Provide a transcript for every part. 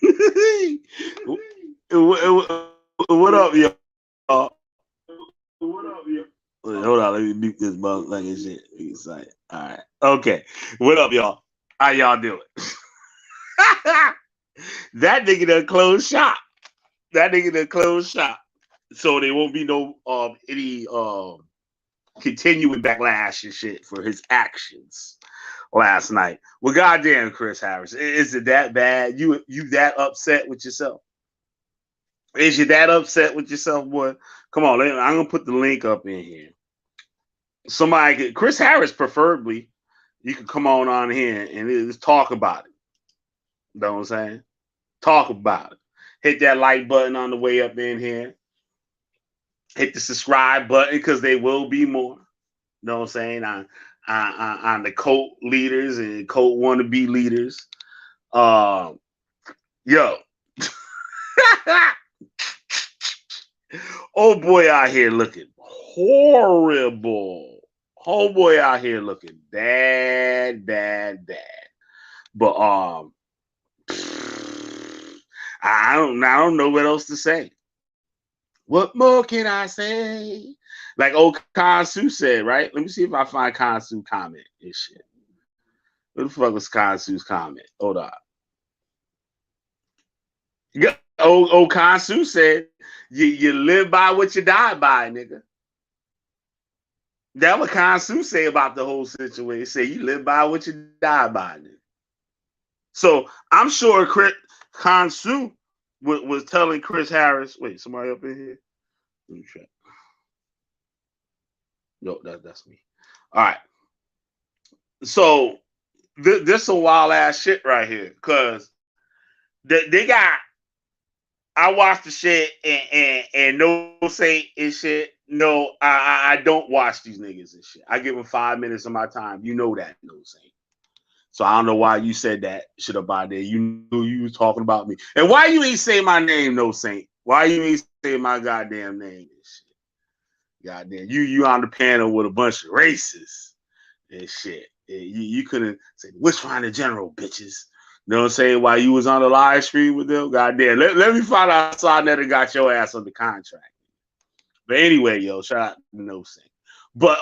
What up, y'all? Wait, hold on, let me mute this motherfucking shit. It's like, all right, okay. What up, y'all? How y'all doing? That nigga done closed shop. That nigga done closed shop. So there won't be no any continuing backlash and shit for his actions last night. Well, goddamn, Chris Harris, is it that bad? You that upset with yourself? Is you that upset with yourself, boy? Come on, I'm gonna put the link up in here. Somebody, Chris Harris, preferably, you could come on here and just talk about it. You know what I'm saying? Talk about it. Hit that like button on the way up in here. Hit the subscribe button because there will be more. You know what I'm saying? On the cult leaders and cult wannabe leaders. Yo. Oh boy out here looking horrible. Oh boy out here looking bad. But I don't know what else to say. What more can I say? Like old Kansu said, right? Let me see if I find Kansu comment and shit. What the fuck was Kansu's comment? Hold on. Old Kansu said, you live by what you die by, nigga. That what Kansu say about the whole situation. Say you live by what you die by, nigga. So I'm sure Kansu was telling Chris Harris. Wait, somebody up in here? Let me check. No, that's me. All right. So this some wild ass shit right here, cause they got. I watched the shit and no say and shit. No, I don't watch these niggas and shit. I give them 5 minutes of my time. You know that, no say. So I don't know why you said that shit about there. You knew you was talking about me. And why you ain't say my name, no saint? Why you ain't say my goddamn name and shit? Goddamn, you on the panel with a bunch of racists and shit. You couldn't say, what's wrong the general, bitches? You know what I'm saying? While you was on the live stream with them, goddamn. Let me find out I never got your ass under contract. But anyway, yo, shout out to No Saint. But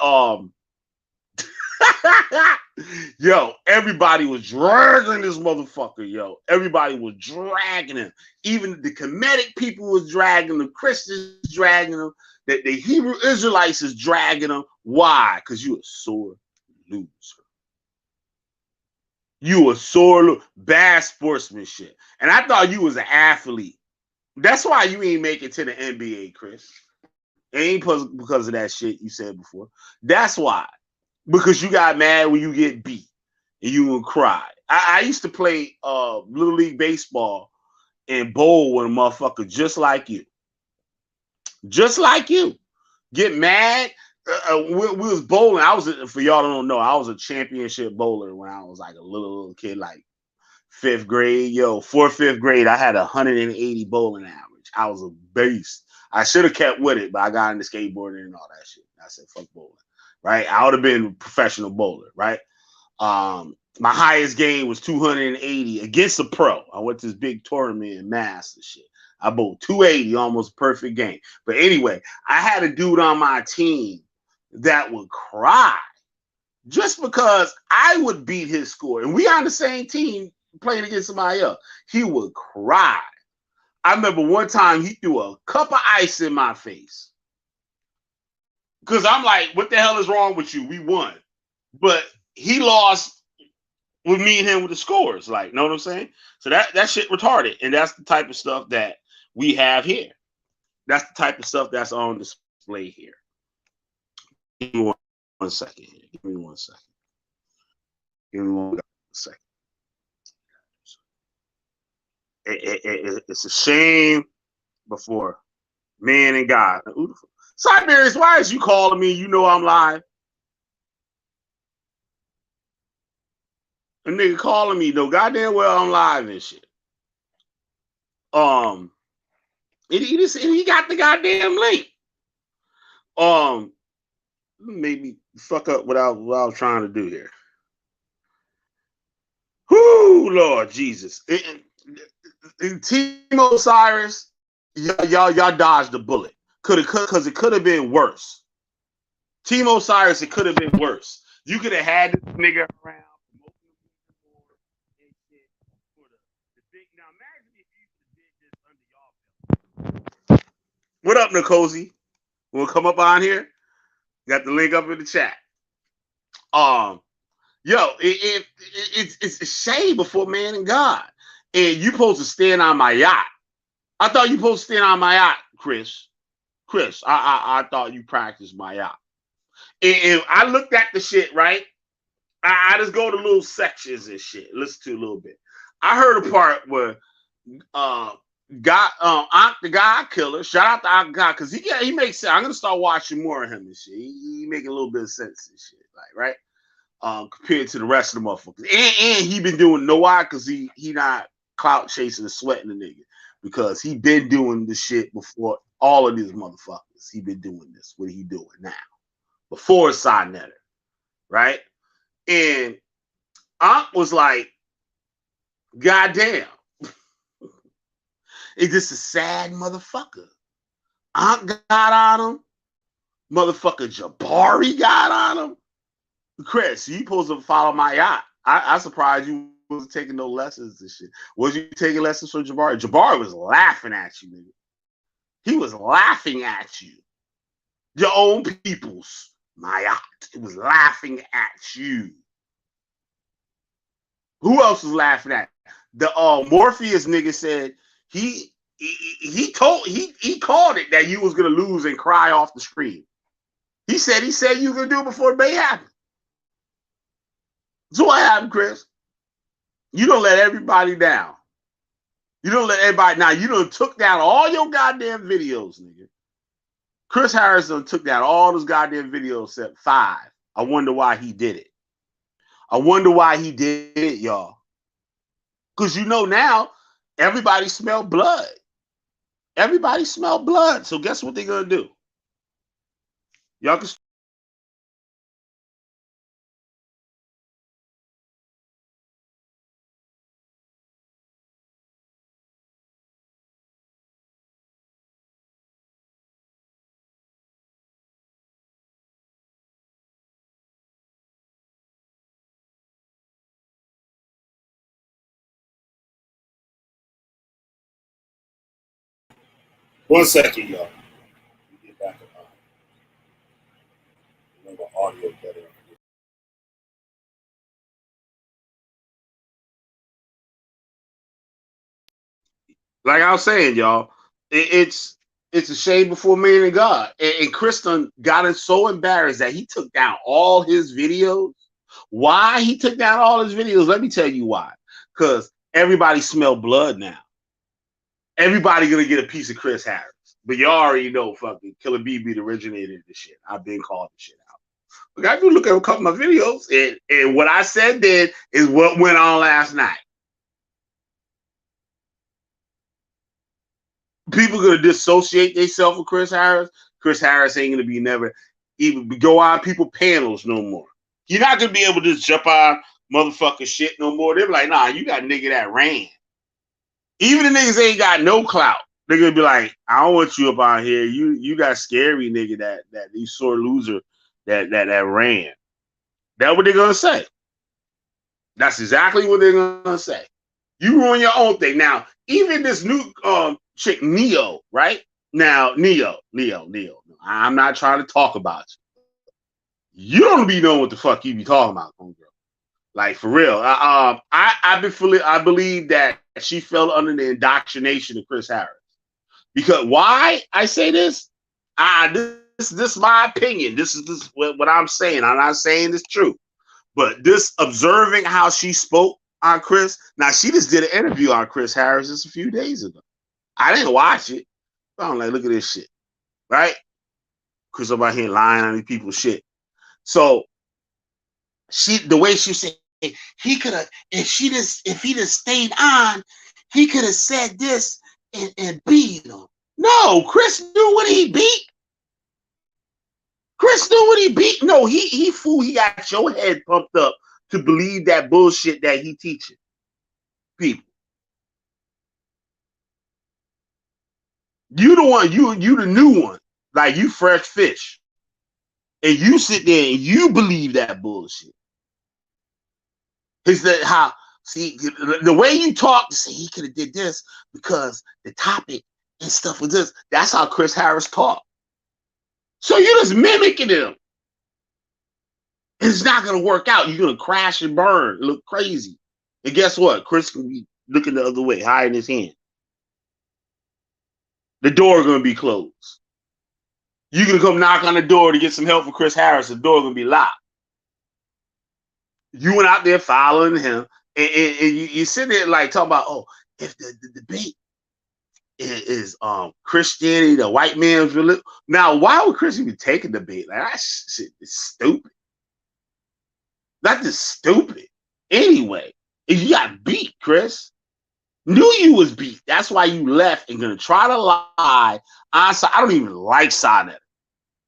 yo, everybody was dragging this motherfucker, yo. Everybody was dragging him. Even the Kemetic people was dragging him. Christians dragging him. The Hebrew Israelites is dragging him. Why? Because you a sore loser. You a sore bad sportsmanship. And I thought you was an athlete. That's why you ain't make it to the NBA, Chris. It ain't because of that shit you said before. That's why. Because you got mad when you get beat and you would cry. I used to play Little League Baseball and bowl with a motherfucker just like you. Just like you. Get mad. We was bowling. For y'all that don't know, I was a championship bowler when I was like a little kid, like 5th grade. Yo, 4th, 5th grade, I had 180 bowling average. I was a beast. I should have kept with it, but I got into skateboarding and all that shit. I said, fuck bowling. Right? I would have been a professional bowler, right? My highest game was 280 against a pro. I went to this big tournament in Mass and shit. I bowled 280, almost perfect game. But anyway, I had a dude on my team that would cry just because I would beat his score. And we on the same team playing against somebody else. He would cry. I remember one time he threw a cup of ice in my face. Because I'm like, what the hell is wrong with you? We won. But he lost with me and him with the scores. Like, know what I'm saying? So that shit retarded. And that's the type of stuff that we have here. That's the type of stuff that's on display here. Give me one second here. Give me 1 second. Give me 1 second. It's a shame before man and God. Siberius, why is you calling me? You know I'm live. A nigga calling me though, goddamn well I'm live and shit. He got the goddamn link. Made me fuck up what I was trying to do here. Whoo, Lord Jesus. Team Osiris, y'all dodged the bullet. Because it could have been worse. Team Osiris, it could have been worse. You could have had this nigga around. Now imagine if you did this under y'all belt. What up, Nicosi? We'll come up on here. Got the link up in the chat. It's a shame before man and God. And you supposed to stand on my yacht. I thought you supposed to stand on my yacht, Chris. I thought you practiced my yacht. And I looked at the shit, right? I just go to little sections and shit. Listen to a little bit. I heard a part where Ankh the God Killer, shout out to Ankh God, because he makes sense. I'm gonna start watching more of him and shit. He making a little bit of sense and shit, like, right? Compared to the rest of the motherfuckers. And he been doing why? Because he not clout chasing and sweating the nigga. Because he been doing this shit before all of these motherfuckers. He been doing this. What he doing now? Before Signetter, right? And Ankh was like, goddamn. It's just a sad motherfucker. Ankh got on him. Motherfucker Jabari got on him. Chris, you supposed to follow my yacht. I surprised you wasn't taking no lessons and shit. Was you taking lessons from Jabari? Jabari was laughing at you, nigga. He was laughing at you. Your own people's my yacht. It was laughing at you. Who else was laughing at? The Morpheus nigga said he called it that you was gonna lose and cry off the screen. He said you were gonna do it before it may happen. So what happened, Chris? You don't let everybody down. You don't let everybody now. You done took down all your goddamn videos, nigga. Chris Harris done took down all those goddamn videos except 5. I wonder why he did it. I wonder why he did it, y'all. Because you know now, everybody smell blood. Everybody smell blood. So guess what they're gonna do? Y'all can. One second, y'all. Get back up. Remember audio better. Like I was saying, y'all, it's a shame before man and God. And Kristen got so embarrassed that he took down all his videos. Why he took down all his videos? Let me tell you why. Because everybody smell blood now. Everybody gonna get a piece of Chris Harris. But you already know fucking Killer B the originator of the shit. I've been calling the shit out. But I do look at a couple of my videos, and what I said then is what went on last night. People gonna dissociate themselves with Chris Harris. Chris Harris ain't gonna be never even go on people panels no more. You're not gonna be able to just jump on motherfucker shit no more. They're like, nah, you got a nigga that ran. Even the niggas ain't got no clout. They're gonna be like, I don't want you up on here. You got scary nigga that you sore loser that ran. That's what they're gonna say. That's exactly what they're gonna say. You ruin your own thing. Now, even this new chick Neo, right? Now, Neo. I'm not trying to talk about you. You don't be knowing what the fuck you be talking about, homegirl. Like for real. I believe that she fell under the indoctrination of Chris Harris. Because why I say this? This is my opinion. This is what I'm saying. I'm not saying it's true. But this observing how she spoke on Chris. Now she just did an interview on Chris Harris just a few days ago. I didn't watch it. I'm like, look at this shit, right? Chris about here lying on these people's shit. So the way she said he could have, if he'd have stayed on, he could have said this and beat him. No, Chris knew what he beat. Chris knew what he beat. No, he fool. He got your head pumped up to believe that bullshit that he teaching people. You the one, you the new one. Like you fresh fish. And you sit there and you believe that bullshit. Is that how, see, the way you talk to say he could have did this because the topic and stuff was this. That's how Chris Harris talked. So you're just mimicking him. It's not going to work out. You're going to crash and burn. Look crazy. And guess what? Chris can be looking the other way, hiding his hand. The door going to be closed. You're going to come knock on the door to get some help from Chris Harris. The door going to be locked. You went out there following him, and you sit there like talking about, oh, if the debate is Christianity, the white man's religion. Now, why would Chris even take a debate? Like, that shit is stupid. That's just stupid. Anyway, if you got beat, Chris, knew you was beat. That's why you left and gonna try to lie. I don't even like Sonnet.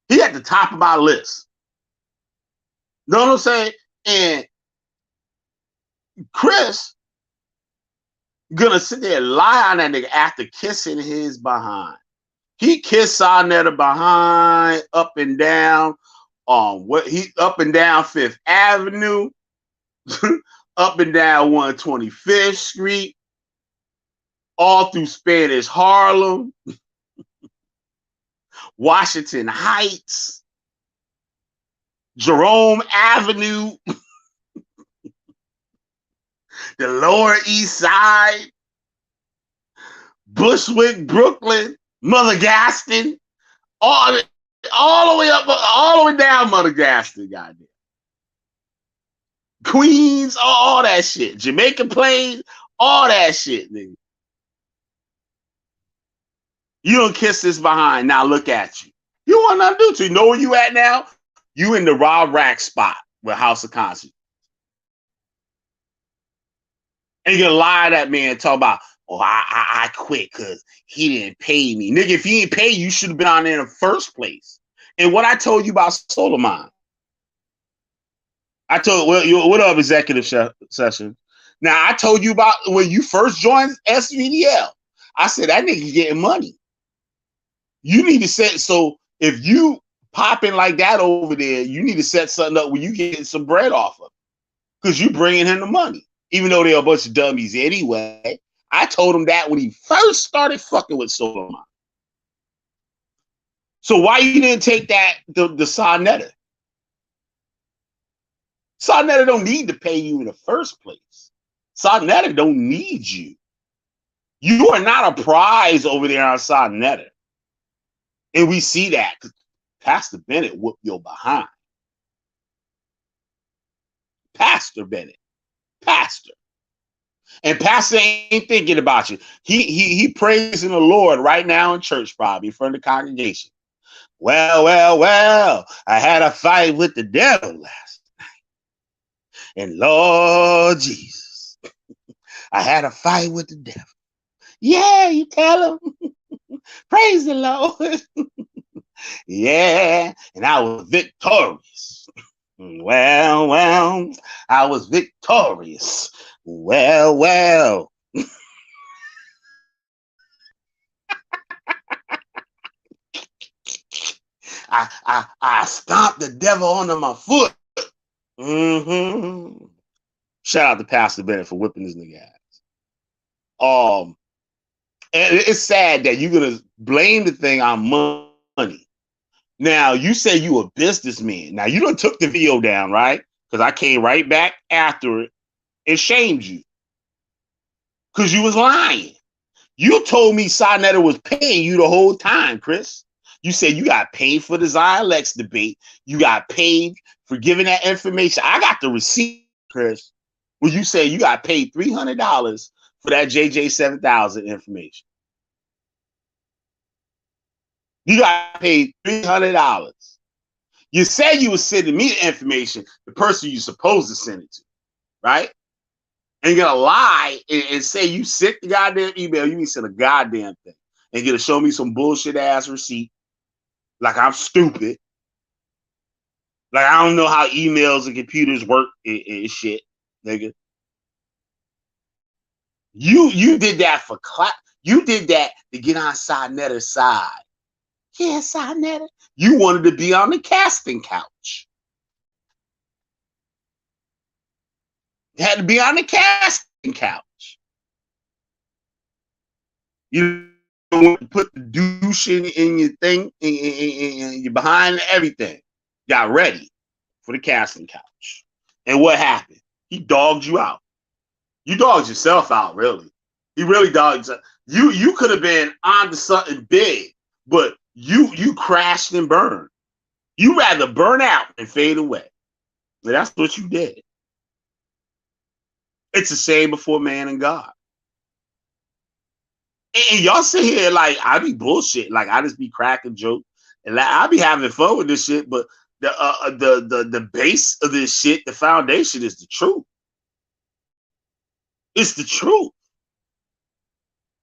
He at the top of my list. Know what I'm saying? And Chris gonna sit there and lie on that nigga after kissing his behind. He kissed Sonetta behind up and down up and down Fifth Avenue, up and down 125th Street, all through Spanish Harlem, Washington Heights, Jerome Avenue, the Lower East Side, Bushwick, Brooklyn, Mother Gaston, all the way up, all the way down Mother Gaston, goddamn. Queens, all that shit. Jamaica Plain, all that shit, nigga. You don't kiss this behind. Now look at you. You want nothing to do to you. Know where you at now? You in the Rob Rack spot with House of Conscience. And you're gonna lie to that man, talk about, oh, I quit because he didn't pay me. Nigga, if he didn't pay you, you should have been on there in the first place. And what I told you about Solomon, I told, well, what up, executive session? Now, I told you about when you first joined SVDL. I said, that nigga's getting money. You need to set, so if you popping like that over there, you need to set something up where you get some bread off of, because you bringing him the money. Even though they're a bunch of dummies anyway. I told him that when he first started fucking with Solomon. So why you didn't take that, the Sonetta? Sonetta don't need to pay you in the first place. Sonetta don't need you. You are not a prize over there on Sonetta. And we see that. Pastor Bennett whooped your behind. Pastor Bennett. Pastor. And Pastor ain't thinking about you. He praising the Lord right now in church, probably in front of the congregation. Well, I had a fight with the devil last night. And Lord Jesus, I had a fight with the devil. Yeah, you tell him. Praise the Lord. Yeah, and I was victorious. Well, I was victorious. Well. I stomped the devil under my foot. Mm-hmm. Shout out to Pastor Bennett for whipping this nigga ass. And it's sad that you're gonna blame the thing on money. Now you say you a businessman. Now you done took the video down, right? Because I came right back after it and shamed you. Because you was lying. You told me Sonetta was paying you the whole time, Chris. You said you got paid for the Zion Lex debate. You got paid for giving that information. I got the receipt, Chris, when you say you got paid $300 for that JJ 7000 information. You got paid $300. You said you were sending me the information, the person you're supposed to send it to, right? And you're gonna lie and say you sent the goddamn email. You need to send a goddamn thing, and you're gonna show me some bullshit ass receipt, like I'm stupid, like I don't know how emails and computers work and shit, nigga. You did that for clap. You did that to get on Sarnetta's side. Yeah, Sarnetta. You wanted to be on the casting couch. You had to be on the casting couch. You don't want to put the douche in your thing, and you're behind everything. Got ready for the casting couch. And what happened? He dogged you out. You dogged yourself out, really. He really dogged you. You could have been on to something big, but you crashed and burned. You rather burn out and fade away. But that's what you did. It's the same before man and God. And y'all sit here like I be bullshit, like I just be cracking jokes, and like, I be having fun with this shit. But the base of this shit, the foundation is the truth. It's the truth.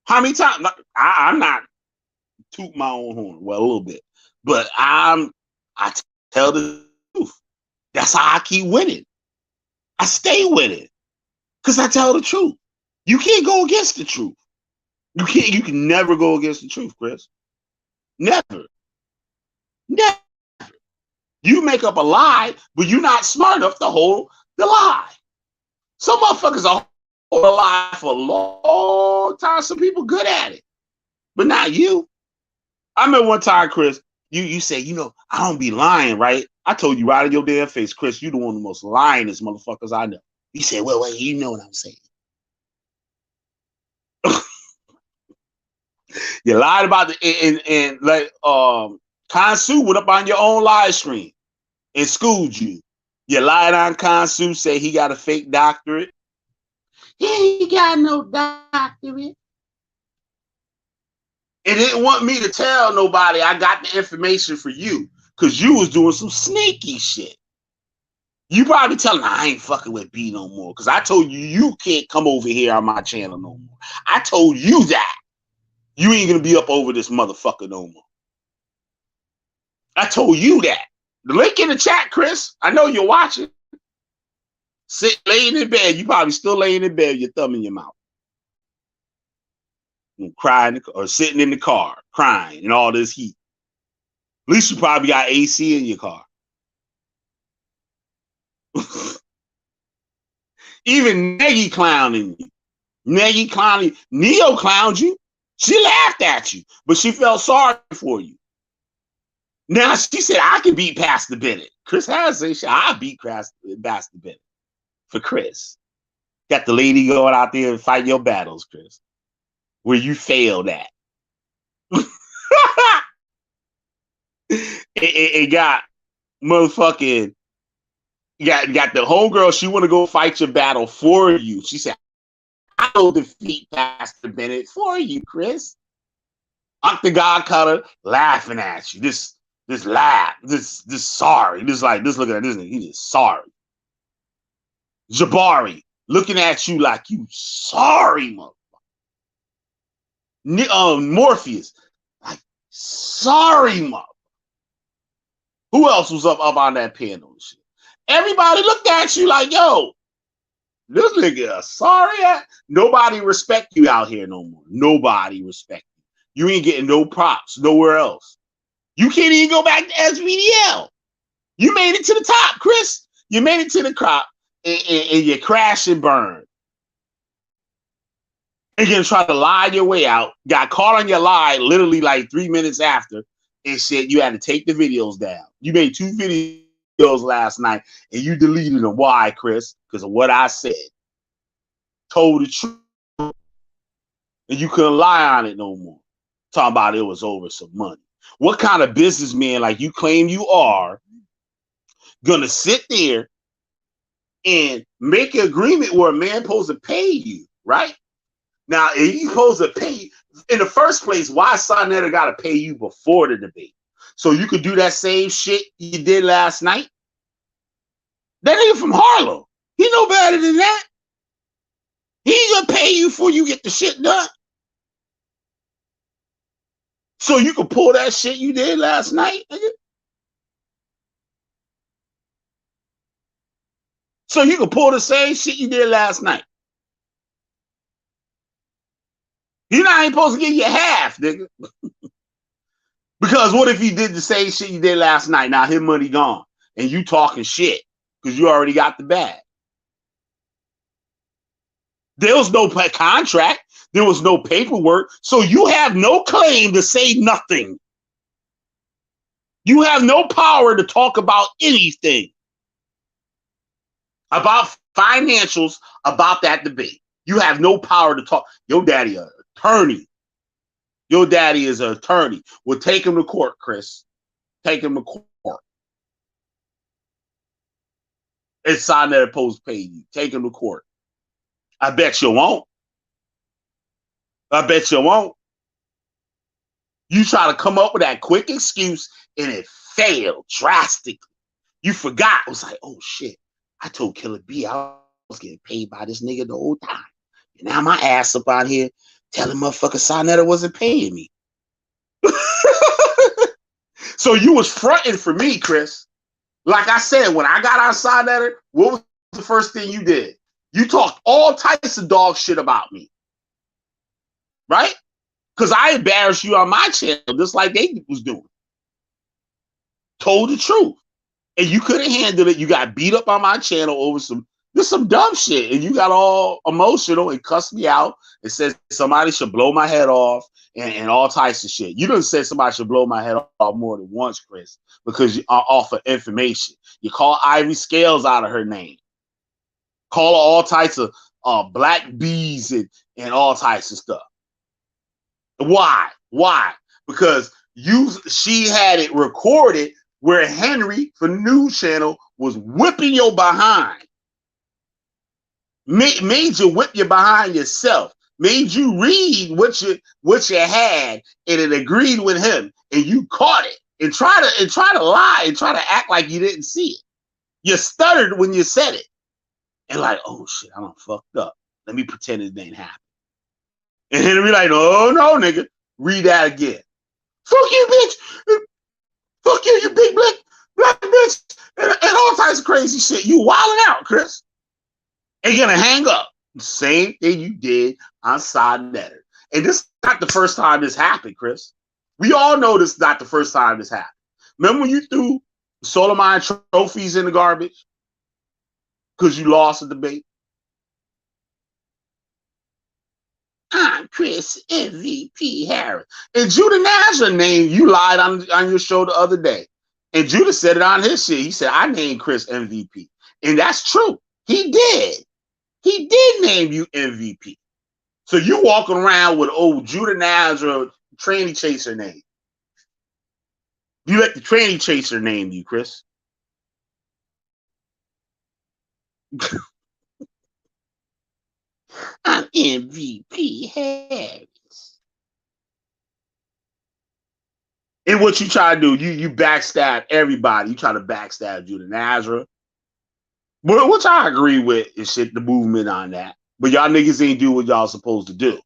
How many times I'm not toot my own horn? Well, a little bit, but I tell the truth. That's how I keep winning. I stay with it because I tell the truth. You can't go against the truth. You can't. You can never go against the truth, Chris. Never. Never. You make up a lie, but you're not smart enough to hold the lie. Some motherfuckers are holding a lie for a long time. Some people good at it, but not you. I remember one time, Chris, you said, you know, I don't be lying, right? I told you right in your damn face, Chris, you the one of the most lyingest motherfuckers I know. You said, well, you know what I'm saying. You lied about the and like Kansu went up on your own live stream and schooled you. You lied on Kansu, say he got a fake doctorate. He ain't got no doctorate. And didn't want me to tell nobody I got the information for you because you was doing some sneaky shit. You probably telling me I ain't fucking with B no more because I told you you can't come over here on my channel no more. I told you that. You ain't gonna be up over this motherfucker no more. I told you that. The link in the chat, Chris. I know you're watching. Sit laying in bed. You probably still laying in bed with your thumb in your mouth. And crying or sitting in the car, crying in all this heat. At least you probably got AC in your car. Even Neggy clowning you. Neggy clowning you. Neo clowned you. She laughed at you, but she felt sorry for you. Now she said, I can beat Pastor Bennett. Chris Harris said, I'll beat Pastor Bennett for Chris. Got the lady going out there and fight your battles, Chris, where you failed at. it got motherfucking, got the homegirl, she want to go fight your battle for you. She said, I'll defeat Pastor Bennett for you, Chris. Octagon cutter laughing at you. This laugh, this sorry. This look at this nigga. He just sorry. Jabari looking at you like you sorry, motherfucker. Morpheus, like sorry, motherfucker. Who else was up on that panel and shit? Everybody looked at you like, yo, this nigga sorry. Nobody respect you out here no more. Nobody respect you. You ain't getting no props nowhere else. You can't even go back to SVDL. You made it to the top, Chris. You made it to the crop and you crash and burn. And you're gonna try to lie your way out. Got caught on your lie literally like 3 minutes after and said you had to take the videos down. You made 2 videos last night and you deleted them. Why, Chris? Because of what I said. Told the truth. And you couldn't lie on it no more. Talking about it was over some money. What kind of businessman like you claim you are gonna sit there and make an agreement where a man supposed to pay you, right? Now, if he's supposed to pay you, in the first place, why Sarnetta got to pay you before the debate? So you could do that same shit you did last night? That nigga from Harlem, he know better than that. He ain't gonna pay you before you get the shit done. So you could pull that shit you did last night, nigga. So you could pull the same shit you did last night. He not ain't supposed to give you half, nigga. Because what if he did the same shit you did last night? Now his money gone, and you talking shit because you already got the bag. There was no contract. There was no paperwork. So you have no claim to say nothing. You have no power to talk about anything about financials, about that debate. You have no power to talk. Your daddy an attorney. Your daddy is an attorney. Well, take him to court, Chris. Take him to court. And sign that opposed pay you. Take him to court. I bet you won't. I bet you won't. You try to come up with that quick excuse and it failed drastically. You forgot. It was like, oh shit. I told Killer B I was getting paid by this nigga the whole time. And now my ass up out here telling motherfucker Sonetta wasn't paying me. So you was fronting for me, Chris. Like I said, when I got outside that, what was the first thing you did? You talked all types of dog shit about me. Right? Because I embarrassed you on my channel just like they was doing. Told the truth. And you couldn't handle it. You got beat up on my channel over some dumb shit. And you got all emotional and cussed me out and said somebody should blow my head off and all types of shit. You done said somebody should blow my head off more than once, Chris, because you are off of information. You call Ivy Scales out of her name. Call her all types of black bees and all types of stuff. Why? Why? Because she had it recorded where Henry from the news channel was whipping your behind. Made you whip your behind yourself. Made you read what you had, and it agreed with him, and you caught it and try to lie and try to act like you didn't see it. You stuttered when you said it, and like, oh shit, I done fucked up. Let me pretend it didn't happen. And Henry like, oh no, nigga, read that again. Fuck you, bitch. Fuck you, you big black bitch, and all types of crazy shit. You wilding out, Chris. And you're gonna hang up. Same thing you did on Sonetta. And this is not the first time this happened, Chris. We all know this is not the first time this happened. Remember when you threw Solomon trophies in the garbage because you lost a debate? I'm Chris MVP Harris. And Judah Nazar named you lied on your show the other day. And Judah said it on his shit. He said, I named Chris MVP. And that's true. He did. He did name you MVP. So you walking around with old Judah Nazar tranny chaser name. You let the tranny chaser name you, Chris. I'm MVP Harris. And what you try to do, you backstab everybody. You try to backstab Judah Nazar. Which I agree with and shit, the movement on that. But y'all niggas ain't do what y'all supposed to do.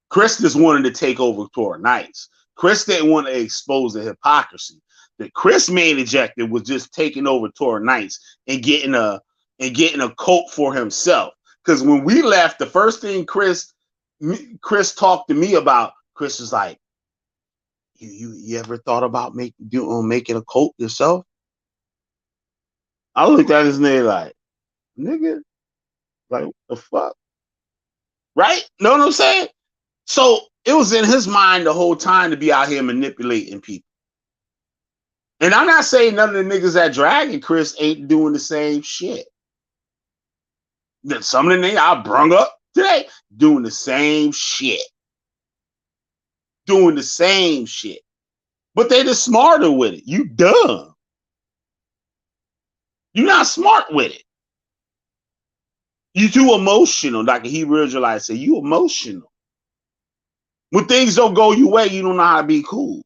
Chris just wanted to take over Tora Nights. Chris didn't want to expose the hypocrisy. The Chris main objective was just taking over Tora Nights and getting a cult for himself. Because when we left, the first thing Chris talked to me about, Chris was like, you ever thought about making a cult yourself? I looked at his name like, nigga, like, what the fuck? Right? Know what I'm saying? So it was in his mind the whole time to be out here manipulating people. And I'm not saying none of the niggas that dragging Chris ain't doing the same shit. That some of the niggas I brung up today doing the same shit. Doing the same shit. But they just smarter with it. You dumb. You're not smart with it. You too emotional, like a Hebrew Israelite say. You emotional. When things don't go your way, you don't know how to be cool.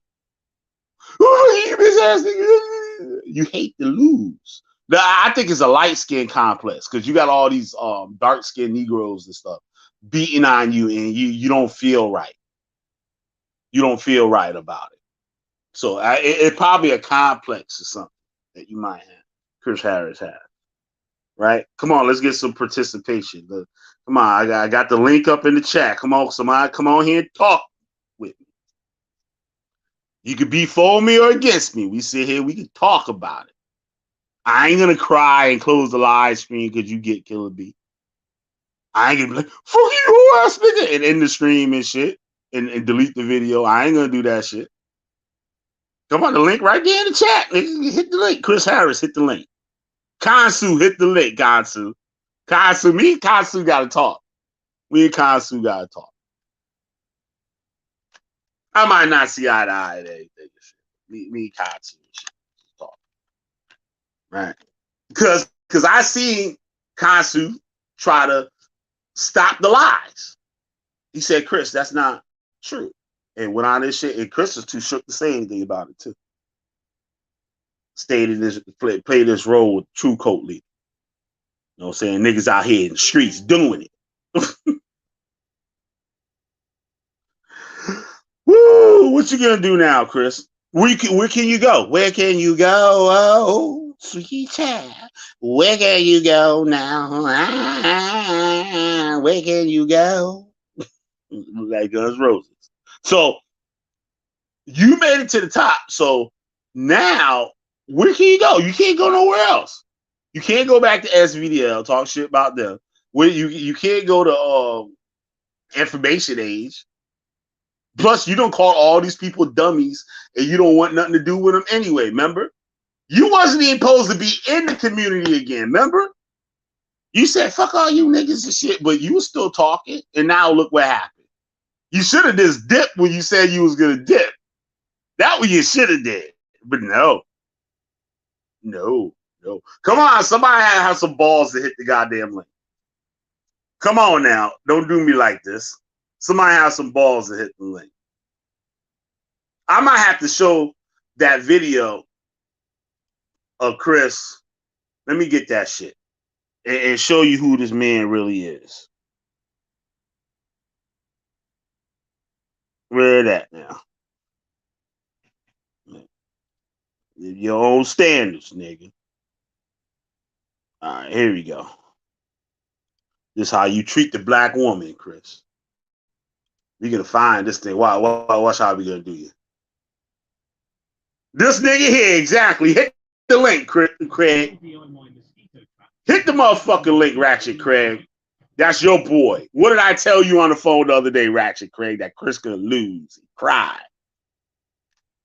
You hate to lose. I think it's a light skin complex because you got all these dark skinned Negroes and stuff beating on you, and you don't feel right. You don't feel right about it. So it's probably a complex or something that you might have. Chris Harris has. right? Come on, let's get some participation. Come on, I got the link up in the chat. Come on, somebody, come on here and talk with me. You could be for me or against me. We sit here, we can talk about it. I ain't gonna cry and close the live stream because you get Killer B. I ain't gonna be like, fuck you ass nigga, and end the stream and shit and delete the video. I ain't gonna do that shit. Come on, the link right there in the chat. Hit the link. Chris Harris, hit the link. Kansu, hit the link, Kansu. Kansu, me and Kansu gotta talk. Me and Kansu gotta talk. I might not see eye to eye at anything. Me and Kansu talk. Right. Because I seen Kansu try to stop the lies. He said, Chris, that's not true. And went on this shit, and Chris was too shook to say anything about it, too. Stayed in this, played this role with True Coat Leader. You know what I'm saying? Niggas out here in the streets doing it. Woo! What you gonna do now, Chris? Where can you go? Where can you go? Oh, sweet child. Where can you go now? Where can you go? Like Guns Roses. So you made it to the top. So now, where can you go? You can't go nowhere else. You can't go back to SVDL, talk shit about them. Where you can't go to Information Age. Plus, you don't call all these people dummies, and you don't want nothing to do with them anyway. Remember, you wasn't even supposed to be in the community again. Remember, you said fuck all you niggas and shit, but you were still talking, and now look what happened. You should have just dipped when you said you was gonna dip. That what you should have did, but no. Come on, somebody have some balls to hit the goddamn link. Come on now, don't do me like this. Somebody have some balls to hit the link. I might have to show that video of Chris. Let me get that shit and show you who this man really is. Where that now? Your own standards, nigga. All right, here we go. This is how you treat the black woman, Chris. We're gonna find this thing. Watch how we gonna do you. This nigga here, exactly. Hit the link, Craig. Hit the motherfucking link, Ratchet Craig. That's your boy. What did I tell you on the phone the other day, Ratchet Craig? That Chris gonna lose and cry.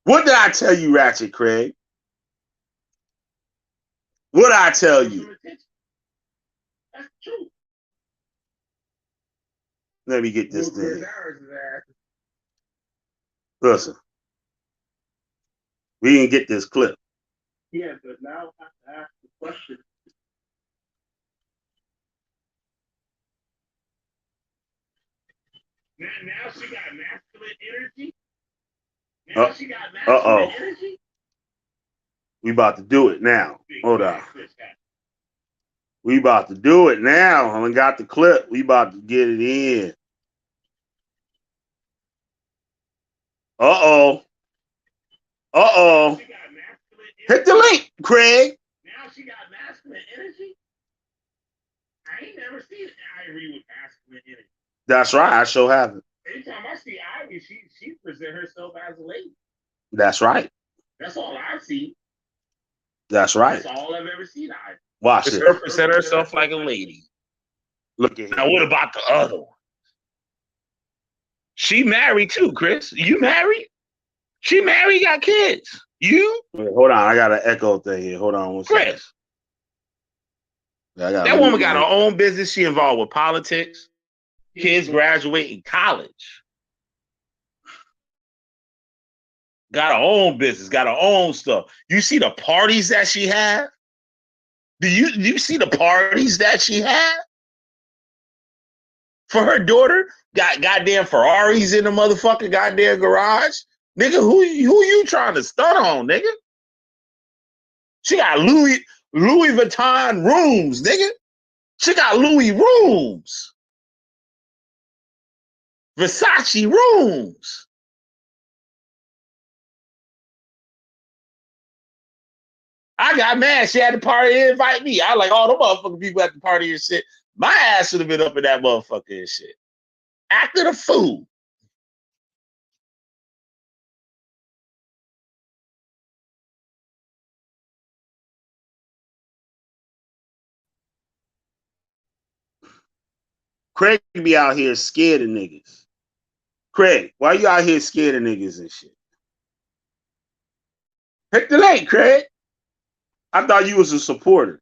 What did I tell you, Ratchet Craig? What did I tell you? That's true. Let me get this thing. Listen. We didn't get this clip. Yeah, but now I have to ask the question. Now she got masculine energy. Now she got masculine energy. We about to do it now. Hold on. We about to do it now. I got the clip. We about to get it in. Uh-oh. Hit the link, Craig. Now she got masculine energy. I ain't never seen Ivory with masculine energy. That's right. I sure haven't. Anytime I see Ivy, she present herself as a lady. That's right. That's all I see. That's right. That's all I've ever seen Ivy. Watch this. Her present herself like a lady. Look at now. What about the other one? She married too, Chris. You married? She married, got kids. You? Wait, hold on. I got an echo thing here. Hold on one second. Chris. That woman got her own business. She involved with politics. Kids graduating college. Got her own business. Got her own stuff. You see the parties that she had? Do you see the parties that she had? For her daughter? Got goddamn Ferraris in the motherfucking goddamn garage? Nigga, who you trying to stunt on, nigga? She got Louis Vuitton rooms, nigga. She got Louis rooms. Versace rooms. I got mad. She had the party to invite me. I like all the motherfucking people at the party and shit. My ass should have been up in that motherfucker and shit. Acting a fool. Craig be out here scared of niggas. Craig, why you out here scared of niggas and shit? Hit the link, Craig. I thought you was a supporter.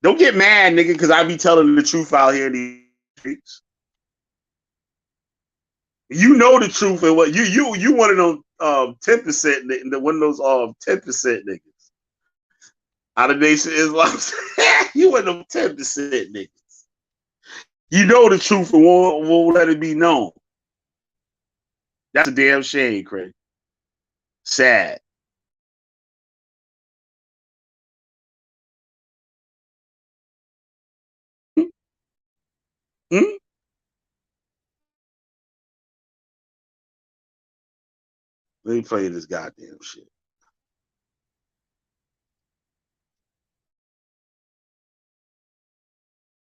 Don't get mad, nigga, because I be telling the truth out here in these streets. You know the truth and what you one of those 10%, one of those 10% niggas. Out of Nation Islam. You one of them 10% niggas. You know the truth and won't let it be known. That's a damn shame, Craig. Sad. Hmm? Let me play this goddamn shit.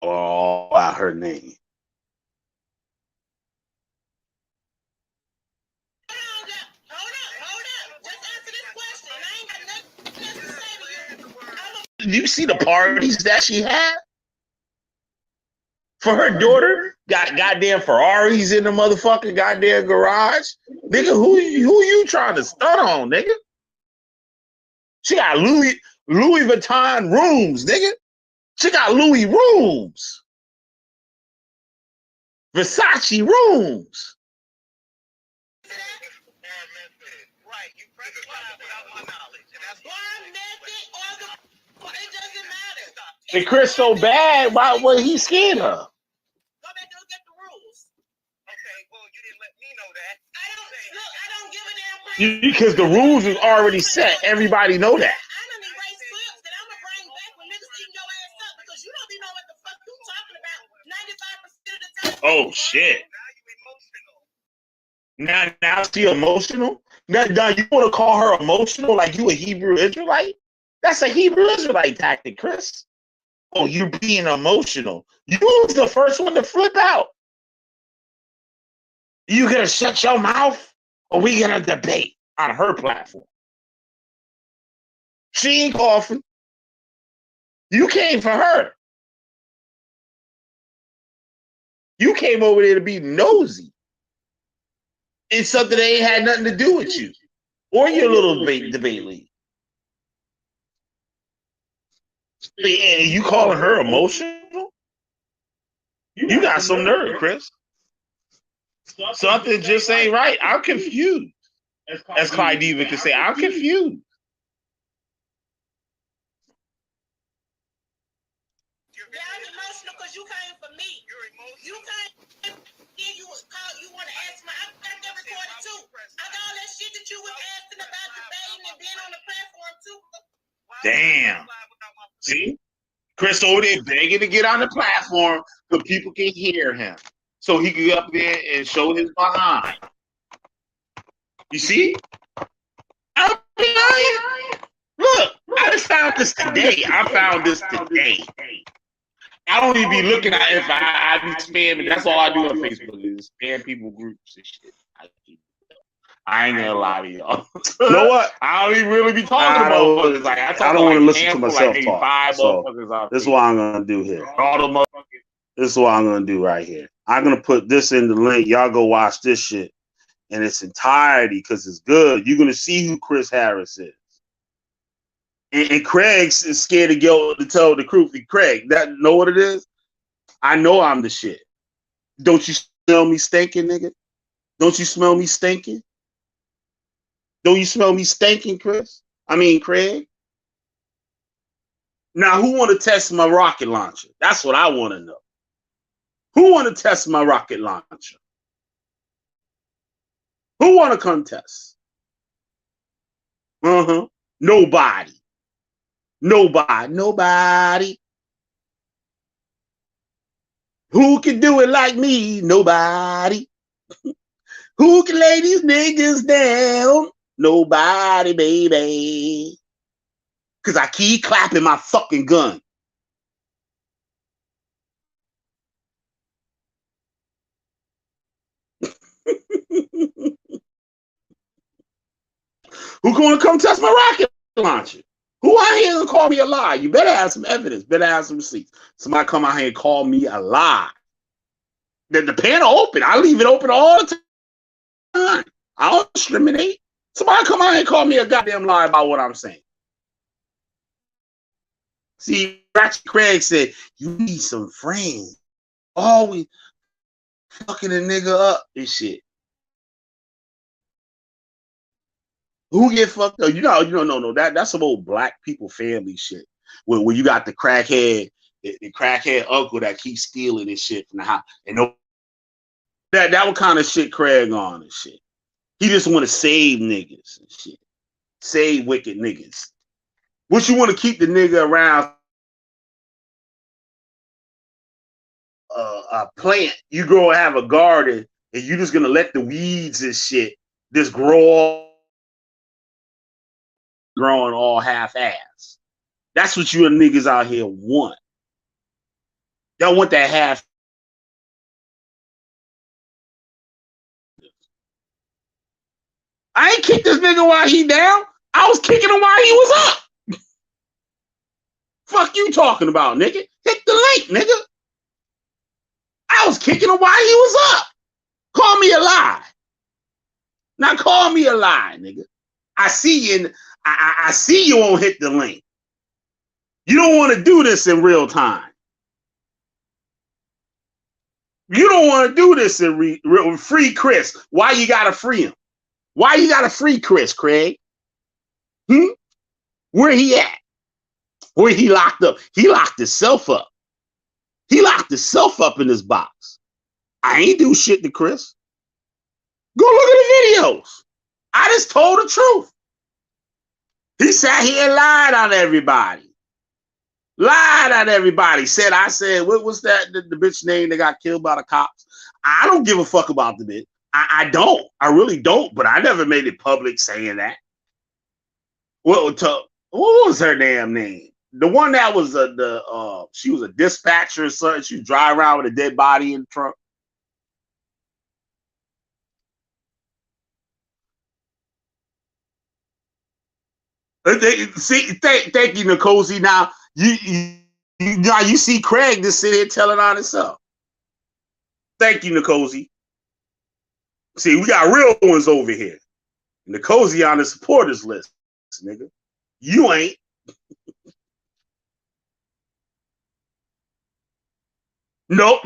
Oh, by her name. Did you see the parties that she had? For her daughter? Got goddamn Ferraris in the motherfucking goddamn garage. Nigga, who you trying to stunt on, nigga? She got Louis Vuitton rooms, nigga. She got Louis rooms. Versace rooms. Right, you press without my knowledge. And that's it doesn't matter. And Chris so bad, why was he scared of? Go back and look at the rules. Okay, well, you didn't let me know that. I don't give a damn. Because the rules was already set. Everybody know that. Oh shit! Now she emotional. Now you want to call her emotional like you a Hebrew Israelite? That's a Hebrew Israelite tactic, Chris. Oh, you're being emotional. You was the first one to flip out. You gonna shut your mouth, or we gonna debate on her platform? She ain't coughing. You came for her. You came over there to be nosy. It's something that ain't had nothing to do with you or your little debate league. And you calling her emotional? You got some nerve, Chris. Something just ain't right. I'm confused. As Clyde Diva can say, I'm confused. You're emotional because you came for me. You're emotional. You came. You want to ask my? I got that recorded too. I got all that shit that you was asking about debating and being on the platform too. Damn. See, Chris over there begging to get on the platform so people can hear him, so he can get up there and show his behind. You see? Look, I just found this today. I don't even be looking at if I be spamming. That's all I do on Facebook is spam people groups and shit. I ain't gonna lie to y'all. You know what? I don't even really be talking to motherfuckers. Like, I don't want to listen to myself talk. So this is what I'm gonna do here. This is what I'm gonna do right here. I'm gonna put this in the link. Y'all go watch this shit in its entirety because it's good. You're gonna see who Chris Harris is. And Craig is scared to go to tell the crew. Craig, that know what it is? I know I'm the shit. Don't you smell me stinking, nigga? Don't you smell me stinking? Don't you smell me stinking, Chris? I mean, Craig. Now, who want to test my rocket launcher? That's what I want to know. Who want to test my rocket launcher? Who want to contest? Nobody. Nobody. Who can do it like me? Nobody. Who can lay these niggas down? Nobody, baby. Because I keep clapping my fucking gun. Who gonna come test my rocket launcher? Who out here gonna call me a lie? You better have some evidence. Better have some receipts. Somebody come out here and call me a lie. The panel open. I leave it open all the time. I don't discriminate. Somebody come out here and call me a goddamn lie about what I'm saying. See, Ratchet Craig said, you need some friends. Always fucking a nigga up and shit. Who get fucked up? No. That's some old black people family shit. Where you got the crackhead uncle that keeps stealing and shit from the house. And that what kind of shit Craig on and shit. He just want to save niggas and shit. Save wicked niggas. What you want to keep the nigga around a plant? You go have a garden and you just gonna let the weeds and shit just growing all half-ass. That's what you niggas out here want. Y'all want that half. I ain't kicked this nigga while he down. I was kicking him while he was up. Fuck you talking about, nigga? Hit the link, nigga. I was kicking him while he was up. Call me a lie. Now call me a lie, nigga. I see you. I see you won't hit the link. You don't want to do this in real time. You don't want to do this in free Chris. Why you gotta free him? Why you gotta free Chris, Craig? Where he at? Where he locked up? He locked himself up. He locked himself up in this box. I ain't do shit to Chris. Go look at the videos. I just told the truth. He sat here and lied on everybody. Lied on everybody. I said, what was that? The bitch name that got killed by the cops? I don't give a fuck about the bitch. I don't. I really don't. But I never made it public saying that. What was her damn name? The one that was she was a dispatcher or something. She was driving around with a dead body in the trunk. Thank you, Nicosi. Now you see Craig just sit here telling on himself. Thank you, Nicosi. See, we got real ones over here. Nicosi on the supporters list, nigga. You ain't. Nope.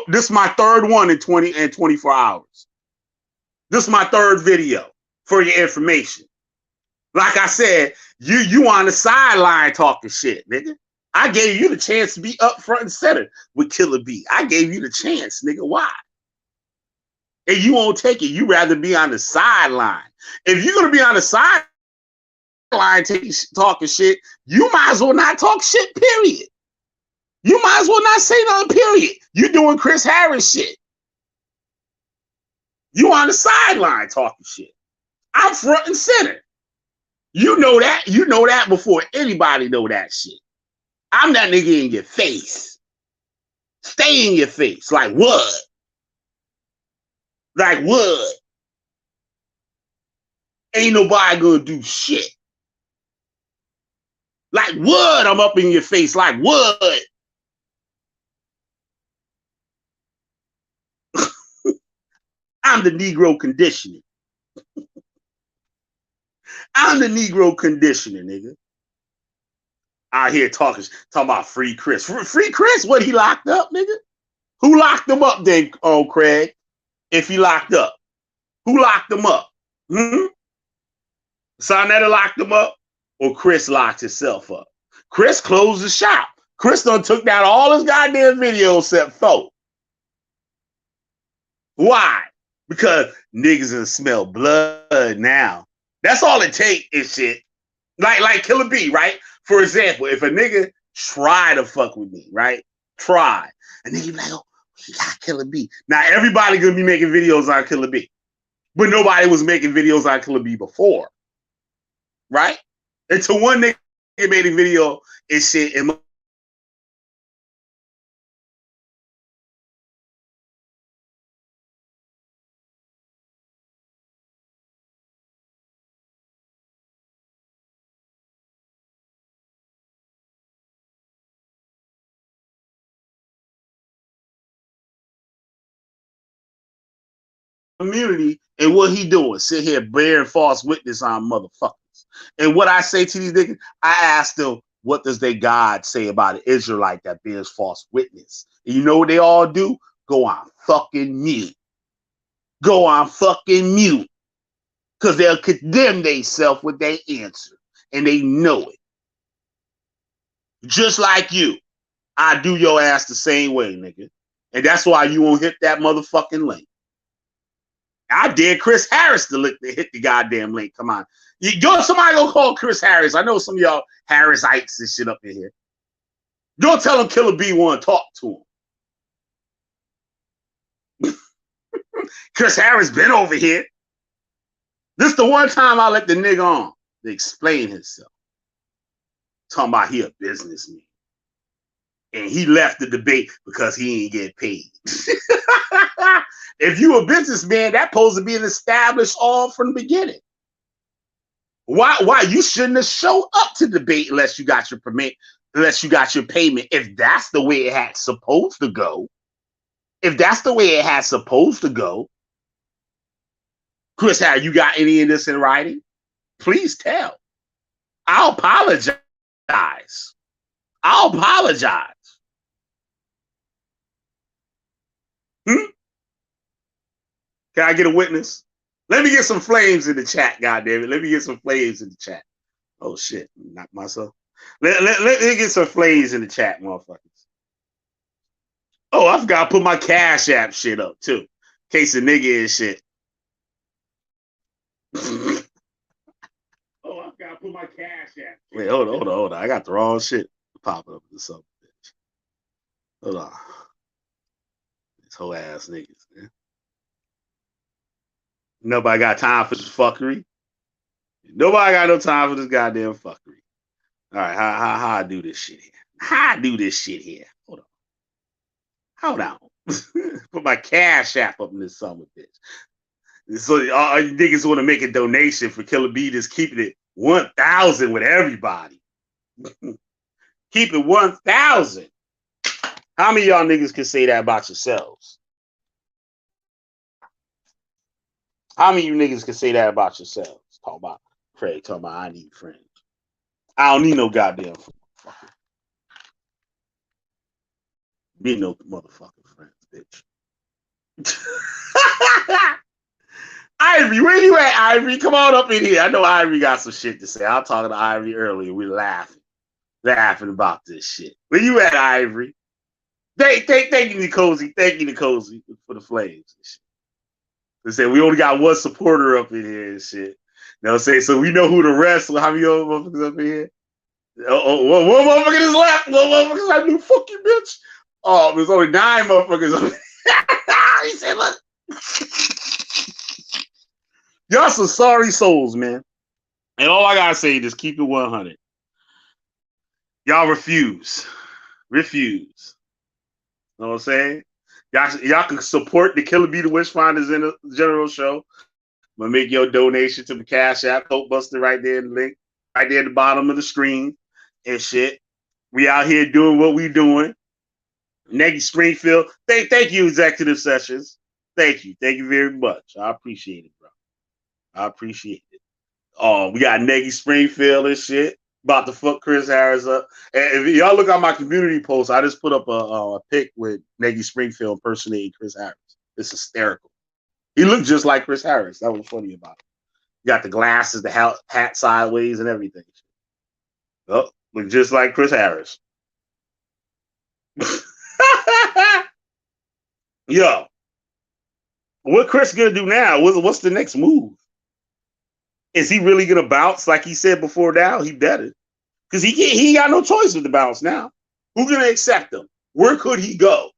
This is my third one in 24 hours. This is my third video for your information. Like I said, you on the sideline talking shit, nigga. I gave you the chance to be up front and center with Killer B. I gave you the chance, nigga. Why? And you won't take it. You rather be on the sideline. If you're gonna be on the sideline talking shit, you might as well not talk shit, period. You might as well not say nothing, period. You doing Chris Harris shit. You on the sideline talking shit. I'm front and center. You know that. You know that before anybody know that shit. I'm that nigga in your face. Stay in your face. Like what? Like what? Ain't nobody gonna do shit. Like what? I'm up in your face. Like what? I'm the Negro conditioning. I'm the Negro conditioning, nigga. Out here talking about free Chris. Free Chris? What, he locked up, nigga? Who locked him up then, Craig? If he locked up. Who locked him up? Sonetta locked him up? Or Chris locked himself up? Chris closed the shop. Chris done took down all his goddamn videos except 4. Why? Because niggas done smell blood now. That's all it take is shit. Like Killer B, right? For example, if a nigga try to fuck with me, right? Try. And then you be like, oh, he got Killer B. Now everybody gonna be making videos on Killer B. But nobody was making videos on Killer B before. Right? Until one nigga made a video and shit and community, and what he doing? Sit here bearing false witness on motherfuckers. And what I say to these niggas, I ask them, what does their God say about an Israelite that bears false witness? And you know what they all do? Go on fucking mute. Go on fucking mute. Because they'll condemn themselves with their answer. And they know it. Just like you. I do your ass the same way, nigga. And that's why you won't hit that motherfucking link. I dare Chris Harris to hit the goddamn link. Come on. Somebody gonna call Chris Harris. I know some of y'all Harrisites and shit up in here. Go tell him Killer B want to talk to him. Chris Harris been over here. This is the one time I let the nigga on to explain himself. Talking about he a businessman. And he left the debate because he ain't get paid. If you a businessman, that's supposed to be an established all from the beginning. Why you shouldn't have showed up to debate unless you got your permit, unless you got your payment. If that's the way it had supposed to go, Chris, have you got any of this in writing? Please tell. I'll apologize. Can I get a witness? Let me get some flames in the chat, goddammit. Let me get some flames in the chat. Oh, shit. Knock myself. Let me get some flames in the chat, motherfuckers. Oh, I forgot to put my Cash App shit up, too. In case the nigga is shit. Oh, I forgot to put my Cash App. Wait, hold on. I got the wrong shit popping up or something. Hold on. These whole ass niggas, man. Nobody got time for this fuckery. Nobody got no time for this goddamn fuckery. All right, how I do this shit here? Hold on. Put my Cash App up in this summer, bitch. So all you niggas want to make a donation for Killer B, just keeping it 1,000 with everybody. Keep it 1,000. How many of y'all niggas can say that about yourselves? How many of you niggas can say that about yourselves? Talk about Craig, talking about I need friends. I don't need no goddamn motherfucker. Be no motherfucking friends, bitch. Ivory, where you at, Ivory? Come on up in here. I know Ivory got some shit to say. I was talking to Ivory earlier. We laughing about this shit. Where you at, Ivory? Thank you, Nicozy. Thank you, Nicozy, for the flames and shit. They said we only got one supporter up in here and shit. You know what I'm saying? So we know who the rest. How many other motherfuckers up in here? One motherfucker is left. One motherfucker's like, "You fucking bitch." Oh, there's only 9 motherfuckers up here. He said, "Look, y'all some sorry souls, man." And all I gotta say is just keep it 100. Y'all refuse. You know what I'm saying? Y'all can support the Killer B the Wishfinders in the general show. I'm gonna make your donation to the Cash App, Hope Buster, right there in the link, right there at the bottom of the screen and shit. We out here doing what we doing. Nagy Springfield, thank you, Executive Sessions. Thank you very much. I appreciate it, bro. I appreciate it. Oh, we got Nagy Springfield and shit. About to fuck Chris Harris up. And if y'all look at my community post, I just put up a pic with Nagy Springfield impersonating Chris Harris. It's hysterical. He looked just like Chris Harris. That was funny about it. You got the glasses, the hat sideways, and everything. Oh, look just like Chris Harris. Yo, what Chris gonna do now? What's the next move? Is he really gonna bounce like he said before? Now he better, because he got no choice with the bounce now. Who's gonna accept him? Where could he go?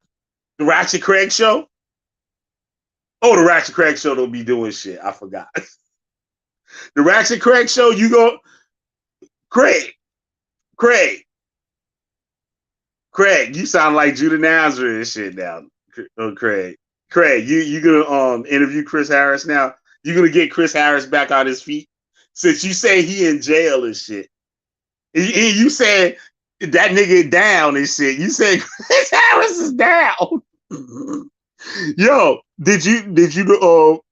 The Ratchet Craig show? Oh, the Ratchet Craig show don't be doing shit. I forgot. The Ratchet Craig show, you go. Craig, Craig, Craig, you sound like Judah Nazareth and shit now. Oh, Craig. Craig, you gonna interview Chris Harris now? You gonna get Chris Harris back on his feet? Since you say he in jail and shit. You said that nigga down and shit. You said Chris Harris is down. Yo, did you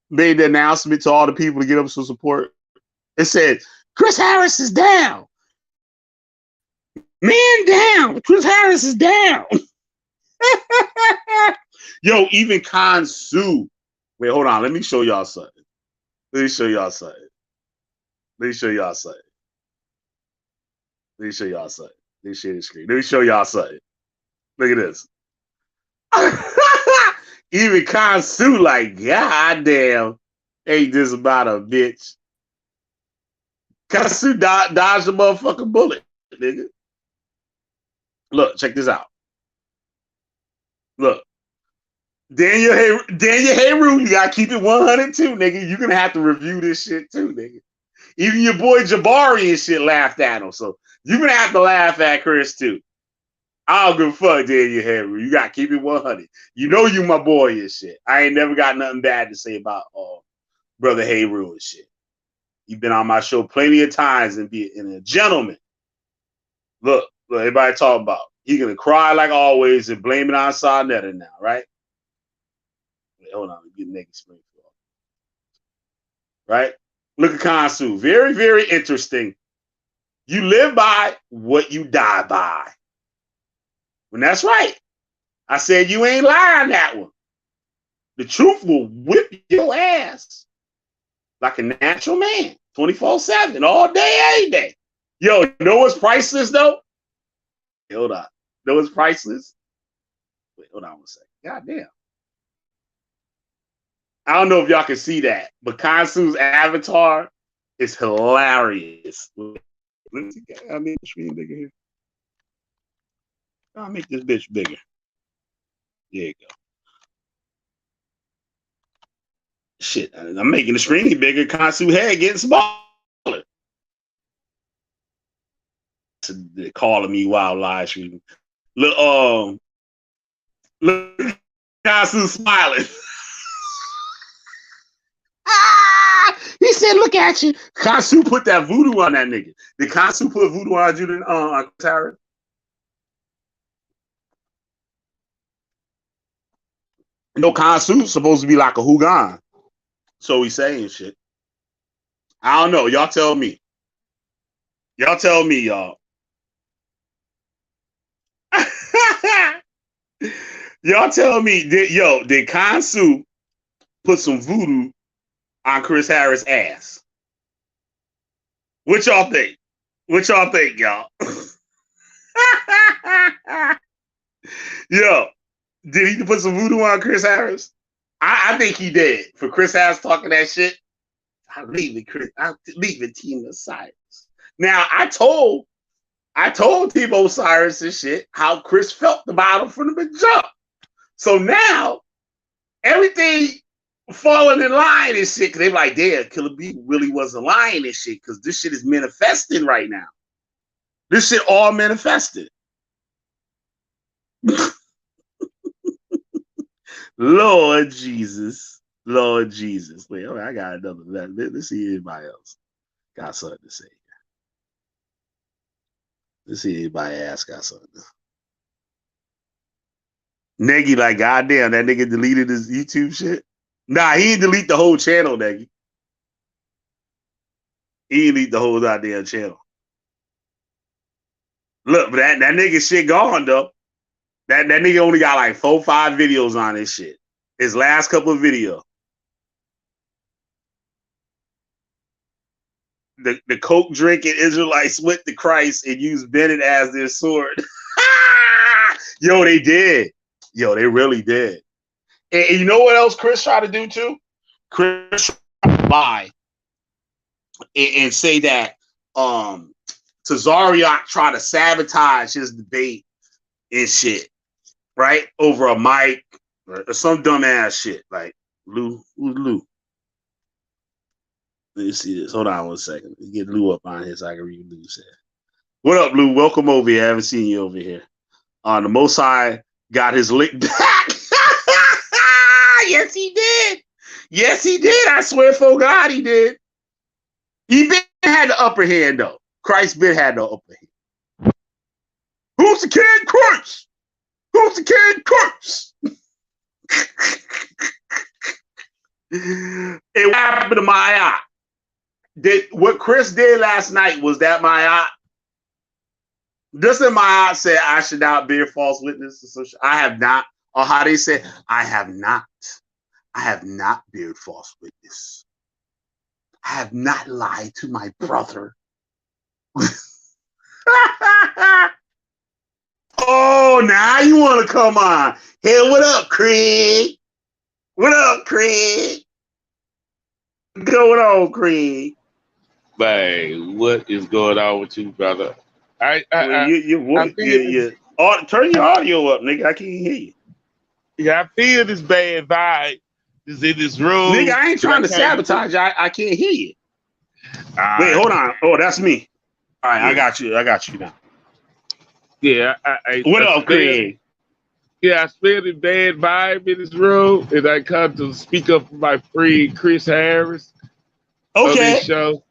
made the announcement to all the people to get up some support? It said Chris Harris is down. Man down. Chris Harris is down. Yo, even Kansu. Wait, hold on. Let me show y'all something. Let me show y'all something. Let me show y'all something. Let me show y'all something. Let me share the screen. Let me show y'all something. Look at this. Even Kansu like, God damn, ain't this about a bitch. Kansu dodged a motherfucking bullet, nigga. Look, check this out. Look. Daniel Heru, you gotta keep it 100 too, nigga. You're gonna have to review this shit too, nigga. Even your boy Jabari and shit laughed at him, so you're gonna have to laugh at Chris too. I don't give a fuck, Daniel Heru. You gotta keep it 100. You know you my boy and shit. I ain't never got nothing bad to say about brother Heru and shit. You've been on my show plenty of times and be a gentleman. Look, everybody talking about he gonna cry like always and blame it on Sarnetta now, right? Hold on, get naked Springfield. Right? Look at Kansu. Very, very interesting. You live by what you die by. And that's right. I said you ain't lying that one. The truth will whip your ass like a natural man, 24/7, all day, every day. Yo, you know what's priceless though? Hold on. You know what's priceless? Wait, hold on one second. God damn. I don't know if y'all can see that, but Kansu's avatar is hilarious. Let me see. I'll make the screen bigger here. I'll make this bitch bigger. There you go. Shit, I'm making the screen bigger. Kansu head getting smaller. They're calling me wild live streaming. Look, Kansu smiling. He said, "Look at you." Kansu put that voodoo on that nigga. Did Kansu put voodoo on you on Tara? No, Kansu's supposed to be like a Hugan. So he's saying shit. I don't know. Y'all tell me. Y'all tell me, y'all. Y'all tell me, did Kansu put some voodoo on Chris Harris' ass? What y'all think? What y'all think, y'all? Yo, did he put some voodoo on Chris Harris? I think he did. For Chris Harris talking that shit, I'm leaving Team Osiris. Now I told Team Osiris and shit how Chris felt about him from the jump. So now everything falling in line and shit, because they like, damn, Killer B really wasn't lying and shit, because this shit is manifesting right now. This shit all manifested. Lord Jesus. Lord Jesus. Wait, I got another. Let's see anybody else got something to say. Let's see anybody else got something. Negi like, goddamn, that nigga deleted his YouTube shit. Nah, he didn't delete the whole channel, Negi. He didn't delete the whole goddamn channel. Look, but that nigga shit gone though. That nigga only got like 4 or 5 videos on this shit. His last couple of videos. The coke drinking Israelites went to Christ and used Bennett as their sword. Yo, they did. Yo, they really did. And you know what else Chris tried to do too? Chris tried to lie and say that Tazariak tried to sabotage his debate and shit, right? Over a mic or some dumbass shit. Like Lou, who's Lou? Let me see this. Hold on one second. Get Lou up on here so I can read what Lou said. What up, Lou? Welcome over here. I haven't seen you over here. The Most High got his lick back. Yes, he did. Yes, he did. I swear for God, he did. He been had the upper hand, though. Christ been had the upper hand. Who's the king, Christ? Who's the king, Christ? Hey, what happened to my eye? What Chris did last night, was that my eye? Doesn't my eye say I should not bear false witness? I have not. Or how they say, I have not bared false witness. I have not lied to my brother. Oh, now you want to come on. Hey, what up, Craig? What up, Craig? What's going on, Craig? Man, what is going on with you, brother? Turn your audio up, nigga. I can't hear you. Yeah, I feel this bad vibe is in this room. Nigga, I ain't trying to sabotage you. I can't hear you. Wait, hold on. Oh, that's me. All right, yeah. I got you now. Yeah. What up, Craig? Yeah, I feel the bad vibe in this room, and I come to speak up for my friend Chris Harris. Okay. On this show.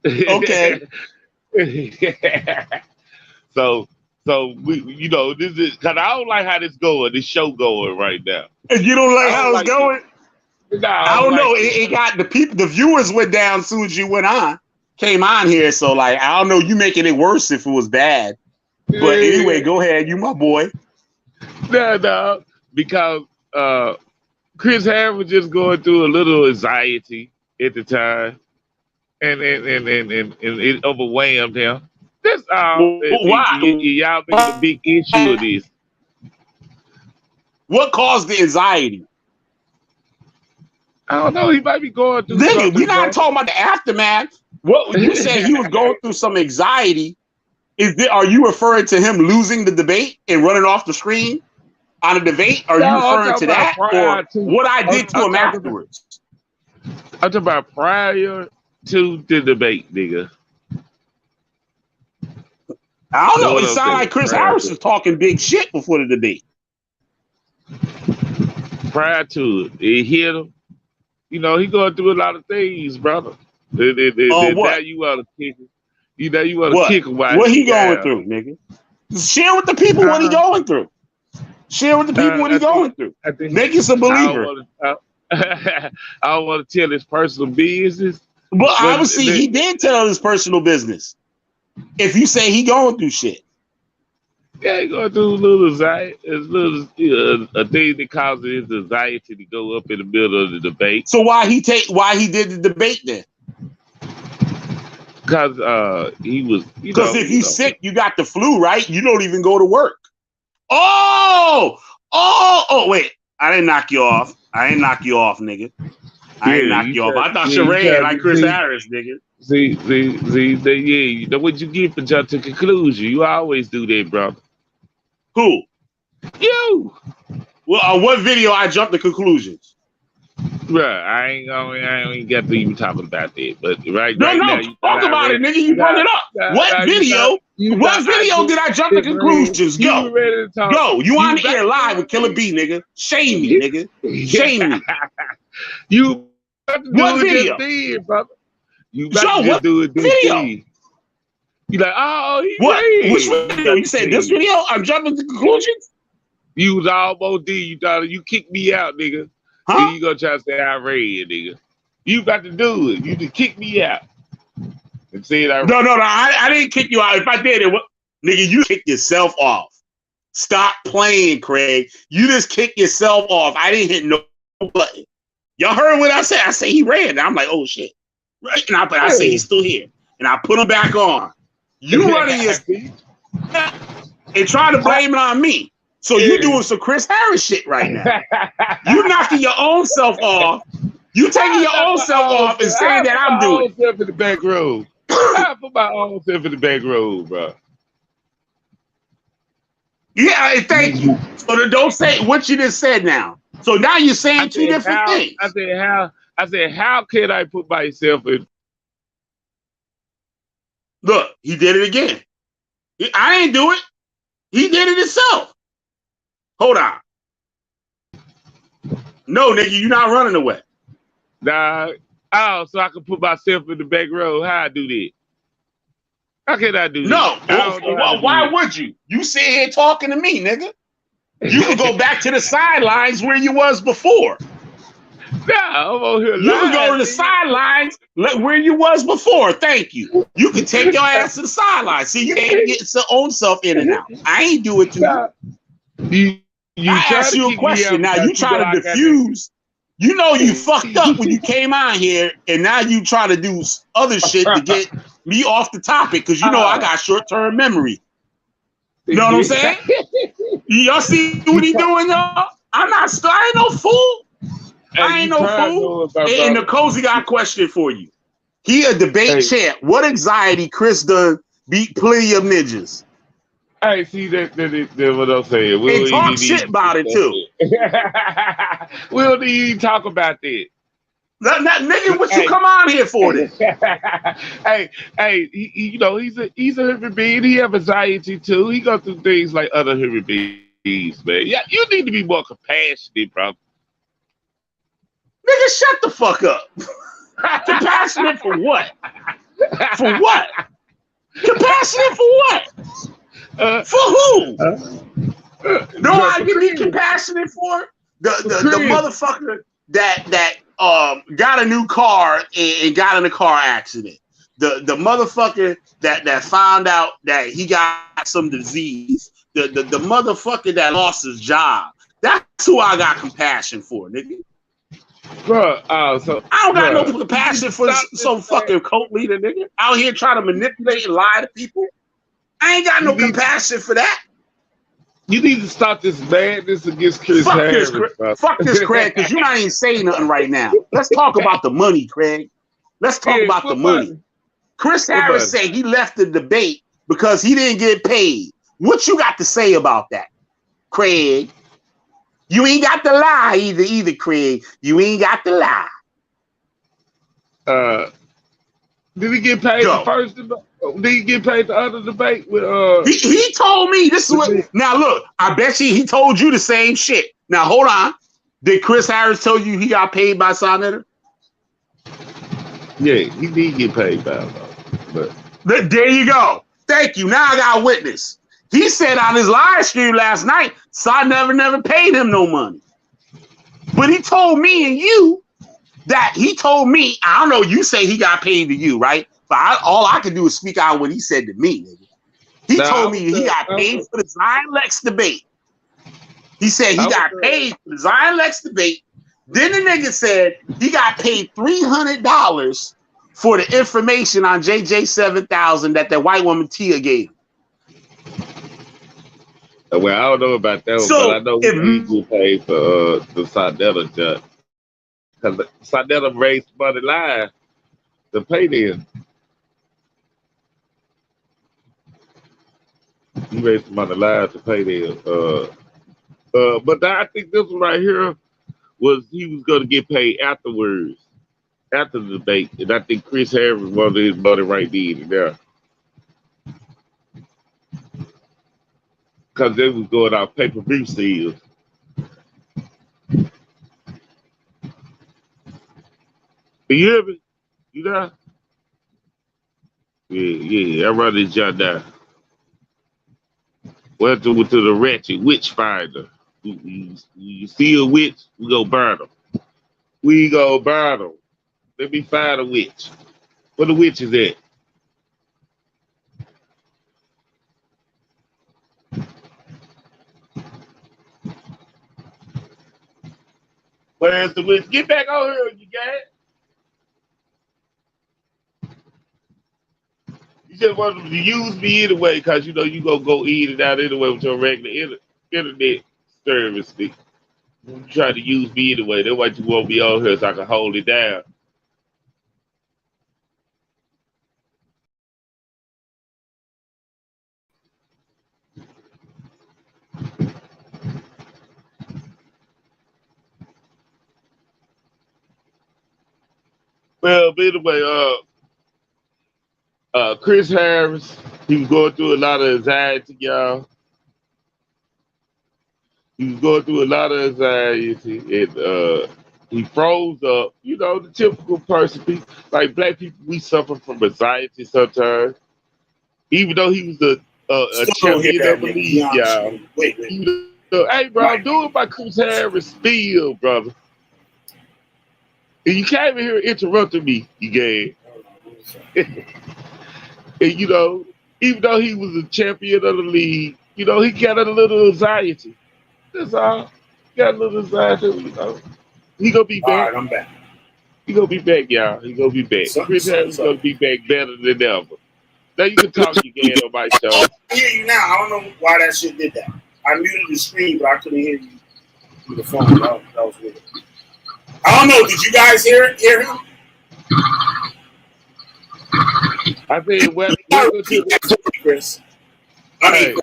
Okay. So we, this is because I don't like how this show going right now. You don't like how it's going? No, I don't know. It got the viewers went down as soon as you came on here. So like, I don't know. You making it worse if it was bad. But anyway, go ahead. You my boy. No, because Chris Harris was just going through a little anxiety at the time, and it overwhelmed him. That's all. Why? Y'all making a big issue of this. What caused the anxiety? I don't know. He might be going through something. Nigga, we're not talking about the aftermath. What you said he was going through some anxiety. Are you referring to him losing the debate and running off the screen on a debate? Are you referring to that or what I did to him afterwards? I'm talking about prior to the debate, nigga. I don't know. It sounded like Chris Harris was talking big shit before the debate. Prior to it, it hit him. He going through a lot of things, brother. What? Now you want to kick him. You want to kick him. What he going through, nigga? Share with the people what he going through. Share with the people what he going through. Make us a believer. I don't want to tell his personal business. But obviously, he did tell his personal business. If you say he going through shit. Yeah, he going through a little anxiety, a thing that causes his anxiety to go up in the middle of the debate. So why he did the debate then? Because he was. Because if he's sick, you got the flu, right? You don't even go to work. Oh, wait. I didn't knock you off. I ain't knock you off, nigga. I ain't knock you off. I thought you ran like Chris Harris, nigga. See, what you get for jump to conclusion. You always do that, brother. Who? You. Well, on what video I jumped to conclusions? Bruh, I ain't got to even talk about that. But right now, talk about it, nigga. You brought it up. What video? What video did I jump to conclusions? Go. Go. You on the air live with Killer B, nigga. Shame me, nigga. Shame me. You what video? Then, brother. You about to do it this video. You like, he what? Ran. Which video? You said this video? I'm jumping to conclusions? You was almost D. You thought you kicked me out, nigga. Huh? Then you gonna try to say I ran, nigga. You about to do it. You just kick me out. And say that. No, I didn't kick you out. If I did it, nigga, you kicked yourself off. Stop playing, Craig. You just kicked yourself off. I didn't hit no button. Y'all heard what I said? I say he ran. And I'm like, oh shit. Right? And I say he's still here. And I put him back on. You running your and trying to blame it on me. So you doing some Chris Harris shit right now. You knocking your own self off. You taking your own self off and saying that I'm doing it. Self in the back row. I put my own self in the back row, bro. Yeah, thank you. So don't say what you just said now. So now you're saying two different things. I said, how can I put myself in? Look, he did it again. I ain't do it. He did it himself. Hold on. No, nigga, you not running away. Nah. Oh, so I can put myself in the back row. How I do that? How can I do No. that? I don't know how to Why do would you? You sit here talking to me, nigga. You could go back to the sidelines where you was before. Nah, I'm over here You could go to the sidelines where you was before. Thank you. You can take your ass to the sidelines. See, you can't get your own self in and out. I ain't do it to you. I asked you a question. Now you try to diffuse. You know you fucked up when you came on here, and now you try to do other shit to get me off the topic because you know I got short-term memory. You know what I'm saying? Y'all see what he doing, y'all? I ain't no fool. I ain't no fool. And the Cozy got a question for you. He a debate champ. What anxiety Chris done beat plenty of ninjas? Hey, see that's what I'm saying. And talk shit about it too. We don't even talk about that. Nigga, what you come on here for this? hey, you know he's a human being. He have anxiety too. He go through things like other human beings, man. Yeah, you need to be more compassionate, bro. Nigga, shut the fuck up. Compassionate for what? For what? Compassionate for what? For who? No, I can be compassionate for the motherfucker that got a new car and got in a car accident. The motherfucker that found out that he got some disease. The motherfucker that lost his job. That's who I got compassion for, nigga. Bro, so I don't got no compassion for some fucking cult leader, nigga. Out here trying to manipulate and lie to people. I ain't got no compassion for that. You need to stop this madness against Chris Harris. Fuck this, Craig, because you're not even saying nothing right now. Let's talk about the money, Craig. Let's talk about the money. Chris Harris said he left the debate because he didn't get paid. What you got to say about that, Craig? You ain't got to lie either, Craig. You ain't got to lie. Did he get paid the first debate? Did he get paid the other debate with He told me this is what now look, I bet you he told you the same shit. Now hold on. Did Chris Harris tell you he got paid by Sonetta? Yeah, he did get paid by him, but there you go. Thank you. Now I got a witness. He said on his live stream last night, Son never paid him no money. But he told me and you that he told me, I don't know, you say he got paid to you, right? But all I can do is speak out what he said to me, nigga. He told me he got paid for the Zion Lex debate. He said he got paid for the Zion Lex debate. Then the nigga said he got paid $300 for the information on JJ 7000 that white woman Thier gave him. Well, I don't know about that one, but I know he get paid for the Sonetta judge. Because Sonetta raised money live to pay them. He raised money live to pay them. But I think this one right here was he was going to get paid afterwards, after the debate. And I think Chris Harris wanted his money right then and there. Because they was going off pay-per-view sales. You hear me? You there? Yeah. I run this job down. Welcome to the Ratchet Witch Finder. You see a witch, we go burn them. We go burn them. Let me find a witch. Where the witch is at? Where's the witch? Get back over here, you guys. You just want them to use me anyway, because you know you gonna go in and out anyway with your regular internet service. You try to use me anyway. That's why you want me on here so I can hold it down. Well, but anyway, Chris Harris, He was going through a lot of anxiety, y'all. He was going through a lot of anxiety, and he froze up. You know, the typical person. Like black people, we suffer from anxiety sometimes. Even though he was a Still don't hear champion that of the nigga. league, y'all. Wait. Hey, bro, I'm doing my Chris Harris spiel, brother. And you can't even hear interrupting me, you gay. And you know, even though he was a champion of the league, you know, he got a little anxiety. That's all. Got a little anxiety, you know. He gonna be All back. right, I'm back. He gonna be back, y'all. He gonna be back. Chris Harris gonna be back better than ever. Now you can talk again on my show. I hear you now. I don't know why that shit did that. I muted the screen, but I couldn't hear you through the phone. That was weird. I don't know. Did you guys hear him? I said, welcome to the Chris. I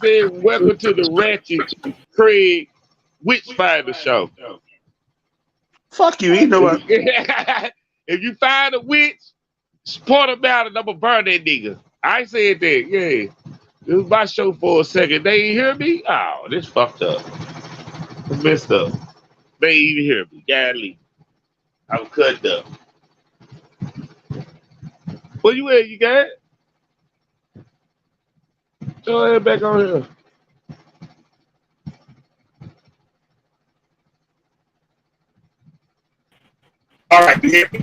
said, welcome to the Ratchet Craig Witchfinder Show. Fuck you, you know what? If you find a witch, support him out and I'm gonna burn that nigga. I said that, yeah. This was my show for a second. They ain't hear me? Oh, this fucked up. It's messed up. They ain't even hear me. Golly. I'm cut up. Where you at, you got? Go ahead back on here. All right, you hear me?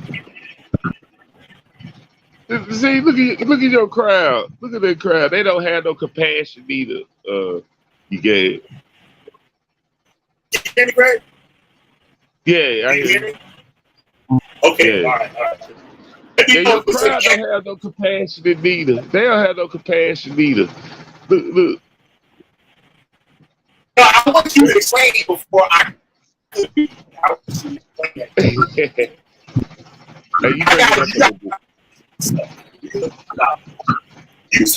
See, look at your crowd. Look at that crowd. They don't have no compassion either. You get it. You hear me, Greg? Yeah, I hear me. Okay, yeah. all right. Yeah, your crowd don't have no compassion either. They don't have no compassion either. Look. No, I want you to explain it before I want you to explain it.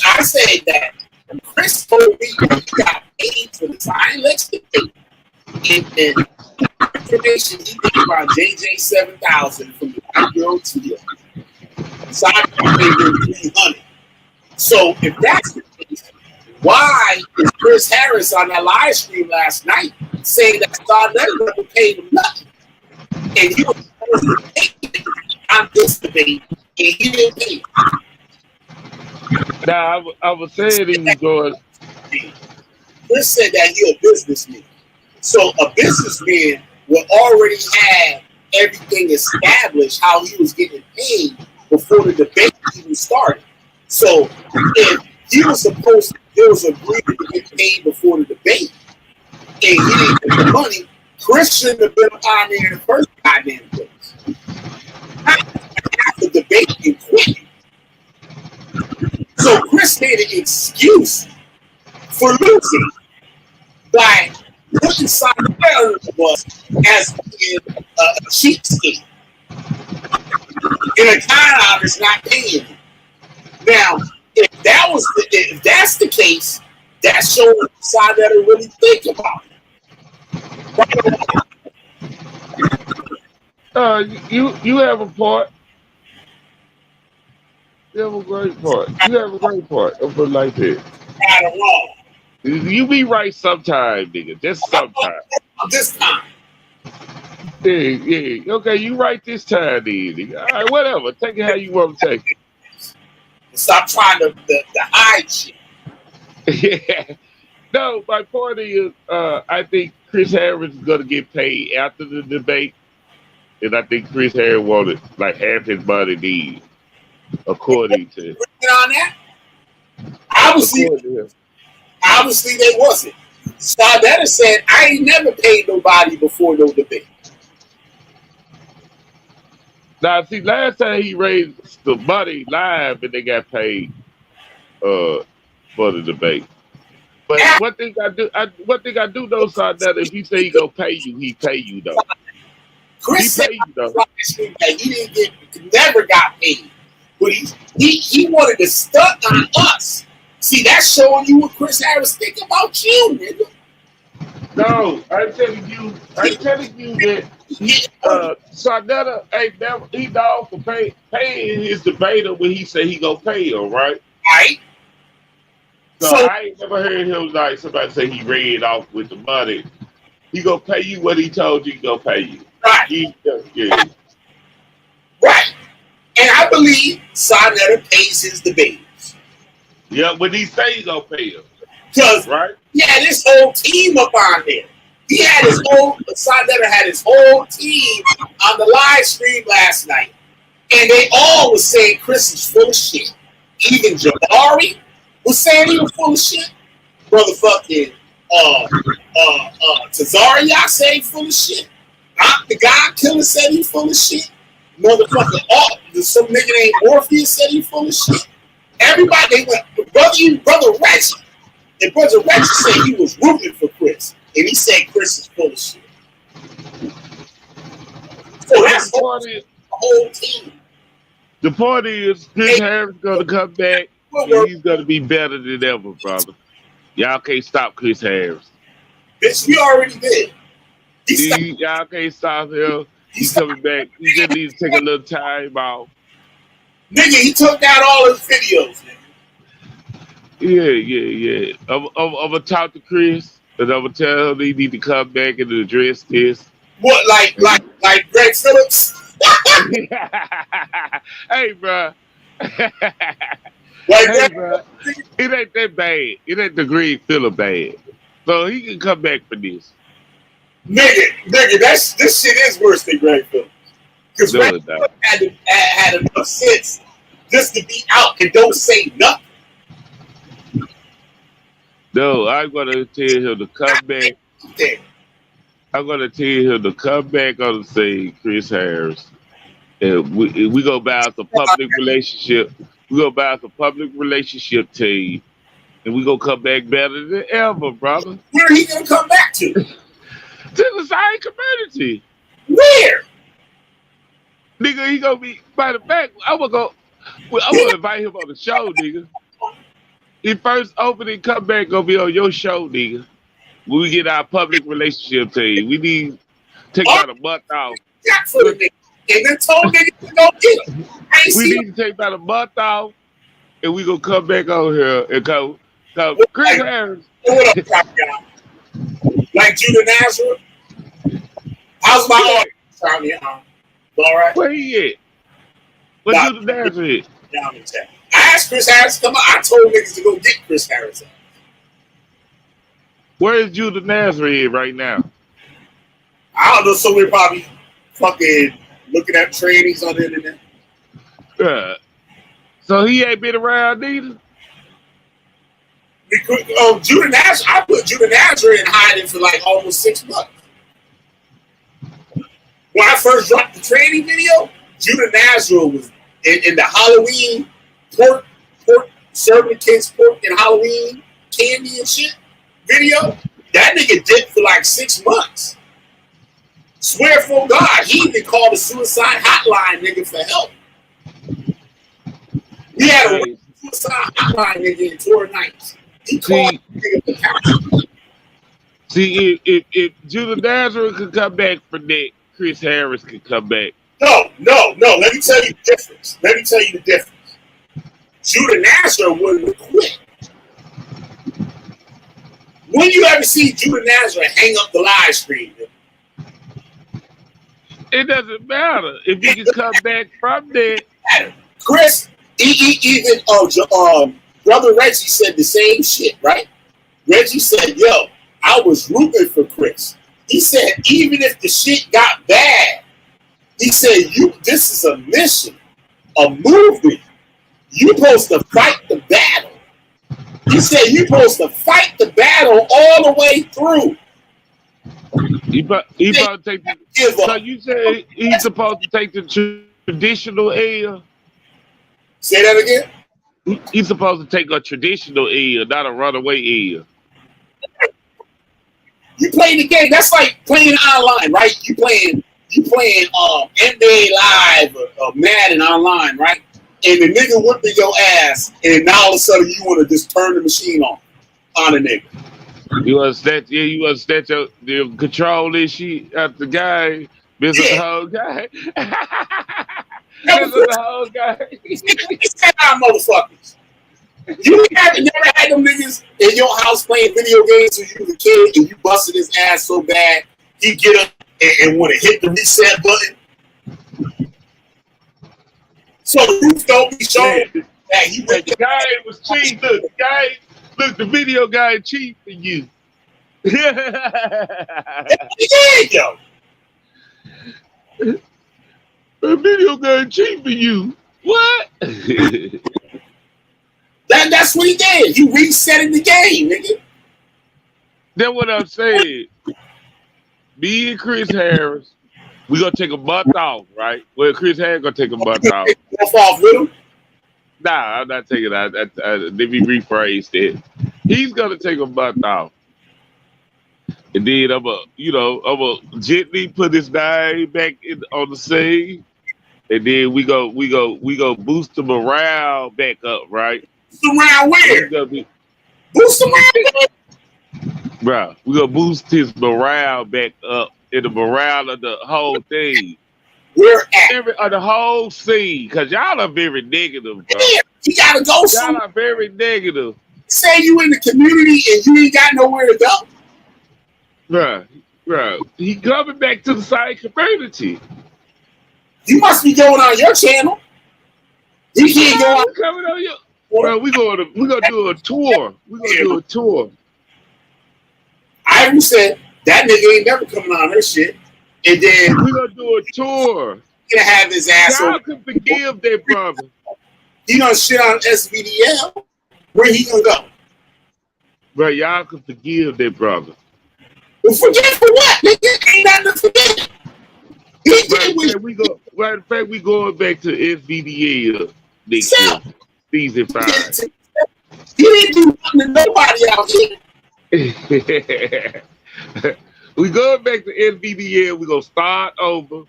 I said that Chris told me he got paid for the time. Let's get paid. And information he gave about JJ 7000 from the white girl Thier. So I paid him 300. So if that's the case, why is Chris Harris on that live stream last night saying that Sarnetta never paid him nothing? And he was supposed to pay him on this debate, and he didn't pay him. Now, I was saying he was going. Chris said that he a businessman. So a businessman will already have everything established how he was getting paid before the debate even started. So if he was supposed to, there was agreed to get paid before the debate, and he didn't get the money, Chris shouldn't have been on there in the first goddamn place. After the debate and quit. So Chris made an excuse for losing by putting Sarnetta on the bus as being a cheapskate. And a con is not paying him. Now, if that's the case, that's showing Sarnetta really think about it. You have a part. You have a great part. You have a great part. I'll put it like that. I don't know. You be right sometime, nigga. Just sometime. This time. Yeah. Okay, you right this time, then, nigga. All right, whatever. Take it how you want to take it. Stop trying to hide shit. Yeah. No, my point is, I think Chris Harris is going to get paid after the debate. And I think Chris Harris wanted like half his money need, according to on that. Obviously they wasn't. Sarnetta said, I ain't never paid nobody before no debate. Now, see, last time he raised the money live and they got paid for the debate. But one thing I do know, Sarnetta, if he say he gonna pay you, he pay you though. Chris said he never got paid, but he wanted to stunt on us. See, that's showing you what Chris Harris think about you, nigga. No, I'm telling you that Sarnetta ain't never he for paying his debater when he say he gonna pay him, right? Right? So I ain't never heard him like somebody say he ran off with the money. He gonna pay you what he told you he gonna pay you. Right. Yeah. Right. And I believe Sonetta pays his debaters. Yeah, when he say he gonna pay him. Because right? he had his whole team up on there. Sonetta had his whole team on the live stream last night. And they all were saying Chris is full of shit. Even Jabari was saying he was full of shit. Motherfucking Tazariak said he full of shit. The God Killer said he full of shit. Motherfucking some nigga named Morpheus said he full of shit. Everybody, they went, brother Reggie. And brother Reggie said he was rooting for Chris. And he said Chris is full of shit. So that's the whole team. The point is, Chris Harris gonna come back and he's gonna be better than ever, brother. Y'all can't stop Chris Harris. Bitch, we already did. Y'all can't stop him. He's coming back. He just needs to take a little time off. Nigga, he took down all his videos, nigga. Yeah. I'm gonna talk to Chris and I'm gonna tell him he need to come back and address this. What, like Greg Phillips? Hey, bro. Bro. It ain't that bad. It ain't the Greg Phillips bad. So he can come back for this. Nigga, this shit is worse than Greg Phillips. Because Greg Phillips had enough sense just to be out and don't say nothing. No, I'm gonna tell him to come back. I'm gonna tell him to come back on the scene, Chris Harris. And we go about the public relationship. We go about the public relationship team, and we gonna come back better than ever, brother. Where are he gonna come back to? To the same community. Where? Nigga, he gonna be. By the fact, I'm gonna invite him on the show, nigga. His first opening comeback gonna be on your show, nigga. When we get our public relationship team, we need to take about a month off. And then told niggas to go get him. We need to take about a month off, and we gonna come back on here and go. Chris Harris. What up, top guy? Like Judah Nazareth? How's my audience? All right. Where he at? Where's Judah Nazareth? Down in town. I asked Chris Harris to come out. I told niggas to go get Chris Harris out. Where is Judah Nazareth right now? I don't know. So we're probably fucking looking at trainings on the internet. So he ain't been around either? Judah Nazareth, I put Judah Nazareth in hiding for like almost 6 months. When I first dropped the training video, Judah Nazareth was in the Halloween pork serving kids pork and Halloween candy and shit video. That nigga dipped for like 6 months. Swear for God, he even called the suicide hotline nigga for help. He had a suicide hotline nigga in tour nights. He called nigga for help. See, if Judah Nazareth could come back for that, Chris Harris could come back. No. Let me tell you the difference. Judah Nazareth wouldn't quit. When you ever see Judah Nazareth hang up the live stream? It doesn't matter if you can come back from that. Chris, even brother Reggie said the same shit, right? Reggie said, "Yo, I was rooting for Chris." He said, even if the shit got bad, he said, this is a mission, a movement. You're supposed to fight the battle. He said, you're supposed to fight the battle all the way through. He about to take so you say he's supposed to take the traditional L? Say that again? He's supposed to take a traditional L, not a runaway L. You playing the game. That's like playing online, right? You playing NBA Live or Madden online, right? And the nigga whipping your ass, and now all of a sudden you want to just turn the machine on a nigga. You want to snatch your control this shit at the guy, visit the whole guy. Visit the whole guy. It's that motherfuckers. You never had them niggas in your house playing video games when you was a kid and you busted his ass so bad he get up and want to hit the reset button. So you don't be showing that he went. The guy was cheap. Look, the video guy cheap for you. Yeah, yo. The video guy cheap for you. What? That's what he did. He resetting the game, nigga. That's what I'm saying. Me and Chris Harris, we gonna take a month off, right? Well, Chris Harris gonna take a month off. Off with him? Nah, I'm not taking that. Let me rephrase it. He's gonna take a month off, and then I'm gonna gently put his name back on the scene, and then we go boost the morale back up, right? Boost around where? Boost around, bro. We gonna boost his morale back up, and the morale of the whole thing. Where at? The whole scene, cause y'all are very negative, bro. Yeah, you gotta go somewhere. Y'all are very negative. Say you in the community and you ain't got nowhere to go. Bro, he coming back to the same community. You must be going on your channel. You can't go on. Coming on your. Bro, we gonna do a tour. We gonna do a tour. I said that nigga ain't never coming on this shit. And then we gonna do a tour. He gonna have his ass. Y'all can forgive that brother. He gonna shit on SVDL. Where he gonna go? Bro, y'all can forgive that brother. Well, forget for what? Nigga ain't nothing to forget. Matter of fact, we going back to SVDL next year, season 5. He didn't do nothing to nobody out here. We going back to SVDL. We gonna start over,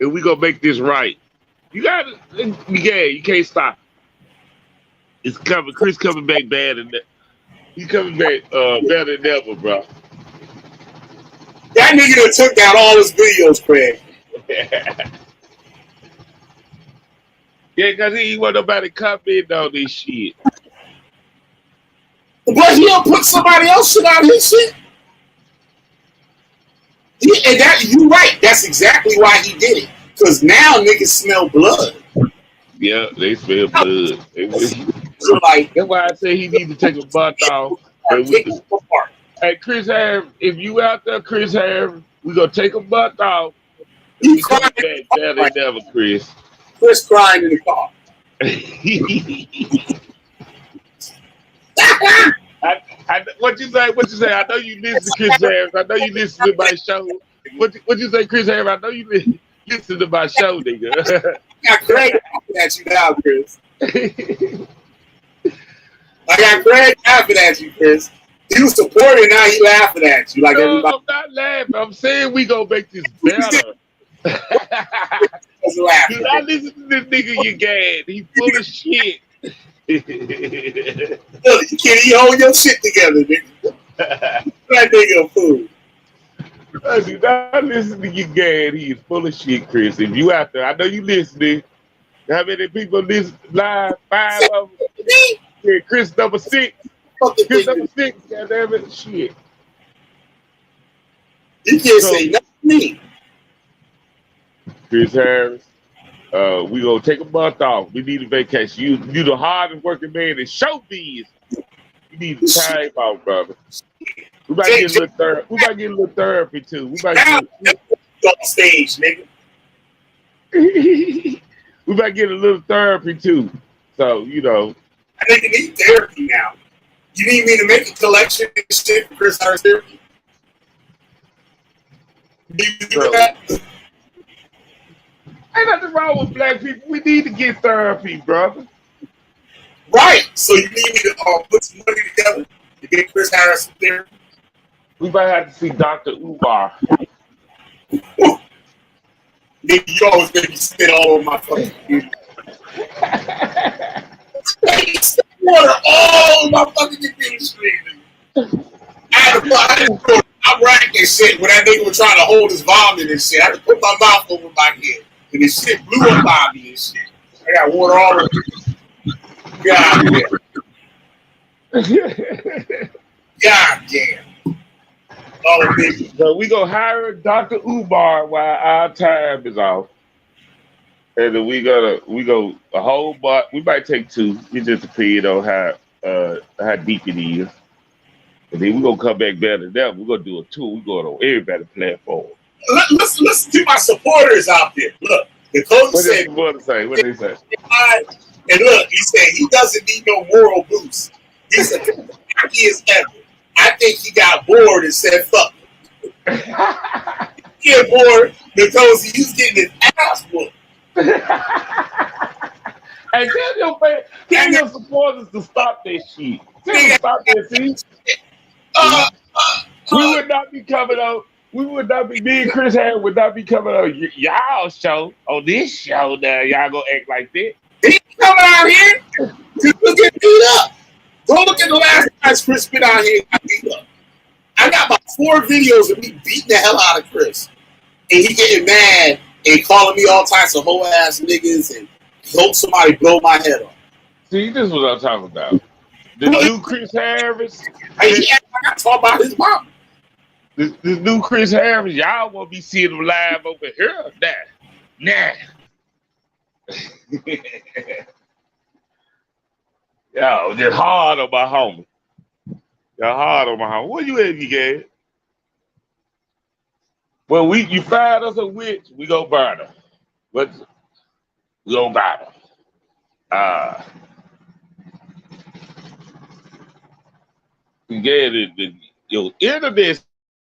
and we gonna make this right. You can't stop. It's coming. Chris coming back bad, and he coming back better than ever, bro. That nigga that took down all his videos, Craig. Yeah, because he ain't want nobody comment on this shit. But he'll put somebody else shit on his shit. And that you right. That's exactly why he did it. Because now niggas smell blood. Yeah, they smell blood. So like, that's why I say he need to take a month off. Hey, Chris Harris, if you out there, Chris Harris, we gonna take a month off. He crying back better than ever, Chris. Chris crying in the car. What you say? What you say? I know you listen to Chris Harris. I know you listen to my show. What you say, Chris Harris? I know you listen to my show, nigga. I got Craig laughing at you now, Chris. I got Craig laughing at you, Chris. You supporting, now he laughing at you like everybody. I'm not laughing. I'm saying we gonna make this better. Do not listen to this nigga you gad. He full of shit. You can't even hold your shit together, nigga. That nigga a fool. Do not listen to you gad. He is full of shit, Chris. If you out there, I know you listening. How many people listen live? 5 of them. Yeah, Chris number 6. Chris number 6. Goddamn it, shit. You can't say nothing to me. Chris Harris, we gonna take a month off. We need a vacation. You the hardest working man in showbiz. You need time off, brother. We might get a little therapy. We might get a little therapy too. We might get on stage, nigga. We might get a little therapy too. So I think you need therapy now. You need me to make a collection of shit for Chris Harris therapy? Do you do that? Ain't nothing wrong with black people. We need to get therapy, brother. Right. So you need me to put some money together to get Chris Harris some therapy? We might have to see Dr. Umar. Nigga, you always make me spit all over my fucking computer. Water all over my fucking computer screen. I'm racking shit when that nigga was trying to hold his vomit and shit. I had to put my mouth over my head. And this shit blew up by me and shit. I got water all over. God, yeah. God damn. Oh, baby. So we gonna hire Dr. Umar while our time is off. And then we go a whole bunch. We might take two. It just depends on how deep it is. And then we're gonna come back better than that. We're gonna do a tour. We're going on everybody's platform. Listen to my supporters out there. Look, the coach What said, did they say? and look, he said he doesn't need no moral boost. He said he is ever. I think he got bored and said, fuck it. He got bored because he was getting his ass whooped. Hey, tell your supporters to stop that shit. Tell them to stop that shit. We would not be coming on. We would not be. Me and Chris Harris would not be coming on y'all show. On this show now, y'all gonna act like that. He coming out here to get beat up. Go look at the last time Chris been out here and got beat up. I got about 4 videos of me beating the hell out of Chris, and he getting mad and calling me all types of whole ass niggas and hope somebody blow my head off. See, this is what I'm talking about. The new Chris Harris. I talk about his mom. This new Chris Harris, y'all won't be seeing him live over here. Nah. Yo, just hard on my homie. Y'all hard on my homie. Where you at, you guys? Well, you find us a witch, we go burn her. But we gonna burn her. You get your internet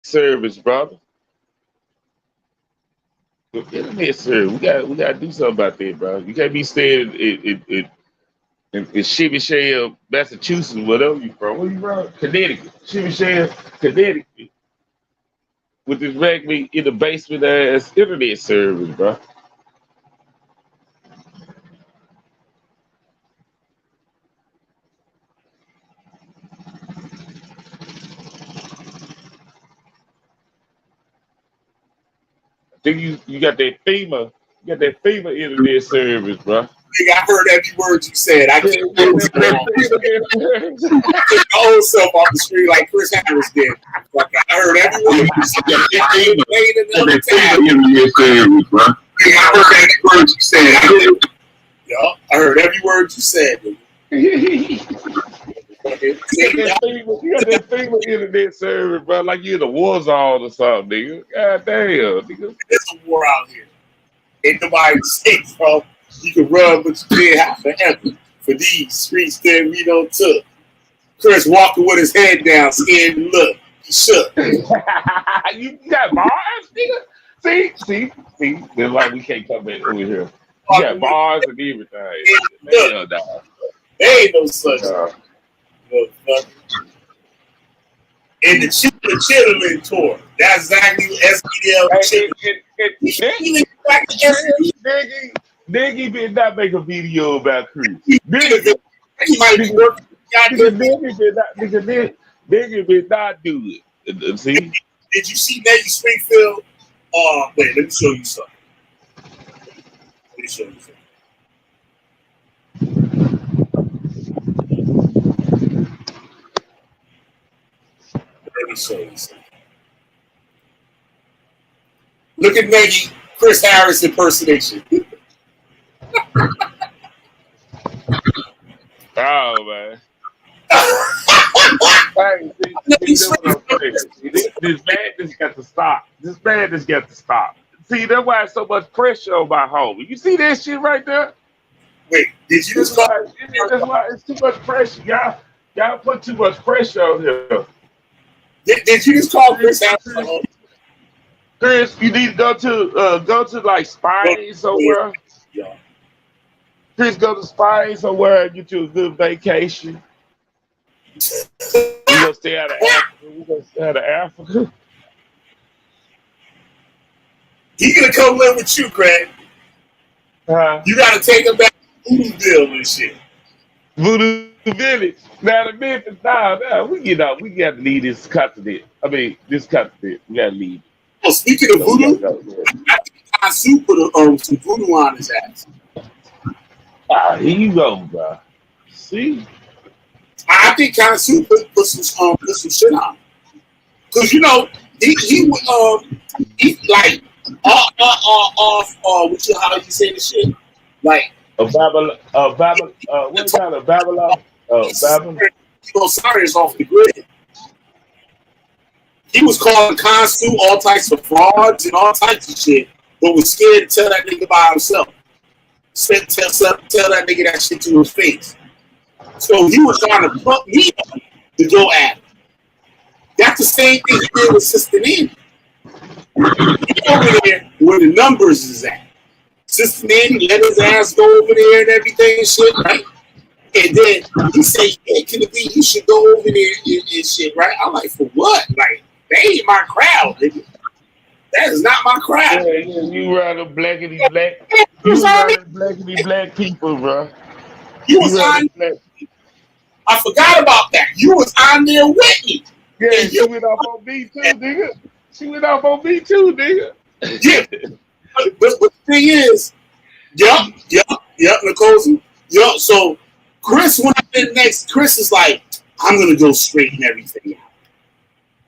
service, brother. Your internet service. We gotta do something about that, bro. You can't be staying in Chivy Massachusetts, whatever you from. Where you from? Connecticut. Chivy Connecticut. With this regularly in the basement ass internet service, bro. I think you got that FEMA internet service, bro. I heard every word you said. I can't get my own self off the street like Chris Harris did. Like, I heard every word you said. I heard every word you said. I heard every word you said. You got that FEMA internet service, bro, like you in a war zone or something, nigga. God damn, nigga. There's a war out here. Ain't nobody safe, bro. You can run, but you can't have forever for these streets that we don't took. Chris walking with his head down, scared to look. He shook. You got bars, nigga? See? That's why we can't come back over here. You got bars and everything. There ain't no such. And the Chitlin tour. That's exactly what SPL Nigga did not make a video about Chris. He might be working. Nigga did not do it. See? Did you see Nate Springfield? Wait, let me show you something. Look at Maggie Chris Harris impersonation. Oh man. This madness got to stop. This madness got to stop. See, that's why it's so much pressure on my homie. You see that shit right there? Wait, did you just call? That's why it's too much pressure. Y'all put too much pressure on him. Did you just call Chris Harris? Chris, you need to go to like Spain somewhere. Yeah. Chris, go to Spain somewhere and get you a good vacation. We gonna stay out of Africa. He gonna come live with you, Greg. You gotta take him back to Voodoo and shit. Voodoo Village. Now the Memphis, we got to leave this continent. This continent. We gotta leave. Oh, speaking of voodoo, I think Kazu put some voodoo on his ass. Here you go, bro. See? I think Kansu put some shit on. Cause you know he like what you how you say this shit like what kind of Babylon? Babylon. OSIRUS off the grid. He was calling Kansu all types of frauds and all types of shit, but was scared to tell that nigga by himself. Tell that nigga that shit to his face. So he was trying to pump me up to go at him. That's the same thing he did with Sister Nanny. He over there where the numbers is at. Sister Nanny let his ass go over there and everything and shit, right? And then he said, yeah, can it be you should go over there and shit, right? I'm like, for what? Like, they ain't my crowd, nigga. That is not my crowd. Yeah, you rather blackity black. You rather blackity black people, bro. You was on. I forgot about that. You was on there with me. Yeah, she went off on me too, nigga. She went off on me too, nigga. Yeah. But the thing is, yup, Nicole. Yup. So Chris went up there next. Chris is like, I'm gonna go straighten everything out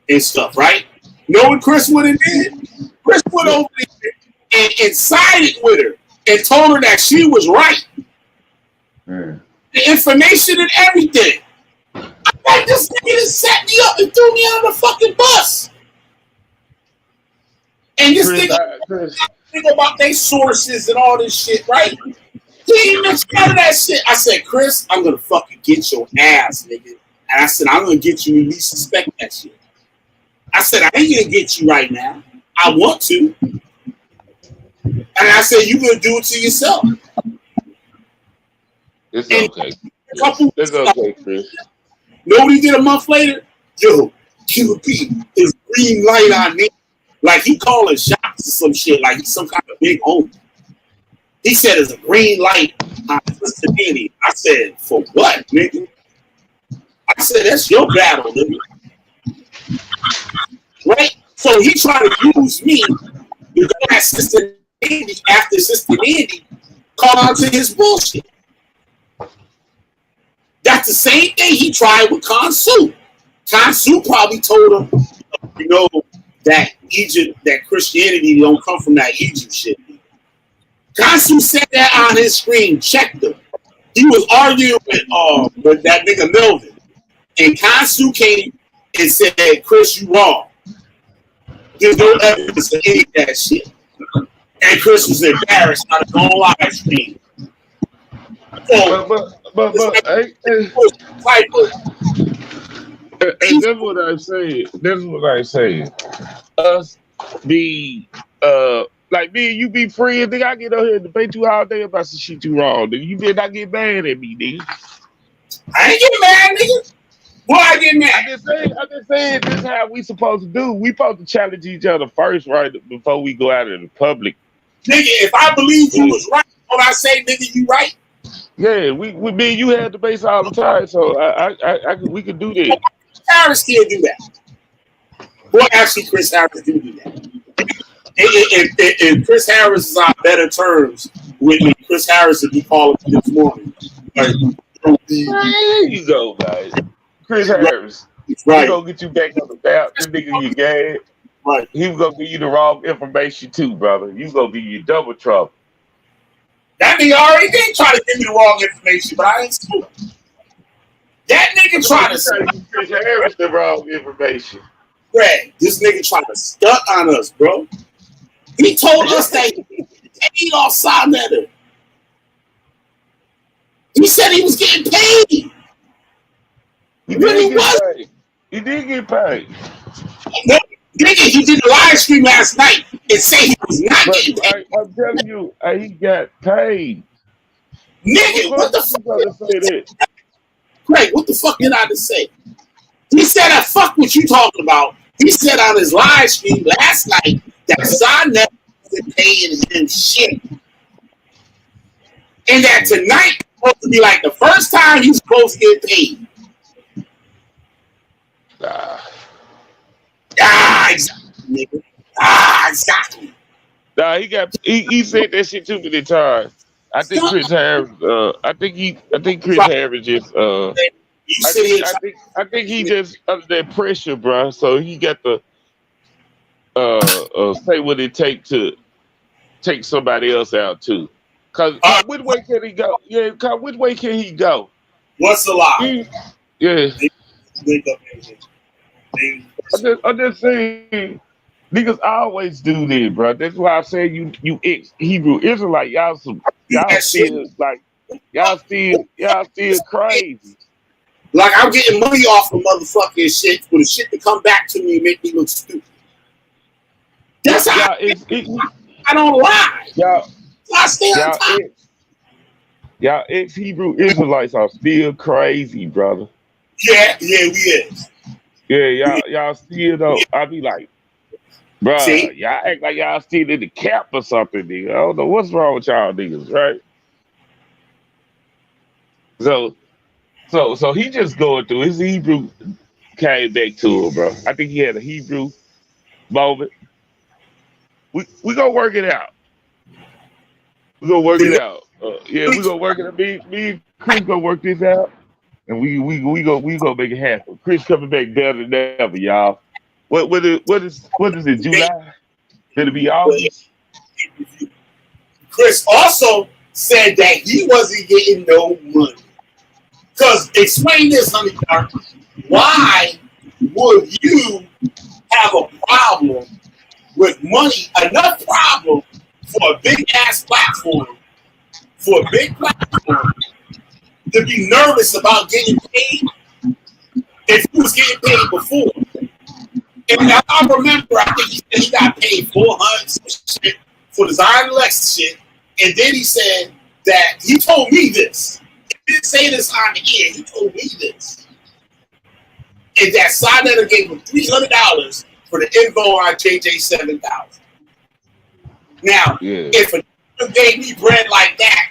and stuff, right? Know what Chris went in there? Chris went over there and sided with her and told her that she was right. The information and everything. Like, this nigga just set me up and threw me on the fucking bus. And this nigga about their sources and all this shit, right? He ain't mention none of that shit. I said, Chris, I'm gonna fucking get your ass, nigga. And I said, I'm gonna get you when you suspect that shit. I said, I ain't gonna get you right now. I want to. And I said, you gonna do it to yourself. It's okay. It's okay, Chris. Know what he did a month later? Yo, QP is green light on me. Like he calling shots or some shit, like he's some kind of big homie. He said there's a green light on Sister Nanny. I said, for what, nigga? I said, that's your battle, nigga. Right? So he tried to use me to go at Sister Nanny after Sister Nanny caught on to his bullshit. That's the same thing he tried with Kansu. Kansu probably told him, you know, that Egypt, that Christianity don't come from that Egypt shit. Kansu said that on his screen, checked him. He was arguing with that nigga Melvin. And Kansu came and said, Chris, you wrong. There's no evidence of any of that shit. And Chris was embarrassed on his own live stream. So, but that's what I say. That's what I say. Us be like me and you be friends, nigga. I get out here and debate you all day about some shit you wrong, nigga. You better not get mad at me, nigga. I ain't get mad, nigga. Boy, I get mad. I just saying this is how we supposed to do. We supposed to challenge each other first, right, before we go out in the public. Nigga, if I believe you was right, when I say, nigga, you right. Yeah, we me and you had debates all the time, so we could do this. Chris Harris can't do that. Boy, actually, Chris Harris do that. If Chris Harris is on better terms with me, Chris Harris would be calling me this morning. Like, there you go, guys. Chris Harris. Right. He's gonna get you back on the map. This nigga you gay. Right. He was gonna give you the wrong information too, brother. You gonna be you double trouble. That nigga already did try to give me the wrong information, but I ain't stupid. That nigga tried to say Chris Harris the wrong information. Greg, this nigga trying to stunt on us, bro. He told us that he paid off Sarnetta. He said he was getting paid. He really was. He did get paid. No, nigga, he did a live stream last night and say he was not getting paid. I'm telling you, he got paid. Nigga, what the fuck? Greg, what the fuck did I just say? He said, I fuck what you talking about. He said on his live stream last night that Sarnetta wasn't paying him shit. And that tonight was supposed to be like the first time he's supposed to get paid. Exactly, nigga. Exactly. Nah, he said that shit too many times. I think Chris Harris. I think Chris Harris just You sit here. I think he just under that pressure, bro. So he got to say what it takes to take somebody else out too. Cause which way can he go? Yeah, cause which way can he go? What's the lie? Yeah. I'm just saying, niggas always do this, bro. That's why I say you Hebrew Israelite, y'all still crazy. Like I'm getting money off of motherfucking shit for the shit to come back to me and make me look stupid. That's how I don't lie. I stay on top. Y'all ex-Hebrew Israelites are still crazy, brother. Yeah, we is. Yeah, y'all still don't. I be like, bro, y'all act like y'all still in the cap or something, nigga. I don't know what's wrong with y'all niggas, right? So he just going through his Hebrew came back to him, bro. I think he had a Hebrew moment. We gonna work it out. We gonna work it out. We gonna work it out. Me and Chris gonna work this out, and we gonna make it happen. Chris coming back better than ever, y'all. What is it? July? Did it be August? Chris also said that he wasn't getting no money. Cause explain this, honey, why would you have a problem with money? Enough problem for a big ass platform, to be nervous about getting paid if he was getting paid before. And I remember, I think he said he got paid $400 for the Zion Lex shit, and then he said that he told me this. He didn't say this on the air. He told me this, and that Sinetta gave him $300 for the info on JJ 7000. Now, if a gave me bread like that,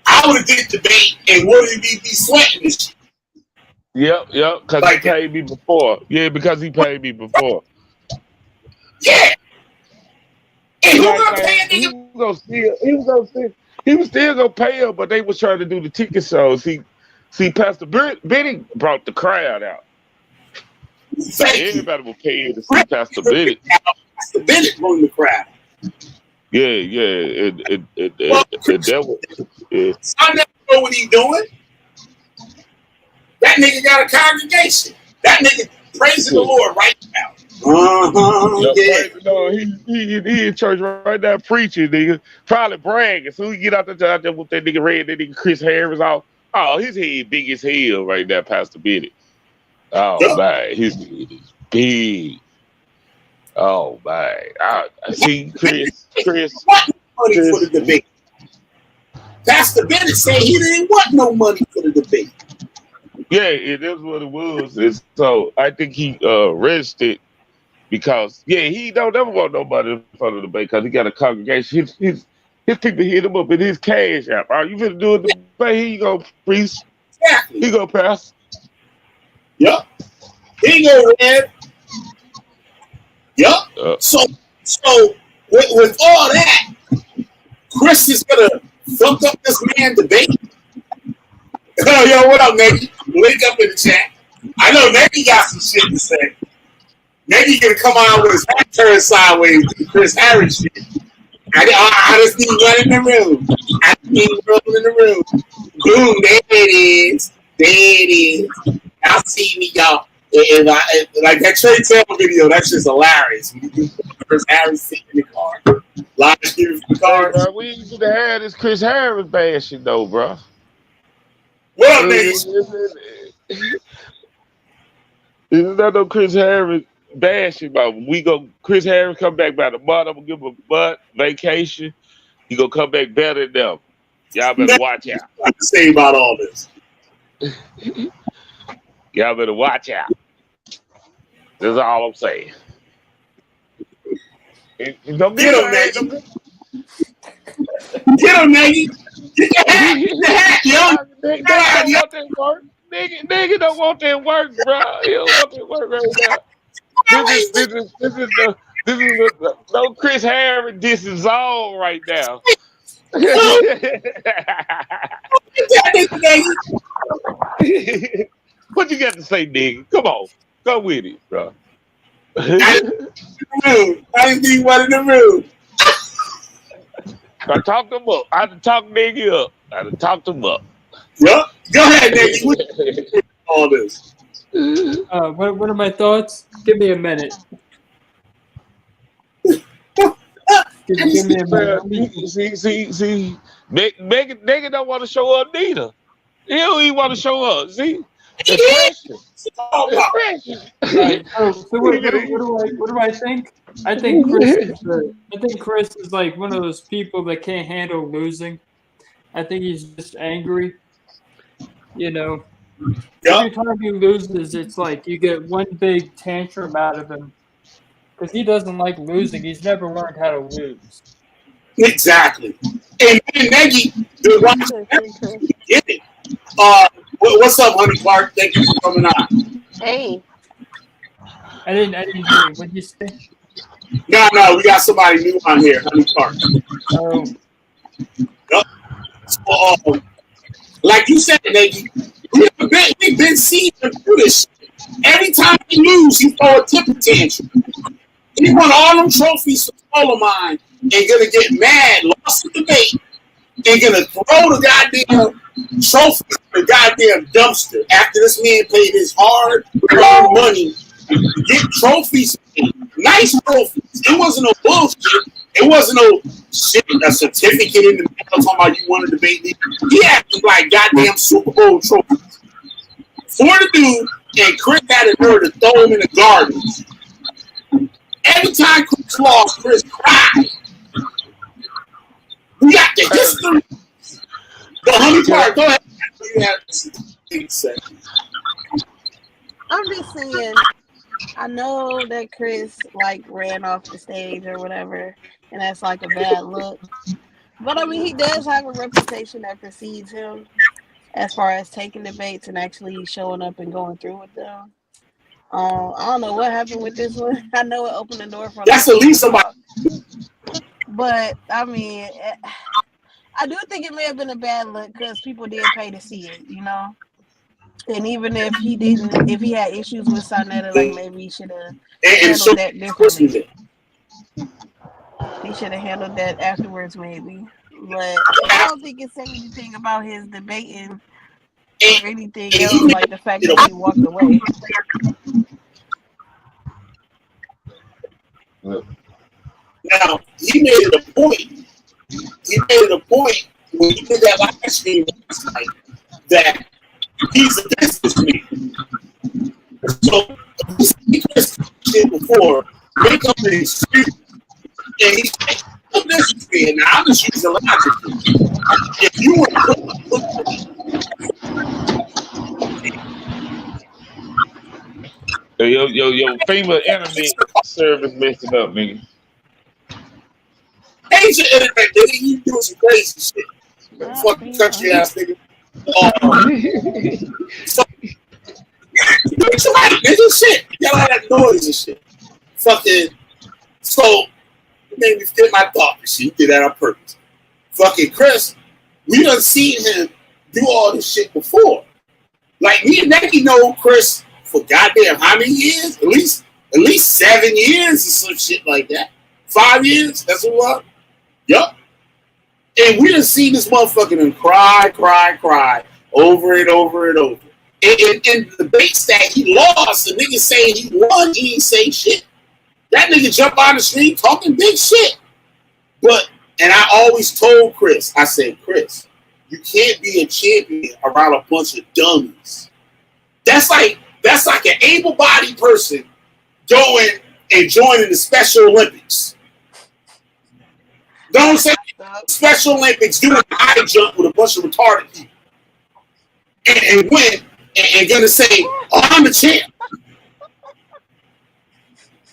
I would have did debate and wouldn't be sweating this shit. Yep, because he paid me before. Yeah, because he paid me before. Yeah. And who gonna pay a nigga? He was still gonna pay him, but they was trying to do the ticket shows. See, Pastor Benny brought the crowd out. Everybody was paying to see Pastor Bennett. Pastor Bennett brought the crowd. Yeah. I never know what he's doing. That nigga got a congregation. That nigga praising the Lord right now. He in church right now preaching, nigga. Probably bragging. So he get out there with that nigga red, that nigga Chris Harris off. Oh, his head big as hell right now, Pastor Bennett. Oh man, his head is big. Oh man, I see Chris. What money for the debate? Pastor Bennett said he didn't want no money for the debate. Yeah, it is what it was. And so I think he registered because he don't ever want nobody in front of the debate because he got a congregation. His people hit him up in his cash app. Are you finna do a debate? He gonna preach. Exactly. He gonna pass. Yep. He gonna win. Yep. So with all that, Chris is gonna fuck up this man debate. Yo, what up, Nagy? Link up in the chat. I know Nagy got some shit to say. Nagy gonna come on with his hat turned sideways to the Chris Harris shit. I just need one in the room. Boom, there it is. Y'all see me, y'all. And like that Trey Taylor video, that's just hilarious. Chris Harris sitting in the car. Live streaming from the car. Hey, bro, we ain't gonna have this Chris Harris bashing though, bro. What up, niggas? This is not no Chris Harris bashing, bro. Chris Harris come back by the month. I'm gonna give him a month vacation. He gonna come back better than them. Y'all better watch out. What to say about all this? Y'all better watch out. That's all I'm saying. Don't get him, Nagy. Get him, Nagy. Get the hat, yo. Nigga don't want that work, bro. He don't want that work right now. This is the no Chris Harris. This is all right now. What you got to say, nigga? Come on. Come with it, bro. I didn't think one in the room. I talked him up. I had to talk nigga up. I had to talk him up. Yep. Go ahead, nigga. All this. What are my thoughts? Give me a minute. Give me a minute. See. Nigga don't want to show up neither. He don't even want to show up. See? Depression. Right. So what do I think? I think Chris is like one of those people that can't handle losing. I think he's just angry. You know, every time he loses, it's like you get one big tantrum out of him because he doesn't like losing. He's never learned how to lose. Exactly. And Nagy, the one get it. What's up, Honey Clark? Thank you for coming on. Hey. I didn't hear you. What did you say? No, we got somebody new on here, Honey Clark. Oh. Yep. So, like you said, Nagy, we've been seeing him do this shit. Every time he lose, he throw a temper tantrum. He won all them trophies for all of mine and gonna get mad, lost the debate, and gonna throw the goddamn trophies in the goddamn dumpster after this man paid his hard-earned money to get trophies. Nice trophies. It wasn't no bullshit. It wasn't no shit, a certificate in the mail talking about you won a debate. He had like goddamn Super Bowl trophies for the dude, and Chris had a nerve to throw him in the garbage. Every time Chris lost, Chris cried. We got the history. The Honey Clark, go ahead. You have to say. I'm just saying, I know that Chris like ran off the stage or whatever, and that's like a bad look. But I mean, he does have a reputation that precedes him as far as taking debates and actually showing up and going through with them. I don't know what happened with this one. I know it opened the door for. That's at least somebody. But I mean, I do think it may have been a bad look because people did pay to see it, you know. And even if he didn't, if he had issues with Sonetta, like maybe he should have handled that differently. He should have handled that afterwards, maybe. But I don't think it said anything about his debating or anything else, like the fact that he walked away. Now, he made it a point. He made it a point when he did that live stream last night that he's a businessman. So, he Chris did before, they come to his street, and he's like, I'm a businessman. Now, I'm just using logic. If you were Your FEMA internet service messing up, nigga. Asia internet, nigga, you doing some crazy shit. Fucking country ass nigga. So, somebody, nigga, shit. Y'all had that noise and shit. Fucking, so, it made me forget my thought and shit. He did that on purpose. Fucking Chris, we done seen him do all this shit before. Like, me and Nagy know Chris for goddamn how many years? At least 7 years or some shit like that. 5 years? That's what it was? Yup. And we done seen this motherfucker and cry over and over and over. And the debates that he lost, the nigga saying he won, he ain't say shit. That nigga jump on the street talking big shit. But, and I always told Chris, I said, Chris, you can't be a champion around a bunch of dummies. That's like an able-bodied person going and joining the Special Olympics. Don't say Special Olympics doing the high jump with a bunch of retarded people. And win and gonna say, oh, I'm the champ.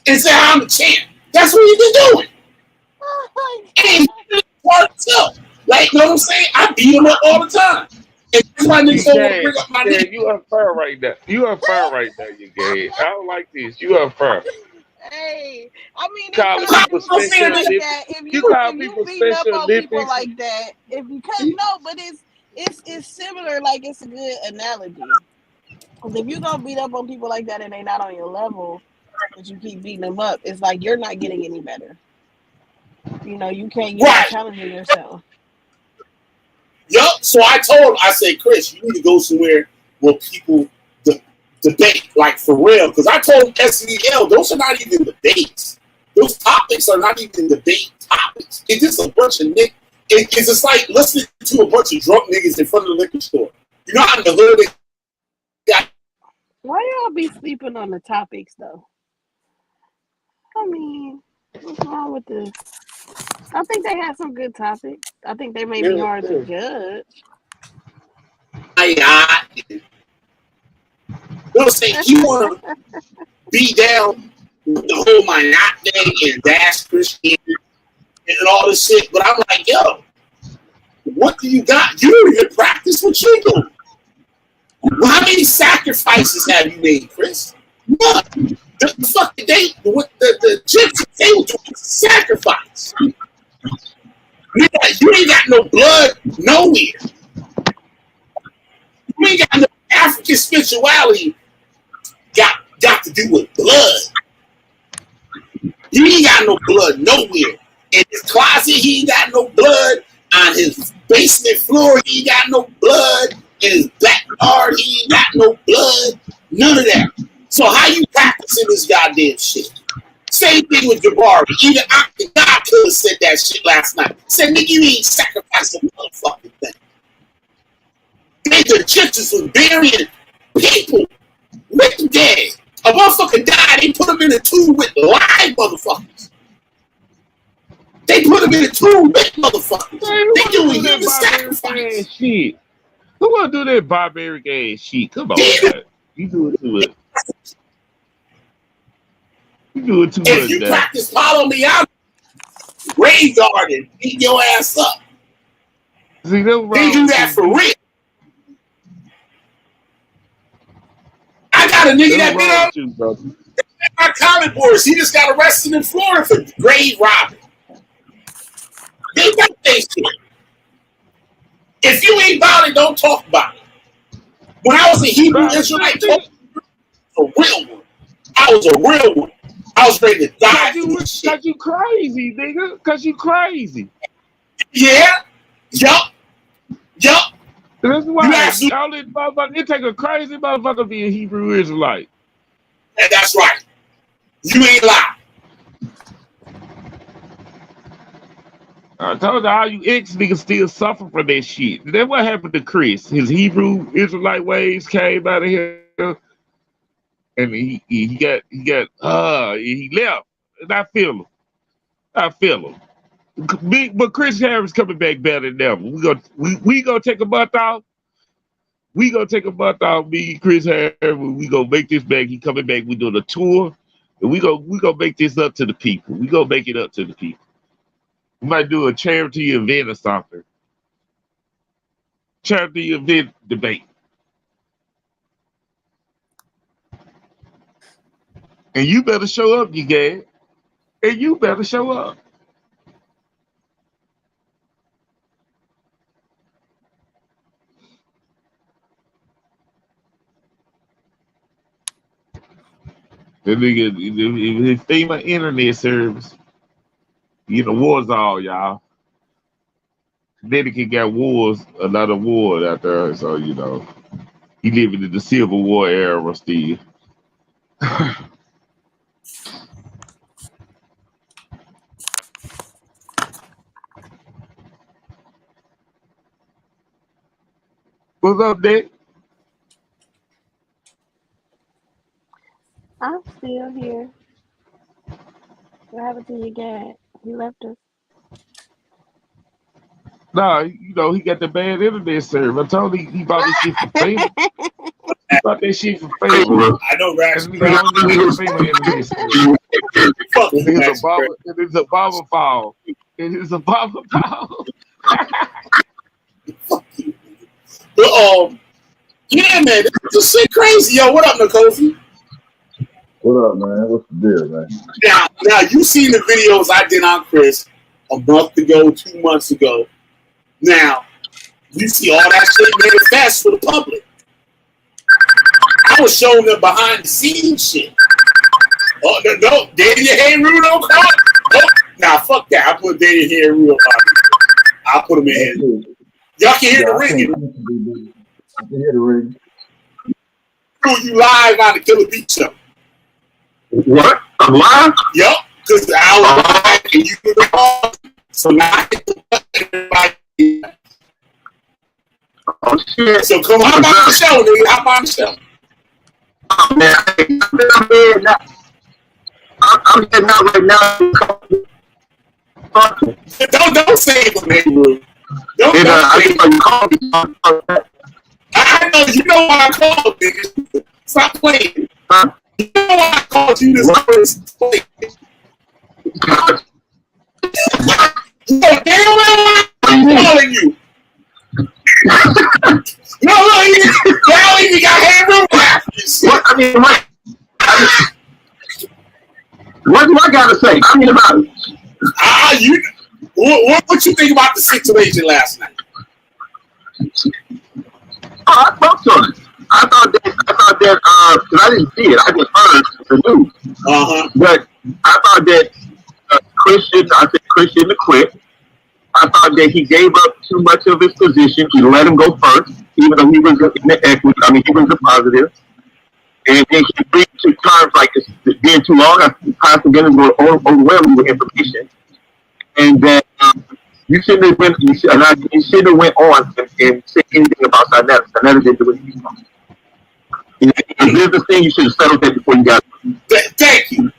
And say, I'm the champ. That's what you've been doing. And he's part of himself. Like, you know what I'm saying? I beat him up all the time. And that's why niggas don't want to bring up my name. You unfair right now. You unfair right now, you gay. I don't like this. You unfair. Hey, I mean, You call people special Olympics. if you beat up on people like that, if you can't, no, but it's similar. Like, it's a good analogy. If you gonna beat up on people like that and they not on your level, but you keep beating them up, it's like you're not getting any better. You know, you're not challenging yourself. Yup. So I told him, I said, Chris, you need to go somewhere where people debate, like for real. Because I told him SEL, those are not even debates. Those topics are not even debate topics. It's just a bunch of niggas. It's just like listening to a bunch of drunk niggas in front of the liquor store. You know how in the hood Why y'all be sleeping on the topics though? I mean, what's wrong with this? I think they had some good topics. I think they may be hard to judge. They'll say you want to be down with the whole Monotony and Dash Christianity and all this shit, but I'm like, yo, what do you got? You don't even practice what you're doing. Well, how many sacrifices have you made, Chris? What? The fucking the gypsies, they were doing sacrifice. You ain't got no blood nowhere. You ain't got no African spirituality got to do with blood. He ain't got no blood nowhere. In his closet, he ain't got no blood. On his basement floor, he ain't got no blood. In his backyard, he ain't got no blood. None of that. So how you practicing this goddamn shit? Same thing with Jabari. Even God could have said that shit last night. Said, nigga, you ain't sacrificing a motherfucking thing. The gypsies was burying people with the dead. A motherfucker died, they put him in a tomb with live motherfuckers. They put him in a tomb with motherfuckers. Man, they doing human sacrifice. Shit. Who wanna do that barbaric ass shit? Come on, man. You do it too much. You do it too much. If you practice follow me out, graveyard and beat your ass up. See, they do that for real. I got a nigga that been on my comment boards. He just got arrested in Florida for grave robbing. They got that shit. If you ain't about it, don't talk about it. When I was a Hebrew Israelite, a real one. I was a real one. I was ready to die. Cause you crazy, nigga. Cause you crazy. Yeah. Yup. That's why y'all motherfucker. It take a crazy motherfucker to be a Hebrew Israelite. And that's right. You ain't lying. I told you all you ex niggas still suffer from that shit. That's what happened to Chris. His Hebrew Israelite ways came out of here, and he left. And I feel him. But Chris Harris coming back better than ever. We gonna take a month off. We gonna take a month off. Me, Chris Harris. We gonna make this back. He coming back. We doing a tour, and we gonna make this up to the people. We gonna make it up to the people. We might do a charity event or something. Charity event debate. And you better show up, you guys. And you better show up. The nigga, his FEMA internet service. You know, war's all, y'all. Connecticut got wars, a lot of war out there, so, you know, he living in the Civil War era still. What's up, Nick? I'm still here. What happened to your dad? He left us. Nah, you know, he got the bad internet service. I told him he bought this shit for FEMA. He bought that shit for FEMA. I know, Rash. It is a bomber fall. It is a bomber fall. But yeah, man, this shit crazy, yo. What up, Nakofi? What up, man? What's the deal, man? Now you seen the videos I did on Chris a month ago, 2 months ago. Now you see all that shit manifest for the public. I was showing them behind the scenes shit. Oh no, Daniel Hayru don't call. Oh, nah, fuck that. I put Daniel Hayru on. I'll put him in here. Y'all can hear the ringing. I can hear the ring. You live on the Killer Beat show. What? I'm live? Yup, because I was live and you were on. So now everybody. Oh shit. So come on, hop on the show, nigga. Hop on the show. Oh man, I'm getting out right now. Don't say it, man. Don't say it. I know you know why I called, nigga. Stop playing. Huh? You know why I called you this first play. You know damn well why I'm calling you. No, look, y'all even got hand room laughing. What? I mean, what do I gotta say? I mean about it. What you think about the situation last night? Oh, I spoke to it. I thought that, because I didn't see it. I just heard the news. But I thought that Christian to quit. I thought that he gave up too much of his position. He let him go first, even though he was in the equity. I mean, he was a positive. And then he agreed to terms like it's being too long. I possibly going to overwhelm you with information. And that you shouldn't have went. You shouldn't have went on and said anything about Sinetta. Sinetta didn't do anything wrong. If there's a thing, you should have settled that before you got it. Thank you.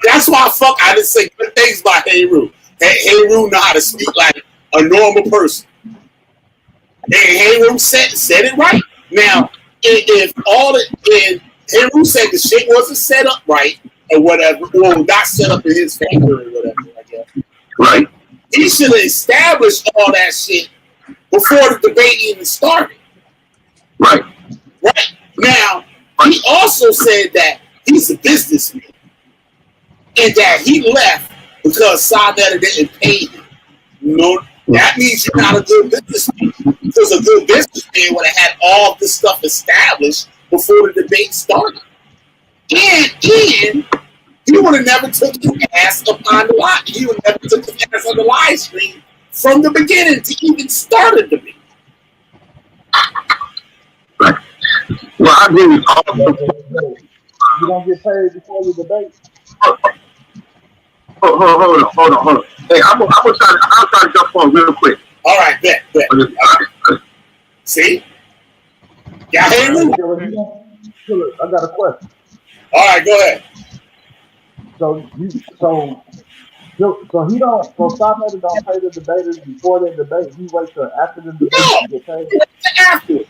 That's why I didn't say good things about Hayru. Hayru know how to speak like a normal person. And Hayru said it right. Now, if Hayru said the shit wasn't set up right or whatever, or not set up in his favor or whatever, I guess. Right. He should have established all that shit before the debate even started. Right. Right. Now, he also said that he's a businessman and that he left because Sinetta didn't pay him. You know, that means you're not a good businessman. Because a good businessman would have had all this stuff established before the debate started. And he would have never took his ass up on the line. He would have never took his ass on the live stream from the beginning to even start a debate. Right. Well, I agree with all of them. You don't get paid before the debate. Hold on. Hey, I'll try to jump on real quick. All right, bet. See? Y'all hear me? I got a question. All right, go ahead. So he Sinetta don't pay the debaters before they debate. He waits till after the debate to get paid. Afterwards.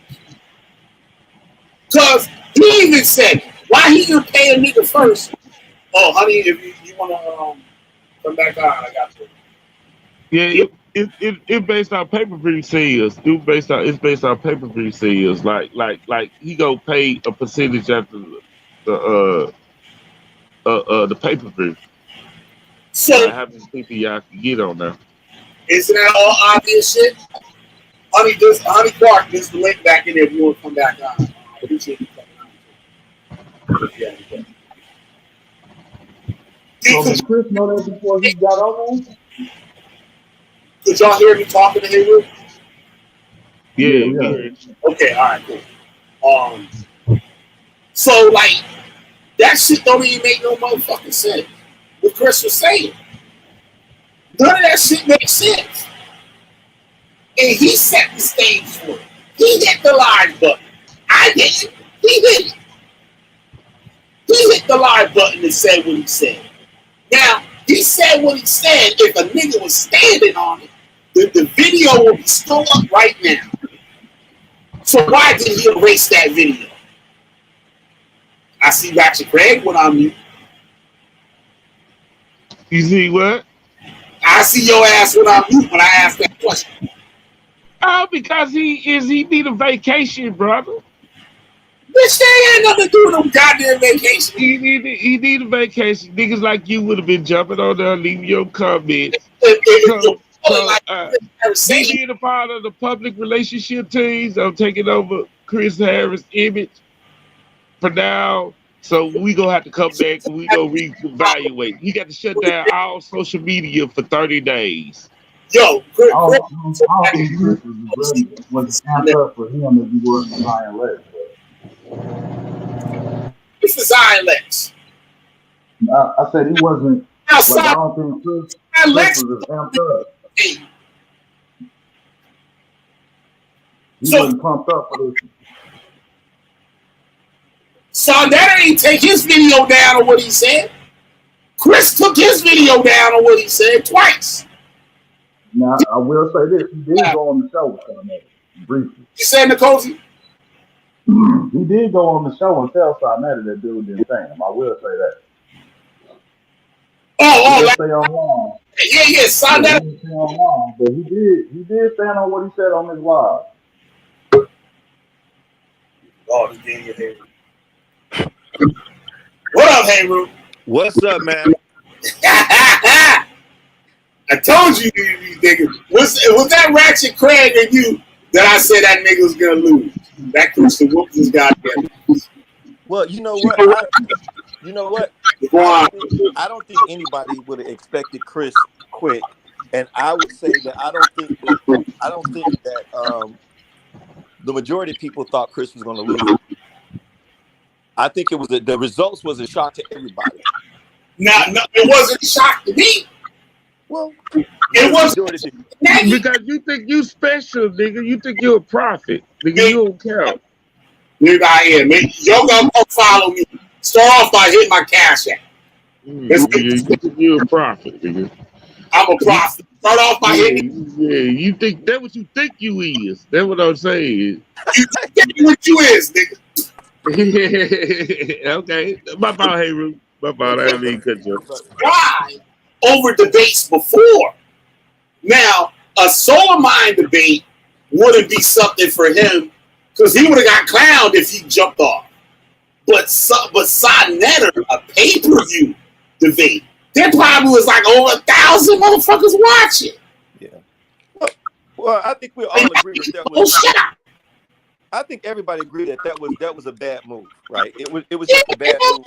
Because he even said, why he gonna pay a nigga first? Oh, honey, if you wanna come back on, I got you. Yeah, it's based on pay-per-view sales. It's based on pay-per-view sales. Like he go pay a percentage after the pay-per-view. So how many people y'all can get on there? Isn't that all obvious shit? Honey Clark, there's the link back in there if you want to come back on. I appreciate you coming on. Yeah. So did Chris know that before he got on there? Could y'all hear me talking to him? Yeah. Okay, all right, cool. So like that shit don't even make no motherfucking sense. What Chris was saying. None of that shit makes sense. And he set the stage for it. He hit the live button. I didn't. He hit it. He hit the live button and said what he said. Now, he said what he said. If a nigga was standing on it, the video will be still up right now. So why did he erase that video? I see Ratchet Craig went on mute. You see what? I see your ass went on mute when I asked that question. Oh, because he need a vacation, brother. Bitch, they ain't nothing to do with no goddamn vacation. He need a vacation. Niggas like you would have been jumping on there, leaving your comments. He being a part of the public relationship teams of taking over Chris Harris' image. for now. So we gonna have to come back and we gonna reevaluate. He got to shut down all social media for 30 days. Yo, I don't think Chris was amped up for him if he was Zion Lex. it's the Zion Lex. I said he wasn't. Now, But I don't think Chris Lex was as amped up. hey, He So- wasn't pumped up for this. Sardetta ain't take his video down on what he said. Chris took his video down on what he said twice. Now, I will say this. He did go on the show with Sarnetta, briefly. You said, Nicosi? He did go on the show and tell Sarnetta that dude didn't thank him. I will say that. He Oh, didn't like, stay online. yeah, He Sardetta. didn't stay online, but he did stand on what he said on his live. Oh, he gave you Hayru. What up, Hayru? What's up, man? I told you, you nigga. Was that Ratchet Craig and you that I said that nigga was gonna lose? That Chris to whoop this goddamn. Well, you know what? You know what? Go on. I don't think anybody would have expected Chris quick, and I would say that I don't think that the majority of people thought Chris was going to lose. I think it was the results was a shock to everybody. No, it wasn't a shock to me. Well, It was Because you think you special, nigga. You think you're a prophet. Nigga, you don't count. Nigga out here, man. Y'all gonna come follow me. Start off by hitting my cash app. You think you're a prophet, nigga. I'm a prophet. Start off by hitting. Yeah, you think that's what you think you is. That's what I'm saying. You think what you is, nigga. Okay. My fault, Hayru. My fault. I didn't mean to cut you off. Why over debates before? Now, a Solar Mind debate wouldn't be something for him because he would have got clowned if he jumped off. But Sonetta, a pay-per-view debate, there probably was like over 1,000 motherfuckers watching. Yeah. Well, I think we all agree that that Oh, was. shut up. I think everybody agreed that that was a bad move, right? It was just a bad move.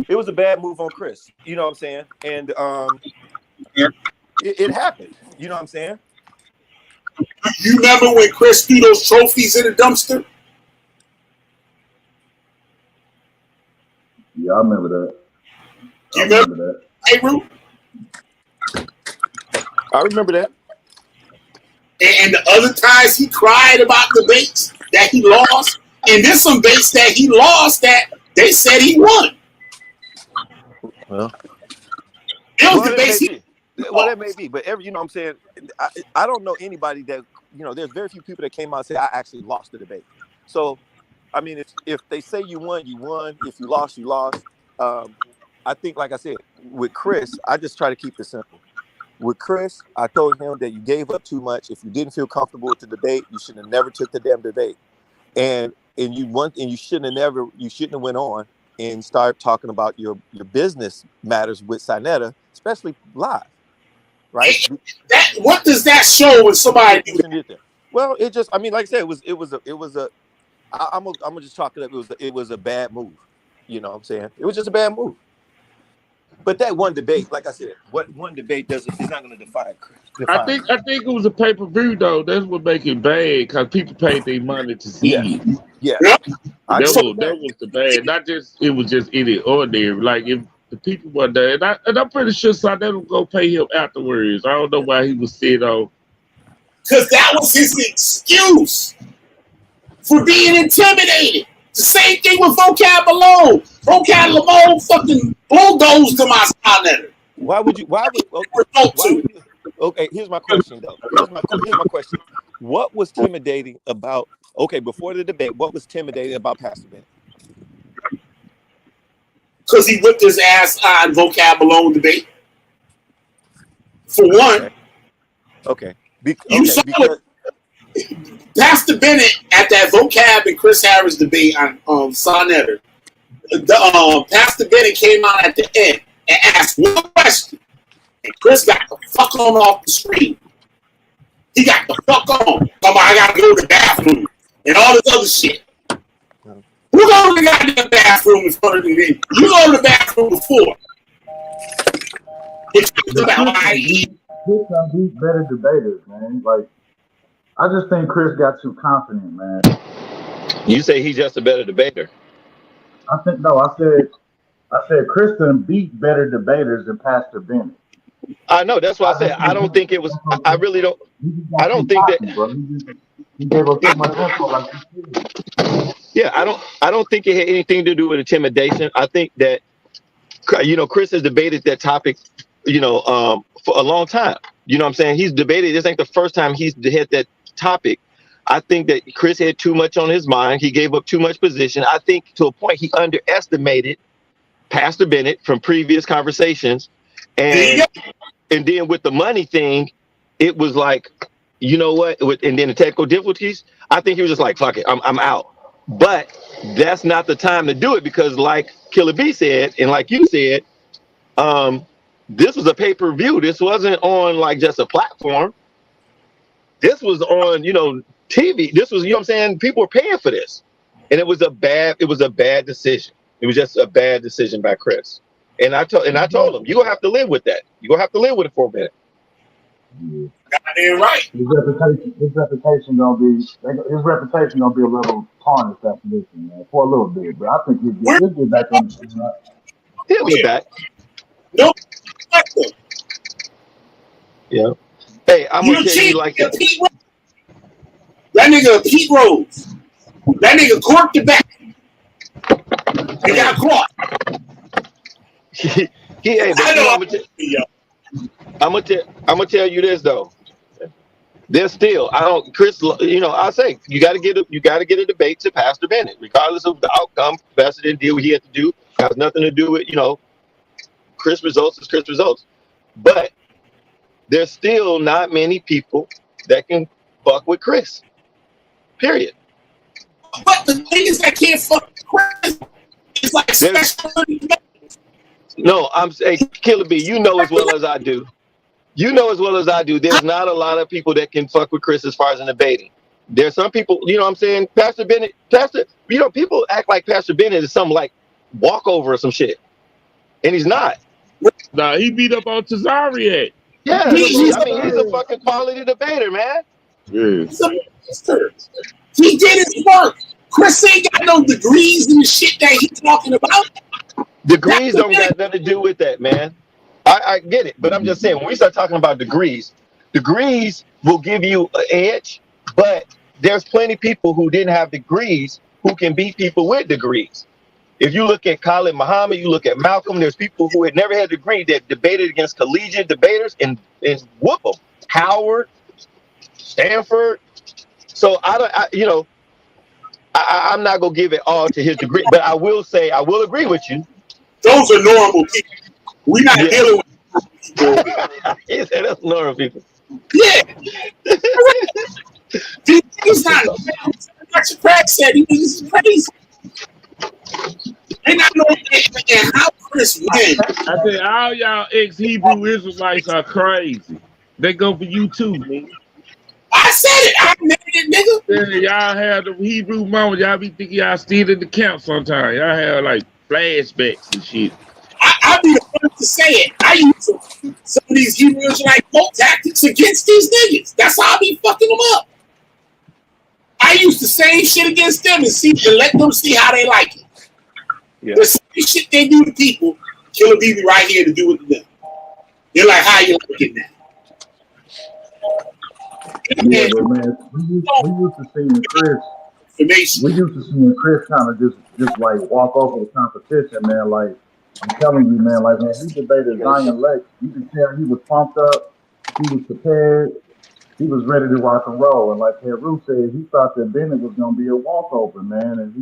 It was a bad move on Chris. You know what I'm saying? And it happened. You know what I'm saying? You remember when Chris threw those trophies in the dumpster? Yeah, I remember that. You remember that? Hey, Ru? I remember that. And the other times he cried about debates that he lost, and there's some debates that he lost that they said he won. Well, That may be, but you know what I'm saying? I don't know anybody that, you know, there's very few people that came out and said, I actually lost the debate. So, I mean, if they say you won, you won. If you lost, you lost. I think, like I said, with Chris, I just try to keep it simple. With Chris, I told him that you gave up too much. If you didn't feel comfortable with the debate, you should have never took the damn debate. And you shouldn't have went on and start talking about your business matters with Sonetta, especially live. Right? What does that show when somebody do that? Well, it just, I mean, like I said, I'm gonna just chalk it up. It was a bad move. You know what I'm saying? It was just a bad move. But that one debate, like I said, one debate is not going to define Chris. I think it was a pay-per-view though. That's what make it bad because people paid their money to see it. Yeah, that was the bad. Not just it was just any ordinary. Like if the people were there, and I'm pretty sure Sonetta will go pay him afterwards. I don't know why he was sitting on. Because that was his excuse for being intimidated. The same thing with Vocab Malone. Vocab Malone fucking bulldozed to my Sonetta. Okay, here's my question though. Here's my question. What was intimidating about? Okay, before the debate, what was intimidating about Pastor Bennett? Because he whipped his ass on Vocab Malone debate. For one. Okay. Pastor Bennett at that Vocab and Chris Harris debate on Sonetta. Pastor Bennett came out at the end and asked one question. And Chris got the fuck on off the screen. He got the fuck on. I gotta go to the bathroom and all this other shit. Who go to the goddamn bathroom in front of the game? You go to the bathroom before. Chris beat better debaters, man. Like, I just think Chris got too confident, man. You say he's just a better debater. I said Chris done beat better debaters than Pastor Bennett. I know. That's why I said I don't think it was. I really don't. I don't think that. He gave us too much info, like you said. Yeah, I don't think it had anything to do with intimidation. I think that, you know, Chris has debated that topic, you know, for a long time. You know what I'm saying? He's debated. This ain't the first time he's had that topic. I think that Chris had too much on his mind. He gave up too much position. I think to a point he underestimated Pastor Bennett from previous conversations. And then with the money thing, it was like, you know what? And then the technical difficulties, I think he was just like, fuck it, I'm out. But that's not the time to do it, because like Killer B said, and like you said, this was a pay-per-view. This wasn't on like just a platform. This was on, you know, TV. This was, you know what I'm saying? People were paying for this. And it was a bad decision. It was just a bad decision by Chris. And I told him, you're gonna have to live with that. You're gonna have to live with it for a minute. Goddamn right. His reputation gonna be a little tarnished after this, man, for a little bit. But I think he'll get back on the scene. He'll be back. No. Yeah. Hey, I'm gonna tell you like that. That nigga Pete Rose. That nigga corked it back. He got caught. He ain't. I'm gonna tell you this though. There's still, Chris. You know, I say you got to get a debate to Pastor Bennett, regardless of the outcome. Pastor didn't do what he had to do. It has nothing to do with, you know, Chris results is Chris results. But there's still not many people that can fuck with Chris. Period. But the thing is, that can't fuck with Chris. It's like no, I'm saying, Killer B, you know as well as I do. You know as well as I do, there's not a lot of people that can fuck with Chris as far as in debating. There's some people, you know what I'm saying? Pastor Bennett, you know, people act like Pastor Bennett is some like walkover or some shit. And he's not. Nah, he beat up on Tazariak. Yeah, he's a fucking quality debater, man. Yes. He did his work. Chris ain't got no degrees in the shit that he's talking about. Degrees don't got nothing to do with that, man. I get it, but I'm just saying, when we start talking about degrees will give you an edge, but there's plenty of people who didn't have degrees who can beat people with degrees. If you look at Khalid Muhammad, you look at Malcolm, there's people who had never had a degree that debated against collegiate debaters and whoop them. Howard, Stanford. So I'm not gonna give it all to his degree, but I will say I will agree with you. Those are normal people. We're not dealing with people. He said that's normal people. Yeah. He's not. Dr. Craig said he was crazy. They not know how Chris win. I said all y'all ex-Hebrew Israelites are crazy. They go for you too, man. I said it. I admitted it, nigga. Yeah, y'all have the Hebrew moment. Y'all be thinking y'all still in the camp sometimes. Y'all have like flashbacks and shit. I'll be the first to say it. I use some of these Hebrew Israelite cult tactics against these niggas. That's how I be fucking them up. I use the same shit against them and let them see how they like it. Yeah. The same shit they do to people, Killer B be right here to do it to them. They're like, how you like it now? Yeah, but man, we used to seeing Chris kind of just like walk over the competition, man. Like, I'm telling you, man, like when he debated Zion Lex, you could tell he was pumped up, he was prepared, he was ready to rock and roll. And like Heru said, he thought that Bennett was gonna be a walkover, man, and he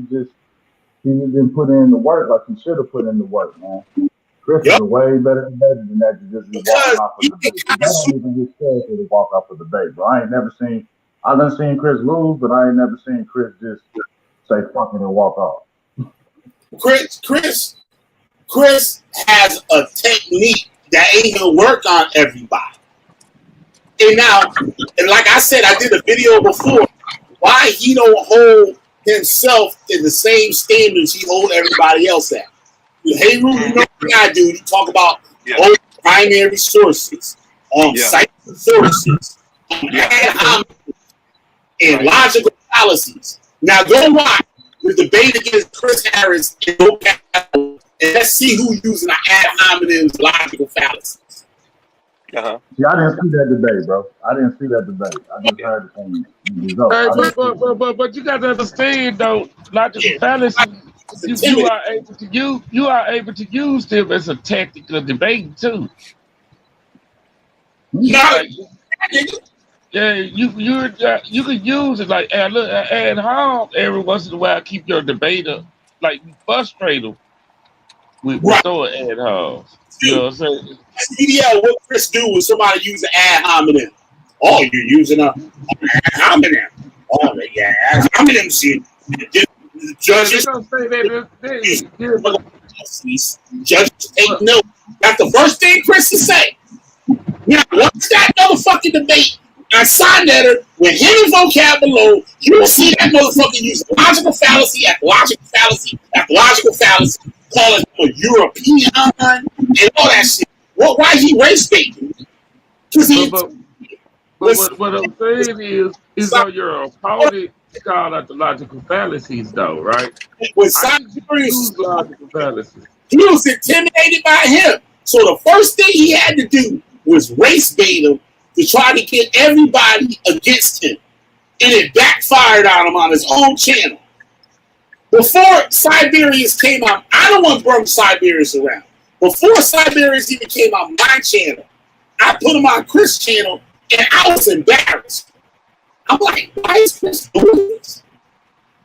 didn't put in the work like he should have put in the work, man. Chris is a way better debater than that to just walk off of the debate. That don't even get scared to walk off of the debate, bro. I've done seen Chris lose, but I ain't never seen Chris just say fuck it and walk off. Chris has a technique that ain't gonna work on everybody. And now, and like I said, I did a video before, why he don't hold himself to the same standards he hold everybody else at. Hey, Rue, you know what I do? You talk about primary sources, site sources, and logical fallacies. Now go watch the debate against Chris Harris and and let's see who's using the ad hominem's logical fallacies. Yeah, I didn't see that debate, bro. I didn't see that debate. I just heard it from you. But you got to understand though, logical fallacy. You are able to use them as a tactical debate too. Like, yeah, you can use it like ad hom every once in a while. Keep your debater like frustrate them with throwing ad homs. You know what I'm saying? Yeah, what Chris do when somebody use an ad hominem? Oh, you're using a ad hominem. Oh, yeah, ad hominem shit. Judges take note. That's the first thing Chris is saying. Now, once that motherfucking debate, I signed that with him and vocab below, you will see that motherfucker use logical fallacy after logical fallacy after logical fallacy, calling him a European and all that shit. Well, why is he race baiting? But what I'm saying is on your opponent call out the logical fallacies, though, right? With Siberius, logical fallacies. He was intimidated by him. So the first thing he had to do was race bait him to try to get everybody against him. And it backfired on him on his own channel. Before Siberius came out, I don't want to bring Siberius around. Before Siberius even came on my channel, I put him on Chris' channel, and I was embarrassed. I'm like, why is Chris doing this?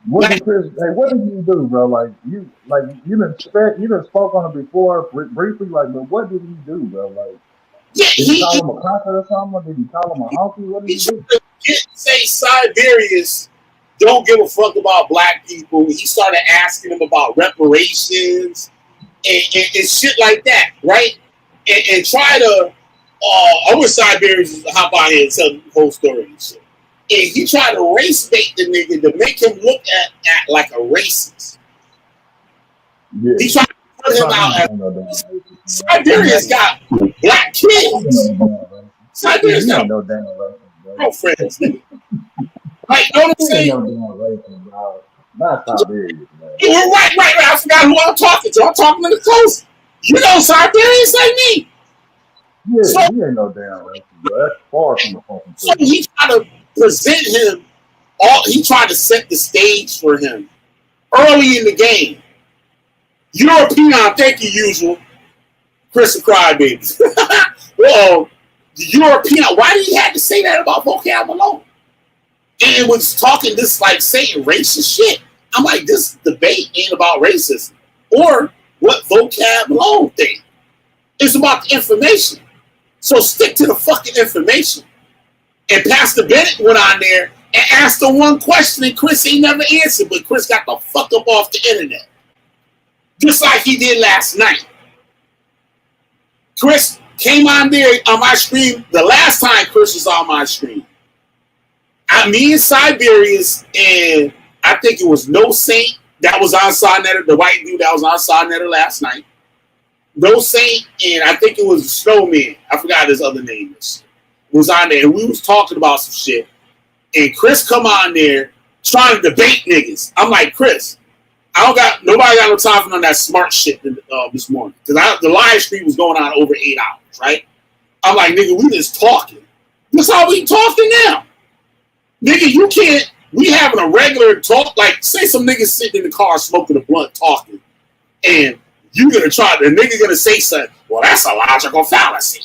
What did you do, bro? Like you done spoke on it before briefly, like, but what did he do, bro? Like, did he call him a cracker or something? Or did he call him a honky? What did he do? Say Siberius don't give a fuck about black people. He started asking him about reparations and shit like that, right? And try to, I wish Siberius would hop out here and tell the whole story and shit. And he tried to race bait the nigga to make him look at like a racist. Yeah. He tried to put him out as Siberius got black kids. Siberius got girlfriends. Like, you know what I'm saying? Not Siberius, man. Right. I forgot who I'm talking to. I'm talking to the coast. You know Siberius like me. Yeah, so, he ain't no damn racist, bro. That's far from the fucking so he tried to present him, he tried to set the stage for him early in the game. European, thank you, usual. Chris and Crybaby. Well, the European, why did he have to say that about vocab alone? And it was talking this like saying racist shit. I'm like, this debate ain't about racism or what vocab alone thing. It's about the information. So stick to the fucking information. And Pastor Bennett went on there and asked him one question, and Chris ain't never answered, but Chris got the fuck up off the internet. Just like he did last night. Chris came on there on my stream the last time Chris was on my stream. Me and Siberius, and I think it was No Saint that was on Sonetter, the white dude that was on Sonetter last night. No Saint, and I think it was Snowman. I forgot his other name was on there, and we was talking about some shit. And Chris come on there trying to debate niggas. I'm like, Chris, nobody got no time for none of that smart shit this morning. Because the live stream was going on over 8 hours, right? I'm like, nigga, we just talking. That's how we talking now. Nigga, you can't, we having a regular talk, like, say some niggas sitting in the car smoking a blunt talking, and you the nigga gonna say something, well, that's a logical fallacy.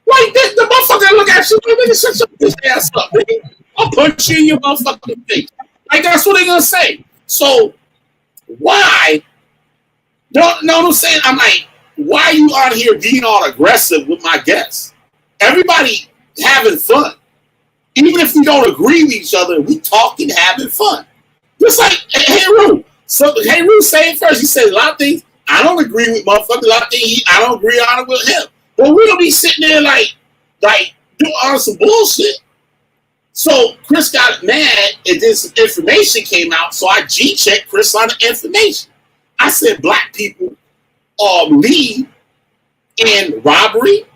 Like, the motherfucker look at you, nigga, shut your bitch ass up, nigga. I'll punch you in your motherfucking face. Like, that's what they gonna say. So, why? Know what I'm saying? I'm like, why are you out here being all aggressive with my guests? Everybody having fun. Even if we don't agree with each other, we talking, having fun. Just like, hey, Rue. So, hey, Rue, say it first. He said a lot of things I don't agree with, motherfucker. A lot of things I don't agree on with him. But we don't be sitting there like doing on some bullshit. So Chris got mad, and then some information came out. So I G-checked Chris on the information. I said black people lead in robbery,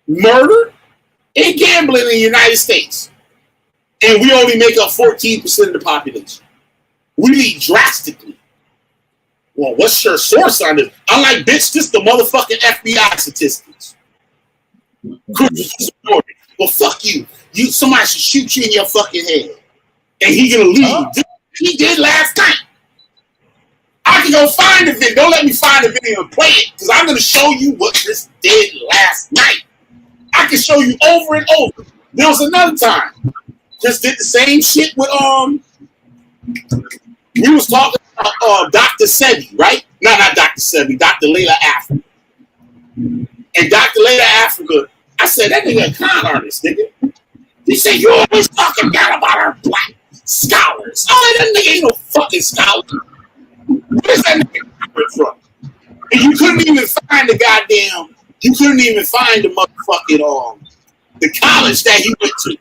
murder, and gambling in the United States. And we only make up 14% of the population. We lead drastically. Well, what's your source on this? I'm like, bitch, this the motherfucking FBI statistics. Well, fuck you. Somebody should shoot you in your fucking head. And he gonna leave. He did last night. I can go find the video. Don't let me find the video and play it, because I'm gonna show you what Chris did last night. I can show you over and over. There was another time. Chris did the same shit with we was talking about Dr. Sebi, right? No, not Dr. Sebi, Dr. Layla Africa. And Dr. Layla Africa, I said, that nigga a con artist, nigga. He said, you always talking down about our black scholars. Oh, that nigga ain't no fucking scholar. Where's that nigga coming from? And you couldn't even find the motherfucking, the college that he went to.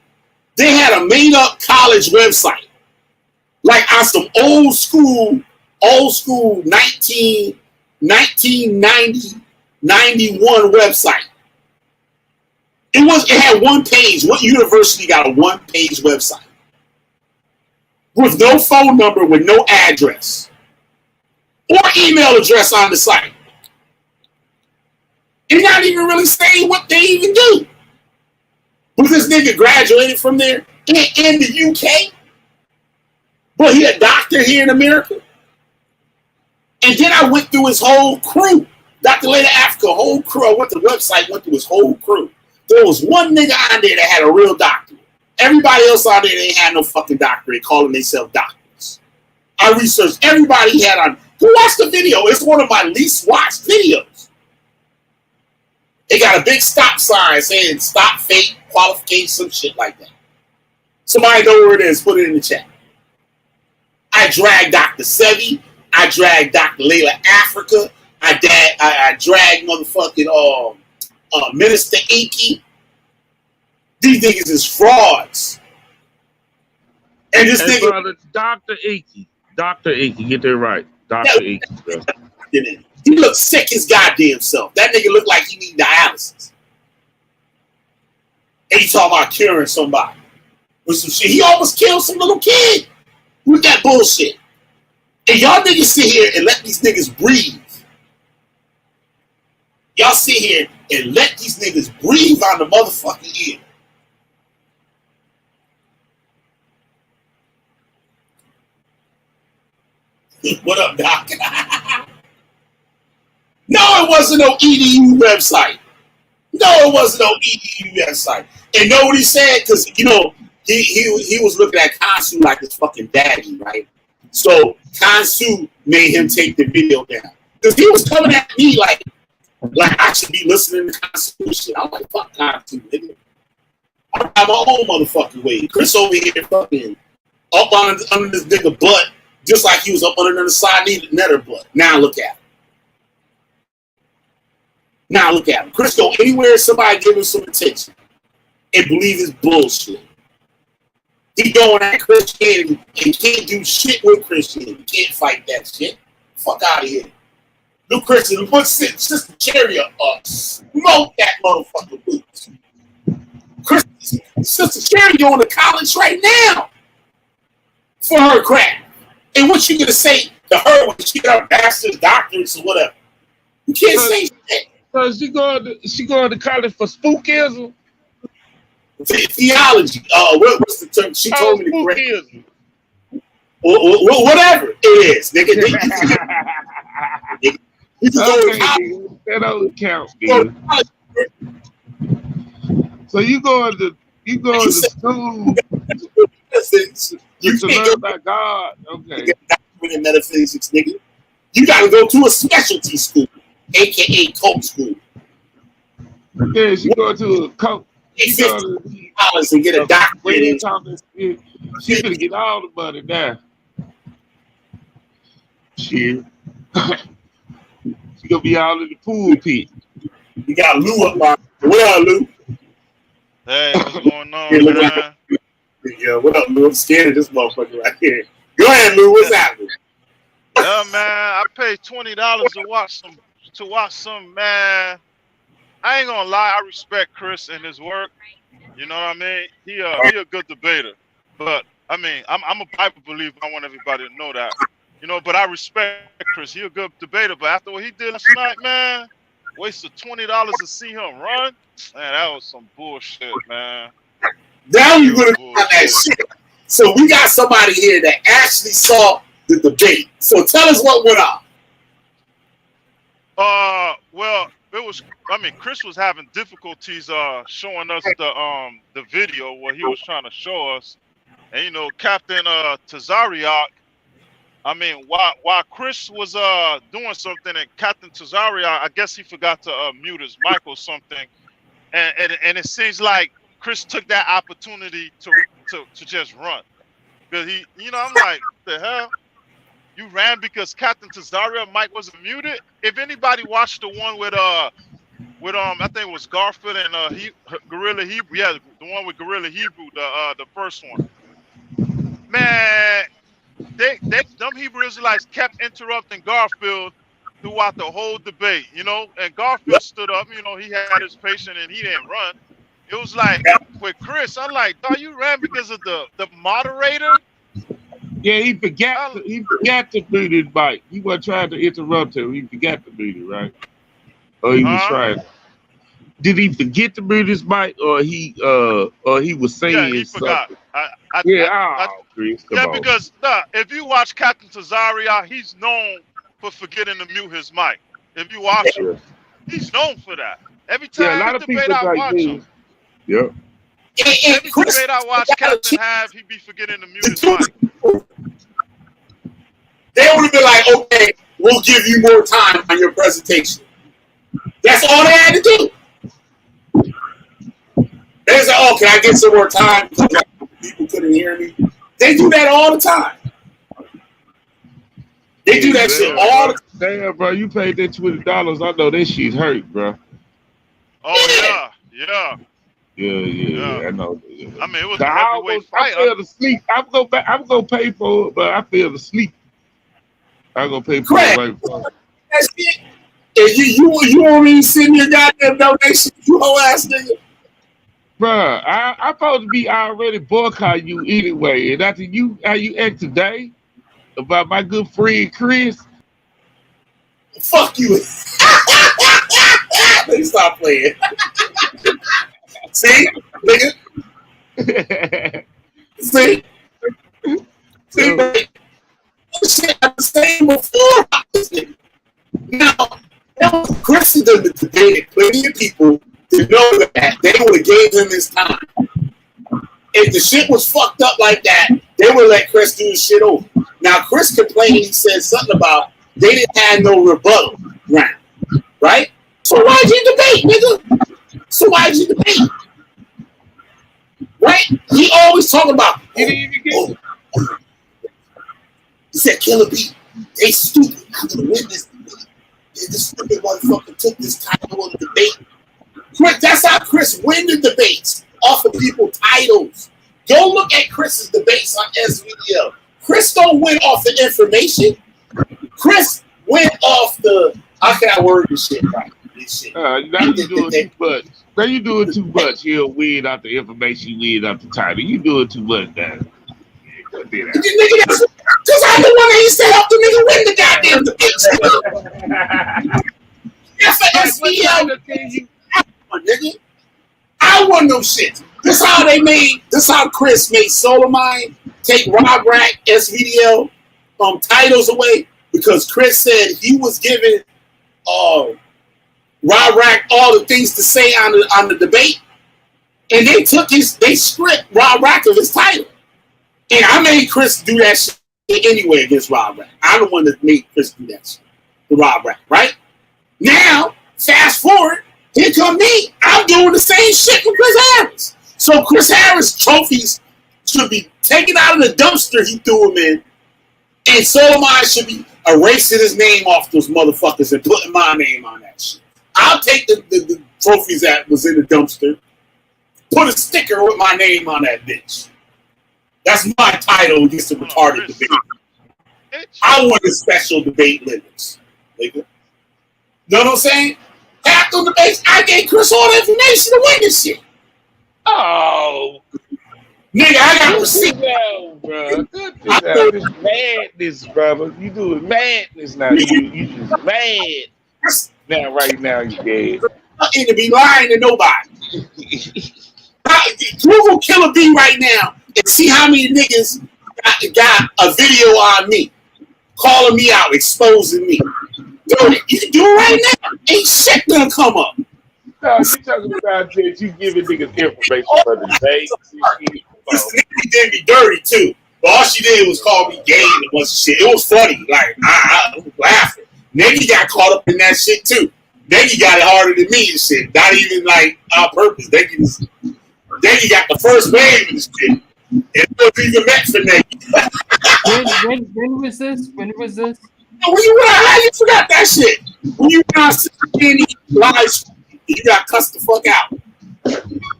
They had a made up college website. Like on some old school 1990, 91 website. It had one page. What university got a one-page website? With no phone number, with no address. Or email address on the site. And not even really saying what they even do. But this nigga graduated from there in the UK. But he a doctor here in America. And then I went through his whole crew. Dr. Layla Africa, whole crew. I went to the website, went through his whole crew. There was one nigga on there that had a real doctorate. Everybody else on there, they ain't had no fucking doctorate, calling themselves doctors. I researched everybody he had on. Who watched the video? It's one of my least watched videos. They got a big stop sign saying stop fake qualification, some shit like that. Somebody know where it is, put it in the chat. I dragged Dr. Sebi. I dragged Dr. Layla Africa. I dragged motherfucking Minister Inky. These niggas is frauds. And this nigga, brother, Dr. Inky, get that right, Dr. Inky. He looked sick his goddamn self. That nigga looked like he need dialysis. And he talking about curing somebody with some shit. He almost killed some little kid with that bullshit. And y'all niggas sit here and let these niggas breathe. Y'all sit here and let these niggas breathe on the motherfucking ear. What up, Doc? No, it wasn't no EDU website. No, it wasn't no EDU website. And know what he said? Because, you know, he was looking at Kansu like his fucking daddy, right? So Kansu made him take the video down. Because he was coming at me like I should be listening to Kansu shit. I'm like, fuck Kansu, nigga. I have my own motherfucking way. Chris over here fucking up under this nigga butt, just like he was up under the side netter butt. Now look at him. Now look at him. Chris go anywhere somebody give him some attention and believe his bullshit. He going at Christianity and can't do shit with Christianity. Can't fight that shit. Fuck out of here. New Christian, put Sister Cherry up. Smoke that motherfucker boots. Sister Cherry going to college right now for her craft. And what you gonna say to her when she got a master's, doctorates, or whatever? You can't say shit. So she going to college for spookism? Theology. What's the term? She told me to correct. Whatever it is, nigga. That don't count, nigga. So you going to school to learn about God? Okay. In metaphysics, nigga. You got to go to a specialty school, aka cult school. Yeah, she going to a cult. $50 and get a doctorate. She's gonna get all the money now. Shit. She gonna be all in the pool pit. You got Lou up, man. What up, Lou? Hey, what's going on, man? Yeah, what up, Lou? I'm scared of this motherfucker right here. Go ahead, Lou. What's happening? Yeah, man. I paid $20 to watch some man. I ain't gonna lie. I respect Chris and his work. You know what I mean? He a good debater. But I mean, I'm a Bible believer. I want everybody to know that. You know, but I respect Chris. He a good debater. But after what he did last night, man, wasted $20 to see him run. Man, that was some bullshit, man. Now you're gonna find that shit. So we got somebody here that actually saw the debate. So tell us what went on. Well, it was. I mean, Chris was having difficulties showing us the video what he was trying to show us, and you know, Captain Tazariak. I mean, while Chris was doing something, and Captain Tazariak, I guess he forgot to mute his mic or something, and it seems like Chris took that opportunity to just run, because he, you know, I'm like, what the hell? You ran because Captain Tazariak mic wasn't muted? If anybody watched the one with I think it was Garfield and Gorilla Hebrew, yeah, the one with Gorilla Hebrew, the first one. Man, them Hebrew Israelites kept interrupting Garfield throughout the whole debate, you know, and Garfield stood up, you know, he had his patience and he didn't run. It was like with Chris, I'm like, oh, you ran because of the moderator? Yeah, he forgot to mute his mic. He wasn't trying to interrupt him. He forgot to mute it, right? Or he was trying. Did he forget to mute his mic, or he was saying yeah, he something? forgot. Chris, because if you watch Captain Tazariak, he's known for forgetting to mute his mic. If you watch him, he's known for that. Every time a lot of debate people I watch him. Yep. Every debate I watch Captain have, he be forgetting to mute his mic. They would have been like, okay, we'll give you more time on your presentation. That's all they had to do. They said, oh, can I get some more time because people couldn't hear me? They do that all the time. They do that shit all the time. Damn, bro, you paid that $20. I know that shit hurt, bro. Oh, yeah. Yeah, I know. I mean, it was a heavyweight fight. I fell asleep. I'm gonna pay for it, but I fell asleep. I'm gonna pay for it right now. That's it. And you won't even send your goddamn donation, you whole ass nigga. Bruh, I'm supposed to be already boycotting you anyway. And after how you act today about my good friend Chris. Fuck you. Let me stop playing. See, nigga. See, shit I was saying before. Now, Chris has done the debate. Plenty of people to know that they would have gave him his time. If the shit was fucked up like that, they would let Chris do his shit over. Now, Chris complained. He said something about they didn't have no rebuttal round, right? So why'd you debate, nigga? So why'd you debate? Right? He always talking about. He said, "Killer B, they stupid. I'm gonna win this debate. This stupid motherfucker took this title on the debate." Chris, that's how Chris win the debates off of people's titles. Go look at Chris's debates on SVDL. Chris don't win off the information. Chris went off the. How can I word this shit right? This shit. Now you doing too much. Now you doing too much. He'll win out the information. You win out the title. You doing too much now. Because I'm the one that he set up to nigga win the goddamn debate. That's the SVL. Nigga, I won no shit. This how Chris made Solomon take Rob Rack SVDL titles away because Chris said he was giving Rob Rack all the things to say on the debate, and they stripped Rob Rack of his title. And I made Chris do that shit anyway against Rob Rack. I'm the one that made Chris do that shit to Rob Rack, right? Now, fast forward, here come me. I'm doing the same shit with Chris Harris. So Chris Harris trophies should be taken out of the dumpster he threw them in, and Solomon should be erasing his name off those motherfuckers and putting my name on that shit. I'll take the trophies that was in the dumpster, put a sticker with my name on that bitch. That's my title against the retarded debate. I want a special debate limits. Nigga. Know what I'm saying? Half the debates, I gave Chris all the information to win this shit. Oh, nigga, I got receipts. No, bro. This madness, brother. You doing madness now. You just mad. Now, right now, you dead. Nothing to be lying to nobody. Google Killer B right now and see how many niggas got a video on me, calling me out, exposing me. Do it. You can do it right now. Ain't shit gonna come up. No, you talking about that you giving niggas information for the debate. This nigga did me dirty too. But all she did was call me gay and a bunch of shit. It was funny. Like, I was laughing. Nigga got caught up in that shit too. Nigga got it harder than me and shit. Not even like on purpose. Nigga got the first wave of this shit. It wasn't even meant for nigga. When was this? When was this? When you went out, how you forgot that shit? When you went out live, you got cussed the fuck out.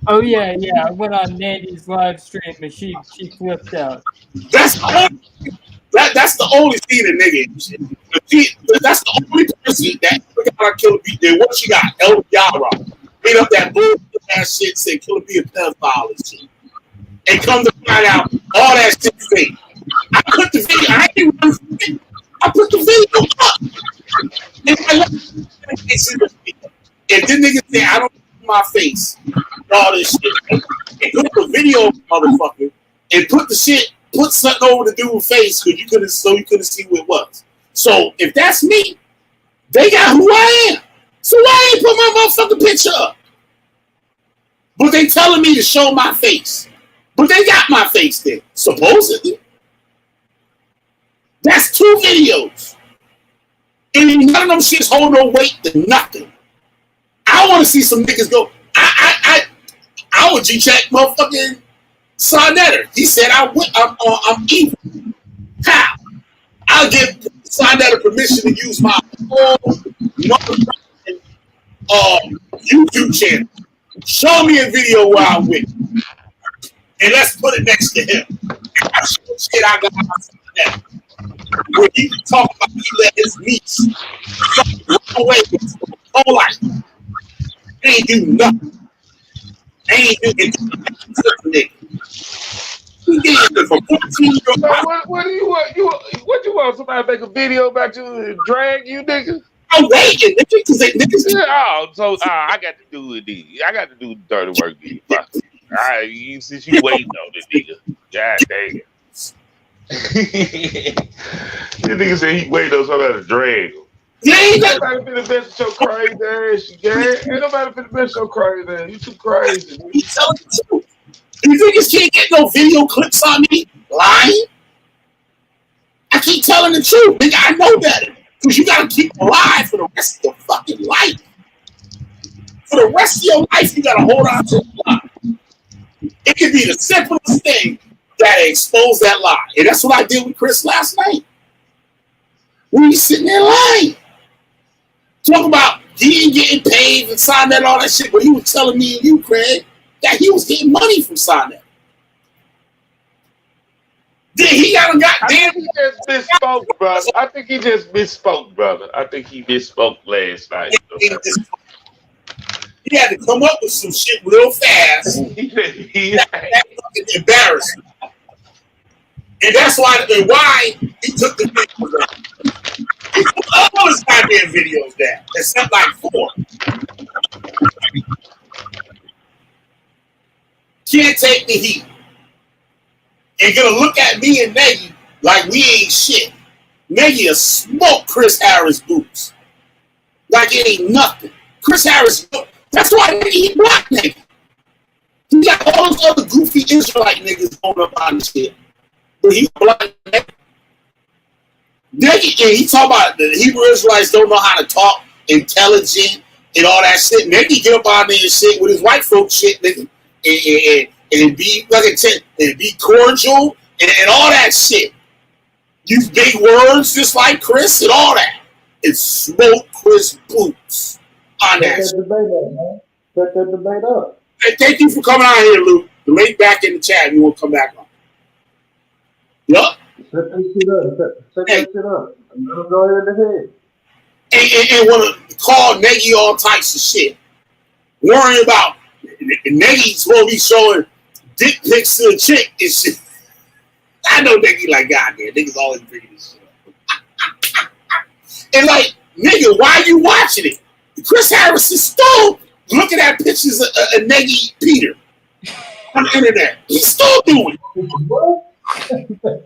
Oh yeah. I went on Nandy's live stream and she flipped out. That's the only thing that nigga. That's the only person that got on Killer B. Then what you got? El Yara made up that bullshit ass shit, said Killer B a pedophile and shit, and come to find out all that shit fake. I put the video. I didn't run from it. I put the video up. And I left and then niggas say I don't see my face. All this shit. And put the video, motherfucker, and put something over the dude's face because you couldn't see who it was. So if that's me, they got who I am. So why ain't put my motherfucking picture up? But they telling me to show my face. But they got my face there, supposedly. That's 2 videos. And none of them shits hold no weight to nothing. I want to see some niggas go. I would G-check motherfucking Sonetter. He said I'm evil. How? I'll give Sonetter permission to use my whole motherfucking YouTube channel. Show me a video where I win. And let's put it next to him. And I show shit I got on Sonetter. Where he can talk about he let his niece run away with his whole life. They ain't do nothing. They ain't do anything. He did it for 14 years. What do you want? What you want? Somebody make a video about you and drag you, nigga? I'm waiting, nigga, because they niggas. I got to do it. I got to do the dirty work. All right, since you waiting on this nigga, god dang it. This nigga said he waiting on somebody to drag him. Yeah, ain't nobody finna mess with your crazy ass, you ain't nobody finna mess with your crazy ass. You too crazy. You telling the truth. You niggas can't get no video clips on me lying? I keep telling the truth, nigga. I know better. Because you gotta keep alive for the rest of your fucking life. For the rest of your life, you gotta hold on to the lie. It can be the simplest thing that expose that lie. And that's what I did with Chris last night. We were sitting there lying. Talking about he ain't getting paid and sign that all that shit, but he was telling me and you, Craig, that he was getting money from signing that. Then he got damn. He just misspoke, brother. I think he just misspoke, brother. I think he misspoke last night. He had to come up with some shit real fast. That fucking embarrassing. And that's why he took the videos down. He took all his goddamn videos down, except like 4. Can't take the heat. And gonna look at me and Nagy like we ain't shit. Nagy will smoke Chris Harris boots. Like it ain't nothing. Chris Harris, that's why he blocked Nagy. He got all those other goofy Israelite niggas going up on this shit. But he blocked Nagy. And he talk about the Hebrew Israelites don't know how to talk, intelligent, and all that shit. Nagy get up on there and shit with his white folk shit, nigga. And be like and be cordial and all that shit. Use big words just like Chris and all that. And smoke Chris boots on that shit. Set that debate up. Hey, thank you for coming out here, Luke. The link back in the chat. You won't come back on. Yup. Set that shit up. Set Hey, that shit up. And let them go ahead ahead. and want to call Nagy all types of shit. Worrying about Nagy's supposed to be showing dick pics to a chick and shit. I know Nagy like, God damn, niggas always bringing this shit up. And like, nigga, why are you watching it? Chris Harrison still looking at pictures of Nagy Peter on the internet. He's still doing it.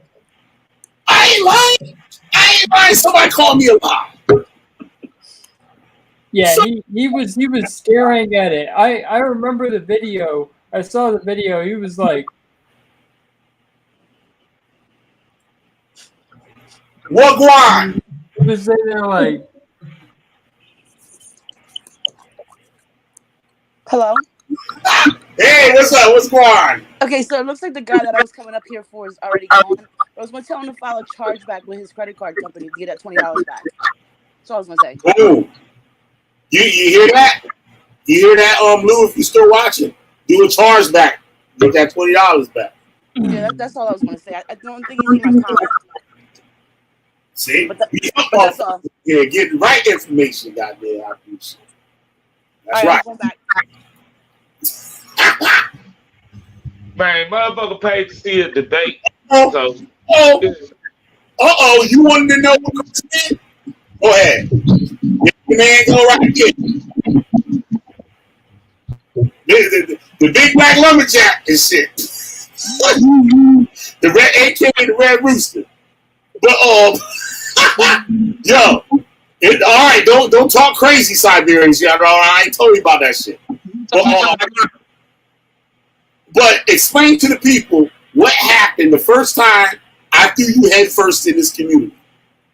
I ain't lying. Somebody call me a lie. Yeah, he was staring at it. I remember the video. I saw the video. He was like, "What grind?" He was sitting there like, hello. Hey, what's up? What's going on? Okay, so it looks like the guy that I was coming up here for is already gone. I was going to tell him to file a chargeback with his credit card company to get that $20 back. That's all I was going to say. Boom. You hear that? You hear that, Lou? If you're still watching, do a chargeback. Get that $20 back. Yeah, that's all I was going to say. I don't think he's seen my comment. See? But that's all. Yeah, get the right information, goddamn. I appreciate it. That's all right. right. I'm going back. Man, motherfucker paid to see a debate. You wanted to know what Chris did? Go ahead. The man go right here. The big black lumberjack and shit. The red AK, the red rooster. But yo, all right, don't talk crazy, Siberians. Y'all know I ain't told you about that shit. But explain to the people what happened the first time I threw you head first in this community.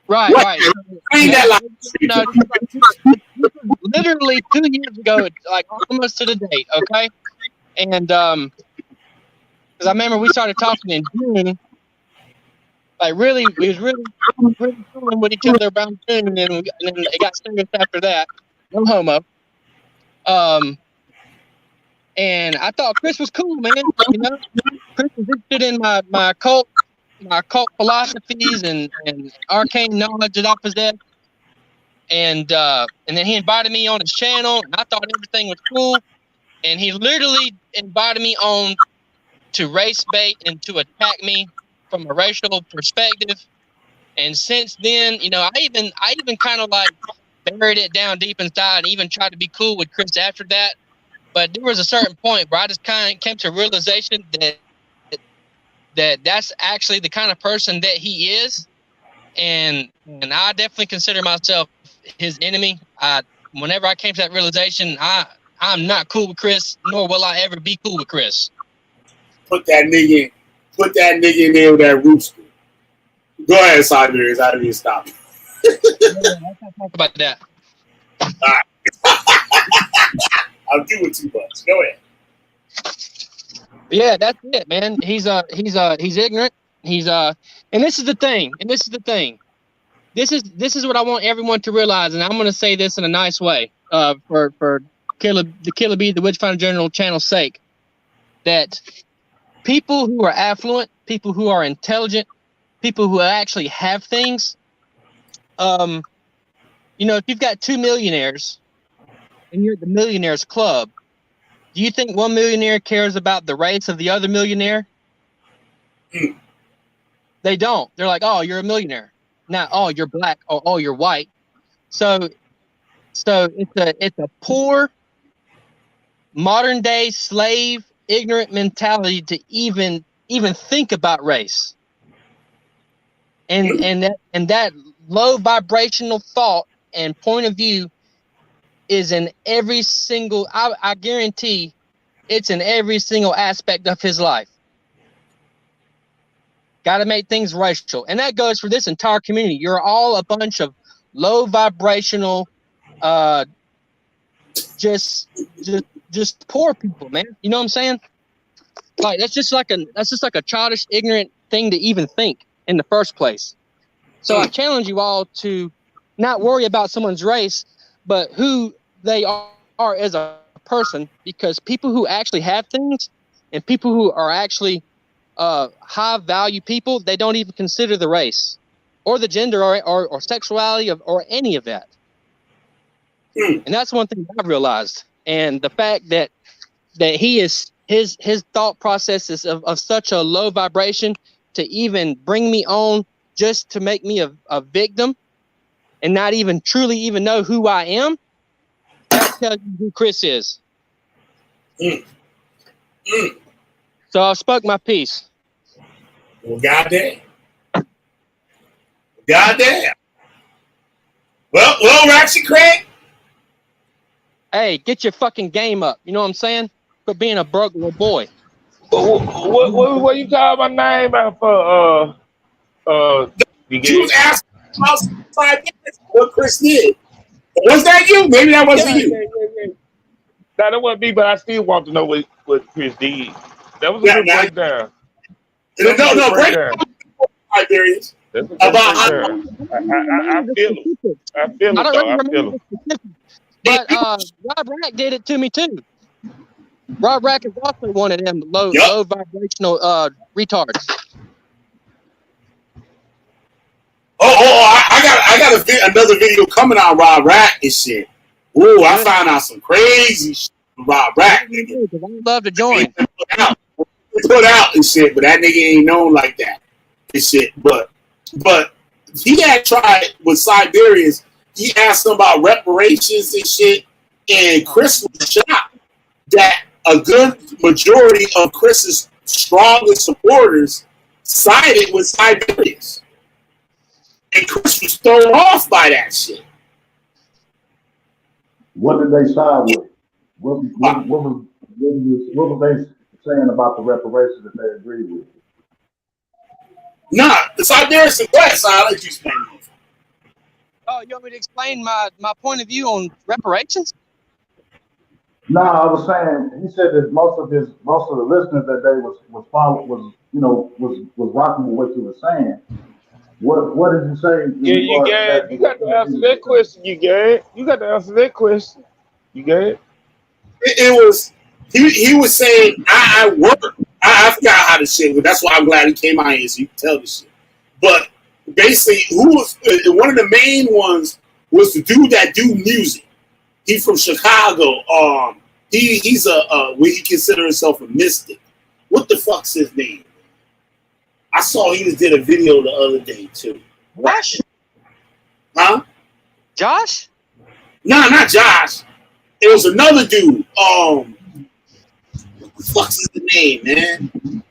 Right. Explain that literally 2 years ago, like almost to the date, okay? And because I remember we started talking in June, like we was really fooling with each other around June, and then it got serious after that. No homo. And I thought Chris was cool, man. You know, Chris was interested in my cult philosophies and arcane knowledge that I possess. And then he invited me on his channel, and I thought everything was cool. And he literally invited me on to race bait and to attack me from a racial perspective. And since then, you know, I even kind of like buried it down deep inside and even tried to be cool with Chris after that. But there was a certain point where I just kind of came to a realization that that's actually the kind of person that he is, and I definitely consider myself his enemy. Whenever I came to that realization, I'm not cool with Chris, nor will I ever be cool with Chris. Put that nigga in there with that rooster. Go ahead, Siberians. I didn't stop. Let's talk about that. All right. I'll do it too much. Go ahead. Yeah, that's it, man. He's ignorant. And this is the thing. This is what I want everyone to realize, and I'm going to say this in a nice way, for the Killer Bee, the Witch Finder General channel's sake, that people who are affluent, people who are intelligent, people who actually have things, you know, if you've got 2 millionaires and you're at the millionaires club, do you think one millionaire cares about the race of the other millionaire? They don't. They're like, oh, you're a millionaire. Not, oh, you're black, or oh, you're white. So it's a poor, modern day slave, ignorant mentality to even think about race. And that low vibrational thought and point of view is in every single, I guarantee it's in every single aspect of his life. Got to make things racial. And that goes for this entire community. You're all a bunch of low vibrational, just poor people, man. You know what I'm saying? Like that's just like a childish, ignorant thing to even think in the first place. So I challenge you all to not worry about someone's race, but who they are as a person, because people who actually have things and people who are actually high value people, they don't even consider the race or the gender or sexuality or any of that. And that's one thing I've realized. And the fact that he is his thought process is of such a low vibration to even bring me on just to make me a victim and not even truly even know who I am. That tells you who Chris is. So I spoke my piece. Well, goddamn. Goddamn. Well, Ratchet Craig. Hey, get your fucking game up. You know what I'm saying? Quit being a broke little boy. What you call my name out for? You was asking about 5 minutes what Chris did. Was that you? Maybe that wasn't you. Yeah. No, that wasn't me, but I still want to know what Chris did. That was a good breakdown. No, breakdown. About I feel it. I feel it. But Rob Rack did it to me too. Rob Rack is also one of them low vibrational retards. I got another video coming on Rob Rack and shit. Ooh, I found out some crazy shit from Rob Rack, nigga. I'd love to join. Put out and shit, but that nigga ain't known like that and shit. But he had tried with Siberians. He asked him about reparations and shit, and Chris was shocked that a good majority of Chris's strongest supporters sided with Siberians. And Chris was thrown off by that shit. What did they side with? What was they saying about the reparations that they agreed with? Nah, the Siberians and West, I'll let you explain it. Oh, you want me to explain my point of view on reparations? No, I was saying he said that most of the listeners that day was rocking with what you were saying. What did you say? Yeah, you got to answer that question. You got to answer that question. You got it. It was he was saying I work. I forgot how to say it. That's why I'm glad he came out here so you can tell this shit. But basically, who was one of the main ones was the dude that do music. He's from Chicago. He's what he consider himself a mystic. What the fuck's his name? I saw he just did a video the other day too. Josh? Huh? Josh? No, not Josh. It was another dude. What the fuck's his name, man?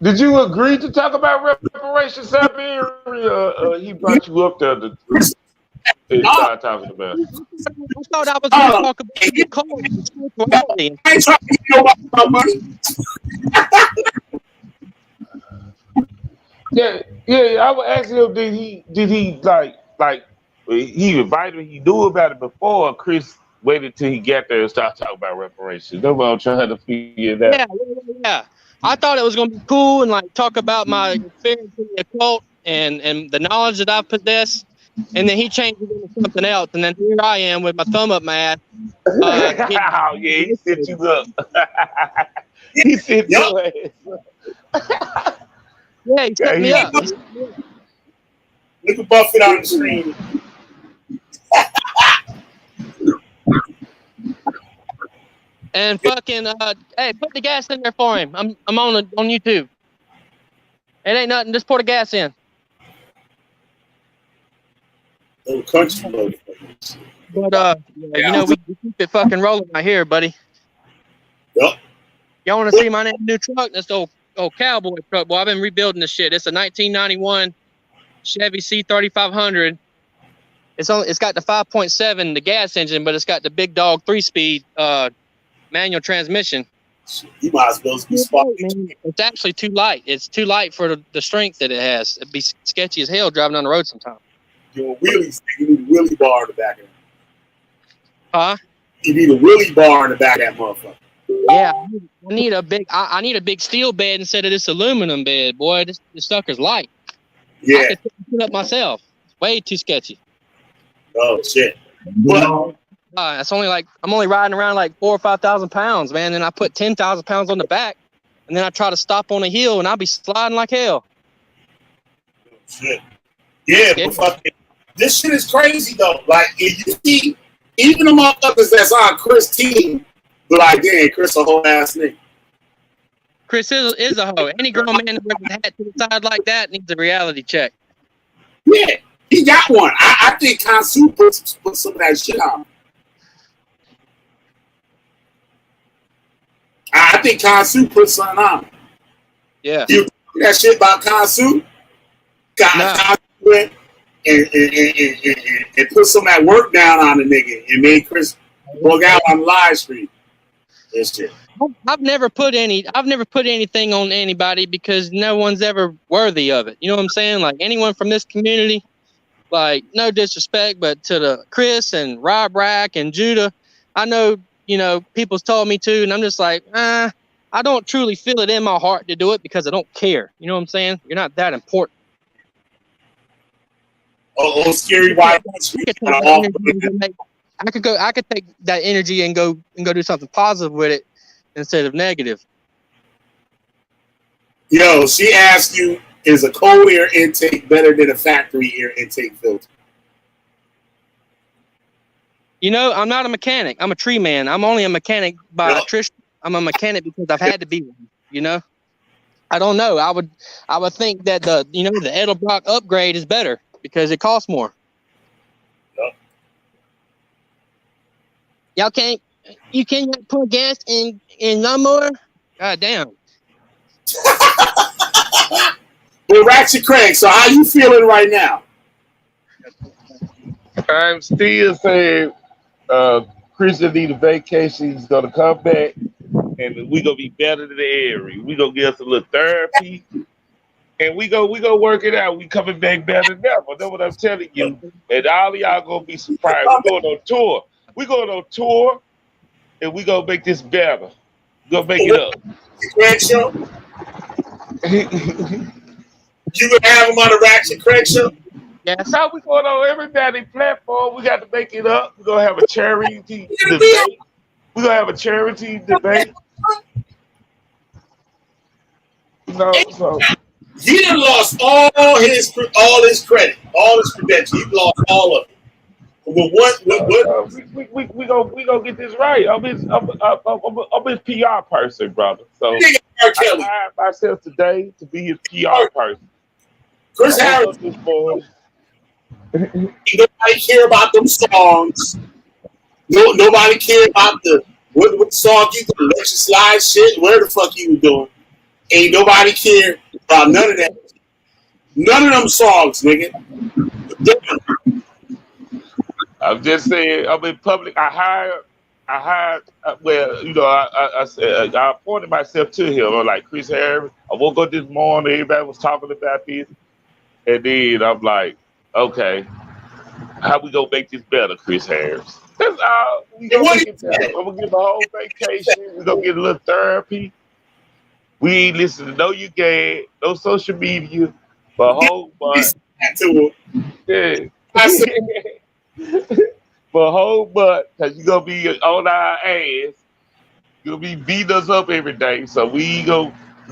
Did you agree to talk about reparations, Siberia? He brought you up there to start talking about it. I thought I was going to talk about the cold. I ain't trying to get nobody my money. Yeah. I would ask him, did he like he invited, he knew about it before, or Chris waited till he got there and started talking about reparations? That's what I'm trying to figure that. Yeah. I thought it was gonna be cool and like talk about my experience in the occult and the knowledge that I possess, and then he changed it into something else, and then here I am with my thumb up my ass. He set you up. He set your ass. Yeah, he set me up. Look at Buffett on the screen. And fucking, hey, put the gas in there for him. I'm on YouTube. It ain't nothing. Just pour the gas in. Little country mode. But you know we keep it fucking rolling right here, buddy. Yep. Y'all want to see my new truck? That's the old cowboy truck. Boy, I've been rebuilding this shit. It's a 1991 Chevy C3500. It's got the 5.7, the gas engine, but it's got the big dog 3-speed manual transmission. You might as well be spotted. It's actually too light. It's too light for the strength that it has. It'd be sketchy as hell driving on the road sometimes. You need a wheelie bar in the back of it. Huh? You need a wheelie bar in the back of that motherfucker. Yeah, I need a big. I need a big steel bed instead of this aluminum bed, boy. This sucker's light. Yeah. I could put it up myself. Way too sketchy. Oh shit. Well, It's only like I'm only riding around like 4,000 or 5,000 pounds, man. And I put 10,000 pounds on the back, and then I try to stop on a hill, and I'll be sliding like hell. Shit. Yeah, but fucking, this shit is crazy though. Like, if you see, even the motherfuckers that's on Chris' team, be like, damn, Chris a whole ass nigga. Chris is a hoe. Any grown man that wears a hat to the side like that needs a reality check. Yeah, he got one. I think Kansu put some of that shit on. I think Kansu put something on. Yeah. You that shit about Kansu? Kansu went and put some of that work down on the nigga and made Chris walk out on the live stream. This shit. I've never put anything on anybody because no one's ever worthy of it. You know what I'm saying? Like anyone from this community, like no disrespect, but to the Chris and Rob Rack and Judah, I know, you know, people's told me to, and I'm just like, I don't truly feel it in my heart to do it because I don't care. You know what I'm saying? You're not that important. Oh, scary white. I could take that energy and go do something positive with it instead of negative. Yo, she asked you, is a cold air intake better than a factory air intake filter? You know, I'm not a mechanic. I'm a tree man. I'm only a mechanic by attrition. I'm a mechanic because I've had to be one, you know? I don't know. I would think that the Edelbrock upgrade is better because it costs more. Yep. You can't put gas in lawnmower? God damn. Well, Ratchet Craig, so how you feeling right now? I'm still saying Christian need a vacation. He's gonna come back, and we gonna be better than the area. We gonna get us a little therapy, and we go work it out. We coming back better than ever. That's what I'm telling you. And all of y'all gonna be surprised. We're going on tour. We're going on tour, and we gonna make this better. We gonna make it up. Craig show. You gonna have him on the Ratchet Craig show? Yes. Now we going on every daddy platform. We got to make it up. We're gonna have a charity debate. We're gonna have a charity debate. You know, so he done lost all his credit, all his credentials. He lost all of it. We gonna get this right. I'm his PR person, brother. So I hired myself today to be his PR person. Chris Harris. Nobody care about them songs. Nobody care about what song you can let you slide shit. Where the fuck you doing? Ain't nobody care about none of that. None of them songs, nigga. I'm just saying. I'm in public. I hired. Well, you know, I said I appointed myself to him. I'm like Chris Harris. I woke up this morning. Everybody was talking about this, and then I'm like, okay, how we gonna make this better, Chris Harris? That's all. We gonna make it better. I'm gonna give a whole vacation. We gonna get a little therapy. We ain't listen to no you gay, no social media for a whole month. Yeah. For a whole month, because you're gonna be on our ass. You'll be beating us up every day. So we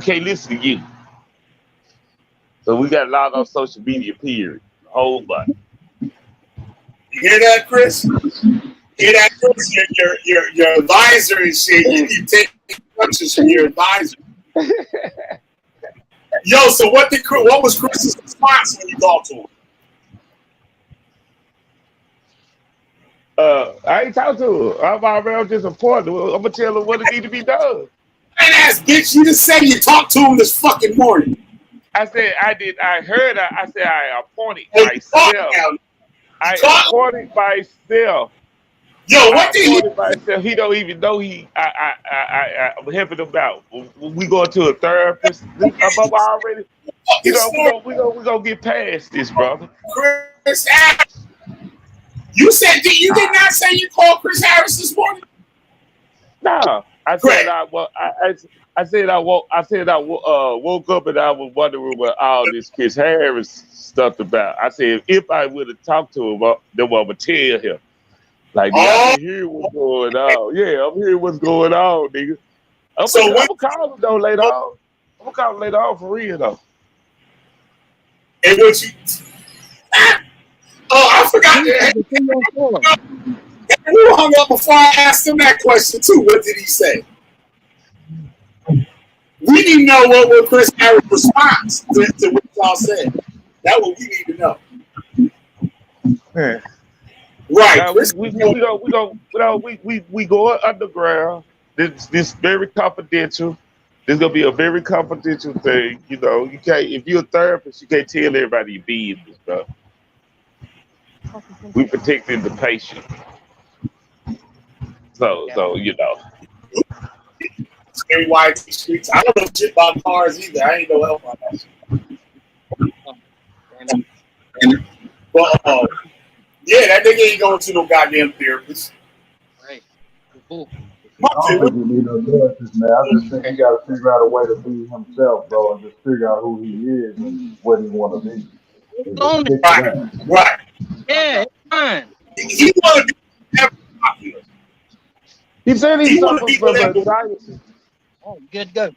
can't listen to you. So we got a lot on social media, period. A whole month. You hear that, Chris? Hear that, Chris? Your advisor and shit. You take instructions from your advisor. Yo, so what was Chris's response when you talked to him? I ain't talked to her. I'm already disappointed. I'm gonna tell her what it need to be done. And ass bitch, you just said you talked to him this fucking morning. I said I did. I heard her. I said I appointed myself. I appointed myself. Yo, what did he? Myself. He don't even know I'm helping him out. We going to a therapist. I'm already. You know, we gonna get past this, brother. Chris Harris. You did not say you called Chris Harris this morning? No, I said I said I woke up and I was wondering what all this Chris Harris stuff about. I said if I would have talked to him, then I would tell him. Like, I can hear what's going on. Yeah, I'm hearing what's going on, nigga. I'm gonna call him though later on. I'm gonna call him later on for real though. And what you? Oh, I forgot that. Who hung up before I asked him that question too? What did he say? We need to know what Chris Harris' response to what y'all said. That's what we need to know. Yeah. Right. Now, we go underground. This very confidential. This is gonna be a very confidential thing. You know, you can't, if you're a therapist, you can't tell everybody your business, bro. We protecting the patient. So you know. Scary YT streets. I don't know shit about cars either. I ain't no help on that shit. But yeah, that nigga ain't going to no goddamn therapist. Right. Cool. I don't think you need no therapist, man. I just think he got to figure out a way to be himself, bro, and just figure out who he is and what he want to be. Right. Yeah, it's fine. He want to be popular. He said he suffers from anxiety. Oh, good go.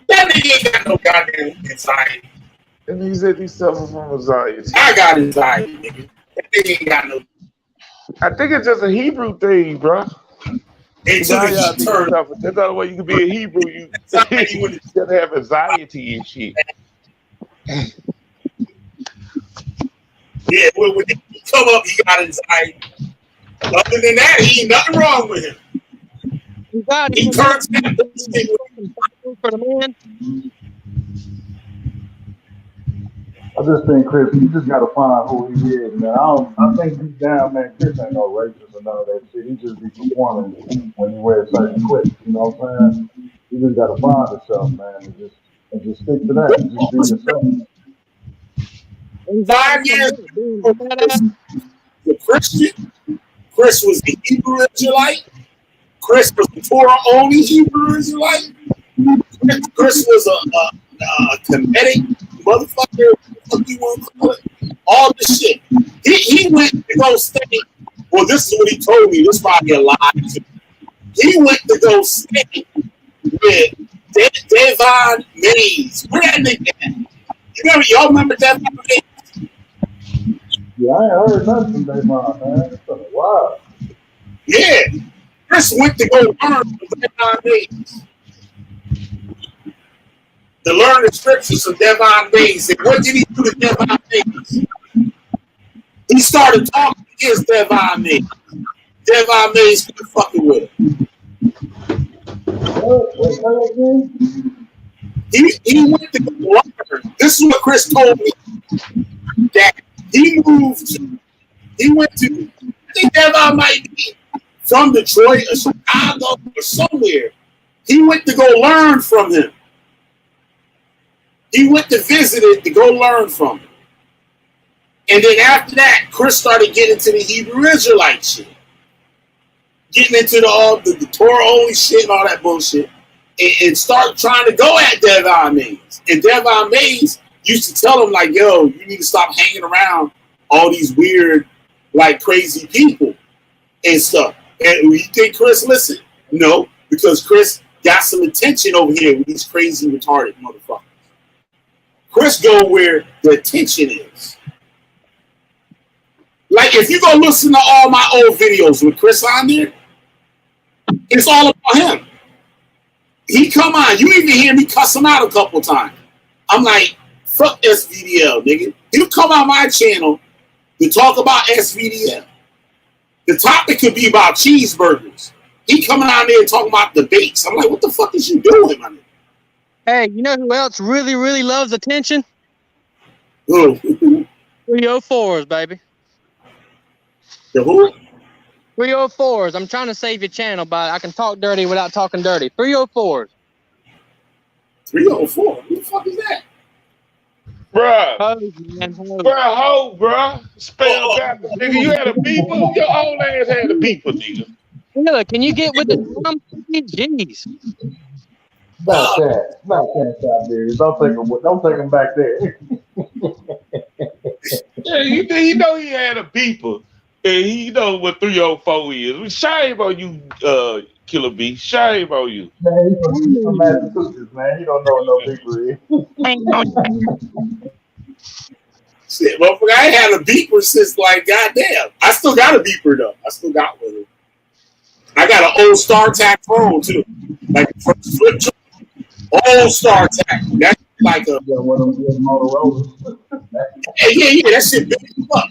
That nigga ain't got no goddamn anxiety. And he said he suffers from anxiety. I got anxiety, nigga. That nigga ain't got no. I think it's just a Hebrew thing, bro. That's the only way you can be a Hebrew. You gotta have anxiety and shit. Yeah, when he come up, he got anxiety. Other than that, he ain't nothing wrong with him. He turns for the man. I just think Chris, you just gotta find who he is, man. I think deep down, man, Chris ain't no racist or none of that shit. He just be performing when he wears certain clips. You know what I'm saying? You just gotta find yourself, man, and just stick to that. And just be yourself. 5 years the Christian. Chris was the Hebrew Israelite. Chris was the Torah only Hebrew Israelite. Chris was a comedic motherfucker. What you want to call it? All this shit. He went to go stay. Well, this is what he told me. This probably a lie. He went to go stay with Devon Mays. Where that nigga at? Y'all remember Devon Mays? Yeah, I ain't heard nothing from Devon, man. It's been a while. Yeah. Chris went to go learn from Devon Mays. To learn the scriptures from Devon Mays. And what did he do to Devon Mays? He started talking against Devon Mays. Devon Mays couldn't fucking with him. He went to go learn. This is what Chris told me. That he went to, I think Devon might be from Detroit or Chicago or somewhere. He went to go learn from him. He went to visit it to go learn from him. And then after that, Chris started getting into the Hebrew Israelite shit. Getting into the Torah only shit and all that bullshit. And started trying to go at Devon Mays. And Devon Mays used to tell him, like, yo, you need to stop hanging around all these weird, like, crazy people and stuff. And you think Chris listened? No, because Chris got some attention over here with these crazy, retarded motherfuckers. Chris go where the attention is. Like, if you go listen to all my old videos with Chris on there, it's all about him. He come on. You even hear me cuss him out a couple times. I'm like, fuck SVDL, nigga. You come on my channel to talk about SVDL. The topic could be about cheeseburgers. He coming out there and talking about debates. I'm like, what the fuck is you doing, man? Hey, you know who else really, really loves attention? Who? 304s, baby. The who? 304s. I'm trying to save your channel, but I can talk dirty without talking dirty. 304s. 304? Who the fuck is that? Bruh. Bruh, Spell back. Nigga, you had a beeper? Your old ass had a beeper, nigga. Nigga, can you get with the drum? Jeez. Smack that, Tiberius. Don't take him back there. Yeah, he know he had a beeper. And he know what 304 is. Shame on you, Killer B. Shame on you. Man, he's from Massachusetts, man. He don't know what no beeper is. Shit, motherfucker, I ain't had a beeper since like goddamn. I still got a beeper though. I still got one. I got an old StarTAC phone too, like first flip chart. Old StarTAC. That's like a one of them Motorola. yeah, that shit big as fuck.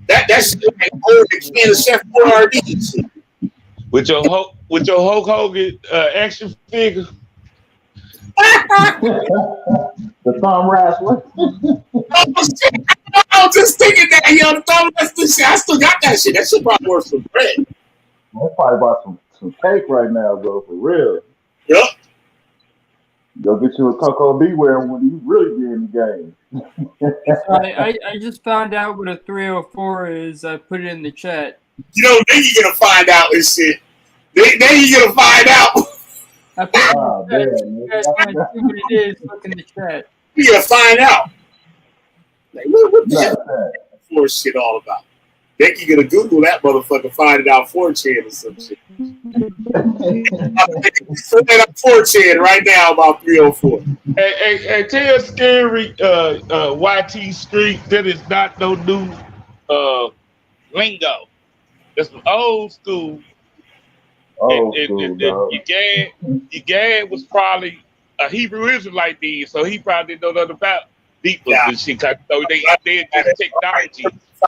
That shit like old the can of Chef Boyardee shit. With your Hulk Hogan action figure. The thumb wrestler. Oh shit! I was just thinking that, yo, the thumb wrestler shit. I still got that shit. That shit probably worth some bread. That's probably about some cake right now, bro, for real. Yep. Go get you a Coco Beware when you really be in the game. I just found out what a 304 is. I put it in the chat. You know, then you're gonna find out this shit. Then you're gonna find out. I put it in the chat. You guys want to see what it is? Look in the chat. You're gonna find out. Like, what the hell is that shit all about? Then you're gonna Google that motherfucker, find it out 4chan or some shit. Put that up 4chan right now about 304. Hey, tell Scary YT Street that is not no new lingo. That's some old school. Your dad was probably a Hebrew Israelite then, so he probably didn't know nothing about deeper and shit. So they get technology.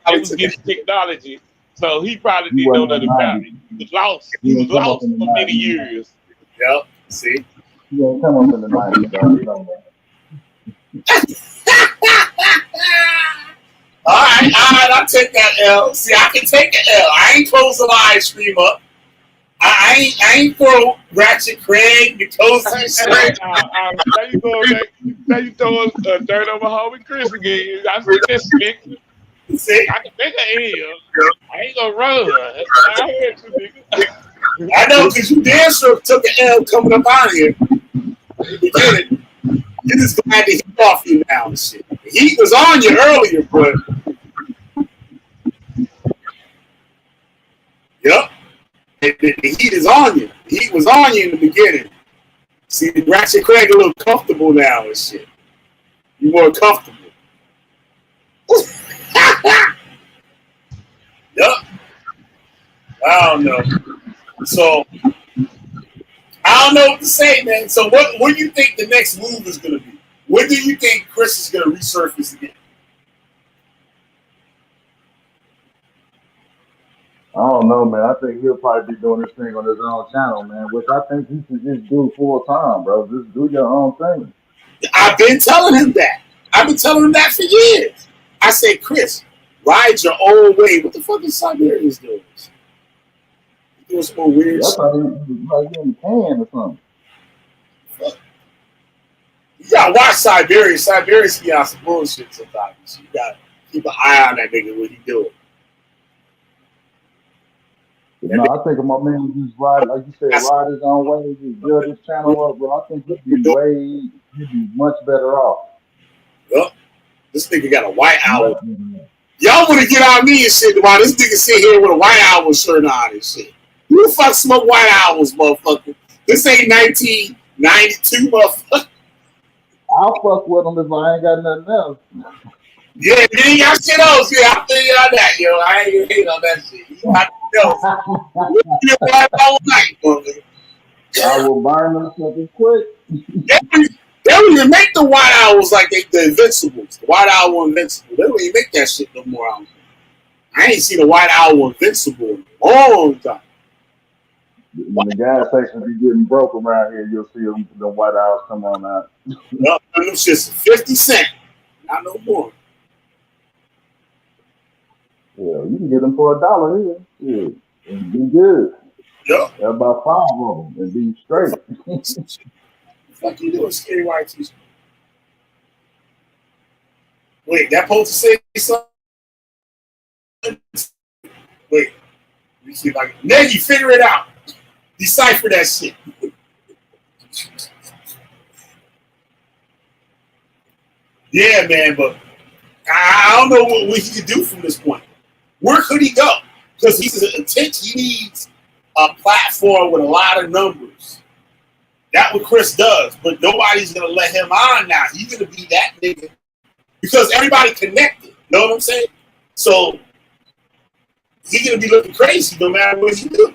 It was getting technology, so he probably didn't know nothing about it. He was lost. He was lost for many years. Yep. See. Yeah, come up in the 90s, dog. All right, I'll take that L. See, I can take the L. I ain't close the live stream up. I ain't throw Ratchet Craig, Nicosi. Now you throwing dirt over homie Chris again. I see this stick. See? I can take an L. I ain't gonna run. I heard you, nigga. I know, because you damn sure took an L coming up out of here. You get it. You're just glad to hit off you now and shit. The heat was on you earlier, but. Yep. The heat is on you. The heat was on you in the beginning. See, the Ratchet Craig a little comfortable now and shit. You're more comfortable. Yep. I don't know. So, I don't know what to say, man. So, what do you think the next move is going to be? When do you think Chris is going to resurface again? I don't know, man. I think he'll probably be doing this thing on his own channel, man, which I think he should just do full time, bro. Just do your own thing. I've been telling him that. I've been telling him that for years. I say, Chris, ride your own way. What the fuck is Siberians doing? He's doing some more weird shit. I thought he was like in the can or something. Fuck. You gotta watch Siberian. Siberians be on some bullshit sometimes. You gotta keep an eye on that nigga when he do it. No, I think my man would just ride, like you said, ride his own way, just build his channel up, bro. I think he'd be much better off. Yep. This nigga got a white owl. Y'all want to get on me and shit while this nigga sit here with a white owl shirt on and shit. Who the fuck smoke white owls, motherfucker? This ain't 1992, motherfucker. I'll fuck with him if I ain't got nothing else. Yeah, you ain't got shit else. Yeah, I feel you on that, yo. I ain't gonna hate on that shit. You got else. You white owl night, motherfucker. I will burn them something quick. They don't even make the white owls like the Invincibles. The white owl Invincible. They don't even make that shit no more. I ain't seen a white owl Invincible in a long time. When the gas station be getting broke around here, you'll see the white owls come on out. No, them shit's 50 cents. Not no more. Yeah, you can get them for $1 here. Yeah, and be good. Yep. That's about 5 of them and be straight. What the fuck you doing, Scary White T-shirt? Wait, that supposed to say something? Wait. Let me see if I can. Ned, you figure it out. Decipher that shit. Yeah, man, but I don't know what he could do from this point. Where could he go? Because he's an attention. He needs a platform with a lot of numbers. That's what Chris does, but nobody's gonna let him on now. He's gonna be that nigga because everybody connected. You know what I'm saying? So he's gonna be looking crazy no matter what he do.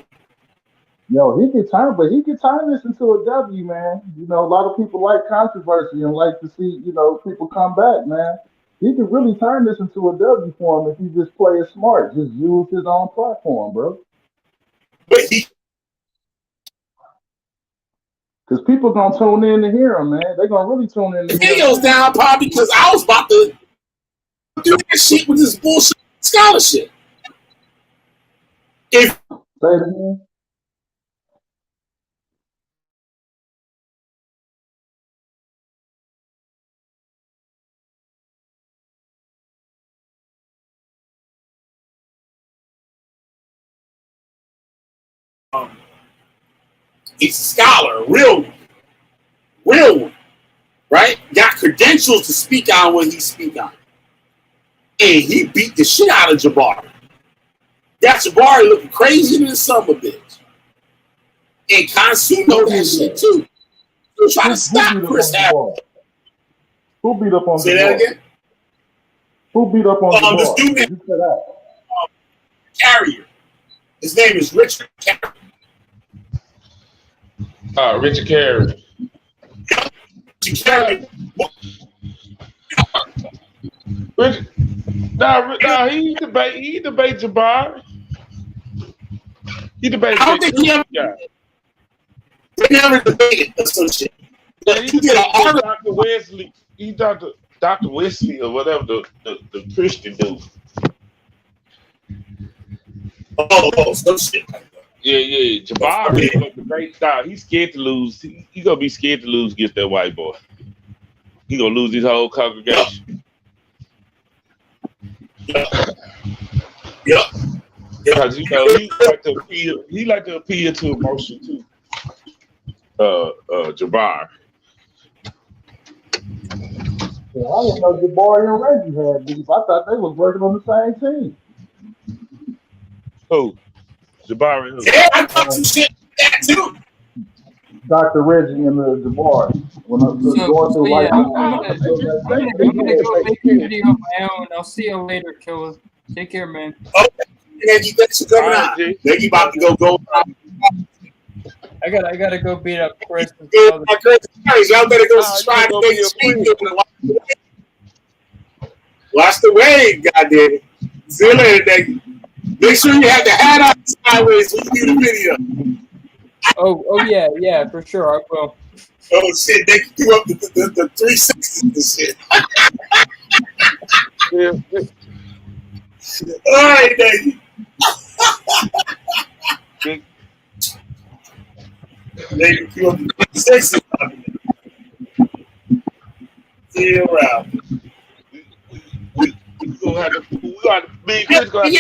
Yo, he could turn this into a W, man. You know, a lot of people like controversy and like to see, you know, people come back, man. He could really turn this into a W for him if he just play it smart, just use his own platform, bro. But he, because people gonna tune in to hear him, man. They gonna really tune in to hear him. Videos down probably because I was about to do that shit with this bullshit scholarship. If say it again. he's a scholar, a real one, right? Got credentials to speak on what he speak on. And he beat the shit out of Jabari. Got Jabari looking crazy than a son of a bitch. And Kansu know that shit too. He's trying to stop Chris Harris. Who beat up on Say that again? Who beat up on this dude named Carrier. His name is Richard Carrier. Richard Carrier. Richard Carrier. Nah, he debate Jabari. He debated. I don't think he ever. They never debated or some shit. Yeah, he did an article. Dr. Wesley. He Dr. Wesley or whatever the Christian dude. Oh, some shit. Yeah. Jabari gonna debate. Nah, he's scared to lose. He gonna be scared to lose against that white boy. He gonna lose his whole congregation. Yep. Because you know he like to appeal to emotion too. Jabari. Yeah, I didn't know Jabari and Reggie had beef. I thought they was working on the same team. Who? Jabari. Who? Yeah, I thought some shit like that too. Dr. Reggie and the Jabari. When I was going through yeah, I'm gonna go make a video of my own. I'll see you later, Killer. Take care, man. Okay. Reggie, thanks for coming on. Reggie about to go. I gotta go beat up Chris. Y'all better go subscribe to Vegas Street. Watch the wave, goddamn. See you later, nigga. Make sure you have the hat on sideways when you do the video. Oh yeah, for sure I will. Oh shit, they can do up the 360s and shit. All right, nigga. They can do up the 360s. See you around. We got to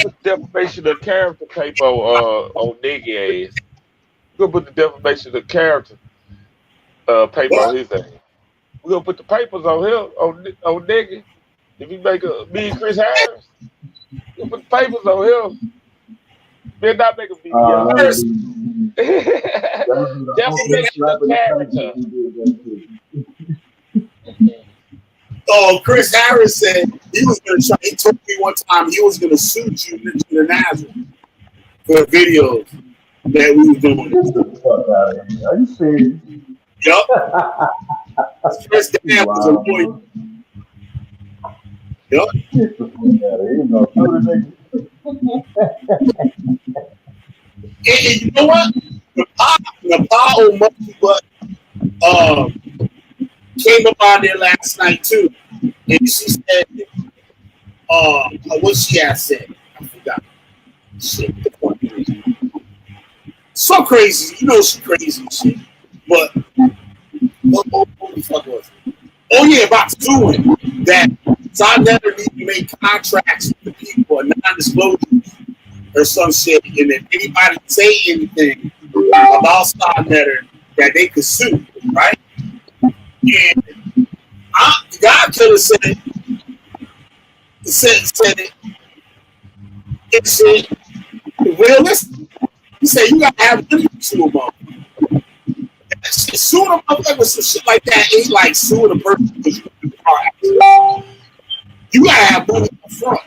put defamation of character paper on nigga ass. We're gonna put the defamation of character paper on his ass. We're gonna put the papers on him on nigga. If you make me and Chris Harris, we'll put the papers on him. Then not make a video. Defamation of character. Oh, Chris Harris said he was gonna try. He told me one time he was gonna sue you international for videos that we were doing. Are you serious? Yup. Chris Dan was a boy. Yup. And you know what? The old monkey butt came up on there last night too, and she said, what she had said, I forgot. Shit, so crazy, you know she crazy and shit. But what the fuck was it? Oh yeah, about suing that. So I never need to make contracts with the people, non-disclosures or some shit, and if anybody say anything about Starnetter that they could sue, right? And God Killer said it. Said it. It's realistic. You say you gotta have money to sue a motherfucker. Suing a motherfucker with some shit like that ain't like suing a person because you in the car accident. You gotta have money up front.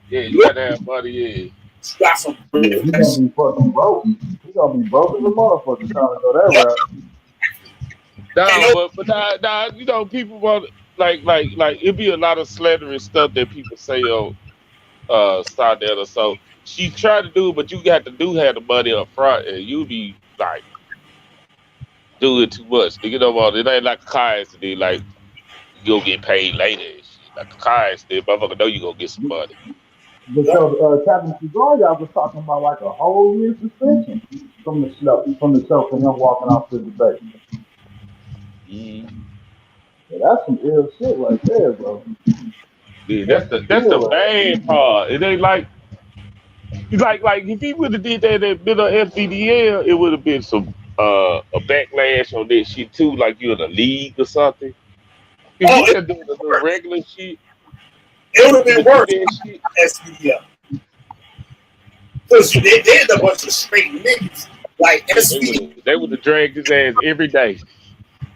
Yeah, you gotta have money. Yeah. You got some. Yeah, he gonna be fucking broke. He gonna be broke as a motherfucker trying to go that route. No, but you know, people want like it'd be a lot of slanderous stuff that people say on Stardetter. So she tried to do, but you got to have the money up front, and you be like doing too much. You know what? It ain't like a car accident. Like you'll get paid later and shit. Like a car accident, motherfucker know you gonna get some money. But so Captain Cigar, y'all was talking about like a whole year suspension from the show for him walking off the debate. Yeah, that's some ill shit right there, bro. Yeah, that's the bad part. It ain't like if he would have did that at middle FDDL, it would have been some a backlash on that shit too, like you in a league or something. If you just doing the regular shit, it would have been worse. SVDL. Because they did a bunch of straight niggas. Like SVDL. They would have dragged his ass every day.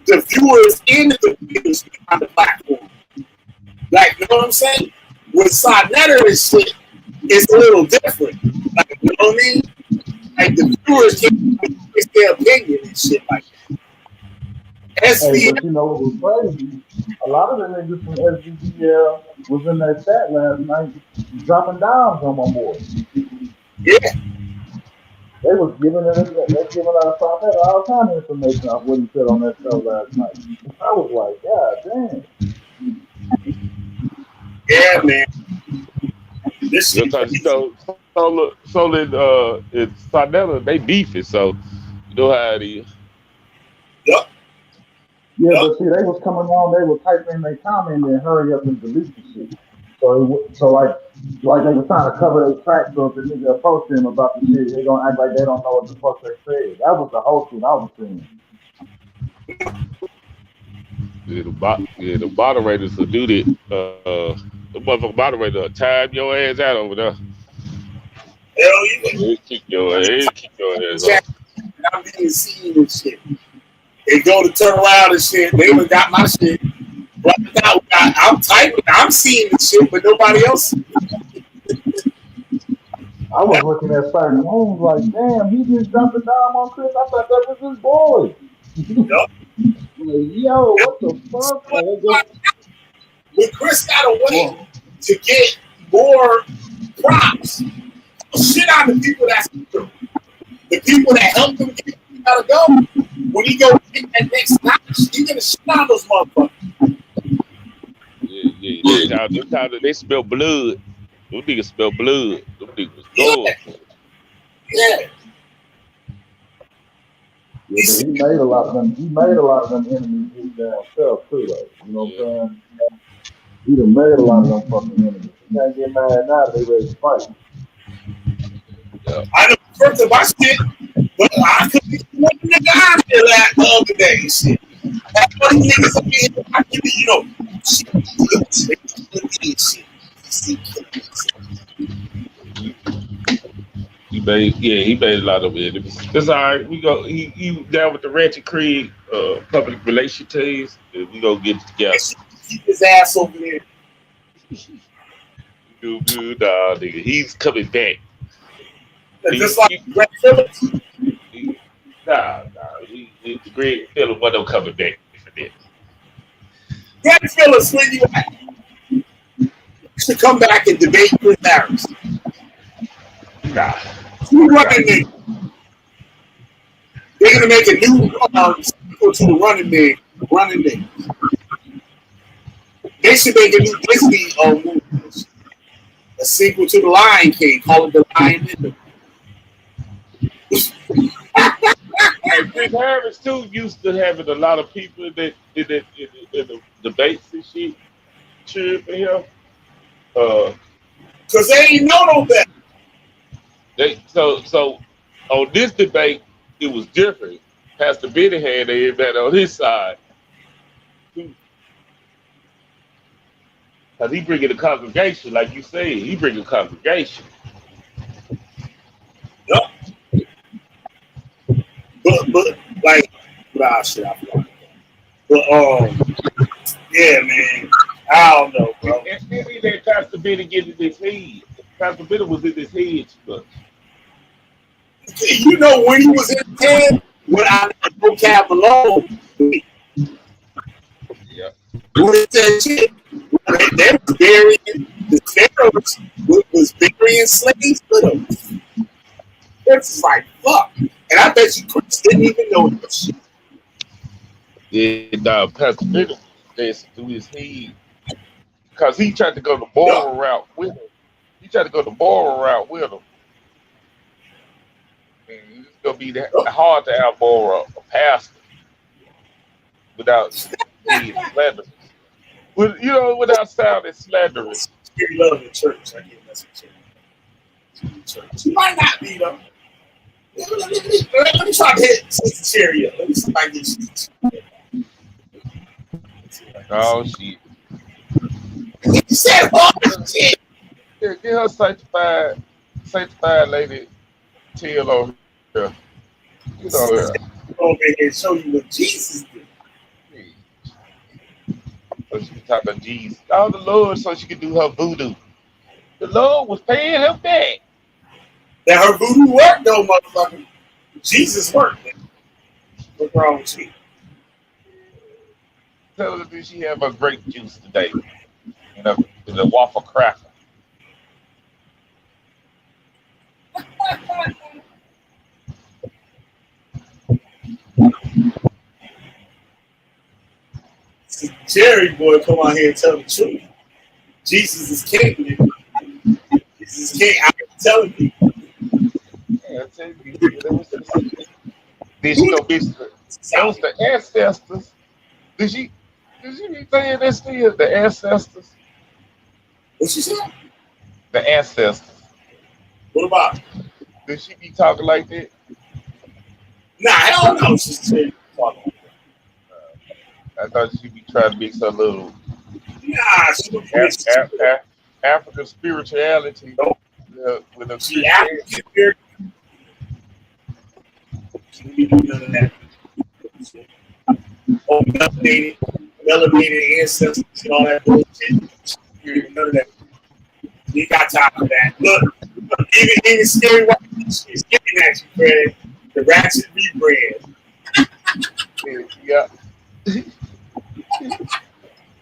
The viewers and the debaters on the platform. Like, you know what I'm saying? With Sarnetter and shit, it's a little different. Like, you know what I mean? Like, the viewers can express their opinion and shit like that. Hey, but you know what was crazy? A lot of the niggas from SVDL was in that chat last night dropping dimes on my boy. Yeah. They was giving out Sarnetter all kind of information I wouldn't said on that show last night. I was like, God damn. Yeah, man. This shit. Because you know, so in Sarnetta, they beefing, so you know how it is. Yep. Yeah, but see, they was coming on, they were typing in their comment and hurry up and delete the shit. So like they were trying to cover their tracks, so if the nigga approach them about the shit, they gonna act like they don't know what the fuck they said. That was the whole shit I was saying. Yeah, the moderators will do that. The motherfucking moderator will time your ass out over there. Hell yeah. He'll kick your ass off. I'm being seen and shit. They go to turn around and shit. They would got my shit. Right now, I'm typing. I'm seeing the shit, but nobody else. I was looking at certain names like, damn, he just dropped a dime on Chris. I thought that was his boy. Yep. Yo, what the fuck? But Chris got a way to get more props. Shit out of the people that's true. The people that helped him get gotta go. When he go get that next notch, he gonna shit out those motherfuckers. Yeah. They smell blood. Them niggas smell blood. Them niggas going. Yeah. Yeah, he made a lot of them. He made a lot of them enemies his damn self too, though. You know what I'm saying? He done made a lot of them fucking enemies. You can't get mad now. They ready to fight. Yeah. I know first of my shit, but I couldn't get one nigga out of here the other day and shit. That funny niggas up here, I give you, shit. He made a lot of enemies. That's all right. We go. He down with the Ratchet Creed public relation teams, and we gonna get it together. Keep his ass over there. Nah, nigga, he's coming back. Just like Greg Phillips. Nah. Greg Phillips wasn't coming back for that. Greg Phillips, where you at? You should come back and debate Chris Harris. Nah. Who running it? They're gonna make a new sequel to the Running Man. They should make a new Disney movie. A sequel to The Lion King, call it The Lion King. And Chris Harris too used to having a lot of people in the debates and shit cheering for him. Cause they ain't know no better. So on this debate, it was different. Pastor Benny had that on his side. Cause he bringing a congregation, like you said, he bringing a congregation. Yep. but like, shit, I forgot. But yeah, man, I don't know, bro. And then that Pastor Benny getting in his head. Pastor Benny was in his head too much. You know when he was in his head, when I vocab alone, Yeah. doing that shit, they was burying the pharaohs was burying slaves with them. It's like fuck, and I bet you Chris didn't even know that shit. Yeah, Pastor Benny was through his head because he tried to go the moral route with him. He tried to go the moral route with him. It's gonna be hard to have moral a pastor without being slanderous. Without sounding slanderous. You love the church. I get message church. You might not be though. Let me try to hit Sister Cherry up. Let me see if I can get you. Oh shit. You said all shit. Yeah, get her sanctified lady Thier over here. You know her. Over here and show you what Jesus did. So she can talk about Jesus. Oh, the Lord, so she can do her voodoo. The Lord was paying her back. That her voodoo worked though, motherfucker. Jesus worked. What's wrong with you? Tell her that she have a grape juice today. With a waffle cracker. Jerry boy, come out here and tell the truth. Jesus is king. Jesus is king. I'm telling people. Yeah, I tell you, that was the ancestors. Did she be saying that still? The ancestors? What she said? The ancestors. What about? Did she be talking like that? Nah, hell no. She's talking. I thought she'd be trying to mix her little African spirituality with a African be doing none of that. Oh, melanated ancestors and all that bullshit. None of that. You got time for that. Look, even scary white is getting at you, Fred. The ratchet rebrand. Yeah.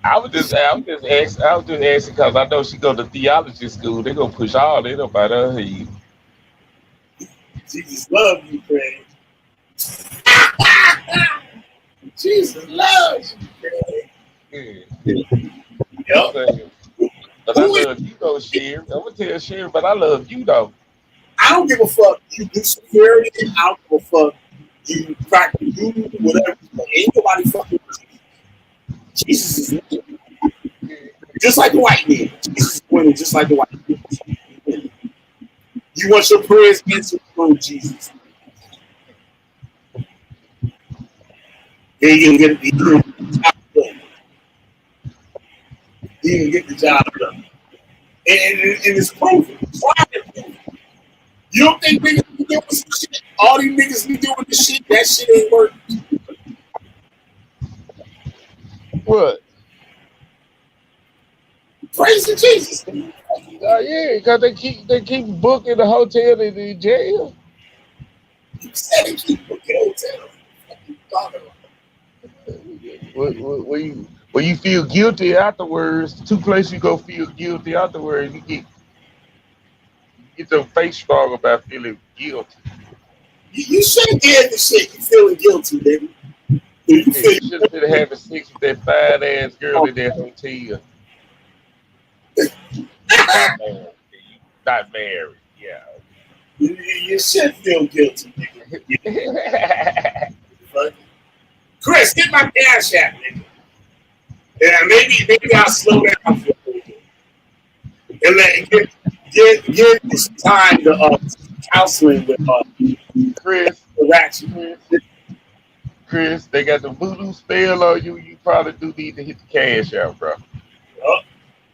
I was just asking because I know she go to theology school. They gonna push all that up out of her head. Jesus love you, Fred. Jesus loves you, Fred. Yep. But I love you though, Sherry. I'm gonna tell Sherry, but I love you though. I don't give a fuck. You do security. I don't give a fuck. You practice voodoo, whatever. Ain't nobody fucking with Jesus is winning. Just like the white man. Jesus is winning just like the white man. You want your prayers answered from Jesus. Then you can get the job done. You can get the job done. And it's proven. You don't think niggas be doing some shit? All these niggas be doing this shit, that shit ain't working. What? Praise to Jesus. Yeah, because they keep booking the hotel and the jail. You said they keep booking hotels. When you feel guilty afterwards, two places you go feel guilty afterwards, you get your face strong about feeling guilty. You shouldn't get the shit you feeling guilty, baby. You should have been having sex with that fine ass girl in that hotel. Not married, yeah. You should feel guilty, nigga. Chris, get my cash app, nigga. Yeah, maybe I'll slow down for a little bit. And let give this time to counseling with Chris. Chris, they got the voodoo spell on you. You probably do need to hit the cash out, bro.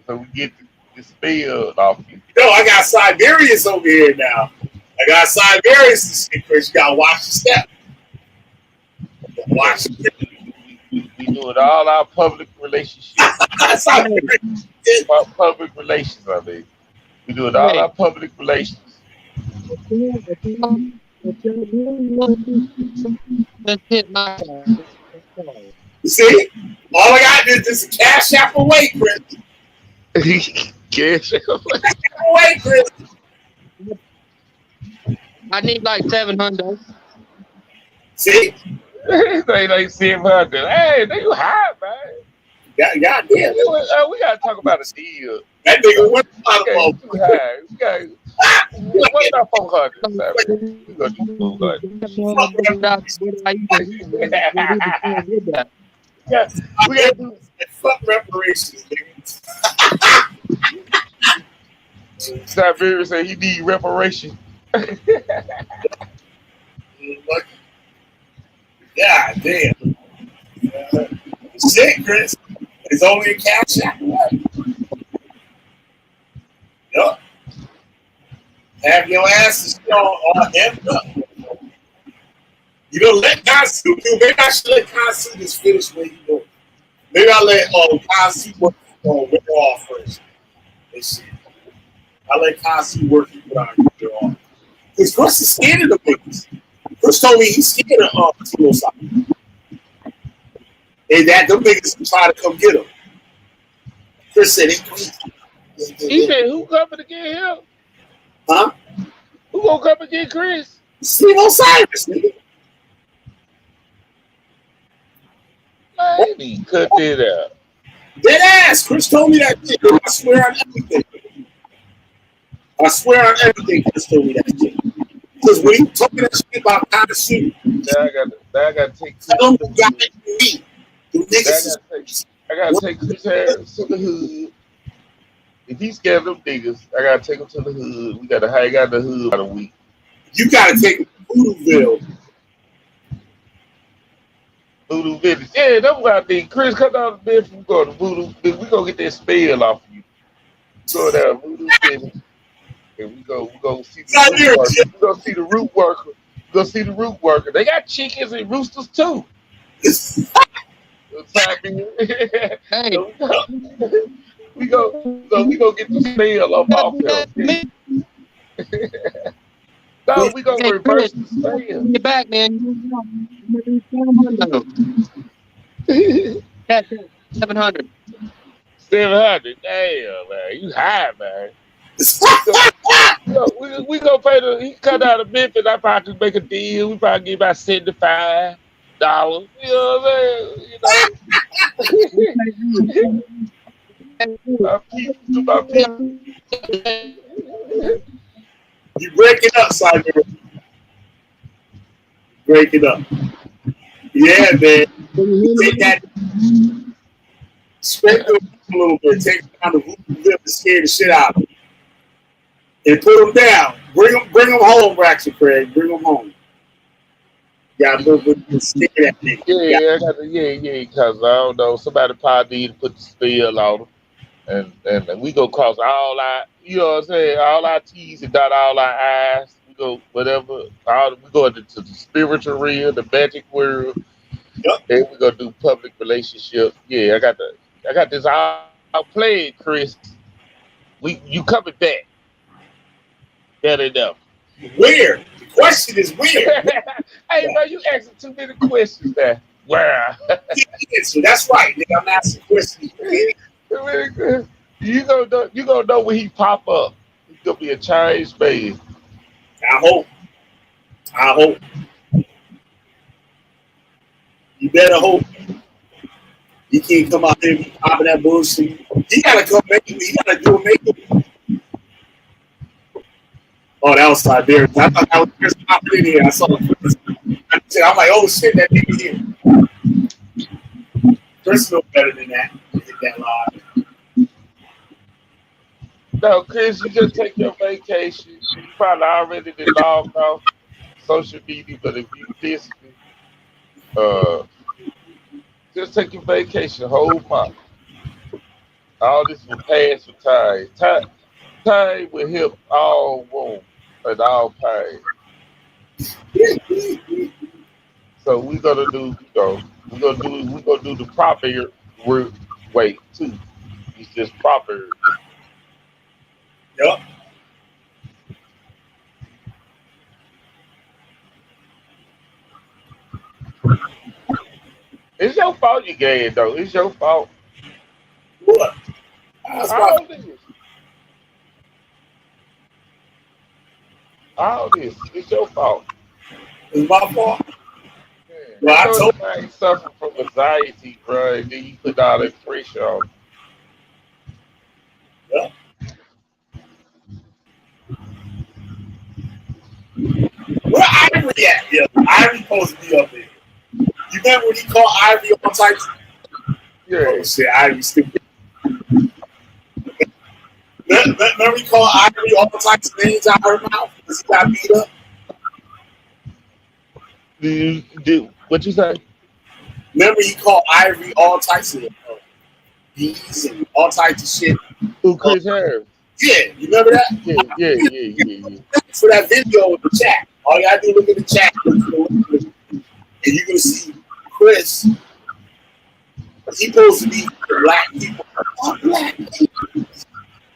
So we get the spell off you. No, I got Siberians over here now. I got Siberians to see, Chris. You gotta watch the step. Watch. We doing all our public relationships. That's how About public relations, I mean. We doing all our public relations. Just hit my see, all I got is just a cash app away, Chris. Cash away, Chris. I need like 700. See? They like 700. Hey, they high, man. God damn. We gotta talk about a deal. That nigga went out of too high. We got what about 400? We gonna do 400. Yeah, we gotta do fuck reparations, nigga. Siberia said he need reparation. God damn. Shit, Chris. It's only a cash app away. Yup. Have your asses on hemmed up. You don't let Kansu do. Maybe I should let Kansu just finish what he doing. Maybe I'll let Kansu work off first. Let's see. I'll let Kansu work it off. Because Chris is scared of the niggas. Chris told me he's scared of suicide. And that them niggas can try to come get him. Chris said he said, who coming to get him? Huh? Who gonna come and get Chris? Steve OSIRUS, nigga. Man, cut it out. Dead ass. Chris told me that shit. I swear on everything. I swear on everything Chris told me that shit. Because when he told me that shit about Kansu, I gotta take I gotta take Chris Harris to the hood. If he's scared of them niggas, I gotta take him to the hood. We gotta hang out in the hood about a week. You gotta take him to Voodoo Village. Yeah, that's what I think. Chris, come down to Memphis. We go to Voodoo Village. We gonna get that spell off of you. Go down to Voodoo Village. And we go see the root worker. We go see the root worker. Go see the root worker. They got chickens and roosters too. Hey. we go get the spell off him. No, we gonna reverse the spell. Get back, man. 700. 700. Damn, man. You high, man. we gonna pay he cut out of Memphis. I probably make a deal. We probably get about $75. You know what I'm saying? My people. You break it up, Simon. Break it up. Yeah, man. Take that. Spread them a little bit. Take them down the roof and scare the shit out of them. And put them down. Bring them home, Braxton Craig. Bring them home. Yeah, scare that nigga. Yeah, because I don't know. Somebody probably need to put the spell on them. And we go cross all our, you know what I'm saying, all our T's and dot all our I's. We go whatever. We go into the spiritual realm, the magic world. Yep. And we gonna do public relationships. Yeah, I got this all played, Chris. You coming back? That enough. Where? The question is where. Hey, man, you asking too many questions there. Where? So that's right, nigga. I'm asking questions. You gonna know when he pop up. He's gonna be a changed man. I hope. You better hope. You can't come out there and popping that bullshit. He gotta come make it. He gotta do a makeup. Oh, that was Siberia. I thought that was Chris popping in here. I saw Chris. I'm like, oh shit, that nigga here. Chris knows better than that. Hit that live. No, Chris, you just take your vacation. You probably already been logged off social media, but if you miss me, just take your vacation, whole month. All this will pass for time. Time will help all room and all pain. So we're gonna do, we're gonna do the proper way too. It's just proper. Yep. It's your fault you gay though. It's your fault. What? That's my All this. All this. It's your fault. it's my fault. Yeah. Well, I I know told the man suffer from anxiety, bro, and then you put all that pressure on. you. Where Ivory at? Yeah, Ivory supposed to be up there. You remember when he called Ivory all types? Yeah. Oh shit, Ivory stupid. Remember he called Ivory all types of names out her mouth because he got beat up? What you say? Remember he called Ivory all types of bees and all types of shit? Who, Chris Harris? Yeah, you remember that? Yeah. For that video in the chat. All you gotta do is look at the chat and you're gonna see Chris. He's supposed to be for black people. Our black people.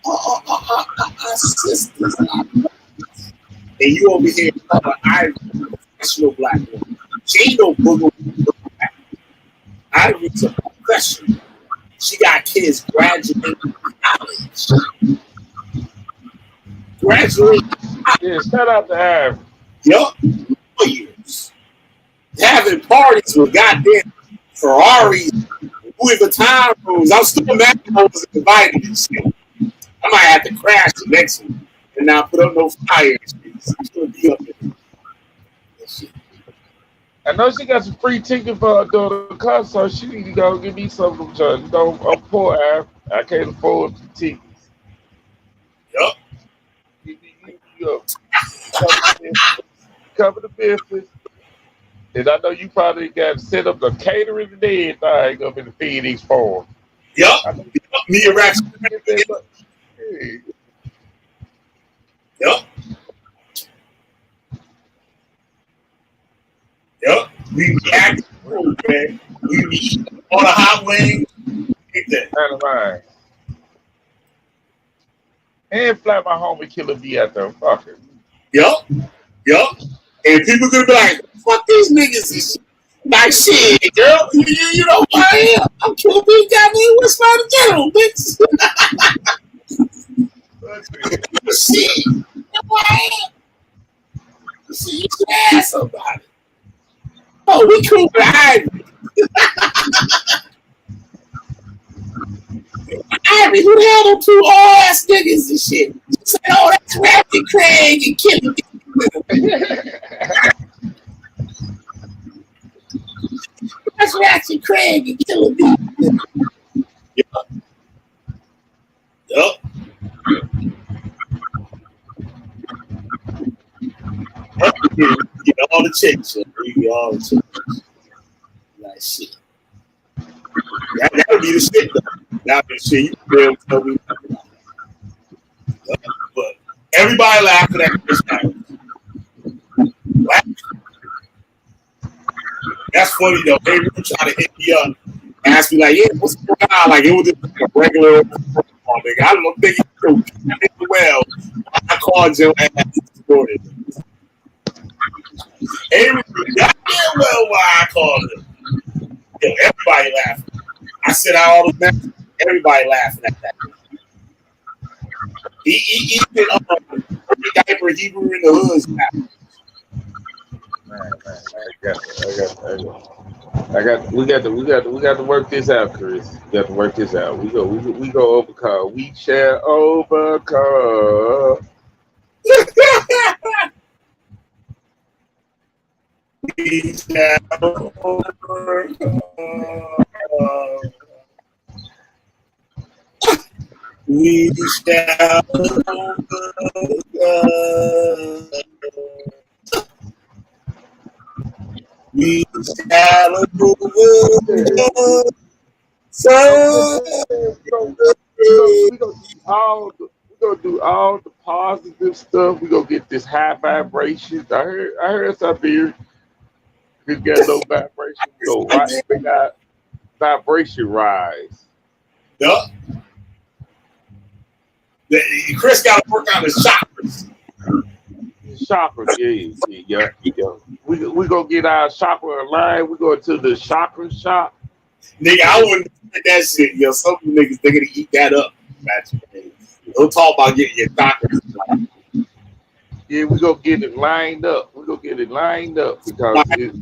Our sisters. And you over here talking Ivory, professional black woman. She ain't no booger. Ivory's a professional. She got kids graduating college. Graduating. Yeah, shout out to Ivory. Yup. Years. Having parties with goddamn Ferraris, Louis Vuitton rooms. I'm still mad I wasn't invited and shit. I might have to crash the next one and not put up no fires. I'm still be up there. I know she got some free ticket for her daughter concert. She need to go give me some of them judges. You know, I'm poor, I can't afford the tickets. Yup. Cover the business. And I know you probably got to set up the catering and everything up in the Phoenix Farm. Yup. Me and Rax. Yup. Yup. We react, man. We eat all the hot wings. Mine. And fly my homie Killer B out there. Fuck it. Yup. And people gonna be like, fuck these niggas and shit. Like shit, girl. You know who I am. I'm Killer B. Goddamn West Side General, bitch. Shit. You know who I am. Shit, you should ask somebody. Oh, we cool with Ivory. Ivory, who the hell them two ass niggas and shit? You said, oh, that's Raptor Craig and Killer B. That's Raptor Craig and Killer B. Yup. Get all the chicks. You get all the chicks. Like shit. That would be the shit, though. That would be the shit. You can be able to tell me nothing about that. But everybody laughing at Chris Harris. That's funny, though. They were trying to hit me up, ask me, like, yeah, what's going on? Like, it was just like a regular phone, nigga. I don't think he well. I called your ass and recorded. Avery goddamn well why I called him. Yo, everybody laughing. I said out all the messages. Everybody laughing at that. He even diaper Hebrew in the hoods now. We got to work this out, Chris. We got to work this out. We go overcome. We shall overcome. We shall overcome. We shall overcome. We shall overcome. We're gonna do all the positive stuff. We're gonna get this high vibration. I heard something here. Chris got low vibration. We go right, we got vibration rise. Yup. Chris got to work on his chakras. Chakra, yeah. We gonna get our chakra aligned. We go to the chakra shop. Nigga, I wouldn't do that shit. Yo, some niggas, they're gonna eat that up. Don't talk about getting your chakras. Yeah, we gonna get it lined up. We gonna get it lined up because it's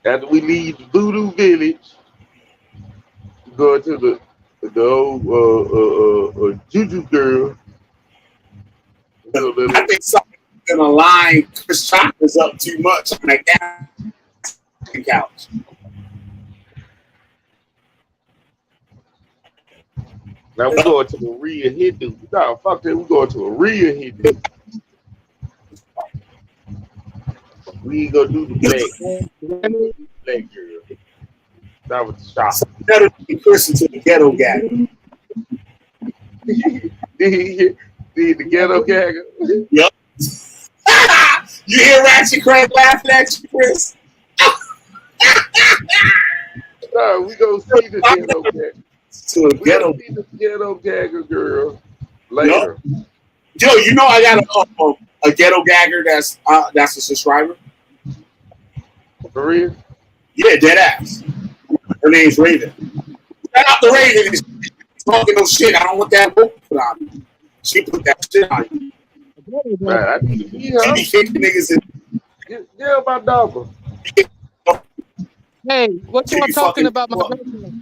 after we leave the voodoo village, we go to the old juju girl. I think something's gonna line Chris chakras up too much on that couch. Now we going to a real Hindu. No, fuck that. We going to a real Hindu. We ain't gonna do the black girl. That was the shot. Better be Chris into the ghetto gag. The ghetto gagger. Yep. You hear Ratchet Craig laughing at you, Chris? No, we gonna see the ghetto gagger. To a ghetto. See the ghetto gagger girl later. Yep. Yo, you know I got a ghetto gagger that's a subscriber. For real? Yeah, dead ass. Her name's Raven. Shout out to Raven. She's talking no shit. I don't want that book put on me. She put that shit on you. Man, I need to be her. She be kicking niggas in. Yeah, my number. Hey, what you talking about my girlfriend?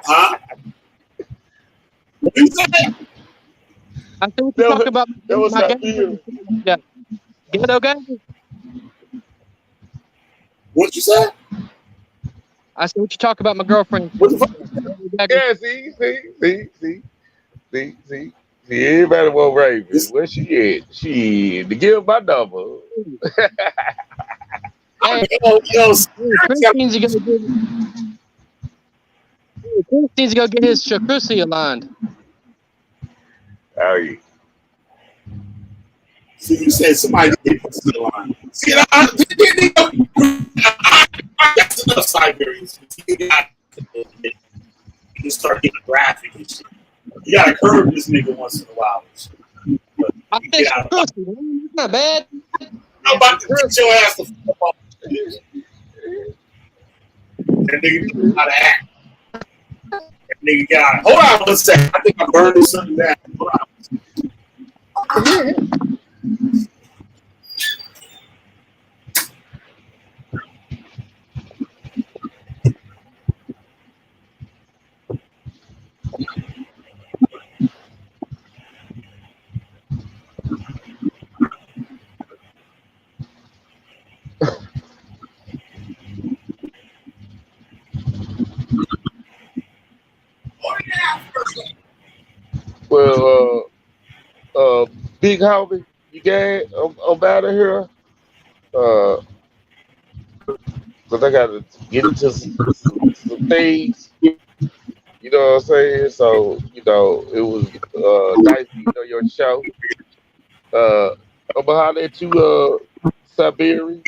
Huh? What you said? I think we're talking about my girlfriend. Yeah. Ghetto guy? What you said? I said, what you talk about my girlfriend? What the fuck? Yeah, see. Everybody want Raven. Where she at? She to give my number. Hey, Chris needs to go get his chakrusi aligned. Oh, yeah. See, you said somebody get pussy aligned. See, that's enough Siberians. You start getting graphic and shit. You gotta curb this nigga once in a while. I think chakrusi, not bad. I'm about to get your ass the fuck off. That nigga knows how to act. That nigga got it. Hold on one second. I think I'm burning something down. Hold on. Well, Big Hobby, you got I'm out of here. Cause I gotta get into some things. You know what I'm saying? So, it was nice being on your show. I'm gonna holler at you, Siberia.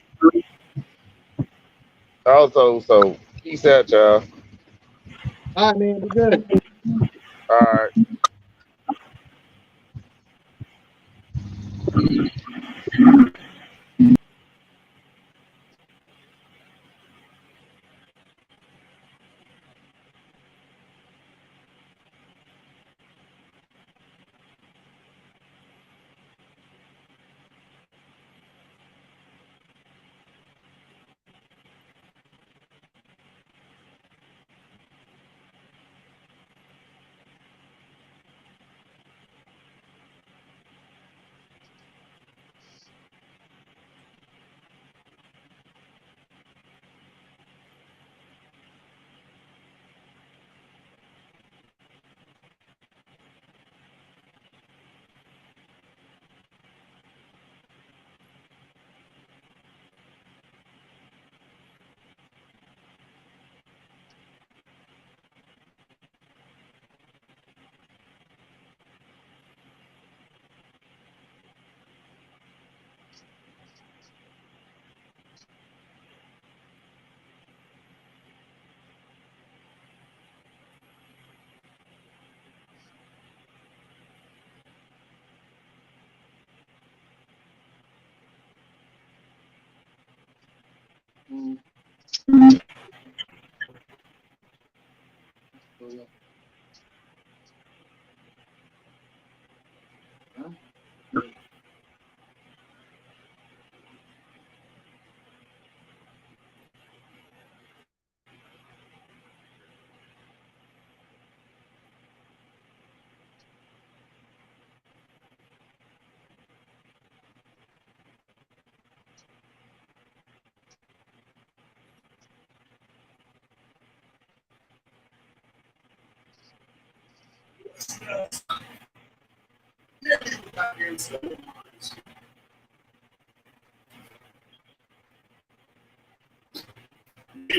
Also, so peace out, y'all. All right, man, be good. All right. You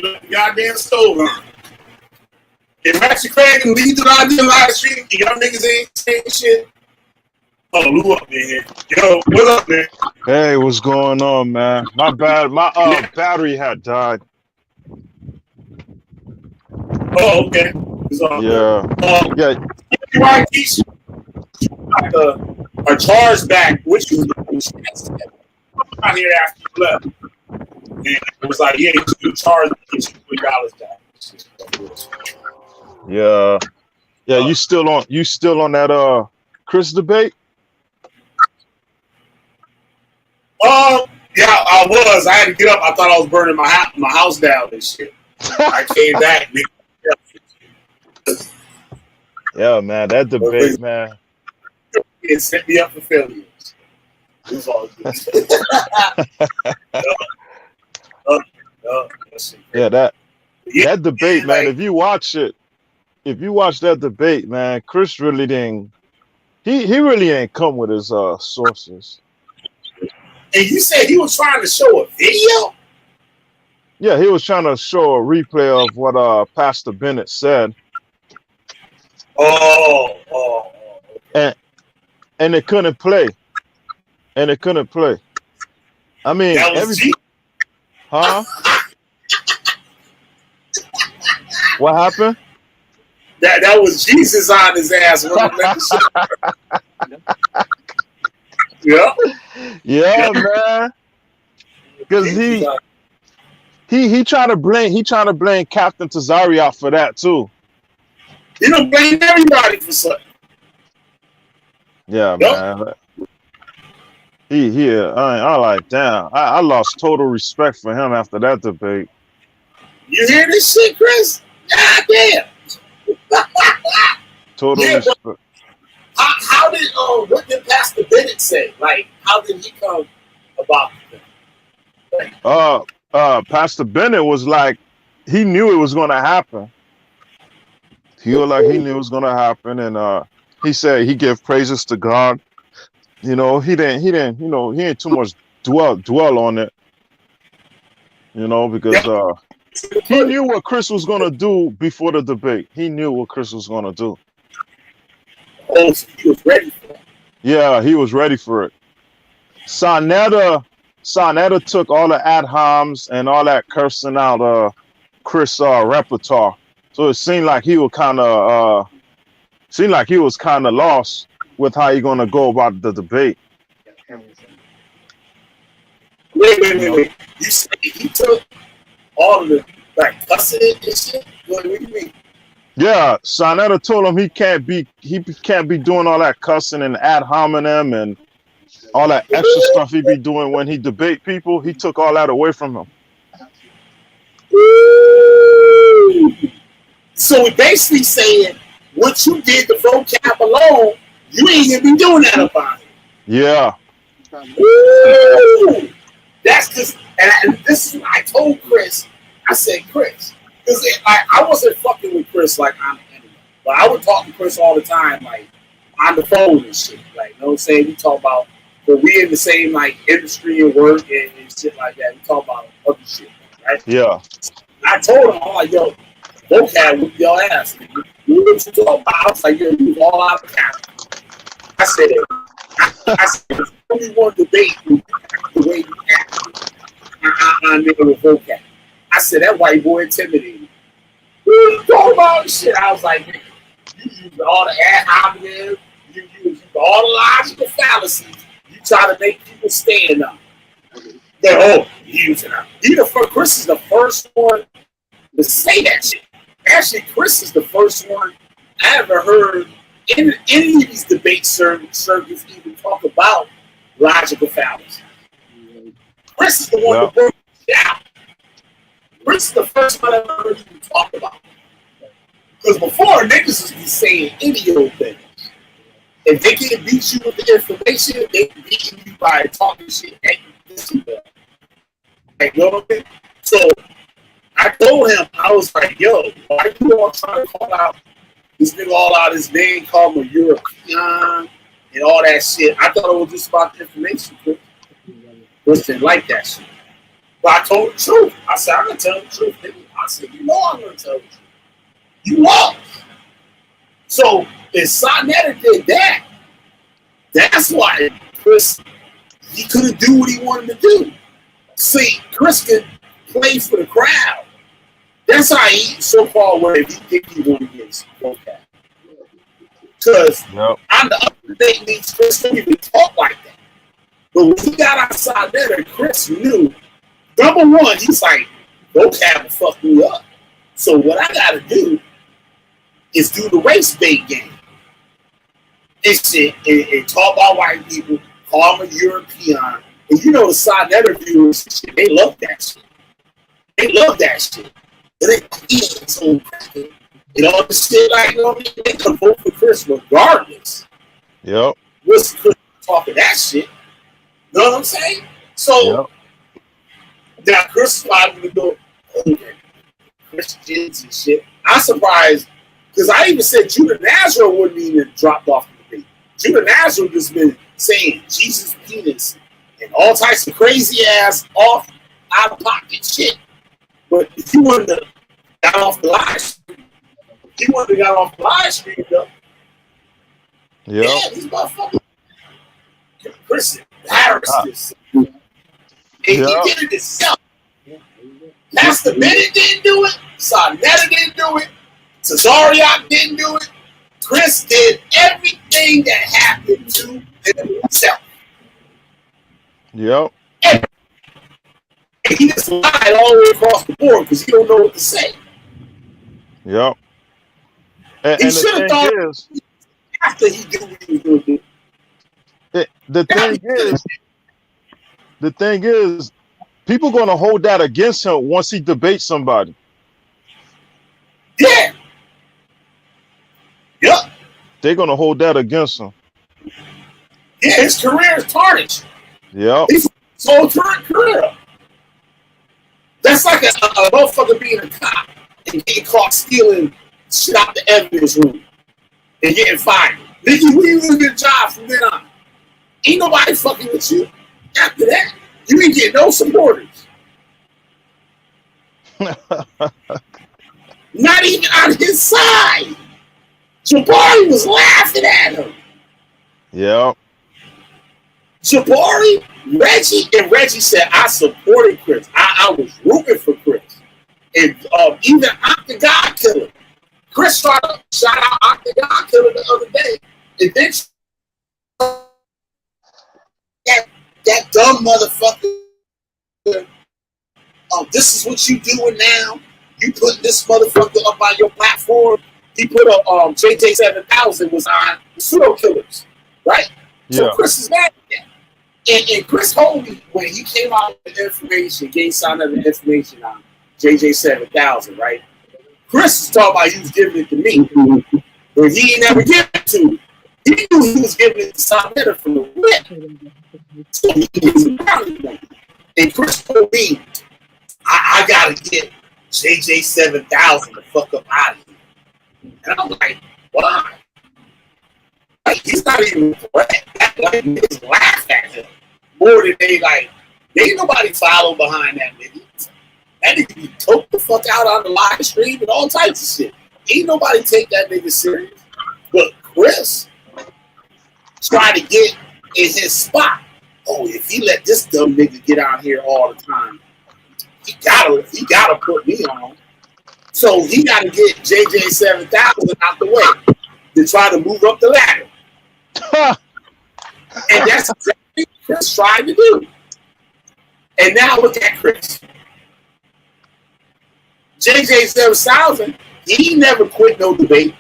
left the goddamn stove on. If Ratchet Craig can lead the goddamn live stream, y'all niggas ain't saying shit. Oh, Lou up in here. Yo, what's up, man? Hey, what's going on, man? My bad. My battery had died. Oh, okay. It's all Yeah. good. Yeah. You right, Keisha? Like a charge back, which was out here after you left. And it was like, yeah, you charge $3 back. Yeah. Yeah, you still on that Chris debate? Yeah, I was. I had to get up. I thought I was burning my house down and shit. I came back, nigga. Yeah, man, that debate, man. It set me up for failure. It was all good. Yeah, that debate, man. Like, if you watch that debate, man, Chris really didn't. He really ain't come with his sources. And you said he was trying to show a video? Yeah, he was trying to show a replay of what Pastor Bennett said. Oh. And it couldn't play. I mean, that was huh? What happened? That was Jesus on his ass. Yeah, man. Because he tried to blame Captain Tazariak for that too. You don't blame everybody for something. Yeah, man. I like, damn. I lost total respect for him after that debate. You hear this shit, Chris? God damn. Total respect. How did what did Pastor Bennett say? Like, how did he come about that? Pastor Bennett was like, he knew it was gonna happen. He was like, he knew it was gonna happen, and he said he gave praises to God. You know, he didn't, he ain't too much dwell on it. You know, because he knew what Chris was gonna do before the debate. He knew what Chris was gonna do. Oh, so he was ready for it. Yeah, he was ready for it. Sonetta took all the ad homs and all that cursing out Chris repertoire. So it seemed like he was kind of lost with how he gonna go about the debate. Wait. You say he took all of the cussing and shit? What do you mean? Yeah, Sonetta told him he can't be doing all that cussing and ad hominem and all that extra stuff he be doing when he debate people. He took all that away from him. So we're basically saying what you did the vocab alone, you ain't gonna be doing that about it. Yeah. Ooh, that's just, and this is what I told Chris. I said, Chris, because I wasn't fucking with Chris like I'm anyway, but I would talk to Chris all the time, like on the phone and shit. Like, you know what I'm saying? We talk about, but we in the same like industry and work and shit like that. We talk about other shit, right? Yeah. I told him, I'm like, yo, vocab with your ass. What you talking about? I was like, yo, you all out of camera. I said, there's only one debate the way you act on nigga with vocab. I said, that white boy intimidated. What you talking about? Shit. I was like, you use all the ad hominem, you use all the logical fallacies. You try to make people stand up. He was Chris is the first one to say that shit. Actually, Chris is the first one I ever heard in any of these debate circuits even talk about logical fallacy. Chris is the one that broke it out. Chris is the first one I ever heard you talk about. Because before, niggas was be saying any old thing. If they can't beat you with the information, they can beat you by talking shit. Like, you know what I mean? So I told him, I was like, yo, why you all trying to call out this nigga all out his name, call him a European and all that shit? I thought it was just about the information. Chris didn't like that shit. But I told the truth. I said, I'm going to tell the truth, nigga. I said, you know I'm going to tell the truth. You lost. So if Sonetta did that, that's why Chris, he couldn't do what he wanted to do. See, Chris could play for the crowd. That's how he's so far away if he think he won against okay. Because on the other day means Chris don't even talk like that. But when he got outside there, Chris knew, number one, he's like, vocab will fuck me up. So what I gotta do is do the race bait game. And shit, and talk about white people, call them a European. And you know the side viewers, shit, they love that shit. They love that shit. And all this shit, like, you know what I mean? They can vote for Chris regardless. Yep. What's Chris talking that shit? You know what I'm saying? So now Chris is probably gonna go, Christians and shit. I'm surprised because I even said Judah Nazareth wouldn't even dropped off the debate. Judah Nazareth has been saying Jesus penis and all types of crazy ass off out of pocket shit. But if you wanted to got off the live stream, though. Yeah, these motherfuckers. Chris embarrassed this. And he did it himself. Pastor Bennett didn't do it. Sonetta didn't do it. Cesariak didn't do it. Chris did everything that happened to himself. Yep. And he just lied all the way across the board because he don't know what to say. Yep. And He should have thought after he did what he was going to do. The thing is, people going to hold that against him once he debates somebody. Yeah. Yep. They're going to hold that against him. Yeah, his career is tarnished. Yep. His whole career. That's like a motherfucker being a cop and getting caught stealing shit out the evidence room and getting fired. Nigga, we lose your job from then on. Ain't nobody fucking with you. After that, you ain't getting no supporters. Not even on his side. Jabari was laughing at him. Yeah. Jabari, Reggie said, I supported Chris. I was rooting for Chris. And even Octagon Killer. Chris tried to shout out Octagon Killer the other day. And then that dumb motherfucker, this is what you doing now. You put this motherfucker up on your platform. He put a JJ7000 was on pseudo killers, right? So Yeah. Chris is mad at that. And Chris told me when he came out with the information, gave some of the information on JJ7000, right? Chris was talking about he was giving it to me, but he ain't never given it to me. He knew he was giving it to Sonetta from the whip. So he was proud of him. And Chris told me, I gotta get JJ7000 the fuck up out of here. And I'm like, why? Like, he's not even correct. Like, niggas laugh at him more than they like. There ain't nobody follow behind that nigga. That nigga be choked the fuck out on the live stream and all types of shit. Ain't nobody take that nigga serious. But Chris tried to get in his spot. Oh, if he let this dumb nigga get out here all the time, he gotta put me on. So he gotta get JJ7000 out the way to try to move up the ladder. And that's exactly what Chris tried to do. And now look at Chris. JJ 7000, he never quit no debate.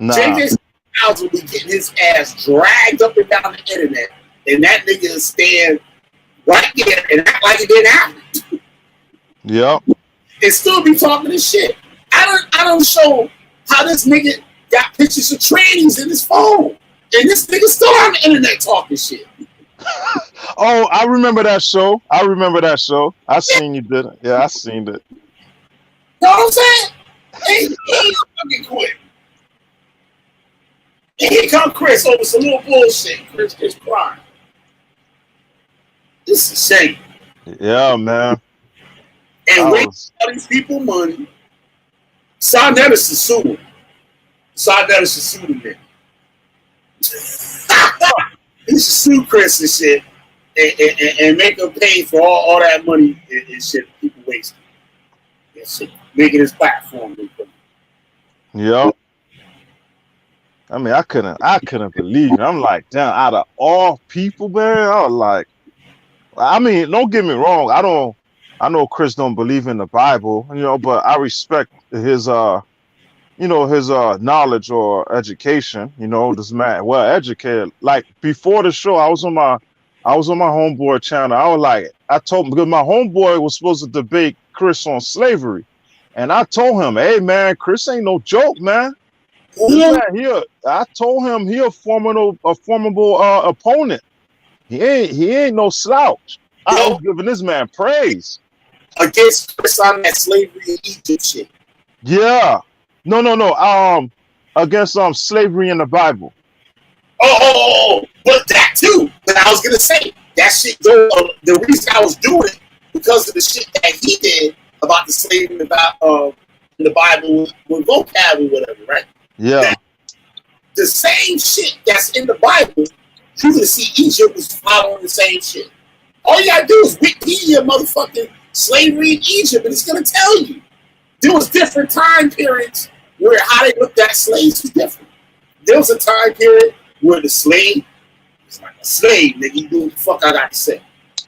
Nah. JJ 7000 will be getting his ass dragged up and down the internet, and that nigga will stand right there and act like it didn't happen. Yep. And still be talking this shit. I don't show how this nigga got pictures of trannies in his phone. And this nigga still on the internet talking shit. Oh, I remember that show. I seen you did it. Yeah, I seen it. You know what I'm saying? And he ain't fucking quit. And here come Chris over some little bullshit. Chris is crying. This is a shame. Yeah, man. And wasting all these people money. Son Dennis is suing. Son Dennis is suing him. He should sue Chris and shit and make him pay for all that money and shit people wasting. And shit. Making his platform. Yep. I mean, I couldn't believe it. I'm like, damn, out of all people, man, I was like, I mean, don't get me wrong. I know Chris don't believe in the Bible, but I respect his his knowledge or education. This man well educated. Like before the show, I was on my homeboy channel. I was like, I told him, because my homeboy was supposed to debate Chris on slavery, and I told him, hey man, Chris ain't no joke, man. I told him he a formidable opponent. He ain't no slouch. I was giving this man praise. Against Chris on that slavery in Egypt shit. Yeah. No. Against slavery in the Bible. But that too. But I was gonna say that shit. The reason I was doing it because of the shit that he did about the slavery about in the Bible with vocab or whatever, right? Yeah. That the same shit that's in the Bible, you can see Egypt was following the same shit. All you gotta do is Wikipedia motherfucking slavery in Egypt, and it's gonna tell you. There was different time periods where how they looked at slaves was different. There was a time period where the slave was like a slave, nigga. You do what the fuck I got to say.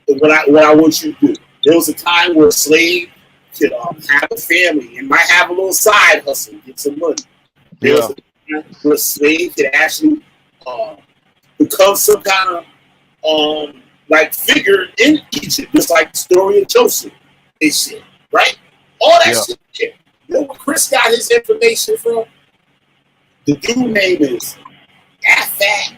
And what I want you to do. There was a time where a slave could have a family and might have a little side hustle, get some money. There was a time where a slave could actually become some kind of like figure in Egypt, just like the story of Joseph and shit, right? All that shit. Yeah. You know where Chris got his information from? The dude name is Asfat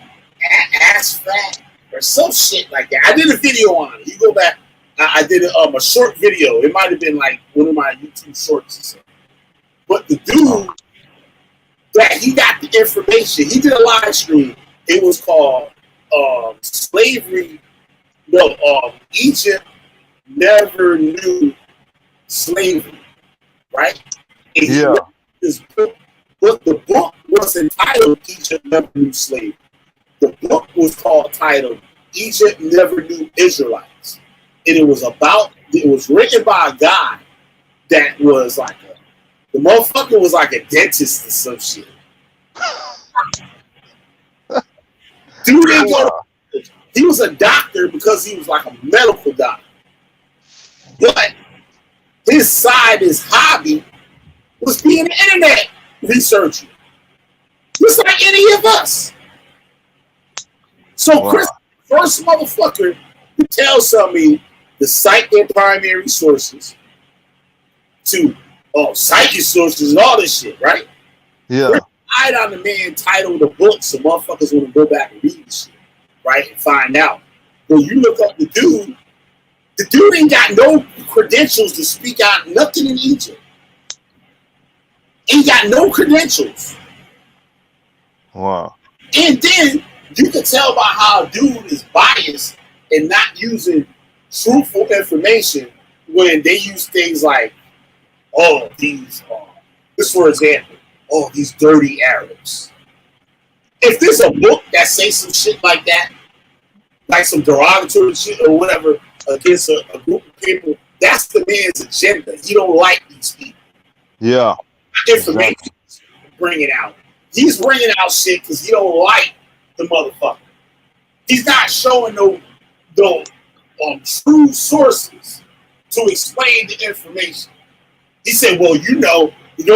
or some shit like that. I did a video on it. You go back. I did a short video. It might have been like one of my YouTube shorts or something. But the dude that he got the information, he did a live stream. It was called Slavery. No, Egypt never knew slavery, right? And he wrote this book, but the book was entitled Egypt Never Knew Slavery. The book was titled Egypt Never Knew Israelites. And it was written by a guy that was like the motherfucker was like a dentist or some shit. Dude didn't go to, he was a doctor because he was like a medical doctor. But his hobby was being an internet researcher. Just like any of us. So Chris, first motherfucker to tell somebody to cite their primary sources to cite your sources and all this shit, right? Yeah. Chris lied on the man titled the book, so motherfuckers want to go back and read the shit, right? And find out. When you look up the dude ain't got no credentials to speak out nothing in Egypt. Ain't got no credentials. Wow. And then you can tell by how a dude is biased and not using truthful information when they use things like, this for example, these dirty Arabs. If there's a book that says some shit like that, like some derogatory shit or whatever against a group of people, that's the man's agenda. He don't like these people. Yeah. Information bringing out. He's bringing out shit because he don't like the motherfucker. He's not showing no true sources to explain the information. He said, well,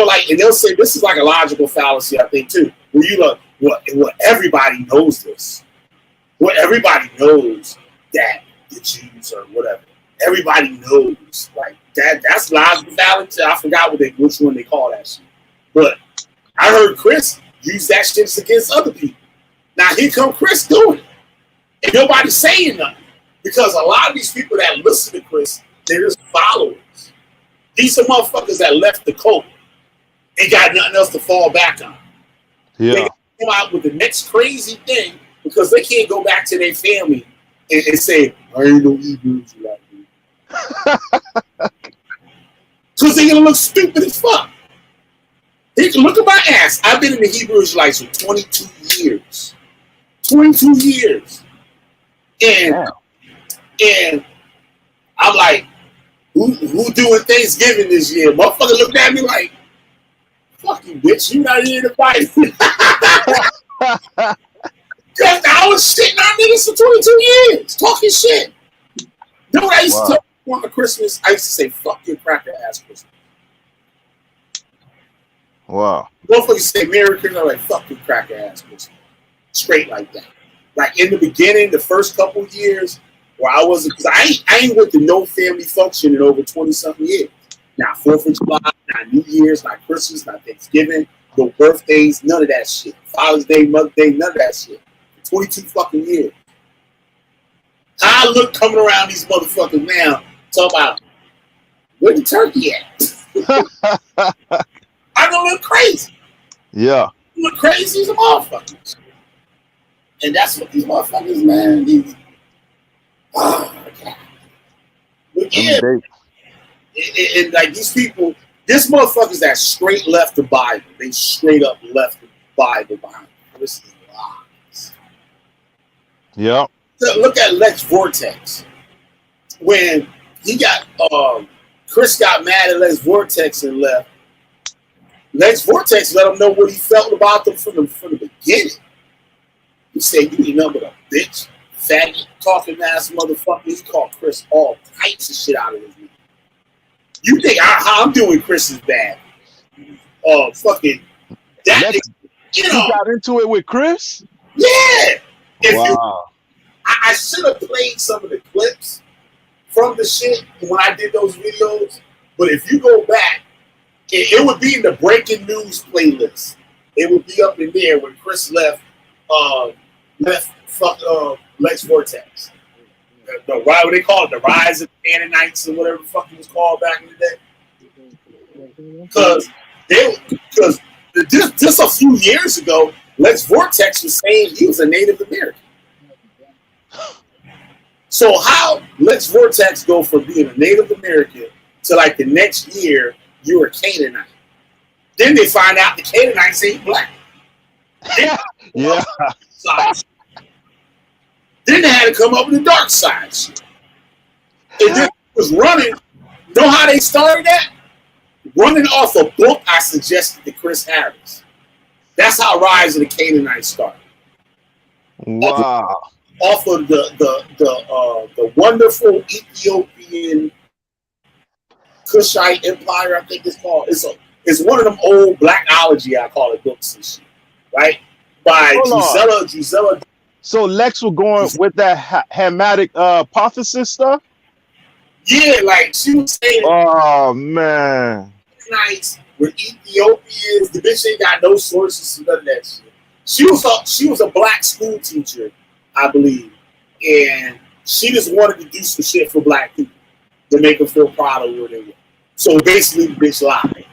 like, and they'll say this is like a logical fallacy, I think, too. Where you know, what everybody knows this. Well, everybody knows that the Jews or whatever. Everybody knows like that. That's logical fallacy. I forgot which one they call that shit. But I heard Chris use that shit against other people. Now here come Chris doing it, and nobody's saying nothing because a lot of these people that listen to Chris, they're just followers. These are motherfuckers that left the cult and got nothing else to fall back on. Yeah. They come out with the next crazy thing because they can't go back to their family and say, I ain't no Hebrews like you. Because they're going to look stupid as fuck. They can look at my ass. I've been in the Hebrew Israelites for 22 years. 22 years. And I'm like, who doing Thanksgiving this year? Motherfucker looked at me like, fuck you, bitch. You not here to fight. I was shitting on niggas for 22 years, talking shit. You know what I used to tell people on Christmas? I used to say, fuck your cracker ass Christmas. Wow. Motherfuckers say Merry Christmas, I'm like, fuck your cracker ass Christmas. Straight like that. Like in the beginning, the first couple of years, where I wasn't, because I ain't went to no family function in over 20-something years. Not 4th of July, not New Year's, not Christmas, not Thanksgiving, no birthdays, none of that shit. Father's Day, Mother's Day, none of that shit. 22 fucking years. I look coming around these motherfuckers now, talking about, where the turkey at? I don't look crazy. Yeah. You look crazy as a motherfucker. And that's what these motherfuckers, man, these, oh my God. But yeah, and like these people, this motherfuckers that straight left the Bible. They straight up left the Bible behind. This is lies. Yeah. Look at Lex Vortex. When he got Chris got mad at Lex Vortex and left. Lex Vortex let him know what he felt about them from the beginning. He said, you ain't nothing but a bitch, faggot, talking ass motherfucker. He called Chris all types of shit out of his name. You think how I'm doing Chris is bad? Fucking that. You know, you got into it with Chris? Yeah. Wow. I should have played some of the clips from the shit when I did those videos. But if you go back, it would be in the breaking news playlist. It would be up in there when Chris left Lex Vortex. What they call it, the rise of the Canaanites or whatever the fuck it was called back in the day. Because just a few years ago, Lex Vortex was saying he was a Native American. So how Lex Vortex go from being a Native American to like the next year you're a Canaanite? Then they find out the Canaanites ain't black. Yeah. Then they had to come up with the dark side shit. And then it was running. Know how they started that? Running off a book I suggested to Chris Harris. That's how Rise of the Canaanites started. Wow. Off of the wonderful Ethiopian Kushite Empire, I think it's called. It's one of them old blackology, I call it, books and shit, right? By Gisela. So Lex was going with that Hamitic hypothesis stuff? Yeah, like she was saying. Oh man. Nights with Ethiopians, the bitch ain't got no sources to none of that shit. She was a black school teacher, I believe, and she just wanted to do some shit for black people to make them feel proud of where they were. So basically, the bitch lied.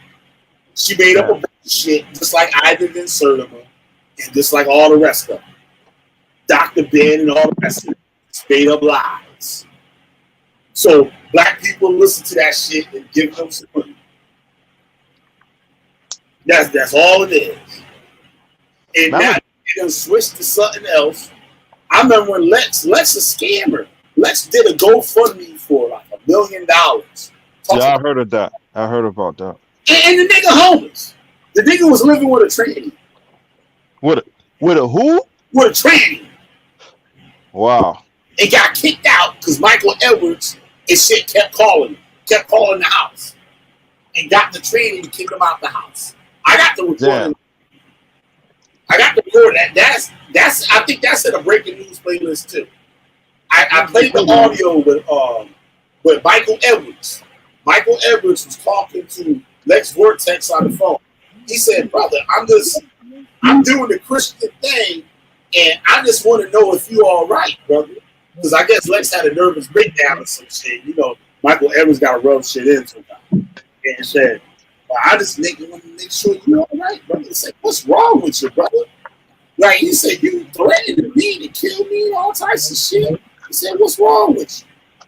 She made up a bunch of shit, just like Ivan Van Sertima, and just like all the rest of them. Dr. Ben and all the rest of them made up lies. So black people listen to that shit and give them some money. That's all it is. And now they're gonna switch to something else. I remember when Lex a scammer. Lex did a GoFundMe for like $1 million. Yeah, I heard of that. I heard about that. And the nigga homeless. The nigga was living with a tranny. With a who? With a tranny. Wow. And got kicked out because Michael Edwards and shit kept calling the house, and got the training to kick him out the house. I got the recording. I got the recording. That's. I think that's in a breaking news playlist too. I played the audio with Michael Edwards. Michael Edwards was talking to Lex Vortex on the phone. He said, "Brother, I'm doing the Christian thing, and I just want to know if you all right, brother." Because I guess Lex had a nervous breakdown or some shit. You know, Michael Edwards got to rub shit in sometimes. And said, well, I just want to make sure you're all right, brother. He said, what's wrong with you, brother? Like, he said, you threatened me to kill me and all types of shit. He said, what's wrong with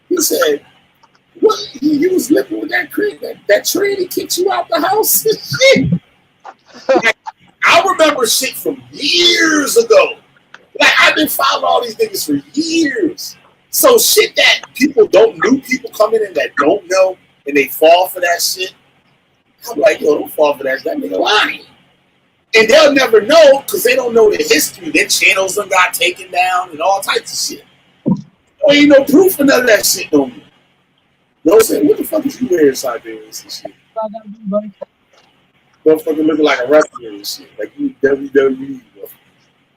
you? He said, what? You was living with that train that kicked you out the house and shit. Like, I remember shit from years ago. Like, I've been following all these niggas for years. So shit that new people come in and that don't know, and they fall for that shit. I'm like, yo, don't fall for that. That nigga lying. And they'll never know because they don't know the history. Their channels done got taken down and all types of shit. There ain't no proof of none of that shit no more. You know what I'm saying? What the fuck is you wearing Siberians and shit? Motherfucker looking like a wrestler and shit. Like you WWE, bro.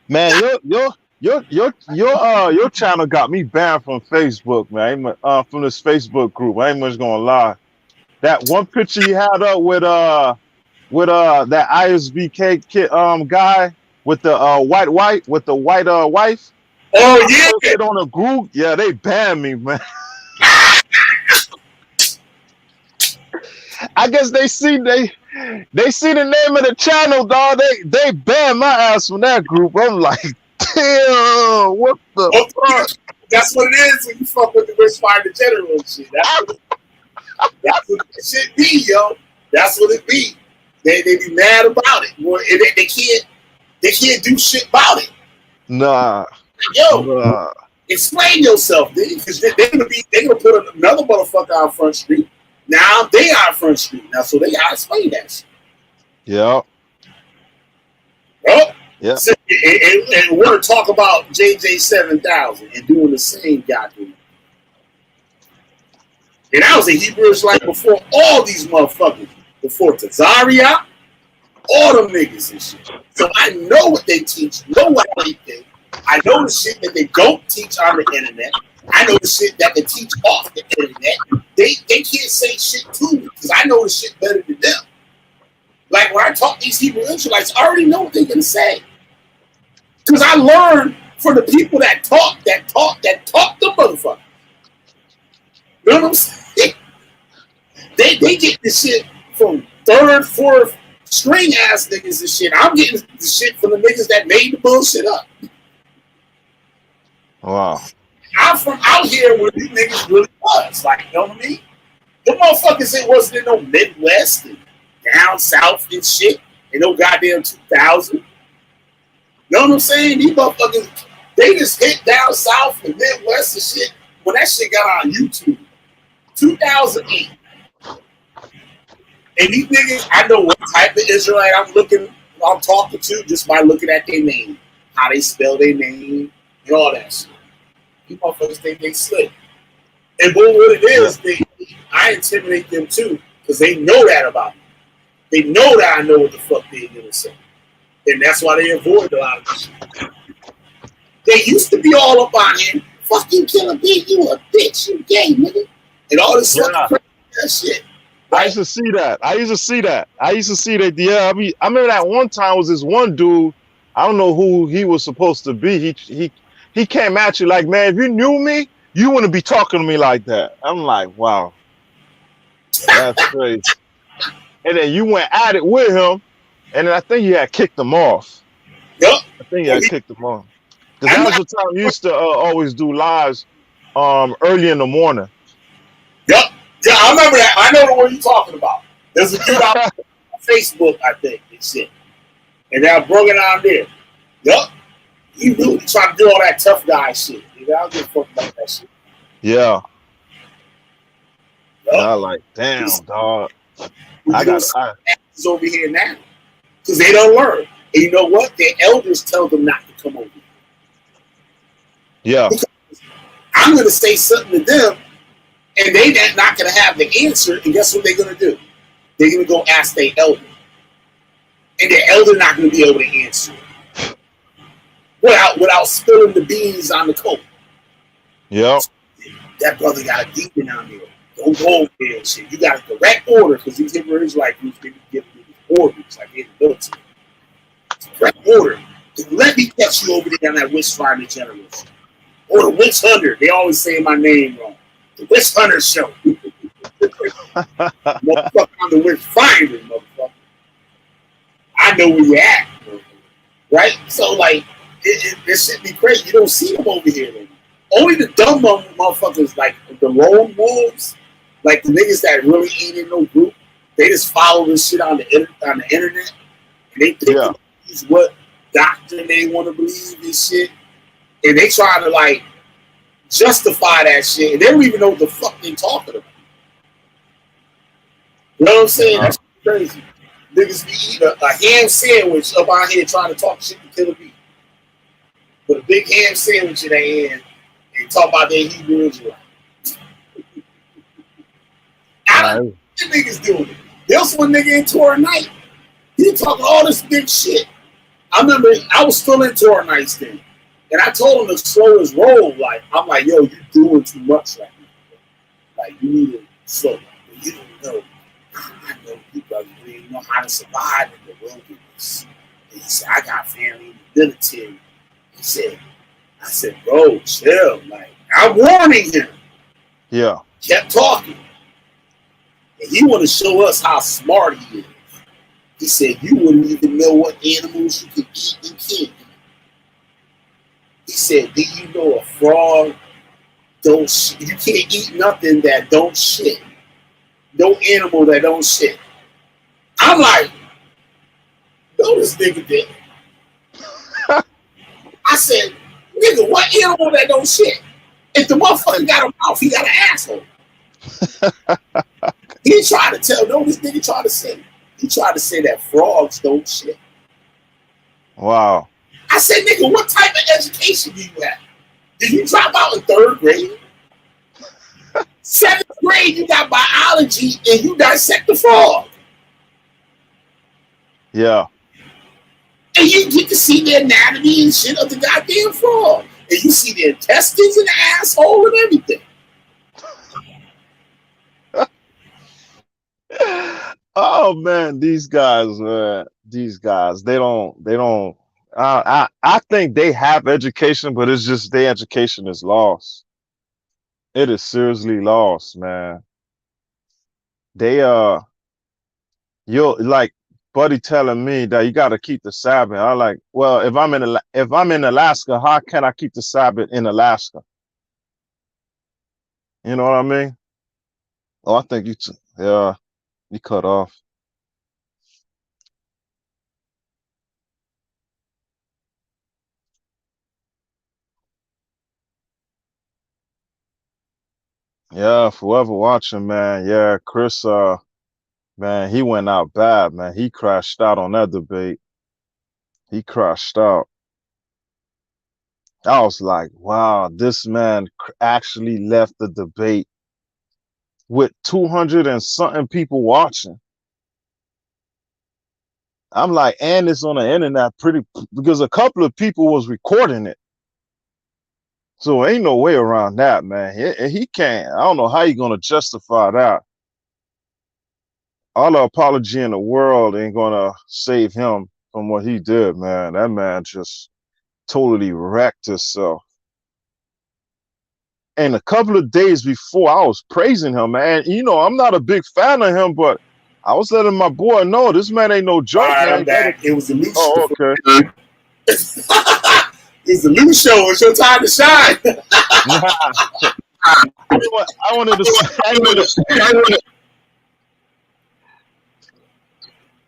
Man, your channel got me banned from Facebook, man. From this Facebook group. I ain't much gonna lie. That one picture you had up with that ISBK kid guy with the white wife. Oh yeah. Posted on a group. Yeah, they banned me, man. I guess they see the name of the channel, dog. They banned my ass from that group. I'm like, damn, what the fuck? That's what it is when you fuck with the Rich Fire the General and shit. That's what the shit be, yo. That's what it be. They be mad about it. Boy, they can't do shit about it. Nah. Yo, explain yourself, dude. Because they're gonna put another motherfucker on Front Street. Now they on Front Street. Now, so they gotta explain that shit. Yeah. Well, yeah. So, and we're gonna talk about JJ 7000 and doing the same goddamn. And I was a Hebrew Israelite before all these motherfuckers, before Tazaria, all them niggas and shit. So I know what they teach, know what they think. I know the shit that they don't teach on the internet. I know the shit that they teach off the internet. They can't say shit to me because I know the shit better than them. Like when I talk to these Hebrew Israelites, I already know what they're gonna say. Because I learned from the people that talk the motherfucker. You know what I'm saying? They get this shit from third, fourth string ass niggas and shit. I'm getting the shit from the niggas that made the bullshit up. Wow. I'm from out here where these niggas really was. Like, you know what I mean? The motherfuckers ain't wasn't in no Midwest and down south and shit. And no goddamn 2000. You know what I'm saying? These motherfuckers, they just hit down south and Midwest and shit when that shit got on YouTube. 2008. And these niggas, I know what type of Israelite I'm talking to just by looking at their name. How they spell their name and all that shit. These motherfuckers think they slick. And what it is, I intimidate them too, because they know that about me. They know that I know what the fuck they're gonna say. And that's why they avoid a lot of this shit. They used to be all up on him. Fuck you, Killer B, you a bitch, you gay, nigga. And all this fucking that shit. Right? I used to see that. Yeah, I remember that one time was this one dude. I don't know who he was supposed to be. He came at you like, man, if you knew me, you wouldn't be talking to me like that. I'm like, wow, that's crazy. And then you went at it with him, and then I think you had kicked him off. Yep. I think you had kicked him off. Because that was the time you used to always do lives early in the morning. Yep. Yeah, I remember that. I know the one you're talking about. There's a dude on Facebook, I think, and shit. And I brought it on there. Yup. You knew he tried to do all that tough guy shit. I don't give a fuck about that shit. Yeah. Yep. I like, damn, dog. I got actors over here now. Because they don't learn. And you know what? Their elders tell them not to come over here. Yeah. Because I'm going to say something to them, and they're not going to have the answer. And guess what they're going to do? They're going to go ask their elder, and their elder not going to be able to answer without spilling the beans on the coat. Yep. That brother got a demon on there. Don't go over there and shit. You got a direct order because these Hebrews like groups they be giving these orders like in the military. Direct order. Let me catch you over there on that witch finder generation. Or the witch hunter. They always say my name wrong. The witch hunter show. Motherfucker, I'm the witch finder, motherfucker. I know where you're at. Right? So like this shit be crazy. You don't see them over here anymore. Only the dumb motherfuckers, like the lone wolves, like the niggas that really ain't in no group, they just follow this shit on the internet, and they think what doctrine they want to believe and shit, and they try to like justify that shit, and they don't even know what the fuck they talking about. You know what I'm saying? That's crazy. Niggas be eating a ham sandwich up out here trying to talk shit to kill a beat. With a big ham sandwich in their hand. And talk about their Hebrew Israelites. I don't know what niggas doing it. There was one nigga in Torah Night. He talking all this big shit. I remember I was still in Torah Nights then. And I told him to slow his roll. Like, I'm like, yo, you're doing too much right now. Like, you need to slow. You don't know. I know you brothers really know how to survive in the wilderness. And he said, I got family in the military. I said, bro, chill. Like, I'm warning him. Yeah. Kept talking. And he want to show us how smart he is. He said, you wouldn't even know what animals you could eat and can't. He said, do you know a frog don't shit? You can't eat nothing that don't shit. No animal that don't shit. I'm like, no, this nigga did. I said, nigga, what animal that don't shit? If the motherfucker got a mouth, he got an asshole. He tried to tell, no, this nigga tried to say. He tried to say that frogs don't shit. Wow. I said, nigga, what type of education do you have? Did you drop out in 3rd grade? 7th grade, you got biology and you dissect the frog. Yeah. And you get to see the anatomy and shit of the goddamn frog. And you see the intestines and the asshole and everything. Oh man, these guys, they don't. I think they have education, but it's just their education is lost. It is seriously lost, man. They you're like Buddy telling me that you got to keep the Sabbath. I'm like, well, if I'm in Alaska, how can I keep the Sabbath in Alaska? You know what I mean? Oh, I think you cut off. Yeah, whoever watching, man. Yeah, Chris, man, he went out bad, man. He crashed out on that debate. He crashed out. I was like, wow, this man actually left the debate with 200 and something people watching. I'm like, and it's on the internet because a couple of people was recording it. So ain't no way around that, man. He can't. I don't know how you gonna justify that. All the apology in the world ain't gonna save him from what he did, man. That man just totally wrecked himself. And a couple of days before, I was praising him, man. You know, I'm not a big fan of him, but I was letting my boy know this man ain't no joke, right, man. I'm back. It was a new show. Oh, okay. It's a new show. It's your time to shine. I wanted to say,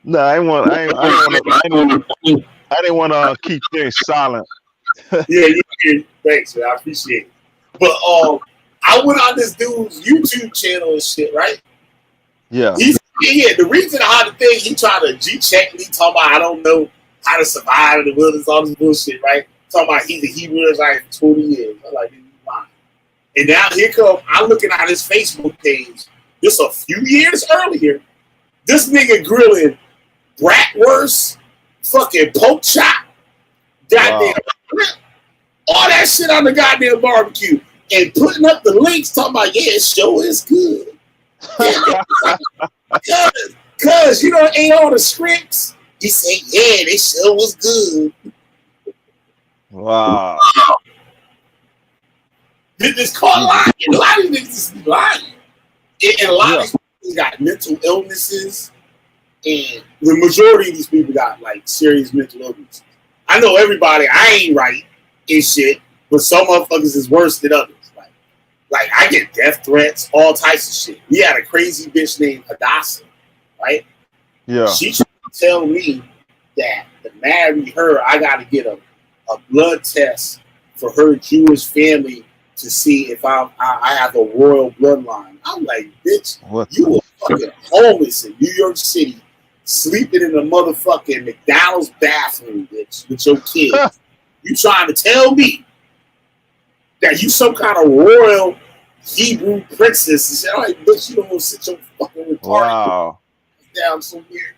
no, I didn't want to keep things silent. Yeah, you did. Thanks, man. I appreciate it. But I went on this dude's YouTube channel and shit, right? Yeah. The reason how the thing he tried to G-check me, talking about I don't know how to survive in the wilderness, all this bullshit, right? Talking about he's a Hebrew Israelite for 20 years. I'm like, you lying. And now here come, I'm looking at his Facebook page. Just a few years earlier, this nigga grilling bratwurst, fucking pork chop, goddamn, all that shit on the goddamn barbecue, and putting up the links talking about, yeah, it sure is good. Cause you know, ain't all the scripts. He said, yeah, this show was good. Wow. This caught lying. A lot of these niggas just be lying. And a lot of these people got mental illnesses. And the majority of these people got like serious mental illnesses. I know everybody, I ain't right and shit, but some motherfuckers is worse than others. Like I get death threats, all types of shit. We had a crazy bitch named Hadassah, right? Yeah. She tried to tell me that to marry her, I got to get a blood test for her Jewish family to see if I have a royal bloodline. I'm like, bitch, you were fucking homeless in New York City, sleeping in a motherfucking McDonald's bathroom, bitch, with your kids. You trying to tell me that you some kind of royal Hebrew princess and shit? I'm like, bitch, you don't want to sit your fucking retarded down somewhere.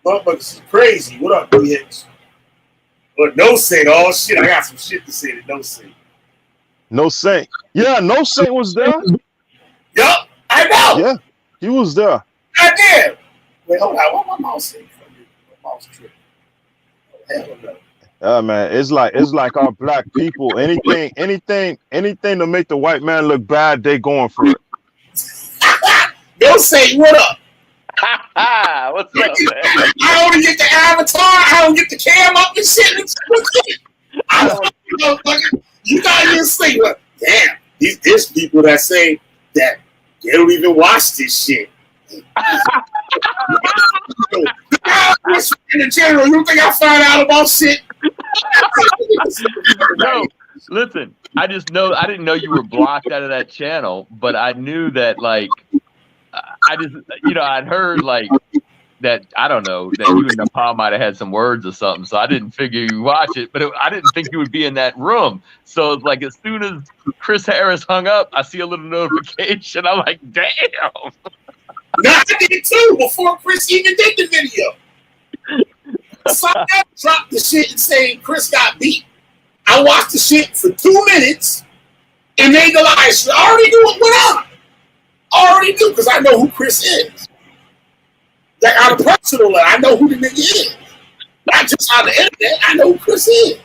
Motherfuckers is crazy. What up, bitch? But No Saint, oh shit, I got some shit to say to No Saint. No Saint. Yeah, No Saint was there. Yup, I know. Yeah, he was there. I did. Wait, hold on. What my mouse saying? My mouse tripping. Hell no. Yeah, man, it's like our black people. Anything to make the white man look bad, they going for it. No Saint, what up? What's up, man? I only get the avatar. I don't get the cam up and shit. I don't know, you got to say, well, damn, there's people that say that they don't even watch this shit. In the general, you think I find out about shit? No, listen, I didn't know you were blocked out of that channel, but I knew that, like, I'd heard, like, that, I don't know, that you and Nepal might have had some words or something, so I didn't figure you watch it, but I didn't think you would be in that room. So, like, as soon as Chris Harris hung up, I see a little notification. I'm like, damn. No, I did too, before Chris even did the video. Someone dropped the shit and saying Chris got beat. I watched the shit for 2 minutes and made the live stream. I already knew what went on. I already knew because I know who Chris is. Like on a personal level, I know who the nigga is. Not just on the internet, I know who Chris is.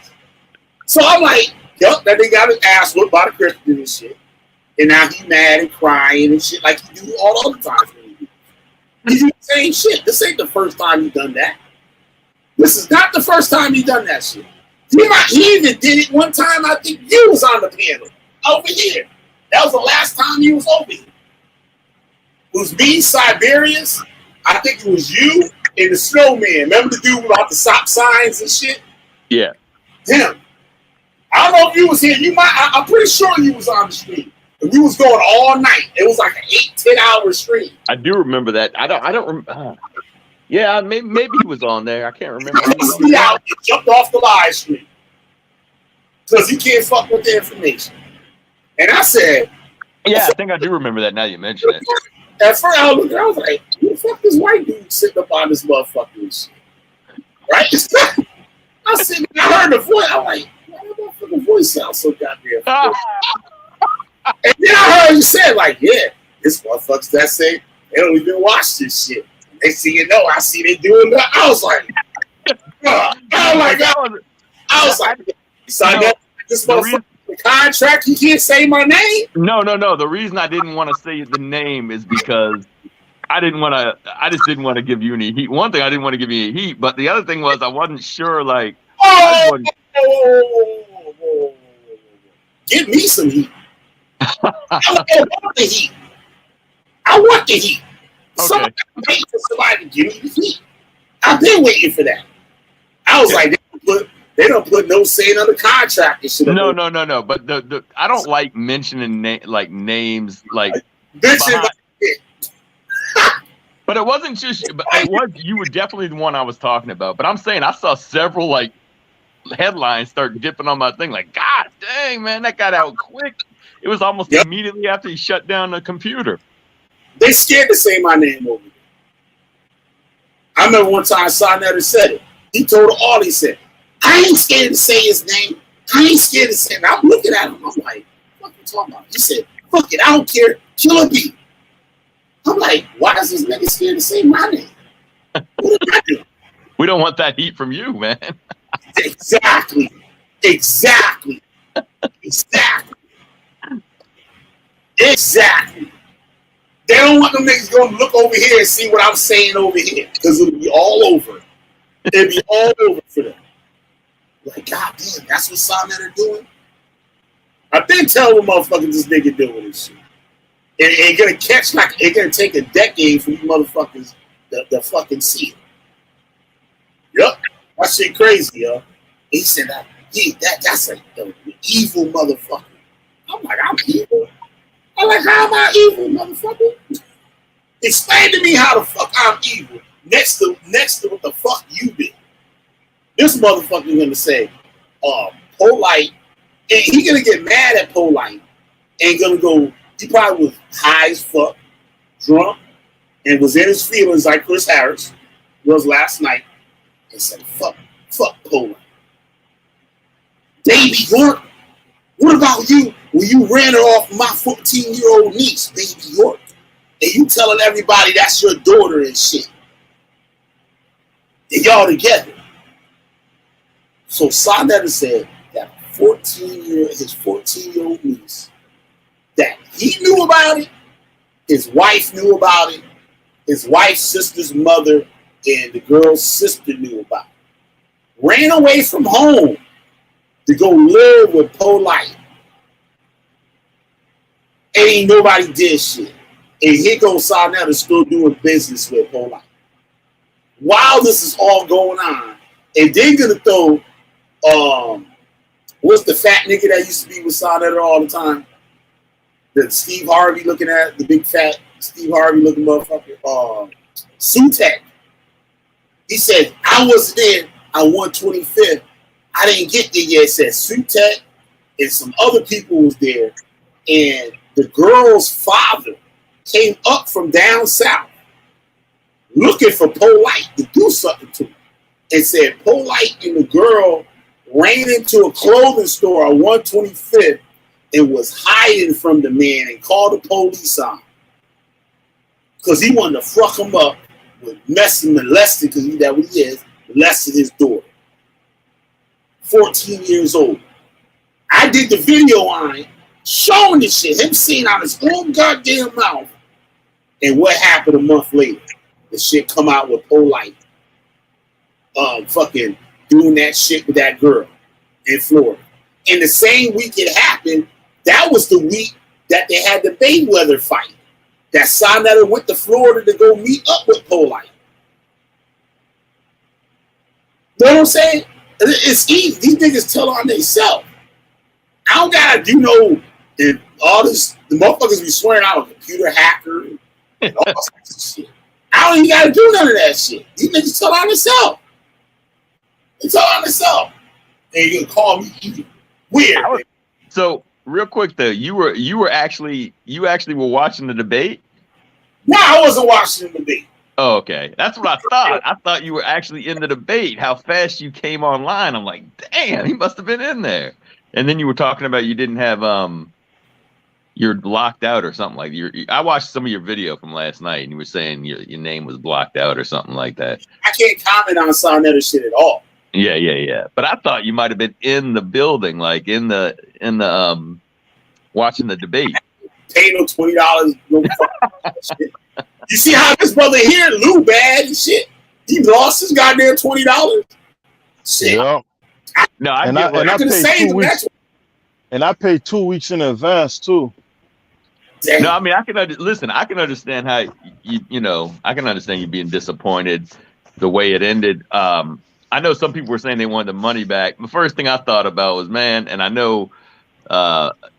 So I'm like, yup, that nigga got his ass whooped by the Christian and shit. And now he mad and crying and shit like he do all the other times. He do the same shit. This ain't the first time he done that. This is not the first time he done that shit. He even did it one time. I think you was on the panel over here. That was the last time he was over here. It was me, Siberius. I think it was you and the snowman. Remember the dude without the stop signs and shit? Yeah. Him. I don't know if you was here. I'm pretty sure you was on the stream. We was going all night. It was like an 8-10 hour stream. I do remember that. I don't remember. Yeah, maybe he was on there. I can't remember. He out and jumped off the live stream because he can't fuck with the information. And I said, yeah, I think I do remember that. Now you mention it. At first, I was like, who the fuck this white dude sitting up on this motherfucking shit? Right? I said, I heard the voice. I'm like, why that motherfucking voice sounds so goddamn funny? And then I heard you say, like, yeah, this motherfuckers that say they don't even watch this shit. They see you know, I see they doing that. I was like, I was like, signed up this motherfucker contract. You can't say my name. No. The reason I didn't want to say the name is because I just didn't want to give you any heat. One thing, I didn't want to give you any heat, but the other thing was I wasn't sure, like, give me some heat. I want the heat. I want the heat. Okay. Somebody for somebody to give me the heat. I've been waiting for that. I was like, they don't put no saying on the contract and shit. No. But the I don't like mentioning names like. But it wasn't just. But it was. You were definitely the one I was talking about. But I'm saying I saw several like headlines start dipping on my thing. Like, God dang, man, that got out quick. It was almost immediately after he shut down the computer. They scared to say my name over there. I remember one time Sarnetter said it. He told all he said, I ain't scared to say his name. I ain't scared to say it. I'm looking at him. I'm like, what you talking about? He said, fuck it, I don't care. Killer B. I'm like, why is this nigga scared to say my name? What did I do? We don't want that heat from you, man. Exactly. Exactly. They don't want them niggas going to look over here and see what I'm saying over here. Because it'll be all over. It'll be all over for them. Like, God damn, that's what Sarnetter doing? I've been telling motherfuckers this nigga doing this shit. And it's gonna catch like it's gonna take a decade for you motherfuckers to fucking see it. Yup. That shit crazy, yo. He said that's an evil motherfucker. I'm like, I'm evil? I'm like, how am I evil, motherfucker? Explain to me how the fuck I'm evil. Next to what the fuck you did. This motherfucker gonna say, Polite, and he gonna get mad at Polite and gonna go, he probably was high as fuck, drunk, and was in his feelings like Chris Harris was last night, and said, fuck Polite. Baby York, what about you when you ran her off my 14-year-old niece, Baby York, and you telling everybody that's your daughter and shit? And y'all together. So Sarnetter said that his 14-year-old niece, that he knew about it, his wife knew about it, his wife's sister's mother and the girl's sister knew about it. Ran away from home to go live with Polite. Ain't nobody did shit. And here goes Sarnetter still doing business with Polite. While this is all going on, and then gonna throw what's the fat nigga that used to be with Sarnetter all the time? The Steve Harvey looking at, the big fat Steve Harvey looking motherfucker. Sutek. He said, I wasn't there on 125th. I didn't get there yet. It said Sutek and some other people was there. And the girl's father came up from down south looking for Polite to do something to him. And said Polite and the girl ran into a clothing store on 125th and was hiding from the man and called the police on him. Because he wanted to fuck him up with molesting, because that's what he is, molested his daughter. 14 years old. I did the video on it, showing this shit, him seeing out his own goddamn mouth. And what happened a month later? The shit come out with Polite fucking doing that shit with that girl in Florida. And the same week it happened, that was the week that they had the Mayweather fight. That Sarnetter went to Florida to go meet up with Polite. You know what I'm saying? It's easy. These niggas tell on themselves. I don't gotta do no, and all this, the motherfuckers be swearing I'm a computer hacker and all sorts of shit. I don't even gotta do none of that shit. These niggas tell on themselves. They tell on themselves. And you can call me evil. Weird. So real quick though, you actually were watching the debate? No, I wasn't watching the debate. Oh, okay. That's what I thought. I thought you were actually in the debate. How fast you came online. I'm like, damn, he must have been in there. And then you were talking about you didn't have you're locked out or something like that. I watched some of your video from last night and you were saying your name was blocked out or something like that. I can't comment on Sarnetter shit at all. Yeah. But I thought you might have been in the building, like in the watching the debate. Pay no $20. No shit. You see how this brother here, Lou, bad and shit. He lost his goddamn $20. Shit. Yeah. No, I paid 2 weeks in advance too. Damn. No, I mean I can understand how I can understand you being disappointed the way it ended. I know some people were saying they wanted the money back. The first thing I thought about was, man, and I know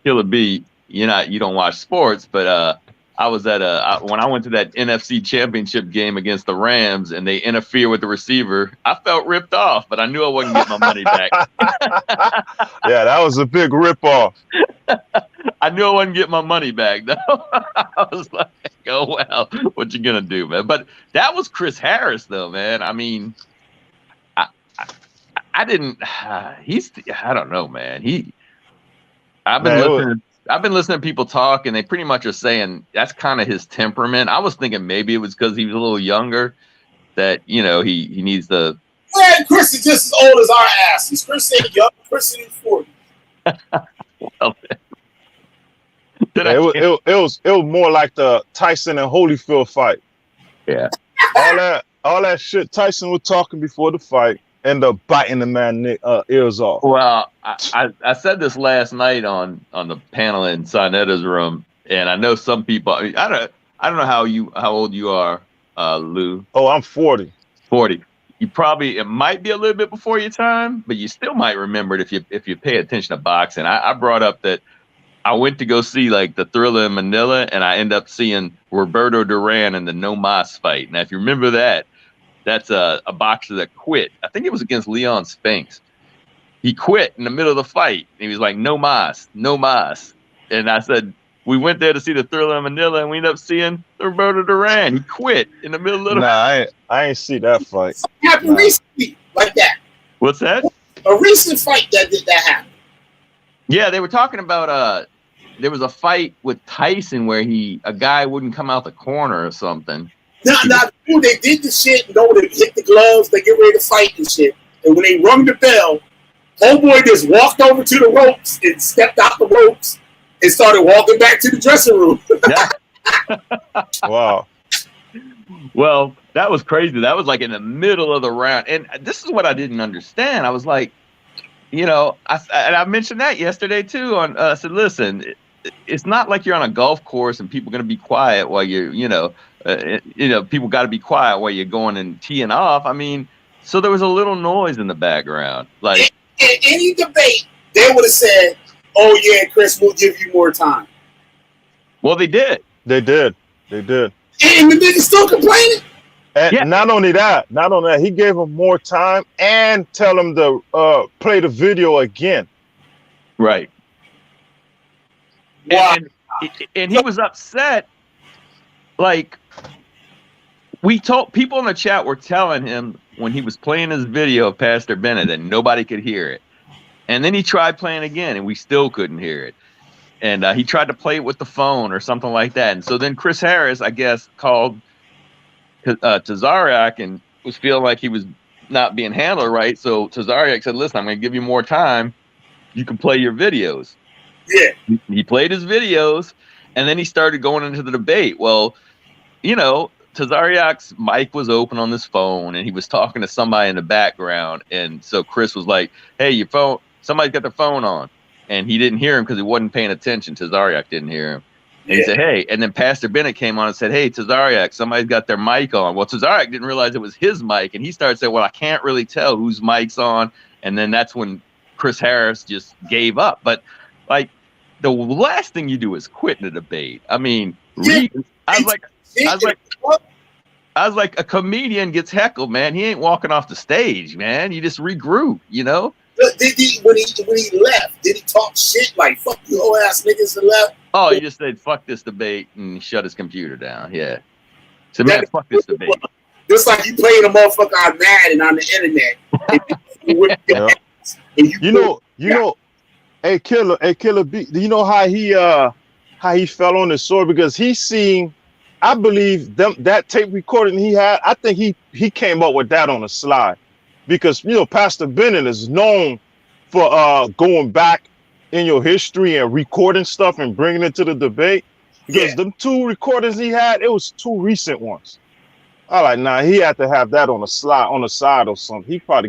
Killer B, you don't watch sports, but I was at when I went to that NFC Championship game against the Rams and they interfere with the receiver. I felt ripped off, but I knew I wasn't getting my money back. Yeah, that was a big rip off. I knew I wasn't getting my money back, though. I was like, oh, well, what you going to do, man? But that was Chris Harris, though, man. I mean, I didn't, I don't know, man. I've been listening to people talk, and they pretty much are saying that's kind of his temperament. I was thinking maybe it was because he was a little younger that, you know, he needs the. Man, Chris is just as old as our asses. Chris ain't young. Chris is 40. Well, it was more like the Tyson and Holyfield fight. Yeah. All that shit Tyson was talking before the fight ended up biting the man ears off. Well, I said this last night on the panel in Sinetta's room, and I know some people. I don't know how old you are, Lou. Oh, I'm 40. 40. It might be a little bit before your time, but you still might remember it if you pay attention to boxing. I brought up that I went to go see like the Thriller in Manila, and I ended up seeing Roberto Duran in the No Mas fight. Now, if you remember that, that's a boxer that quit. I think it was against Leon Spinks. He quit in the middle of the fight. He was like, no mas, no mas. And I said, we went there to see the Thriller in Manila, and we ended up seeing Roberto Duran. He quit in the middle of the fight. I ain't see that fight. It happened recently like that. What's that? A recent fight that happened. Yeah, they were talking about there was a fight with Tyson where a guy wouldn't come out the corner or something. Dude, they did the shit, they hit the gloves, they get ready to fight and shit. And when they rung the bell, homeboy just walked over to the ropes and stepped out the ropes and started walking back to the dressing room. Yeah. Wow. Well, that was crazy. That was like in the middle of the round. And this is what I didn't understand. I was like, you know, I mentioned that yesterday too. I said, listen, it's not like you're on a golf course and people are going to be quiet while you're, people got to be quiet while you're going and teeing off. I mean, so there was a little noise in the background. Like in any debate, they would have said, "Oh yeah, Chris, we'll give you more time." Well, they did. They did. And the niggas still complaining. And not only that, he gave him more time and tell him to play the video again. Right. Wow. And he was upset. Like, we told people in the chat were telling him when he was playing his video of Pastor Bennett that nobody could hear it. And then he tried playing again and we still couldn't hear it. And he tried to play it with the phone or something like that. And so then Chris Harris, I guess, called Tazariak and was feeling like he was not being handled right. So Tazariak said, listen, I'm going to give you more time. You can play your videos. Yeah. He played his videos and then he started going into the debate. Well, you know, Tazariak's mic was open on this phone and he was talking to somebody in the background. And so Chris was like, hey, your phone, somebody's got their phone on. And he didn't hear him because he wasn't paying attention. Tazariak didn't hear him. And he said, hey, and then Pastor Bennett came on and said, hey, Tazariak, somebody's got their mic on. Well, Tazariak didn't realize it was his mic. And he started saying, well, I can't really tell whose mic's on. And then that's when Chris Harris just gave up. But, like, the last thing you do is quit in a debate. I mean, I was like, a comedian gets heckled, man. He ain't walking off the stage, man. You just regroup, you know? When he left, did he talk shit like, fuck you whole ass niggas and left? Oh, he just said, fuck this debate and shut his computer down. Yeah. So, man, fuck this debate. Just like you playing a motherfucker on Madden on the internet. You know, hey Killer B, do you know how he fell on his sword? Because he's seen, I believe that tape recording he had, I think he came up with that on the slide. Because, you know, Pastor Bennett is known for going back in your history and recording stuff and bringing it to the debate. Because them two recordings he had, it was two recent ones. I like, nah, he had to have that on the side or something. He probably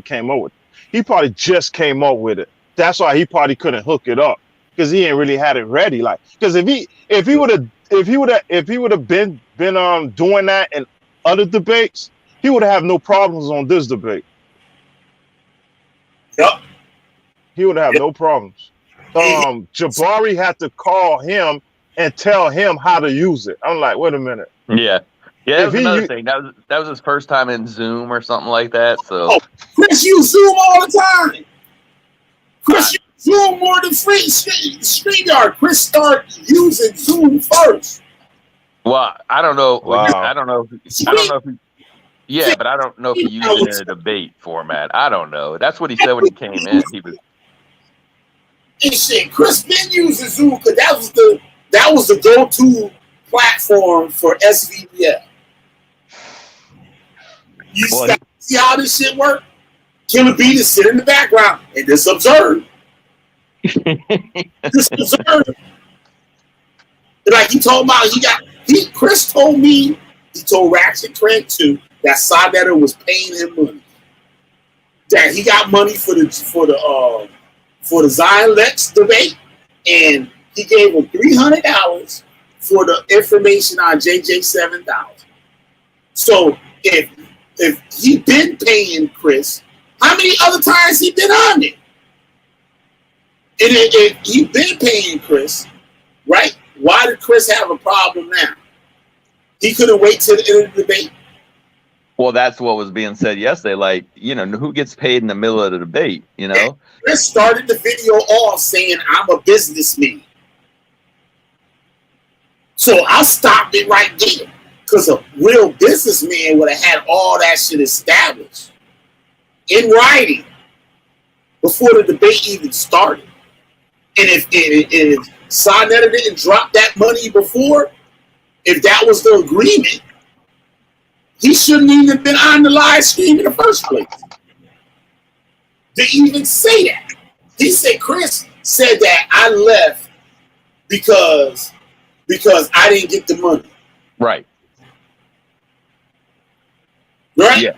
just came up with it. That's why he probably couldn't hook it up because he ain't really had it ready. Like, because if he would have been doing that in other debates, he would have no problems on this debate. Yep. He would have no problems. Jabari had to call him and tell him how to use it. I'm like, wait a minute. Yeah. Yeah, that If was he another u- thing. That was his first time in Zoom or something like that. So Oh, Chris use Zoom all the time. Chris use Zoom more than StreamYard. Chris started using Zoom first. well, I don't know. Wow. I don't know. I don't know if he, yeah, but I don't know if he used it in a debate format. I don't know. That's what he said when he came in. He was And shit, Chris been using Zoom because that was the go-to platform for SVDL. You see how this shit work? Killer B just sit in the background and just observe. Just observe. Like he told me, Chris told me, he told Ratchet Craig too, that Sonetta was paying him money. That he got money for the Zion Lex debate, and he gave him $300 for the information on JJ 7000. So if he been paying Chris, how many other times he been on it? And if he been paying Chris, right? Why did Chris have a problem now? He couldn't wait till the end of the debate. well, that's what was being said yesterday. Like, who gets paid in the middle of the debate? And Chris started the video off saying, "I'm a businessman." So I stopped it right there. Because a real businessman would have had all that shit established in writing before the debate even started. And if Sonetta didn't drop that money before, if that was the agreement, he shouldn't even have been on the live stream in the first place. To even say that. He said, Chris said that I left because I didn't get the money. Right. Right? Yeah.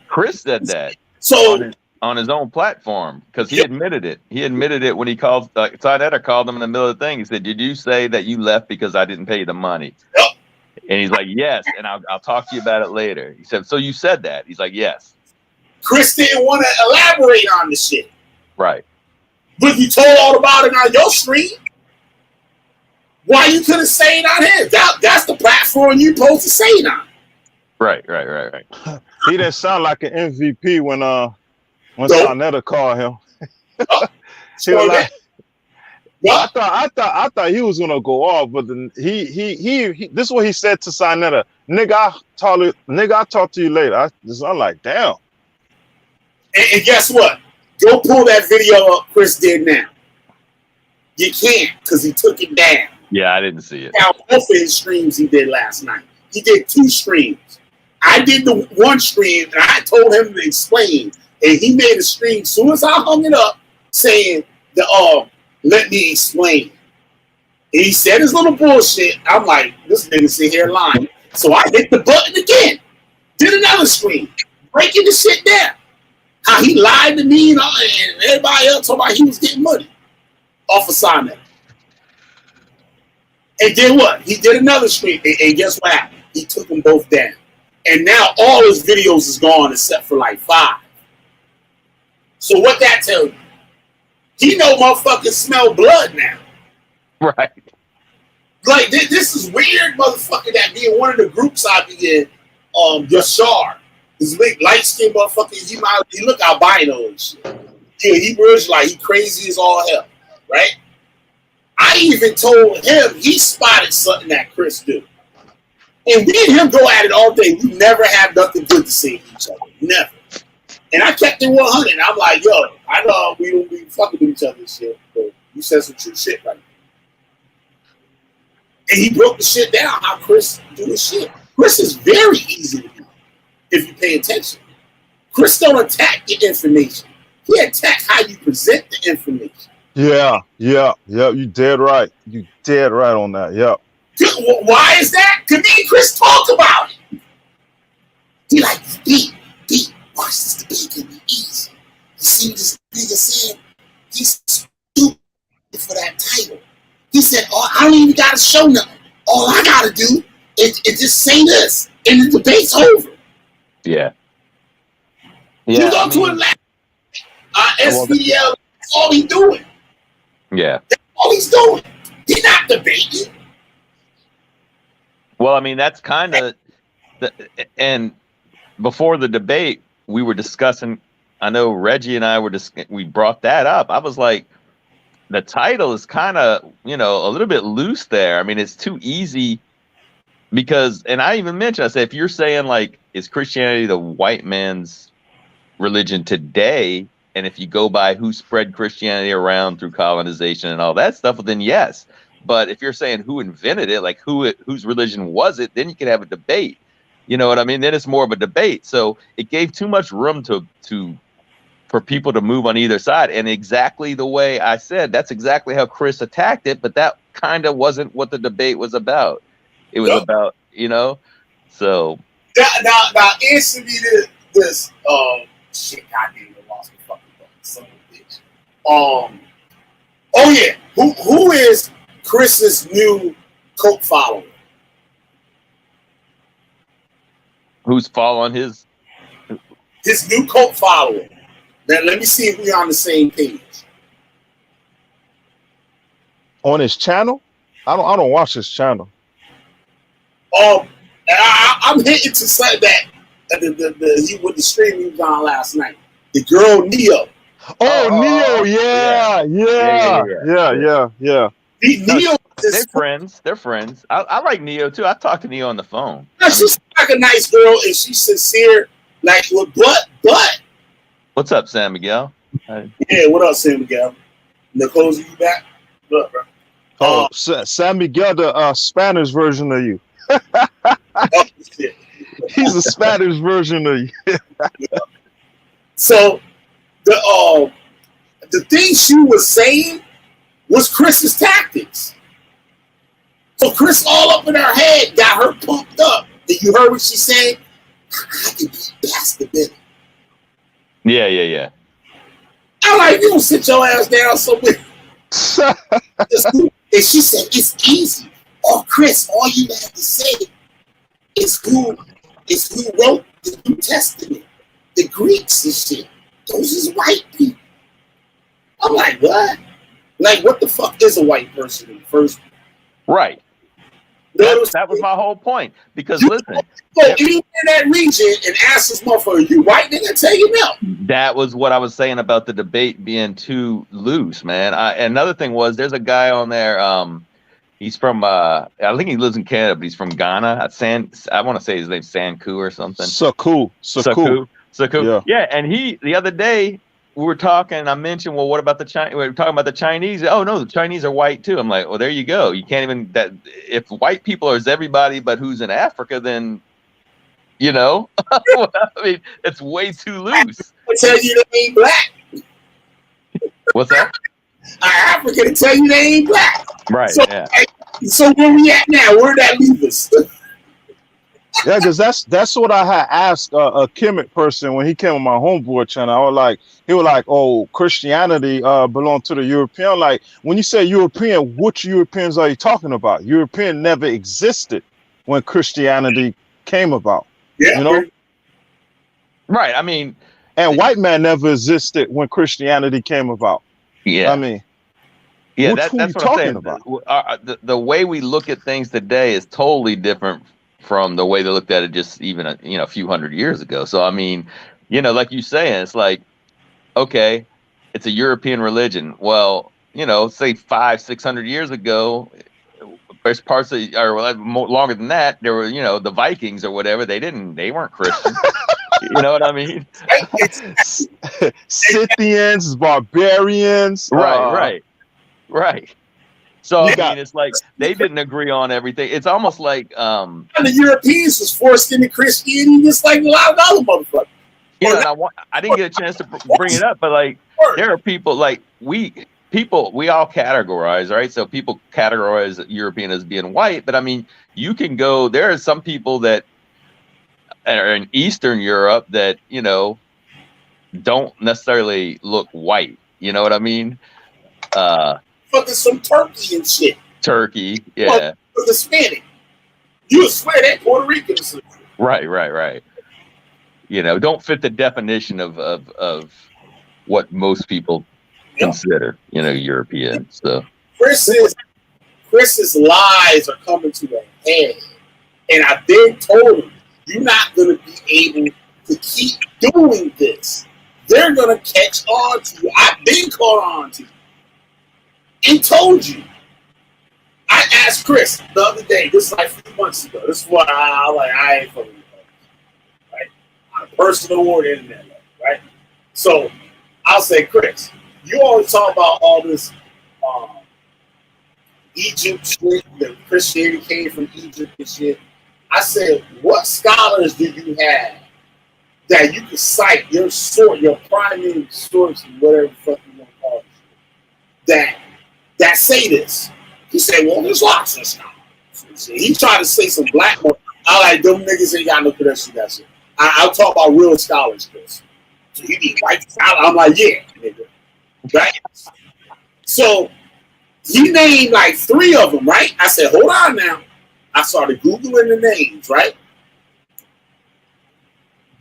Chris said that So on his own platform because he admitted it. He admitted it when he called Sonetta called him in the middle of the thing. He said, "Did you say that you left because I didn't pay the money?" Yep. And he's like, "Yes." And I'll talk to you about it later. He said, "So you said that?" He's like, "Yes." Chris didn't want to elaborate on the shit. Right. But you told all about it on your stream. Why you couldn't say it on his? That's the platform you're supposed to say it on. Right. He didn't sound like an MVP when Sonetta called him. He was like, I thought he was gonna go off, but then he this is what he said to Sonetta. Nigga, I'll talk to you later. I'm like, damn. And guess what? Go pull that video up Chris did now. You can't because he took it down. Yeah, I didn't see it. Now both of his streams he did last night. He did 2 streams. I did the 1 stream and I told him to explain. And he made a stream as soon as I hung it up saying let me explain. And he said his little bullshit. I'm like, this nigga sit here lying. So I hit the button again. Did another stream. Breaking the shit down. How he lied to me and everybody else talking about he was getting money off of Sonnet. And then what? He did another stream. And guess what happened? He took them both down. And now all his videos is gone except for like 5. So what that tell you? He know motherfuckers smell blood now. Right. Like this is weird, motherfucker. That be in one of the groups I be in, Yashar, this big light skinned motherfucker. He look albino and shit. Yeah, he was like he crazy as all hell, right? I even told him he spotted something that Chris do, and me and him go at it all day. We never have nothing good to say to each other, never. And I kept it 100. I'm like, yo, I know we don't be fucking with each other and shit, but you said some true shit right now. And he broke the shit down how Chris do his shit. Chris is very easy to do if you pay attention. Chris don't attack your information. He attack how you present the information. Yeah. You dead right. You dead right on that. Yeah. Why is that? Because me and Chris talk about it. He like, B, watch this debate in the East. You see this nigga saying he's stupid for that title. He said, I don't even got to show nothing. All I got to do is just say this, and the debate's over. Yeah. You go to a SPL, that's all he's doing. Yeah. That's all he's doing. He's not debating. Well, I mean, that's kind of and before the debate, we were discussing. I know Reggie and I we brought that up. I was like, the title is kind of, a little bit loose there. I mean, it's too easy because, and I even mentioned, I said, if you're saying like, is Christianity the white man's religion today? And if you go by who spread Christianity around through colonization and all that stuff, well, then yes. But if you're saying who invented it, like whose religion was it, then you can have a debate. You know what I mean? Then it's more of a debate. So it gave too much room for people to move on either side. And exactly the way I said, that's exactly how Chris attacked it. But that kind of wasn't what the debate was about. It was about, so. Now answer me this. Shit, I didn't even lost the fucking son of a bitch. Oh yeah, who is Chris's new cult follower? Who's following his new cult follower? Now let me see if we're on the same page. On his channel? I don't watch his channel. I'm hitting to say that he with the stream he was on last night. The girl Neo. Neo, yeah. Neo, they're friends. They're friends. I like Neo too. I talked to Neo on the phone. No, she's like a nice girl and she's sincere. Like with but. What's up, San Miguel? Yeah, what up, San Miguel? Nicole's you back? What up, bro? San Miguel, the Spanish version of you. Shit. He's a Spanish version of you. So the thing she was saying was Chris's tactics. So Chris all up in her head got her pumped up. Did you heard what she said? I can beat Bastard better. Yeah. I'm like, you don't sit your ass down somewhere. And she said, it's easy. Oh, Chris, all you have to say is who wrote the New Testament. The Greeks and shit. Those is white people. I'm like, what? Like, what the fuck is a white person in the first place? Right. That was my whole point. Because listen, go anywhere in that region and ask this motherfucker, you white? They're gonna tell you no. That was what I was saying about the debate being too loose, man. Another thing was there's a guy on there. He's from I think he lives in Canada, but he's from Ghana. I want to say his name's Sanku or something. Saku. Yeah, and the other day we were talking. I mentioned, well, what about the Chinese? We were talking about the Chinese. Oh no, the Chinese are white too. I'm like, well, there you go. You can't even that. If white people are everybody, but who's in Africa, then I mean, it's way too loose. I tell you they ain't black. What's that? Africa to tell you they ain't black. Right. So where we at now? Where'd that leave us? Yeah, because that's what I had asked a Kemet person when he came on my homeboy channel. He was like, oh, Christianity belonged to the European. Like, when you say European, which Europeans are you talking about? European never existed when Christianity came about. Yeah. Right. I mean, and white man never existed when Christianity came about. Yeah. I mean, yeah, that's what I'm saying. About. The way we look at things today is totally different from the way they looked at it just even a few hundred years ago. So I mean, like you saying, it's like, okay, it's a European religion. Well, say 500-600 years ago, there's parts of or longer than that. There were the Vikings or whatever. They weren't Christian. You know what I mean? Scythians, barbarians. Right. So I mean, it's like they didn't agree on everything. It's almost like the Europeans was forced into Christianity just like a lot of other motherfuckers. I didn't get a chance to bring it up, but like there are people like we all categorize, right? So people categorize European as being white, but I mean, you can go. There are some people that are in Eastern Europe that don't necessarily look white. You know what I mean? Fucking some Turkey and shit. Turkey, yeah. Hispanic. You would swear that Puerto Rican. Right. Don't fit the definition of what most people consider, European. So Chris's lies are coming to a head And I then told him, you're not going to be able to keep doing this. They're going to catch on to you. I've been caught on to you. And told you. I asked Chris the other day, this is like 3 months ago. This is what I ain't fucking with her. Right? On a personal or internet level, right? So I'll say, Chris, you always talk about all this Egypt shit, that Christianity came from Egypt and shit. I said, what scholars do you have that you can cite your primary source, whatever the fuck you want to call it, that say this? He said, well, there's lots of scholars. He tried to say some black ones. I like, them niggas ain't got no credentials. That's it. I'll talk about real scholars, Chris. So you need white scholars? I'm like, yeah, nigga. Right? So he named like 3 of them, right? I said, hold on now. I started Googling the names, right?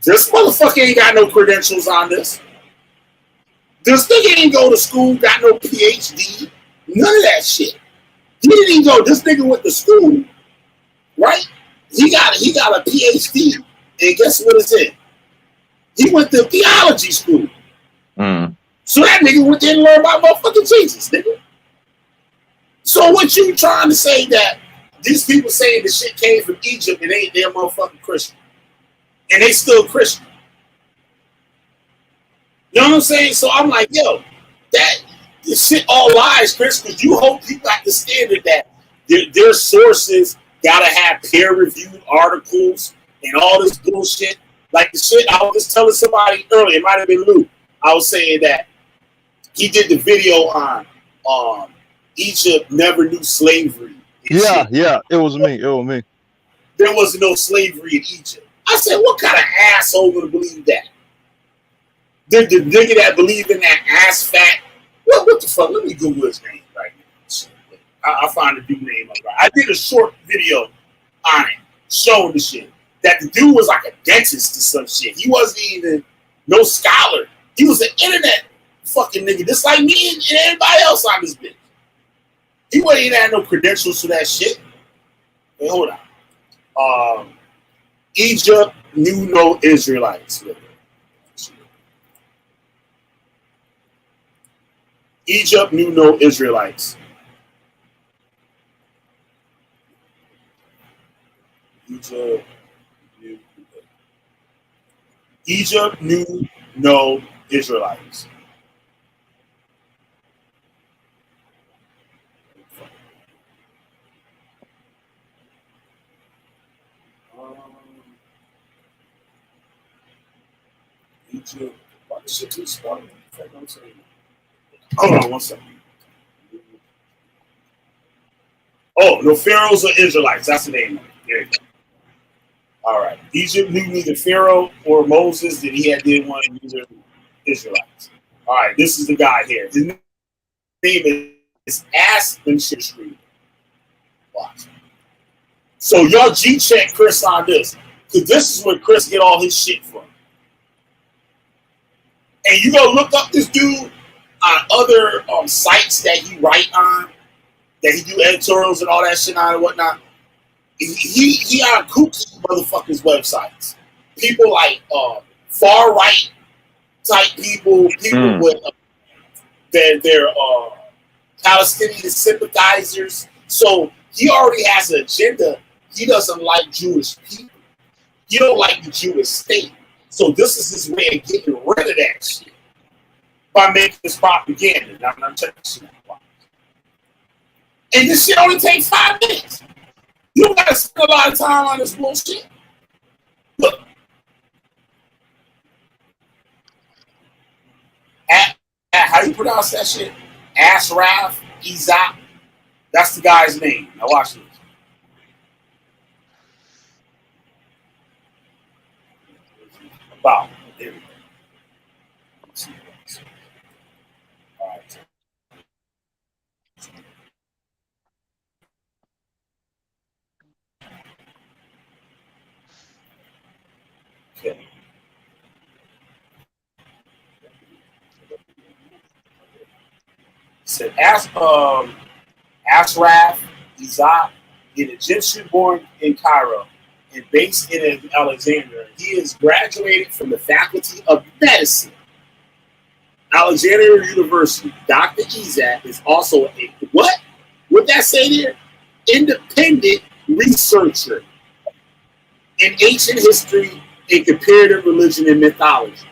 This motherfucker ain't got no credentials on this. This nigga ain't go to school, got no PhD, none of that shit. He didn't even go, this nigga went to school, right? He got a PhD, and guess what it's in? He went to theology school. So that nigga went there and learned about motherfucking Jesus, nigga. So what you trying to say that these people saying the shit came from Egypt and they're motherfucking Christian? And they still Christian. You know what I'm saying? So I'm like, yo, this shit all lies, Chris, because you hold people at the standard that their sources gotta have peer-reviewed articles and all this bullshit. Like the shit I was just telling somebody earlier, it might have been Luke. I was saying that he did the video on Egypt never knew slavery. Yeah, it was me. There was no slavery in Egypt. I said, what kind of asshole would believe that? The nigga that believed in that ass fat. What the fuck? Let me Google his name right now. I'll find the dude name. I did a short video on it showing the shit. That the dude was like a dentist or some shit. He wasn't even no scholar. He was an internet fucking nigga, just like me and everybody else on this bitch. He wasn't even had no credentials for that shit. Wait, hold on. Egypt knew no Israelites. Egypt knew no Israelites. Egypt knew no Israelites. Egypt. Why the shit keep spawning? Hold on 1 second. Oh, no pharaohs or Israelites. That's the name. There you go. All right. Egypt knew neither Pharaoh or Moses that he had did one of neither Israelites. All right. This is the guy here. His name is Aspen Street. Watch. So y'all G-check Chris on this. Because this is where Chris get all his shit from. And you go look up this dude on other sites that he write on, that he do editorials and all that shit on and whatnot. He on kooky motherfuckers' websites. People like far right type people with their Palestinian sympathizers. So he already has an agenda. He doesn't like Jewish people. He don't like the Jewish state. So this is his way of getting rid of that shit by making this propaganda. Now I'm checking this shit out. And this shit only takes 5 minutes. You don't gotta spend a lot of time on this bullshit. Look. How you pronounce that shit? Ashraf Izak. That's the guy's name. Now watch this. About. There we go. All right. Okay. Said Ashraf Izak, an Egyptian born in Cairo, and based in Alexandria. He is graduated from the Faculty of Medicine, Alexandria University. Dr. Izak is also a what? What that say there? Independent researcher in ancient history and comparative religion and mythology.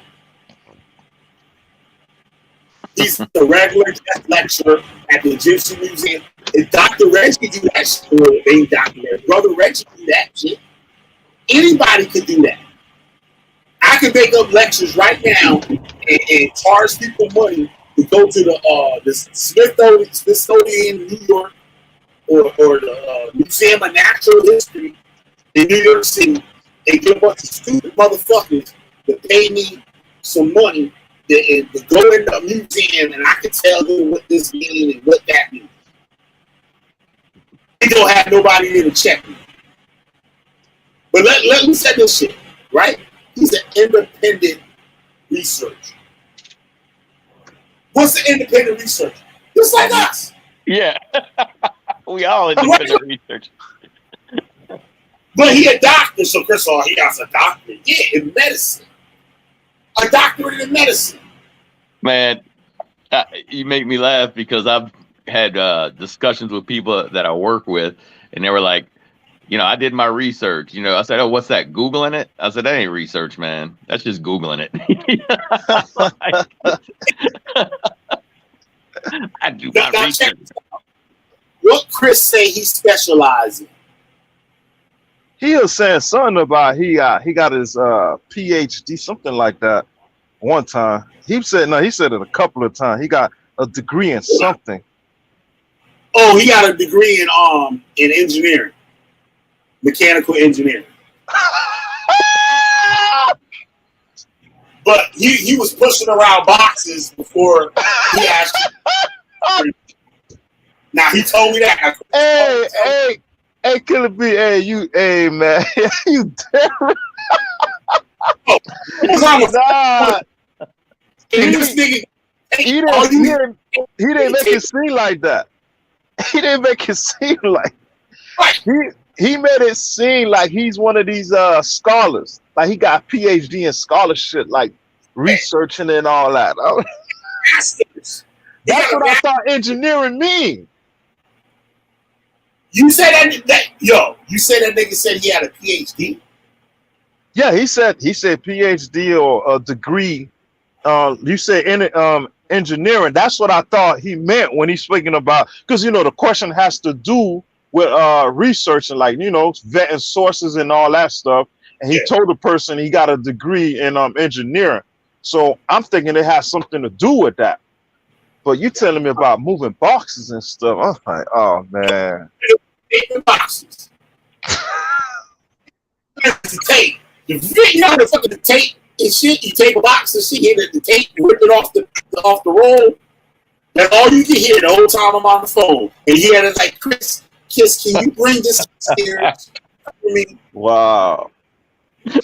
He's a regular guest lecturer at the Egyptian Museum. If Dr. Reggie do that shit, ain't Dr. Reggie. Brother Reggie do that shit. Anybody could do that. I could make up lectures right now and charge people money to go to the Smithsonian in New York or the Museum of Natural History in New York City and get a bunch of stupid motherfuckers to pay me some money to go in the museum and I can tell them what this means and what that means. They don't have nobody there to check me. But let me say this shit, right? He's an independent researcher. What's the independent researcher? Just like us. Yeah. We all independent research. But he a doctor, so Chris, he has a doctorate. Yeah, in medicine. A doctorate in medicine. Man, you make me laugh because I've had discussions with people that I work with, and they were like, you know, I did my research. You know, I said, oh, what's that? Googling it? I said, that ain't research, man. That's just Googling it. I do my research. What Chris say he specializes in? He was saying something about he got his PhD, something like that, one time. He said it a couple of times. He got a degree in something. Oh, he got a degree in engineering, mechanical engineering. But he was pushing around boxes before he actually. Now he told me that. Hey, Killer B, hey, man, you terrible. He didn't make it seem like that. He didn't make it seem like he made it seem like he's one of these scholars. Like he got PhD in scholarship, like researching and all that. That's what I thought engineering mean. You said you said that nigga said he had a PhD? Yeah, he said PhD or a degree. You said in engineering. That's what I thought he meant when he's speaking about, because you know the question has to do with researching, like, you know, vetting sources and all that stuff. And he told the person he got a degree in engineering. So I'm thinking it has something to do with that. But you telling me about moving boxes and stuff. I'm like, oh man. Boxes. The tape. You know the fucking tape and shit. You take a box and shit, hit the tape, rip it off the roll. That's all you can hear the whole time I'm on the phone. And he had it like, Chris, Kiss, can you bring this here for me? Wow. And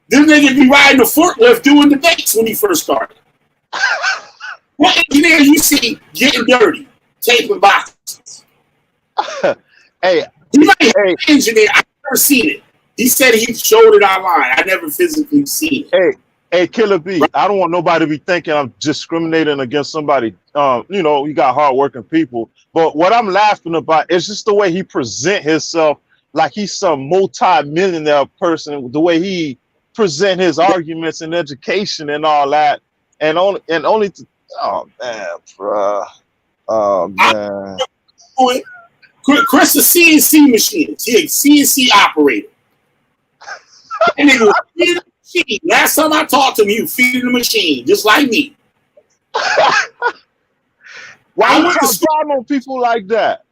this nigga be riding the forklift doing the debates when he first started. What engineer you see getting dirty, taping boxes? Hey, he might have an engineer. I've never seen it. He said he showed it online. I never physically seen it. Hey, Killer B, I don't want nobody to be thinking I'm discriminating against somebody. You know, you got hardworking people. But what I'm laughing about is just the way he present himself, like he's some multi-millionaire person. The way he present his arguments in education and all that, oh man, bro. Oh man. Chris is CNC machinist. He's a CNC operator. And nigga was feeding the machine. Last time I talked to him, he was feeding the machine, just like me. Why would you start on people like that?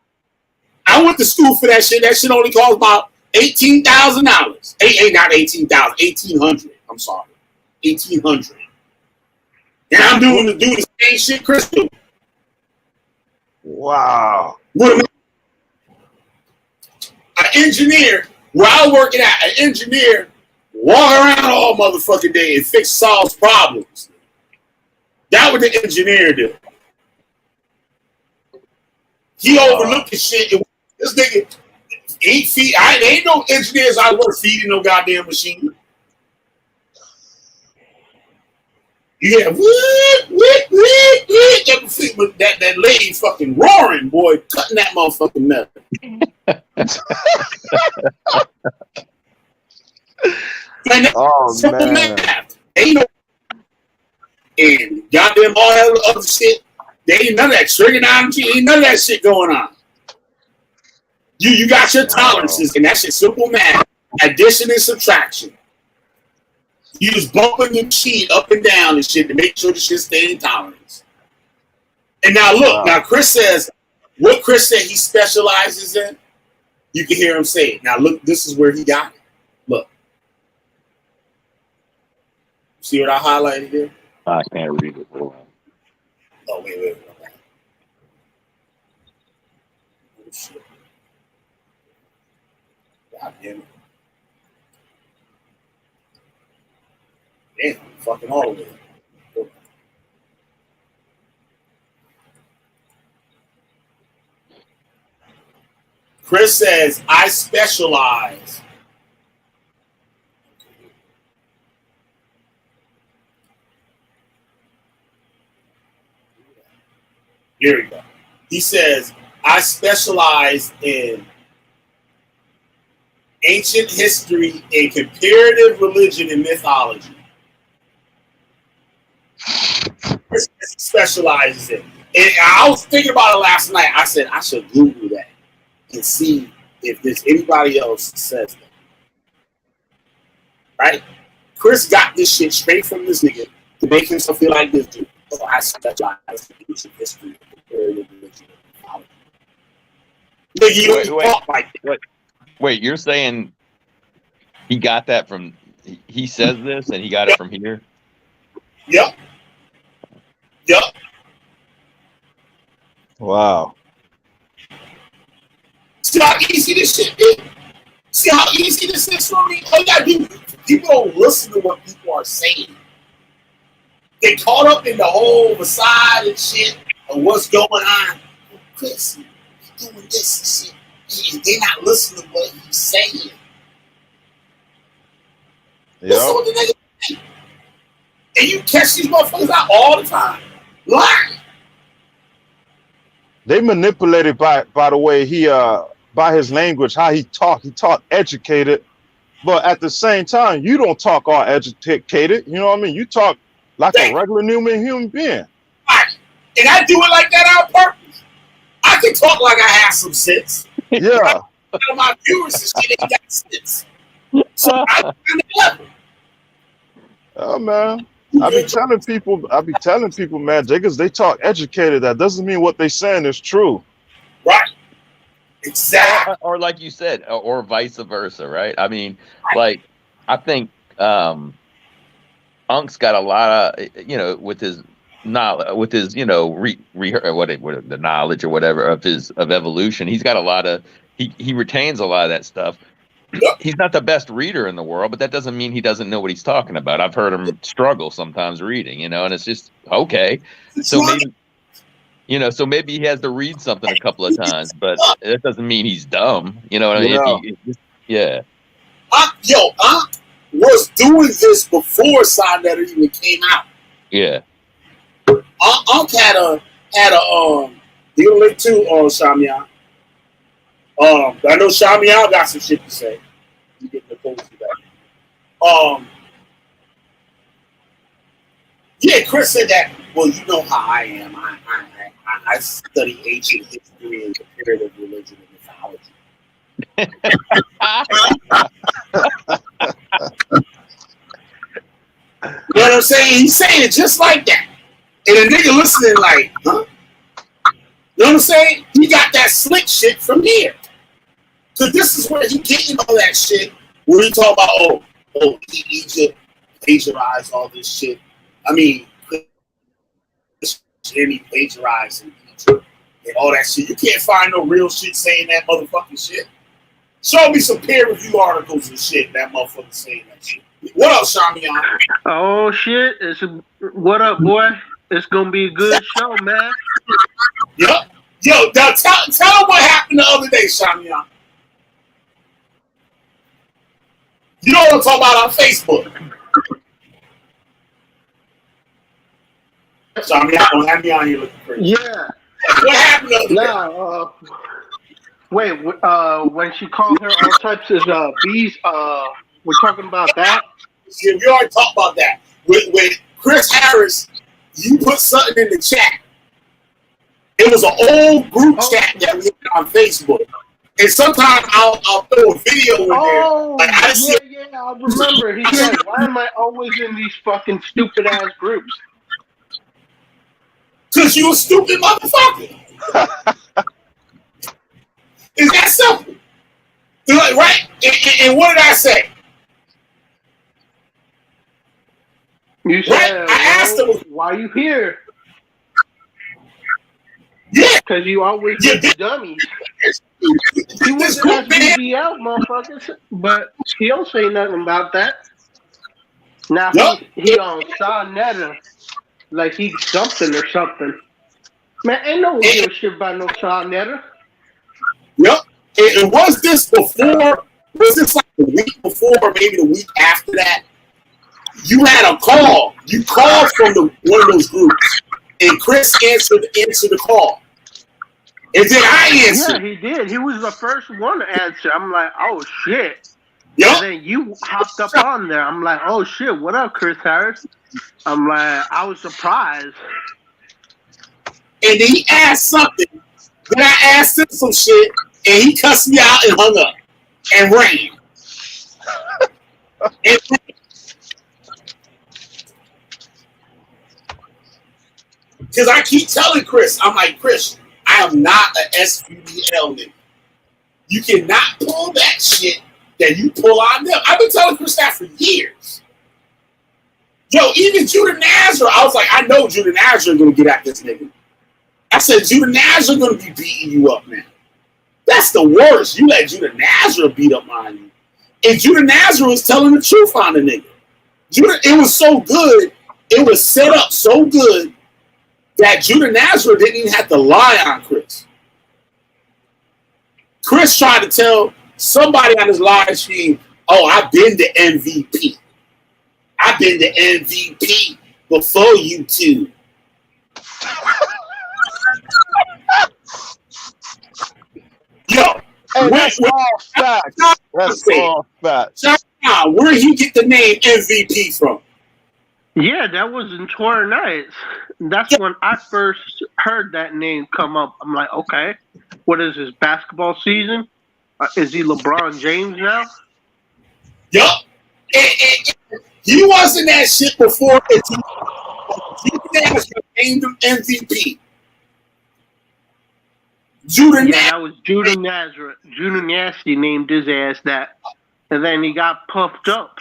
I went to school for that shit. That shit only cost about $18,000. Not $18,000, $1,800. I'm sorry, $1,800. And I'm doing the same shit Chris do. Wow. An engineer, where I working at, an engineer walk around all motherfucking day and solves problems. That what the engineer do. He overlooking shit. This nigga 8 feet. Ain't no engineers out there feeding no goddamn machine. You hear that lady fucking roaring, boy, cutting that motherfucking metal. Man, simple math. Ain't no and goddamn all that other shit. There ain't none of that trigonometry. Ain't none of that shit going on. You got your tolerances, and that shit simple math, addition and subtraction. You just bumping your machine up and down and shit to make sure the shit stay in tolerance. And now look, now Chris says, what Chris said he specializes in, you can hear him say it. Now look, this is where he got it. Look. See what I highlighted here? I can't read it. Oh, wait. Oh, shit. God damn it. Damn, fucking all of it. Chris says, I specialize. Here we go. He says, I specialize in ancient history and comparative religion and mythology. Chris specializes in. And I was thinking about it last night. I said, I should Google that and see if there's anybody else that says that. Right? Chris got this shit straight from this nigga to make himself feel like this dude. So I specialize in ancient history and comparative religion and mythology. Nigga, you don't talk like that. Wait, you're saying he got that from, he says this and he got it from here? Yep. Wow. See how easy this shit is? See how easy this is for me? All you gotta do, people don't listen to what people are saying. They caught up in the whole facade and shit of what's going on. Chris, you're doing this and shit. And they're not listening to what he's saying. Listen to what the nigga say. And you catch these motherfuckers out all the time. Lying. They manipulated by the way he by his language, how he talked. He talked educated, but at the same time, you don't talk all educated. You know what I mean? You talk like a regular human being. Right. And I do it like that on purpose. I can talk like I have some sense. Yeah. My viewers and shit ain't got sense. So I'm on the level. Oh man. I be telling people, man, because they talk educated. That doesn't mean what they saying is true. Right. Exactly. Or like you said, or vice versa, right? I mean, like, I think Unk's got a lot of, with his knowledge, the knowledge or whatever of evolution. He's got a lot of, he retains a lot of that stuff. He's not the best reader in the world, but that doesn't mean he doesn't know what he's talking about. I've heard him struggle sometimes reading, and it's just okay. So maybe, so maybe he has to read something a couple of times, but that doesn't mean he's dumb. You know what I mean? Yeah. Unc was doing this before Signetter even came out. Yeah. Unc had a you link to Shamian. I know Shamian got some shit to say. You get the post to that. Yeah, Chris said that. Well, you know how I am. I study ancient history and comparative religion and mythology. You know what I'm saying? He's saying it just like that. And the nigga listening like, huh? You know what I'm saying? He got that slick shit from here. So this is where he getting all that shit. Where he talk about, Egypt plagiarized all this shit. I mean, he plagiarized in Egypt and all that shit. You can't find no real shit saying that motherfucking shit. Show me some peer review articles and shit that motherfucker saying that shit. What else, Shamian? Oh shit! What up, boy? It's gonna be a good show, man. Yup. Yo, now tell them what happened the other day, Shamian. You know what I'm talking about on Facebook. Shamian, don't have me on here looking crazy. Yeah. What happened the other day? Wait, when she called her all types of bees, we're talking about that? Yeah, we already talked about that. When Chris Harris, you put something in the chat. It was an old group chat that we had on Facebook. And sometimes I'll throw a video in there. Like, yeah, I remember. He said, why am I always in these fucking stupid ass groups? Because you a stupid motherfucker. It's that simple. Right? And what did I say? You said, I asked him, why are you here? Yeah. Because you always get the dummies. He was SBBL, motherfuckers, but he don't say nothing about that. Now he on Sean Netter like he's something or something. Man, ain't no one give a shit about no Sean Netter. Yep. And was this before? Was this like the week before, or maybe the week after that? You had a call. You called from one of those groups, and Chris answered the call. And then I answered. Yeah, he did. He was the first one to answer. I'm like, oh shit. Yep. And then you hopped up on there. I'm like, oh shit, what up, Chris Harris? I'm like, I was surprised. And then he asked something. Then I asked him some shit, and he cussed me out and hung up and ran. Because I keep telling Chris, I'm like, Chris, I am not an SVDL nigga. You cannot pull that shit that you pull on them. I've been telling Chris that for years. Yo, even Judah Nazareth, I was like, I know Judah Nazareth going to get at this nigga. I said, Judah Nazareth going to be beating you up, man. That's the worst. You let Judah Nazareth beat up on you. And Judah Nazareth was telling the truth on the nigga. It was so good. It was set up so good that Judah Nazareth didn't even have to lie on Chris. Chris tried to tell somebody on his live stream, oh, I've been the MVP. I've been the MVP before you two. Yo, hey, that's all facts. That's all facts. Where did he get the name MVP from? Yeah, that was in Tour Nights. That's when I first heard that name come up. I'm like, okay, what is this, basketball season? Is he LeBron James now? Yup. He wasn't that shit before. Judah named him MVP. That was Judah Nazareth. Judah Nasty named his ass that. And then he got puffed up,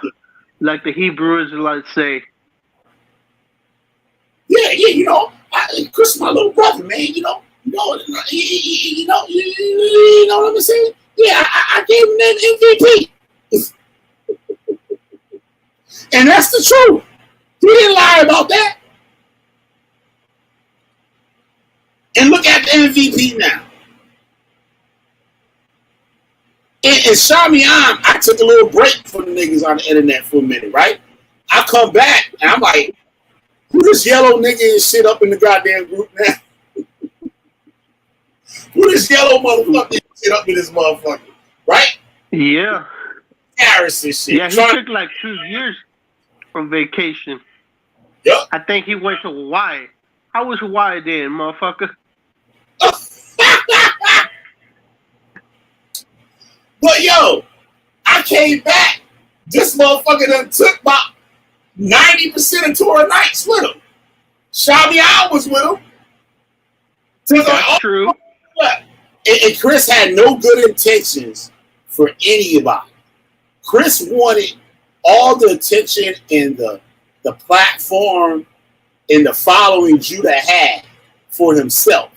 like the Hebrew Israelites say. Yeah, you know, Chris, my little brother, man. You know what I'm saying? Yeah, I gave him that MVP, and that's the truth. He didn't lie about that. And look at the MVP now. And Shamian, I took a little break from the niggas on the internet for a minute, right? I come back and I'm like, who this yellow nigga and shit up in the goddamn group now? Who this yellow motherfucker shit up in this motherfucker, right? Yeah. Harris and shit. Yeah, he took like 2 years from vacation. Yep. I think he went to Hawaii. How was Hawaii then, motherfucker? But yo, I came back. This motherfucker done took about 90% of Tour Nights with him. Shamian was with him. That's true. And Chris had no good intentions for anybody. Chris wanted all the attention and the platform and the following Judah had for himself.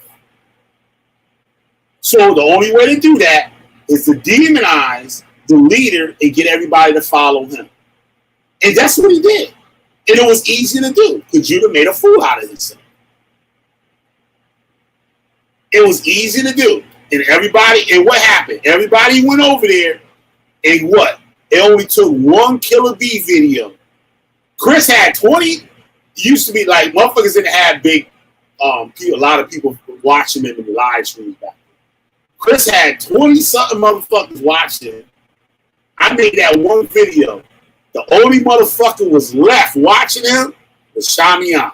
So the only way to do that is to demonize the leader and get everybody to follow him. And that's what he did. And it was easy to do because Judah made a fool out of himself. It was easy to do. And what happened? Everybody went over there, and what? It only took one Killer B video. Chris had 20. It used to be like motherfuckers didn't have big, a lot of people watching him in the live streams back then. Chris had 20-something motherfuckers watching. I made that one video. The only motherfucker was left watching him was Shamian.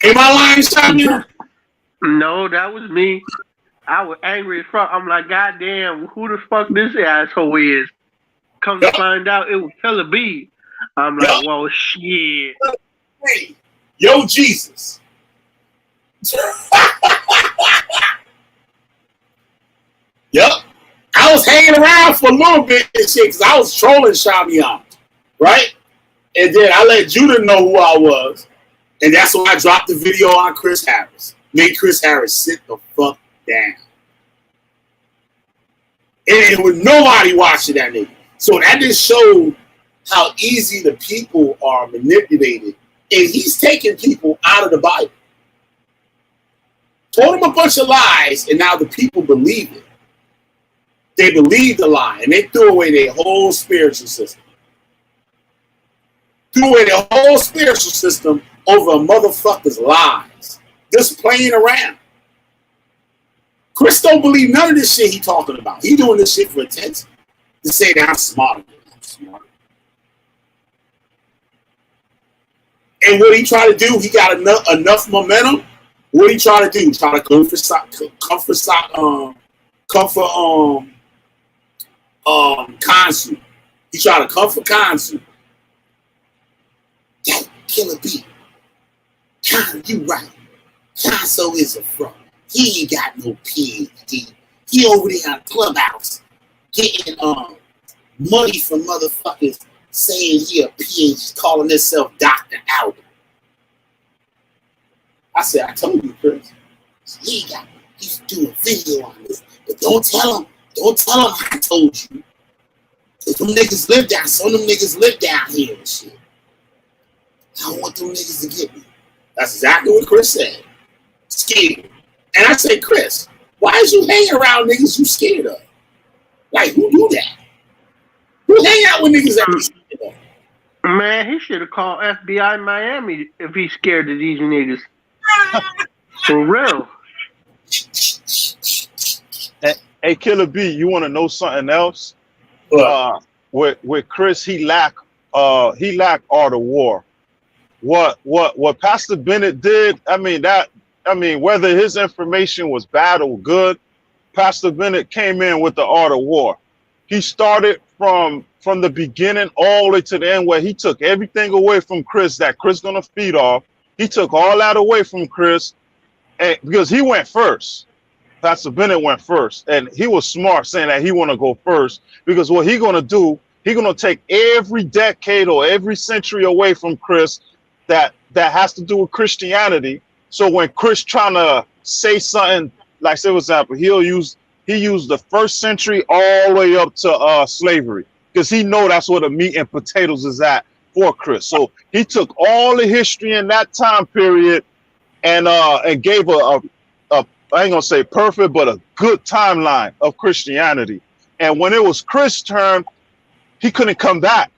Am I lying, Shamian? No, that was me. I was angry as fuck. I'm like, God damn, who the fuck this asshole is? Come to find out, it was Killer B. I'm like, whoa, shit. Hey, yo, Jesus. Yep. I was hanging around for a little bit and shit because I was trolling Shamian, right? And then I let Judah know who I was. And that's when I dropped the video on Chris Harris. Made Chris Harris sit the fuck down. And there was nobody watching that nigga. So that just showed how easy the people are manipulated. And he's taking people out of the Bible. Told them a bunch of lies, and now the people believe it. They believe the lie, and they threw away their whole spiritual system. Threw away their whole spiritual system over a motherfucker's lies. Just playing around. Chris don't believe none of this shit he talking about. He doing this shit for attention. To say that I'm smart. I'm smart. And what he try to do, he got enough momentum. What he try to do? Try to comfort Kansu. He try to comfort Kansu. That Killer B. You right. Kansu is a fraud. He ain't got no PhD. He over there on Clubhouse getting money from motherfuckers saying he a PhD, calling himself Dr. Albert. I said, I told you, Chris. He's doing a video on this. But don't tell him I told you. Cause some of them niggas live down here and shit. I don't want them niggas to get me. That's exactly what Chris said. Scared. And I said, Chris, why is you hanging around niggas you scared of? Like, who do that? Who hang out with niggas that be scared of? Man, he should have called FBI Miami if he's scared of these niggas. For real. Hey, Killer B, you want to know something else? With Chris, he lacked art of war. What Pastor Bennett did, whether his information was bad or good, Pastor Bennett came in with the art of war. He started from the beginning all the way to the end, where he took everything away from Chris that Chris gonna feed off. He took all that away from Chris, and because he went first. Pastor Bennett went first, and he was smart saying that he want to go first, because what he gonna do, he gonna take every decade or every century away from Chris that has to do with Christianity. So when Chris trying to say something, like say for example, he used the first century all the way up to slavery, because he know that's where the meat and potatoes is at for Chris. So he took all the history in that time period and gave a I ain't gonna say perfect, but a good timeline of Christianity. And when it was Chris' turn, he couldn't come back.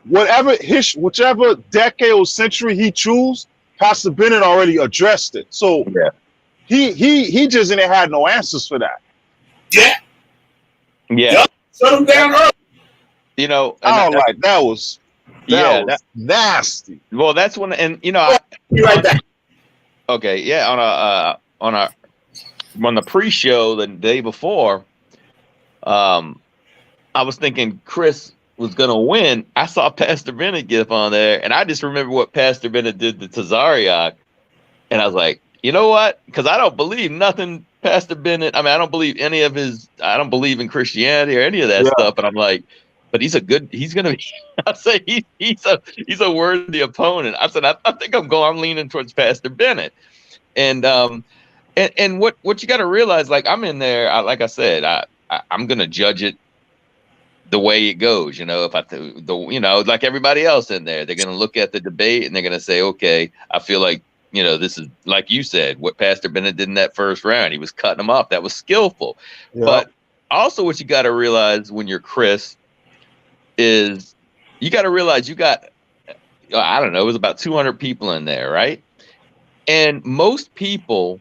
Whichever decade or century he chose, Pastor Bennett already addressed it. So yeah. He just didn't have no answers for that. Yeah. Yep. Shut him down early. You know, that was nasty. Well, that's when, and you know, be right back. Okay, yeah, on the pre-show the day before, I was thinking Chris was gonna win. I saw Pastor Bennett get on there, and I just remember what Pastor Bennett did to Tazariak, and I was like, you know what? Because I don't believe nothing Pastor Bennett. I mean, I don't believe any of his. I don't believe in Christianity or any of that stuff. But I'm like, but he's gonna be. I say he's a worthy opponent. I said I think I'm leaning towards Pastor Bennett, and what you got to realize, like I'm in there. Like I said, I'm gonna judge it the way it goes. You know, if like everybody else in there, they're gonna look at the debate and they're gonna say, okay, I feel like you know, this is like you said, what Pastor Bennett did in that first round. He was cutting them off. That was skillful. Yeah. But also what you got to realize when you're Chris is you got to realize you got, I don't know, it was about 200 people in there, right? And most people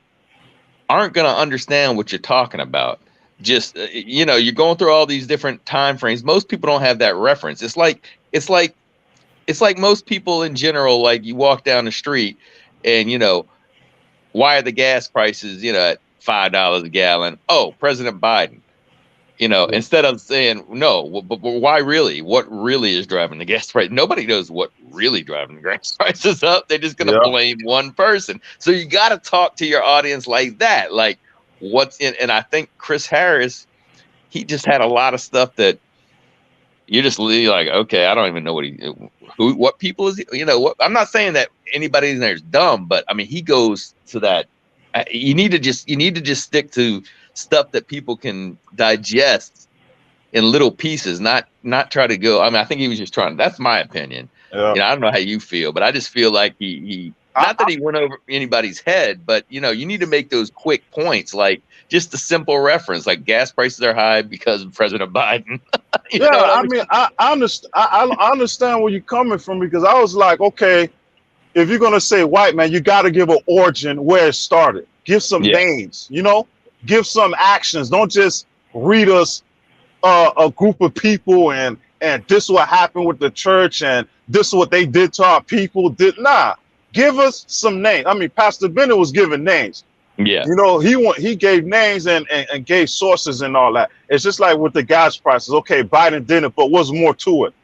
aren't going to understand what you're talking about. Just, you know, you're going through all these different time frames. Most people don't have that reference. It's like most people in general, like you walk down the street and, you know, why are the gas prices, you know, at $5 a gallon? Oh, President Biden. You know, instead of saying, no, but why really? What really is driving the gas price? Nobody knows what really driving the gas prices up. They're just going to blame one person. So you got to talk to your audience like that. Like what's in, and I think Chris Harris, he just had a lot of stuff that you're just like, okay, I don't even know what people is, you know, what, I'm not saying that anybody in there is dumb, but I mean, he goes to that. You need to just stick to stuff that people can digest in little pieces, not try to go. I mean, I think he was just trying. That's my opinion. Yeah. You know, I don't know how you feel, but I just feel like he not that he went over anybody's head, but you know, you need to make those quick points, like just a simple reference, like gas prices are high because of President Biden. You know what I mean? I understand. I understand where you're coming from, because I was like, okay, if you're gonna say white man, you got to give an origin where it started. Give some names, you know. Give some actions. Don't just read us a group of people and this is what happened with the church and this is what they did to our people. Give us some names. I mean, Pastor Bennett was giving names. Yeah. You know, he gave names and gave sources and all that. It's just like with the gas prices. Okay, Biden did it, but what's more to it?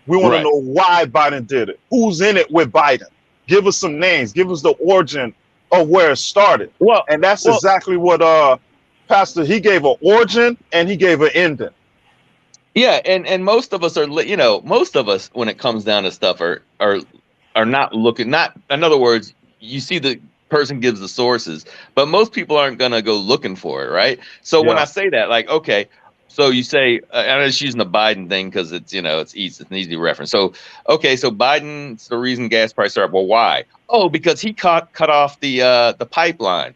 We want to know why Biden did it. Who's in it with Biden? Give us some names. Give us the origin of where it started. Well, and that's exactly what Pastor, he gave an origin and he gave an ending. Yeah, and most of us are, you know, most of us when it comes down to stuff are not looking, not, in other words, you see the person gives the sources, but most people aren't going to go looking for it, right? So when I say that, like, okay, so you say, I'm just using the Biden thing because it's, you know, it's an easy reference. So, okay, so Biden's the reason gas prices are up. Well, why? Oh, because he cut off the pipeline.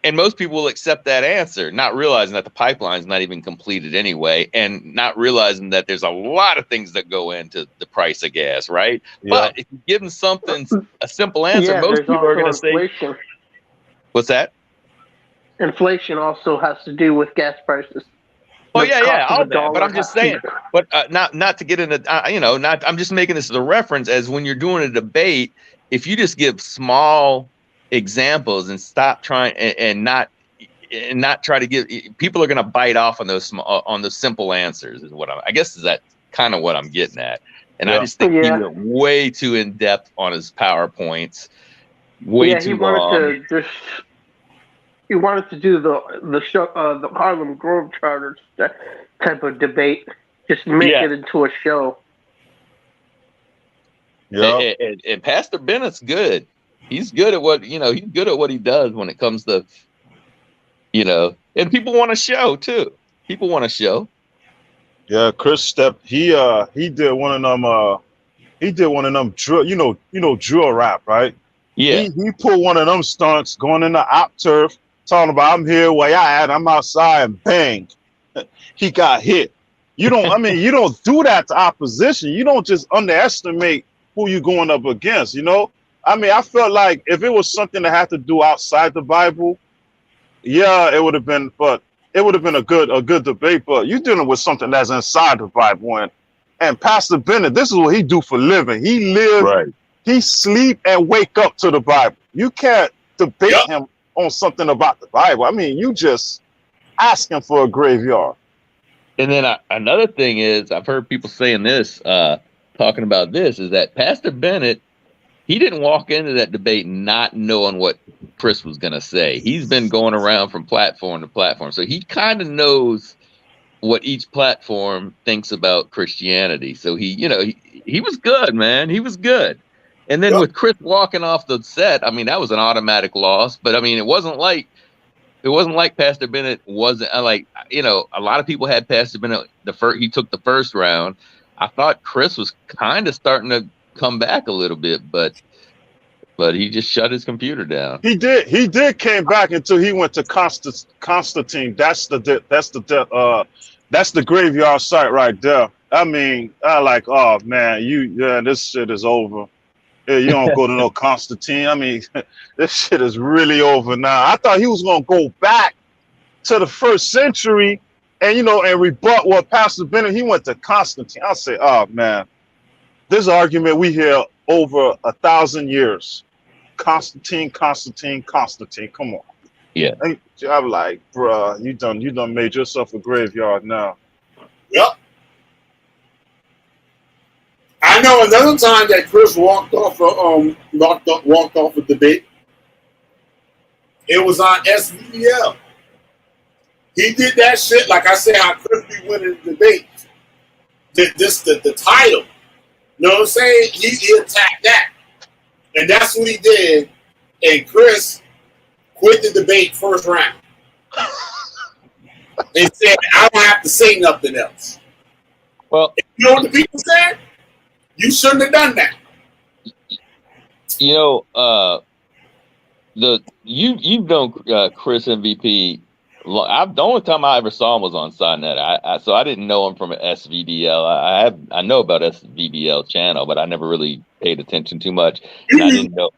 And most people will accept that answer, not realizing that the pipeline is not even completed anyway, and not realizing that there's a lot of things that go into the price of gas, right? Yeah. But if you give them something, a simple answer, most people are going to say, what's that? Inflation also has to do with gas prices. Oh, yeah, all that. But I'm just saying, but not to get into, you know, I'm just making this as a reference as when you're doing a debate, if you just give small examples and stop trying and not try to give, people are going to bite off on those simple answers is what I guess is that kind of what I'm getting at. And I just think he went way too in depth on his PowerPoints, way too long. He wanted to do the show, the Harlem Grove Charters type of debate, just make it into a show. Yeah, and Pastor Bennett's good. He's good at what, you know, he's good at what he does when it comes to, you know, and people want to show too. People want to show. Yeah, Chris stepped. He did one of them drill rap, right? Yeah. He pulled one of them stunts going in the op turf, talking about I'm here where I at, I'm outside, and bang, he got hit. You don't, I mean, you don't do that to opposition. You don't just underestimate who you're going up against, you know? I mean, I felt like if it was something that had to do outside the Bible, yeah, it would have been, but it would have been a good debate. But you're dealing with something that's inside the Bible, and Pastor Bennett, this is what he do for living. He live, he sleep and wake up to the Bible. You can't debate him on something about the Bible. I mean, you just asking for a graveyard. And then another thing is, I've heard people saying this, talking about this, is that Pastor Bennett, he didn't walk into that debate not knowing what Chris was going to say. He's been going around from platform to platform. So he kind of knows what each platform thinks about Christianity. So he, you know, he was good, man. He was good. And then with Chris walking off the set, I mean, that was an automatic loss. But I mean, it wasn't like Pastor Bennett wasn't like, you know, a lot of people had Pastor Bennett he took the first round. I thought Chris was kind of starting to come back a little bit, but but he just shut his computer down. He did came back until he went to Constantine. That's the graveyard site right there. I mean, I like, oh man, this shit is over. Yeah, you don't go to no Constantine. I mean, this shit is really over now. I thought he was gonna go back to the first century and and rebut what Pastor Bennett. He went to Constantine. I say, oh man, this argument we hear over 1,000 years. Constantine. Come on. Yeah. I'm like, bruh, you done made yourself a graveyard now. Yep. I know another time that Chris walked off a debate. It was on SVDL. He did that shit, like I said, how Chris be winning the debate. The title. You know what I'm saying? He attacked that. And that's what he did. And Chris quit the debate first round. And said, I don't have to say nothing else. Well, and you know what the people said? You shouldn't have done that. You know, you've known Chris MVP. The only time I ever saw him was on SciNet. So I didn't know him from SVDL. I know about SVDL channel, but I never really paid attention too much. And I didn't know.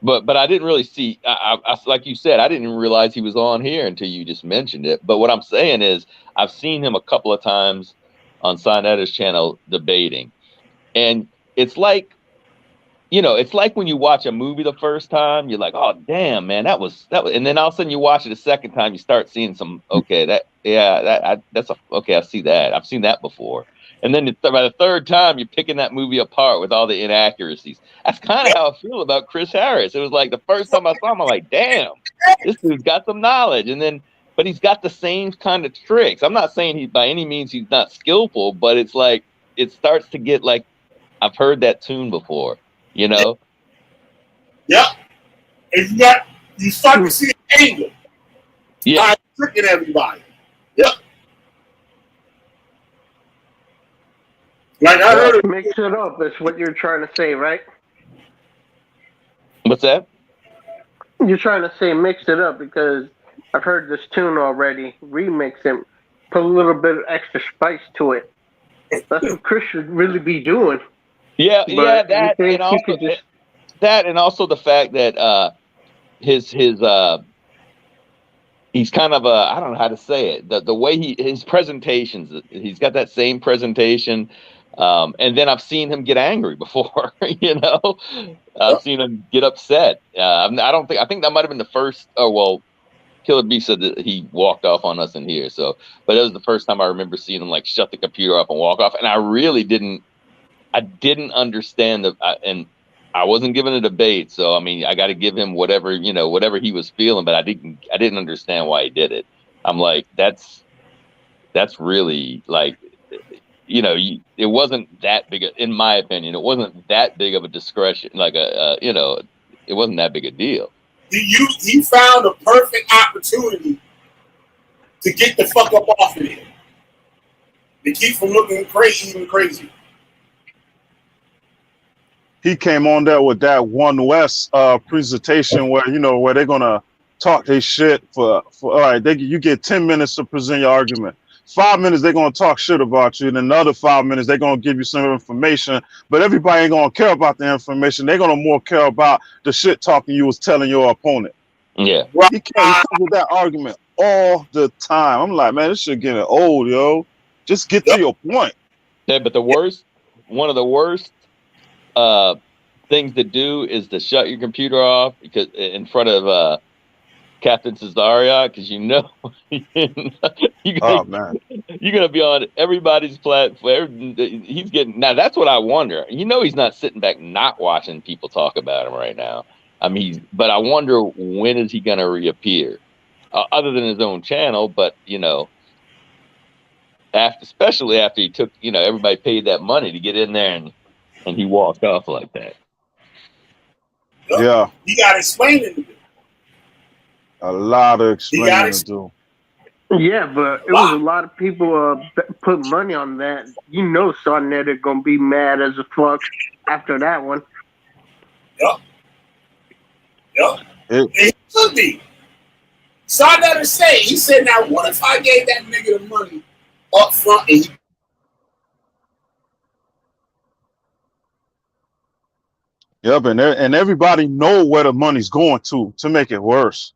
But I didn't really see. I like you said, I didn't realize he was on here until you just mentioned it. But what I'm saying is, I've seen him a couple of times on SciNet's channel debating, and it's like, it's like when you watch a movie the first time, you're like, oh damn, man, that was, and then all of a sudden you watch it a second time, you start seeing some, okay, I see that, I've seen that before, and then by the third time you're picking that movie apart with all the inaccuracies. That's kind of how I feel about Chris Harris. It was like the first time I saw him, I'm like, damn, this dude's got some knowledge, but he's got the same kind of tricks. I'm not saying by any means he's not skillful, but it's like it starts to get like, I've heard that tune before. Yep. And you start to see an angle. Yeah. Tricking everybody. Yep. Like I heard it. Mix it up. That's what you're trying to say, right? What's that? You're trying to say mix it up because I've heard this tune already. Remix it. Put a little bit of extra spice to it. That's what Chris should really be doing. Yeah, But that and also the fact that he's kind of I don't know how to say it. The way his presentations, he's got that same presentation, and then I've seen him get angry before. I've seen him get upset. I think that might have been the first. Oh well, Killer B said that he walked off on us in here. So, but it was the first time I remember seeing him like shut the computer off and walk off, and I really didn't understand and I wasn't given a debate, so I mean I got to give him whatever he was feeling, but I didn't understand why he did it. I'm like, that's really like, it wasn't that big, in my opinion, it wasn't that big of a discretion, like it wasn't that big a deal. He found a perfect opportunity to get the fuck up off of him, to keep from looking even crazy. He came on there with that One West presentation where where they're gonna talk their shit for all right. You get 10 minutes to present your argument. 5 minutes they're gonna talk shit about you, and another 5 minutes they're gonna give you some information. But everybody ain't gonna care about the information. They're gonna more care about the shit talking you was telling your opponent. Yeah, he comes with that argument all the time. I'm like, man, this shit getting old, yo. Just get to your point. Yeah, but one of the worst things to do is to shut your computer off because in front of Captain Cesario, because you're gonna be on everybody's platform. He's getting now. That's what I wonder. He's not sitting back not watching people talk about him right now. I mean, but I wonder when is he gonna reappear, other than his own channel. But especially after he took, everybody paid that money to get in there and he walked off like that. Yeah. You got explaining to do. A lot of explaining to do. Yeah, but it was a lot of people put money on that. SciNet are gonna be mad as a fuck after that one. Yep. And he should be. So I never say. He said, now what if I gave that nigga the money up front and he Yep, and everybody know where the money's going to make it worse.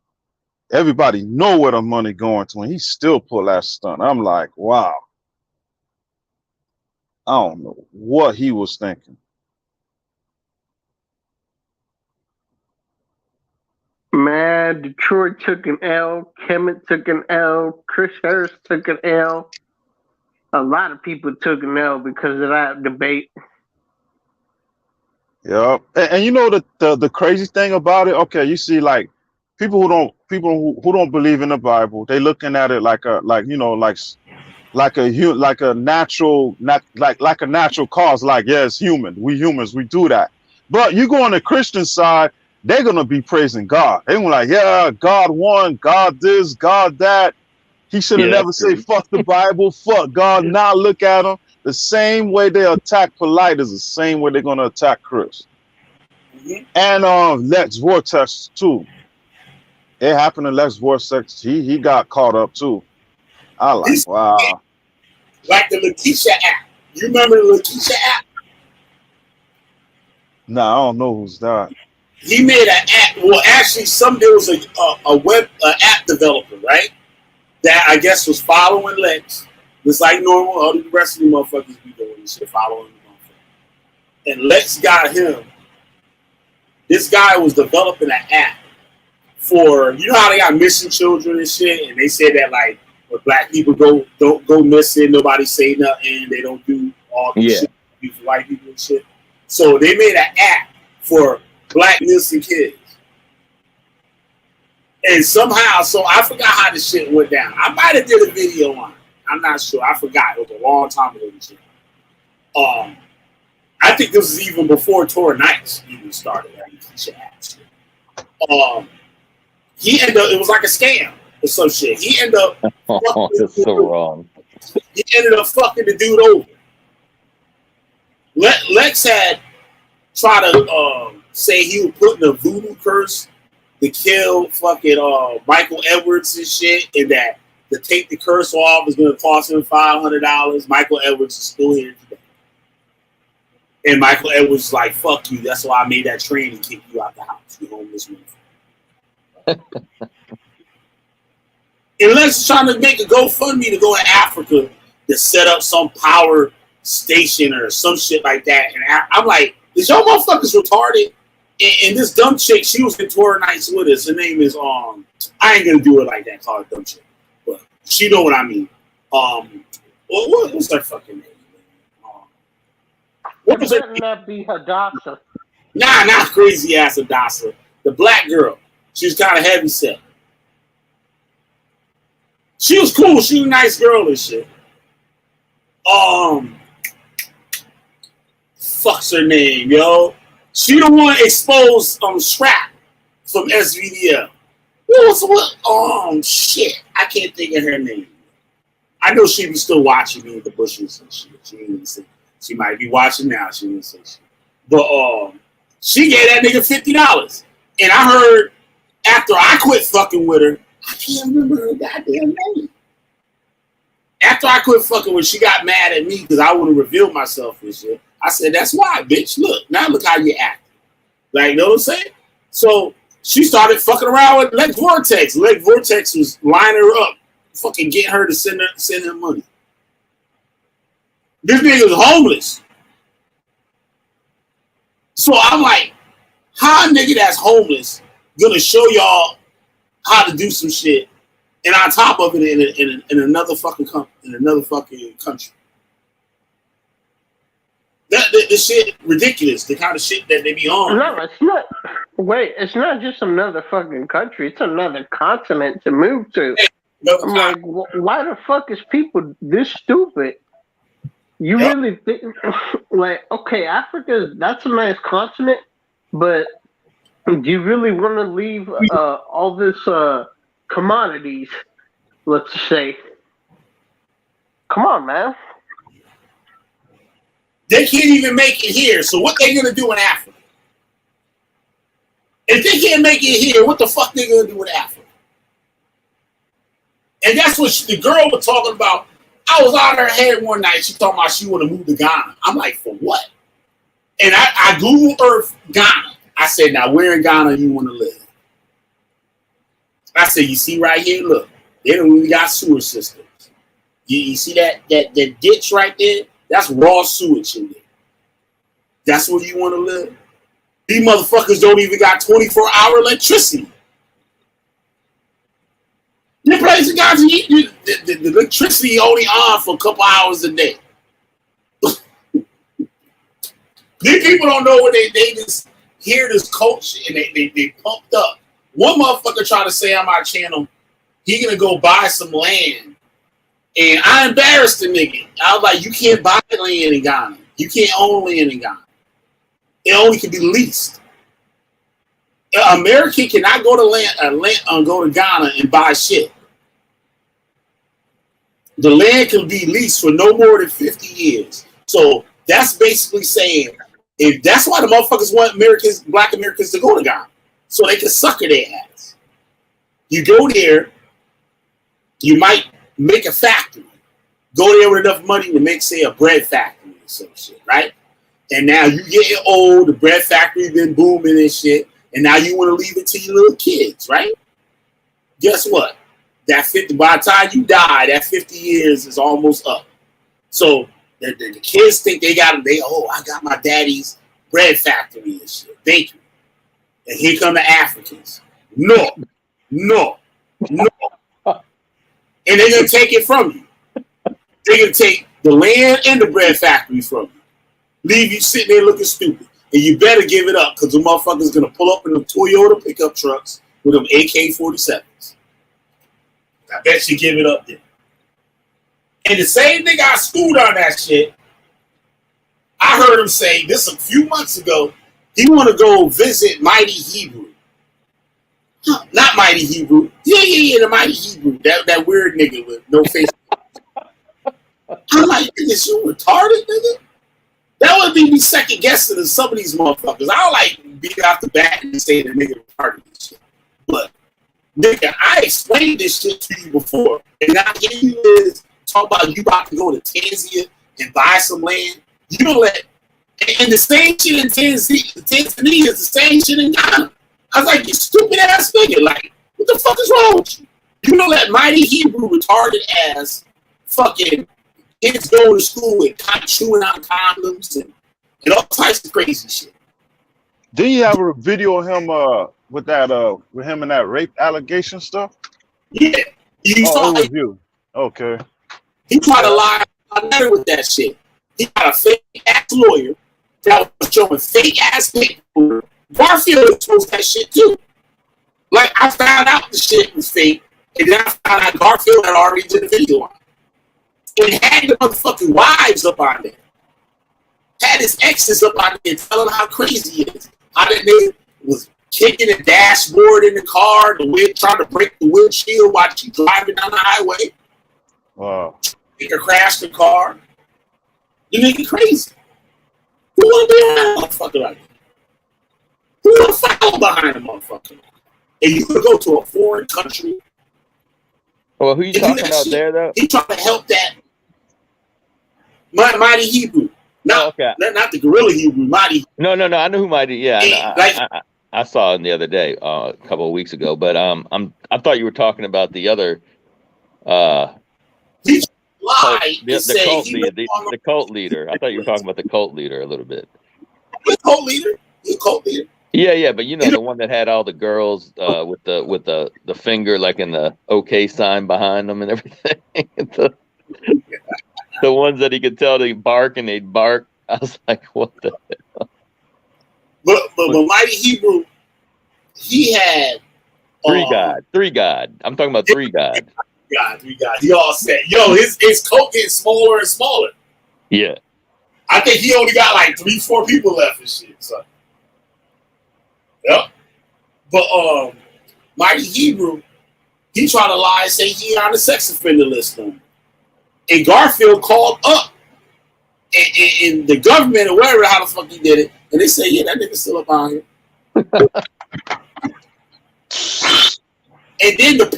Everybody know where the money going to, and he still pull that stunt. I'm like, wow. I don't know what he was thinking. Man, Detroit took an L. Kemet took an L. Chris Harris took an L. A lot of people took an L because of that debate. Yep. And you know the crazy thing about it, okay, you see like people who don't believe in the Bible, they looking at it like a natural cause, like, yeah, it's human. We humans, we do that. But you go on the Christian side, they're gonna be praising God. They're gonna be like, yeah, God won, God this, God that. He should have never said fuck the Bible, fuck God. Now look at him. The same way they attack Polite is the same way they're gonna attack Chris. And Lex Vortex too. It happened to Lex Vortex. He got caught up too. I like, wow. like the Lakeisha app. You remember the Lakeisha app? No, I don't know who's that. He made an app. Well, actually, there was a web app developer, right? That I guess was following Lex, just like normal. All the rest of the motherfuckers be doing this shit, following the motherfucker. And Lex got him. This guy was developing an app for, you know how they got missing children and shit, and they said that like when black people don't go missing, nobody say nothing, they don't do all this shit for white people and shit. So they made an app for black missing kids. And somehow, so I forgot how the shit went down. I might have did a video on it. I'm not sure. I forgot. It was a long time ago. I think this was even before Tour Nights even started. He ended up, it was like a scam or some shit. He ended up that's so wrong. He ended up fucking the dude over. Lex had tried to say he was putting a voodoo curse to kill fucking Michael Edwards and shit, and that to take the curse off is going to cost him $500. Michael Edwards is still here today. And Michael Edwards is like, fuck you. That's why I made that train and kick you out the house. You homeless motherfucker. And Lex is trying to make a GoFundMe to go to Africa to set up some power station or some shit like that. And I'm like, is y'all motherfuckers retarded? And this dumb chick, she was in Tour Nights with us. Her name is I ain't gonna do it like that, call her dumb chick, but she know what I mean. What's her fucking name? What was her? That be Hadassah? Nah, not crazy ass Hadassah. The black girl. She was kind of heavy set. She was cool. She was a nice girl and shit. Fuck's her name, yo? She the one exposed Scrap from SVDL. What? Shit. I can't think of her name. I know she be still watching me in the bushes and shit. She might be watching now. She didn't say shit. But she gave that nigga $50. And I heard after I quit fucking with her, I can't remember her goddamn name. After I quit fucking with her, she got mad at me because I wouldn't reveal myself and shit. I said, that's why, bitch. Look how you act. Like, you know what I'm saying? So she started fucking around with Lex Vortex. Lex Vortex was lining her up, fucking getting her to send him money. This nigga was homeless. So I'm like, how a nigga that's homeless gonna show y'all how to do some shit, and on top of it in another fucking country? The shit ridiculous. The kind of shit that they be on. No, it's not. Wait, it's not just another fucking country. It's another continent to move to. I'm like, why the fuck is people this stupid? You really think, like, okay, that's a nice continent, but do you really want to leave all this commodities, let's say? Come on, man. They can't even make it here, so what they gonna do in Africa? If they can't make it here, what the fuck they gonna do with Africa? And that's what the girl was talking about. I was out her head one night. She talking about she want to move to Ghana. I'm like, for what? And I Google Earth Ghana. I said, now where in Ghana you want to live? I said, you see right here, look, they don't really got sewer systems. You see that ditch right there? That's raw sewage in there. That's where you want to live? These motherfuckers don't even got 24-hour electricity. The place you got the electricity only on for a couple hours a day. These people don't know what they just hear this coach and they pumped up. One motherfucker tried to say on my channel, he gonna go buy some land. And I embarrassed the nigga. I was like, you can't buy land in Ghana. You can't own land in Ghana. It only can be leased. An American cannot go to Ghana and buy shit. The land can be leased for no more than 50 years. So that's basically saying, if that's why the motherfuckers want black Americans to go to Ghana, so they can sucker their ass. You go there, you might make a factory. Go there with enough money to make, say, a bread factory or some shit, right? And now you getting old, the bread factory been booming and shit, and now you want to leave it to your little kids, right? Guess what? By the time you die, that 50 years is almost up. So the kids think I got my daddy's bread factory and shit. Thank you. And here come the Africans. No. And they're going to take it from you. They're going to take the land and the bread factory from you. Leave you sitting there looking stupid. And you better give it up because the motherfucker's going to pull up in them Toyota pickup trucks with them AK-47s. I bet you give it up there. And the same thing I schooled on that shit. I heard him say this a few months ago. He want to go visit Mighty Hebrew. Not Mighty Hebrew. Yeah, the Mighty Hebrew. That weird nigga with no face. I'm like, nigga, you retarded, nigga? That would be me second guessing to some of these motherfuckers. I don't like being out the back and saying the nigga retarded and shit. But nigga, I explained this shit to you before. And now here you is talk about you about to go to Tanzania and buy some land. You don't let, and the same shit in Tanzania is the same shit in Ghana. I was like, you stupid ass nigga. Like, what the fuck is wrong with you? You don't let Mighty Hebrew retarded ass fucking kids go to school and chewing out condoms and all types of crazy shit. Didn't you have a video of him with him and that rape allegation stuff? Yeah. You saw it was you. Okay. He tried to lie with that shit. He got a fake ass lawyer that was showing fake ass paper. Garfield exposed that shit too. Like, I found out the shit was fake, and then I found out Garfield had already did a video on it. And had the motherfucking wives up on there. Had his exes up on there telling how crazy he is. How that nigga was kicking the dashboard in the car, trying to break the windshield while she driving down the highway. Wow. Nigga crashed the car. You nigga crazy. Who want to be around a motherfucker like that? Who want to follow behind a motherfucker? And you could go to a foreign country. Well, who you talking about there, though? He trying to help that Mighty Hebrew. Not the gorilla Hebrew, Mighty. No. I know who Mighty. Yeah, I saw him the other day, a couple of weeks ago. But I thought you were talking about the other. The cult leader. I thought you were talking about the cult leader a little bit. The cult leader. The cult leader. Yeah, but you know the one that had all the girls with the finger like in the OK sign behind them and everything. The ones that he could tell they bark and they'd bark. I was like, what the hell? But Mighty Hebrew, he had three God. I'm talking about three God. Three God. He all said, yo, his coat getting smaller and smaller. Yeah. I think he only got like 3-4 people left and shit. So. Yep. But Mighty Hebrew, he tried to lie and say he on the sex offender list now. And Garfield called up and the government or whatever how the fuck he did it, and they say, yeah, that nigga's still up on here.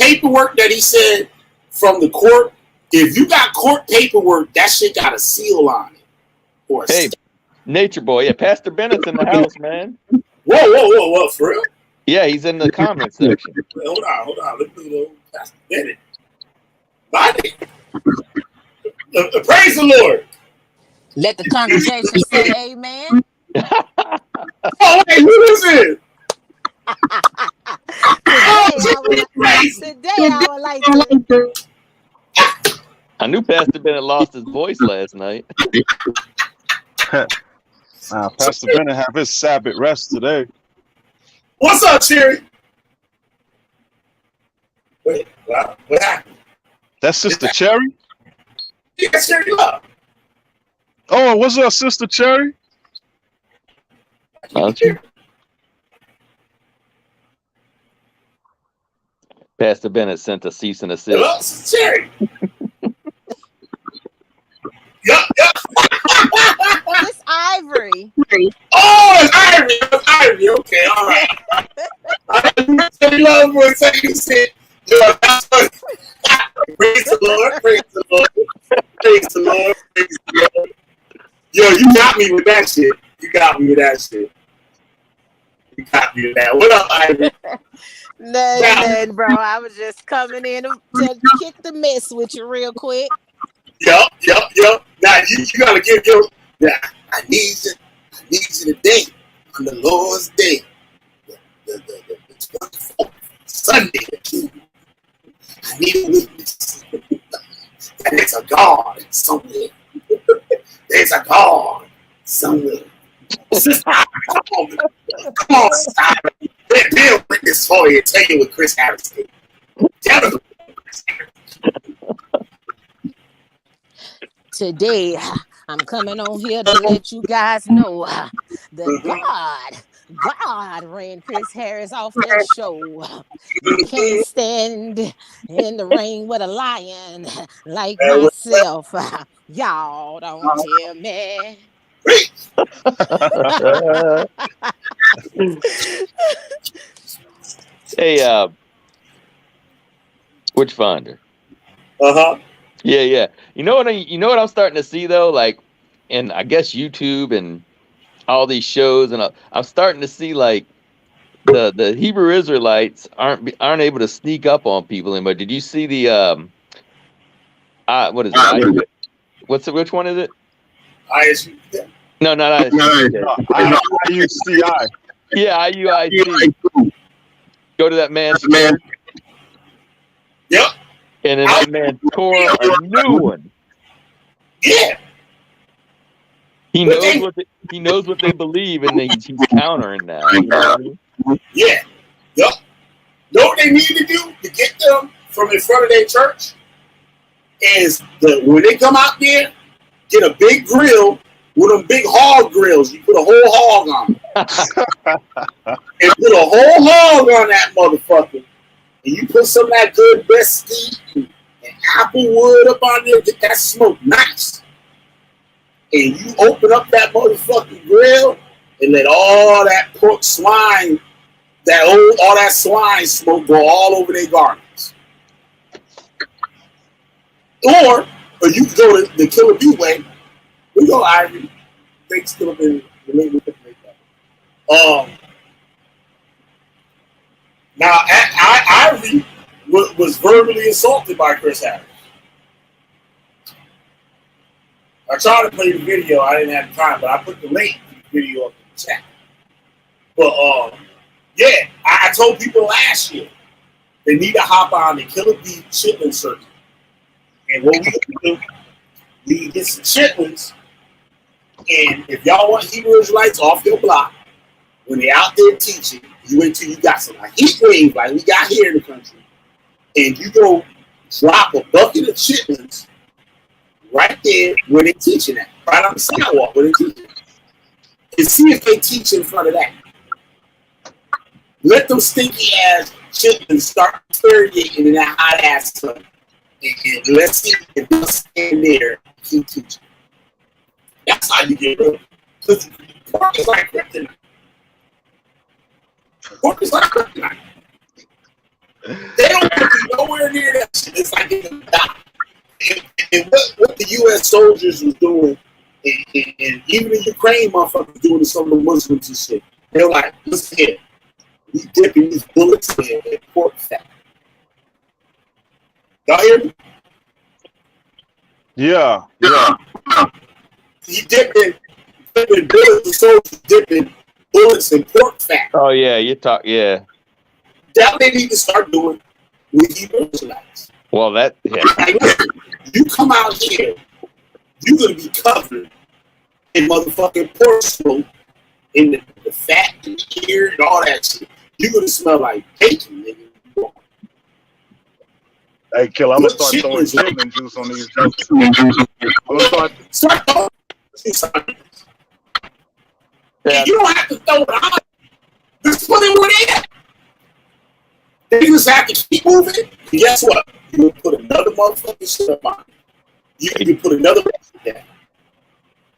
paperwork that he said from the court, if you got court paperwork, that shit got a seal on it. Or a Hey, Nature Boy, yeah, Pastor Bennett's in the house, man. Whoa, for real? Yeah, he's in the comment section. Hold on. Let me go. Pastor Bennett. Body. Praise the Lord. Let the congregation say amen. Oh, wait, who is it? Today I would like to. I knew Pastor Bennett lost his voice last night. Pastor Bennett have his Sabbath rest today. What's up, Cherry? Wait, what happened? That's Sister Cherry? Yeah, Cherry Love. Oh, what's up, Sister Cherry? Pastor Bennett sent a cease and desist. Hello, Cherry. Yup. It's Ivory. Oh, it's Ivory. Okay, all right. Cherry Love for a second. Said, yo, that's what. Praise the Lord. Yo, you got me with that shit. What up, Ivy? Nothing, bro. I was just coming in to kick the mess with you real quick. Yup. Now you gotta give your. Yeah, I need you today on the Lord's day, the 24th, Sunday. I need a witness. And there's a God somewhere. Sister, come on, stop it. Be a witness for you and tell you what Chris Harris did. Tell us what Chris Harris did. Today, I'm coming on here to let you guys know that God ran Chris Harris off that show. You can't stand in the ring with a lion like myself. Y'all don't tell me. Hey, Witchfinder. Yeah. You know what I'm starting to see though, like, and I guess YouTube and all these shows, and I'm starting to see like the Hebrew Israelites aren't able to sneak up on people anymore. Did you see the what is it? Which one is it? ISU. No, not ISU. IUCI. Yeah, IUIC. Go to that man's man. Yep. And then that man tore a new one. Yeah. He knows what they believe, and he's countering now. You know what I mean? Yeah. Yep. Know what they need to do to get them from in front of their church is when they come out there, get a big grill with them big hog grills. You put a whole hog on it. And put a whole hog on that motherfucker. And you put some of that good mesquite and apple wood up on there, get that smoke nice. And you open up that motherfucking grill and let all that pork swine, all that swine smoke go all over their garments. Or you can go to the Killer Bee way. We go Ivy. Thanks Killer Bee. Now Ivy was verbally assaulted by Chris Harris. I tried to play the video. I didn't have time, but I put the link to the video up in the chat. But yeah, I told people last year they need to hop on the Killer Bee chitlin circuit. And what we do, we get some chitlins. And if y'all want Hebrew Israelites off your block, when they're out there teaching, you wait till you got some heat wave like we got here in the country, and you go drop a bucket of chitlins right there where they're teaching at, right on the sidewalk where they're teaching, and see if they teach in front of that. Let them stinky ass chitlins start interrogating in that hot ass sun, and let's see if they'll stand there and keep teaching. That's how you get rid of it. Because pork is like kryptonite. Pork is like kryptonite. They don't want to be nowhere near that shit. It's like they're gonna die. And what the U.S. soldiers was doing, and even the Ukraine motherfuckers doing to some of the Muslims and shit, they're like, listen here, we dipping these bullets in pork fat. Y'all hear me? Yeah. He dipping bullets, the soldiers dipping bullets in pork fat. Oh yeah, you talk. Yeah. That they need to start doing with Hebrew Israelites. Well, that. Yeah. Like, listen, you come out here, you're gonna be covered in motherfucking pork smoke, in the fat and the ear and all that shit. You're gonna smell like bacon, nigga. Hey, Killer, I'm gonna start throwing chitlin juice on these jokes. I'm gonna start throwing juice on it. You don't have to throw it on. Just put it where they at. They just have to keep moving. And guess what? You can put another motherfucking shit up on it. You can put another shit down.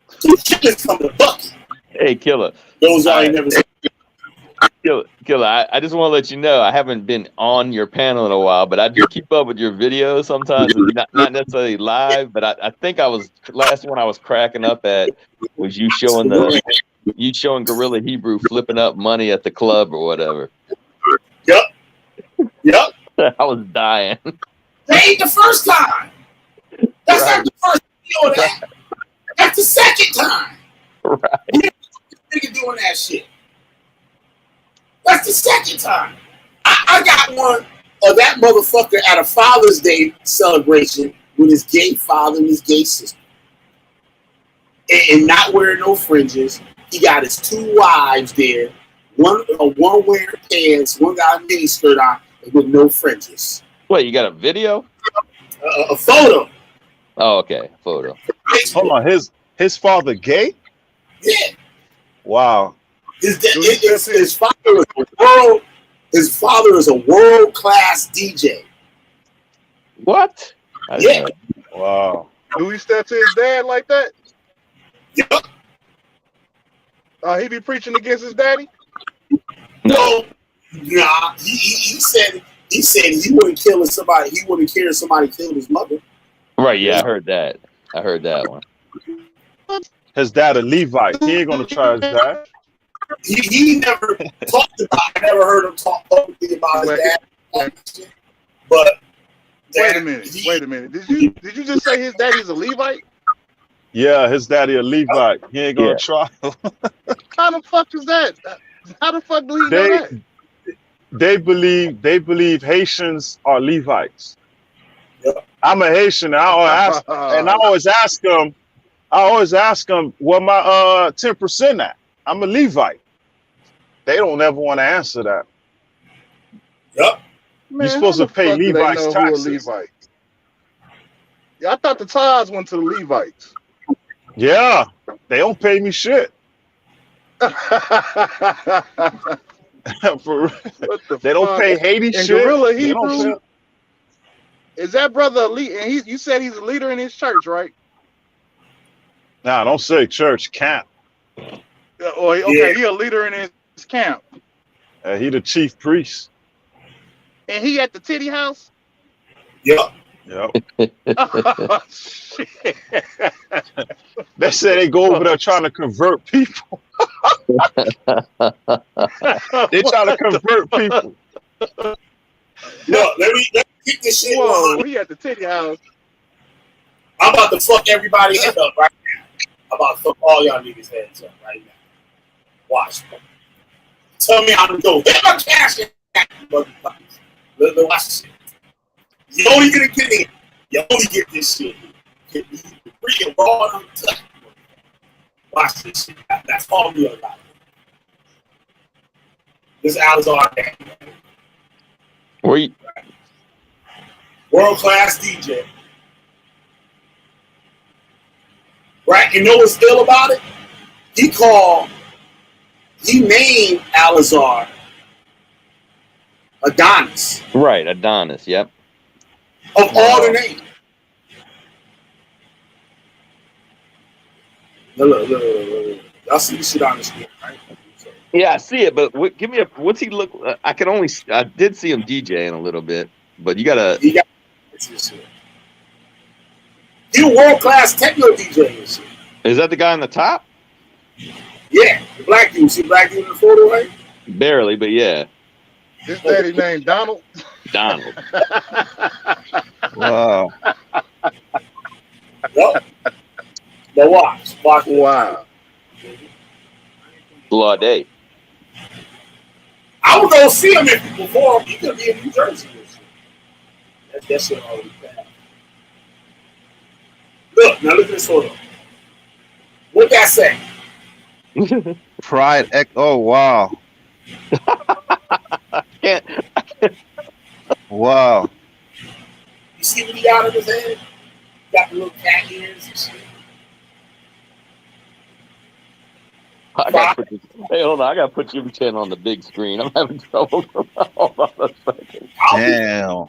So the chicken's from the bucket. Hey, Killer. Those I ain't never seen. Killer, I just want to let you know I haven't been on your panel in a while, but I do keep up with your videos sometimes. Not necessarily live, but I think I was last one I was cracking up at was you showing Gorilla Hebrew flipping up money at the club or whatever. Yep. I was dying. That ain't the first time. That's not the first video of that. That's the second time. Right. Nigga doing that shit. That's the second time. I got one of that motherfucker at a Father's Day celebration with his gay father and his gay sister. And not wearing no fringes. He got his two wives there. One wearing pants, one got a mini skirt on with no fringes. Wait, you got a video? A photo. Oh, okay, photo. Hold on, his father gay? Yeah. Wow. His father is a world-class DJ. What? Yeah. Wow. Do he step to his dad like that? Yep. He be preaching against his daddy? No. Nah. He said he wouldn't kill somebody. He wouldn't care if somebody killed his mother. Right. Yeah, I heard that. I heard that one. His dad a Levite. He ain't gonna try his dad. He never talked about. I never heard him talk publicly about his dad. But wait a minute. Did you just say his daddy's a Levite? Yeah, his daddy a Levite. He ain't gonna try. How the fuck is that? How the fuck do he know that? They believe Haitians are Levites. Yep. I'm a Haitian. And I always ask them where my 10% at. I'm a Levite. They don't ever want to answer that. Yep. You're supposed to pay Levites taxes. Levite? Yeah, I thought the tithes went to the Levites. Yeah, they don't pay me shit. They don't pay Haiti and shit. Gorilla Hebrew. Is that brother elite? And you said he's a leader in his church, right? Nah, don't say church, camp. Okay, he a leader in his camp. He the chief priest. And he at the titty house? Yep. Oh, shit. They say they go over there trying to convert people. They trying to convert people. No, let me keep this shit. Whoa, he at the titty house. I'm about to fuck everybody head up right now. I'm about to fuck all y'all niggas heads up right now. Watch. Tell me how to go. Get my cash in, motherfuckers. Let watch this shit. You only gonna get in. You only get this shit. Get free and raw and untucked. Watch this shit. That's all me about it. This is Alizar. Wait. World class DJ. Right? You know what's ill about it? He named Alizar Adonis. Right, Adonis, yep. Of all the names. Look. Y'all see this shit on the screen, right? Yeah, I see it, but give me what's he look? I did see him DJing a little bit, but you gotta. He got he's a world class techno DJ and shit. Is that the guy on the top? Yeah, the black dude. See the black dude in the photo, right? Barely, but yeah. His daddy named Donald. Donald. Wow. Yep. Now watch. Wow. Bloody. I would go see him if he performed. He could be in New Jersey or shit. That shit already passed. Look, now look at this photo. What that say? Pride. Oh wow. I can't. Wow. You see what he got in his head? Got the little cat ears and shit. Hey, hold on. I gotta put your chin on the big screen. I'm having trouble. Hold on a second. Damn.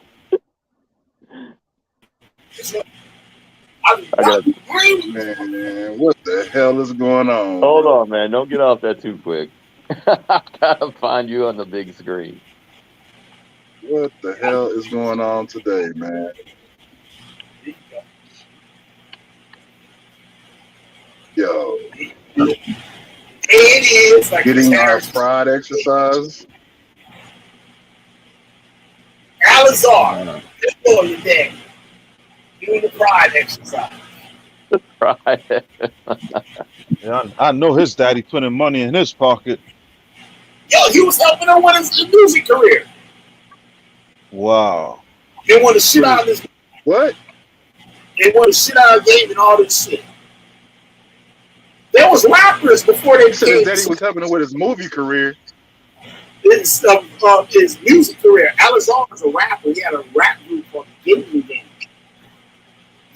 Man, what the hell is going on? Hold on, man. Don't get off that too quick. I gotta find you on the big screen. What the hell is going on today, man? Yo. It is like getting our pride exercise. Alizar, just go your day. Doing the pride exercise. Pride. Yeah, I know his daddy putting money in his pocket. Yo, he was helping him with his music career. Wow. They want to shit out of this. What? They want to shit out of Dave and all this shit. There was rappers before they said his daddy was helping him with his movie career. His music career. Alizar was a rapper. He had a rap group called the Gimli Gang.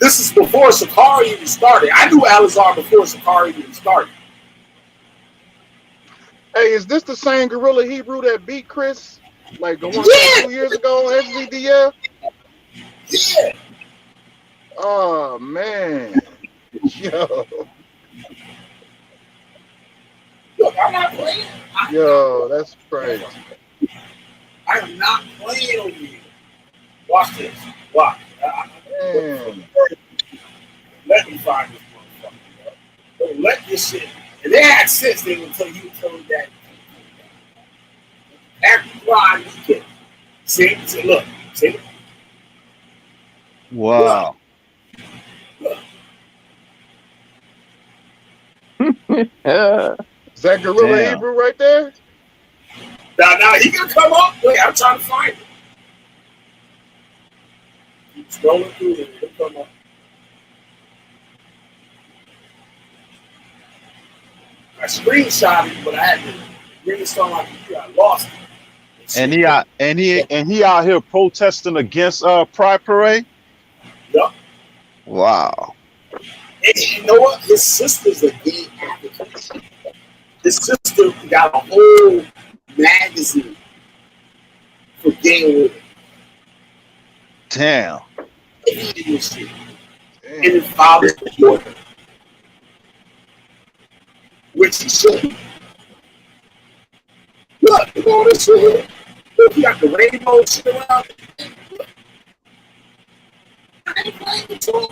This is before Sakari even started. I knew Alizar before Sakari even started. Hey, is this the same Gorilla Hebrew that beat Chris? Like the one 2 years ago on SVDF? Yeah. Oh, man. Yo. Look, I'm not playing. Yo, that's crazy. I am not playing over here. Watch this. Watch. Let me find this motherfucker. Don't let this shit. If they had sense, they would tell you that. After pride weekend. See, look. See? Wow. Look. Is that Gorilla Hebrew right there? Now he can come up. Wait, I'm trying to find it. Keep scrolling through it. He'll come up. I screenshot it, but I had to bring it on my computer. I lost it. And he out here protesting against Pride Parade? Yep. Wow. And you know what? His sister's a gay advocate. His sister got a whole magazine for gay women. Damn. And his father's daughter. Which he should. Look at all this shit here. Look, you got the rainbow shit around. Look. I ain't playing with you.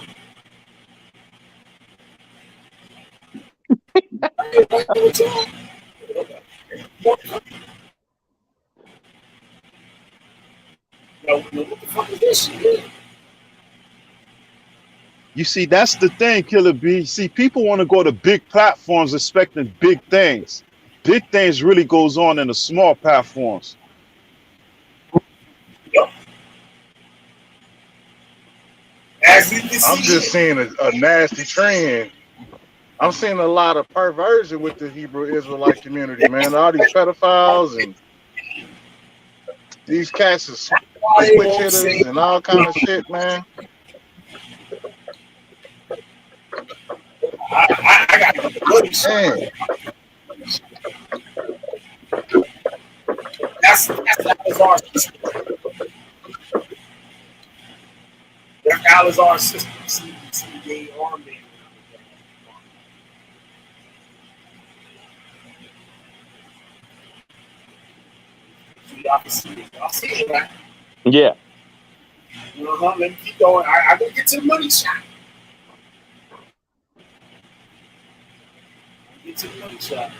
I ain't playing with you. Now, what the fuck is this shit here? You see, that's the thing, Killer B. See, people want to go to big platforms expecting big things. Big things really goes on in the small platforms. Yep. As you can see, I'm just seeing a nasty trend. I'm seeing a lot of perversion with the Hebrew Israelite community, man. All these pedophiles and these cats are switch hitters and all kind of shit, man. I got the That's Alizar's sister. That's Alizar's sister. See gay armband. Y'all can see it. Y'all see it, right? Yeah. Let me keep going. I gotta get to the money shot. Get to the money shot.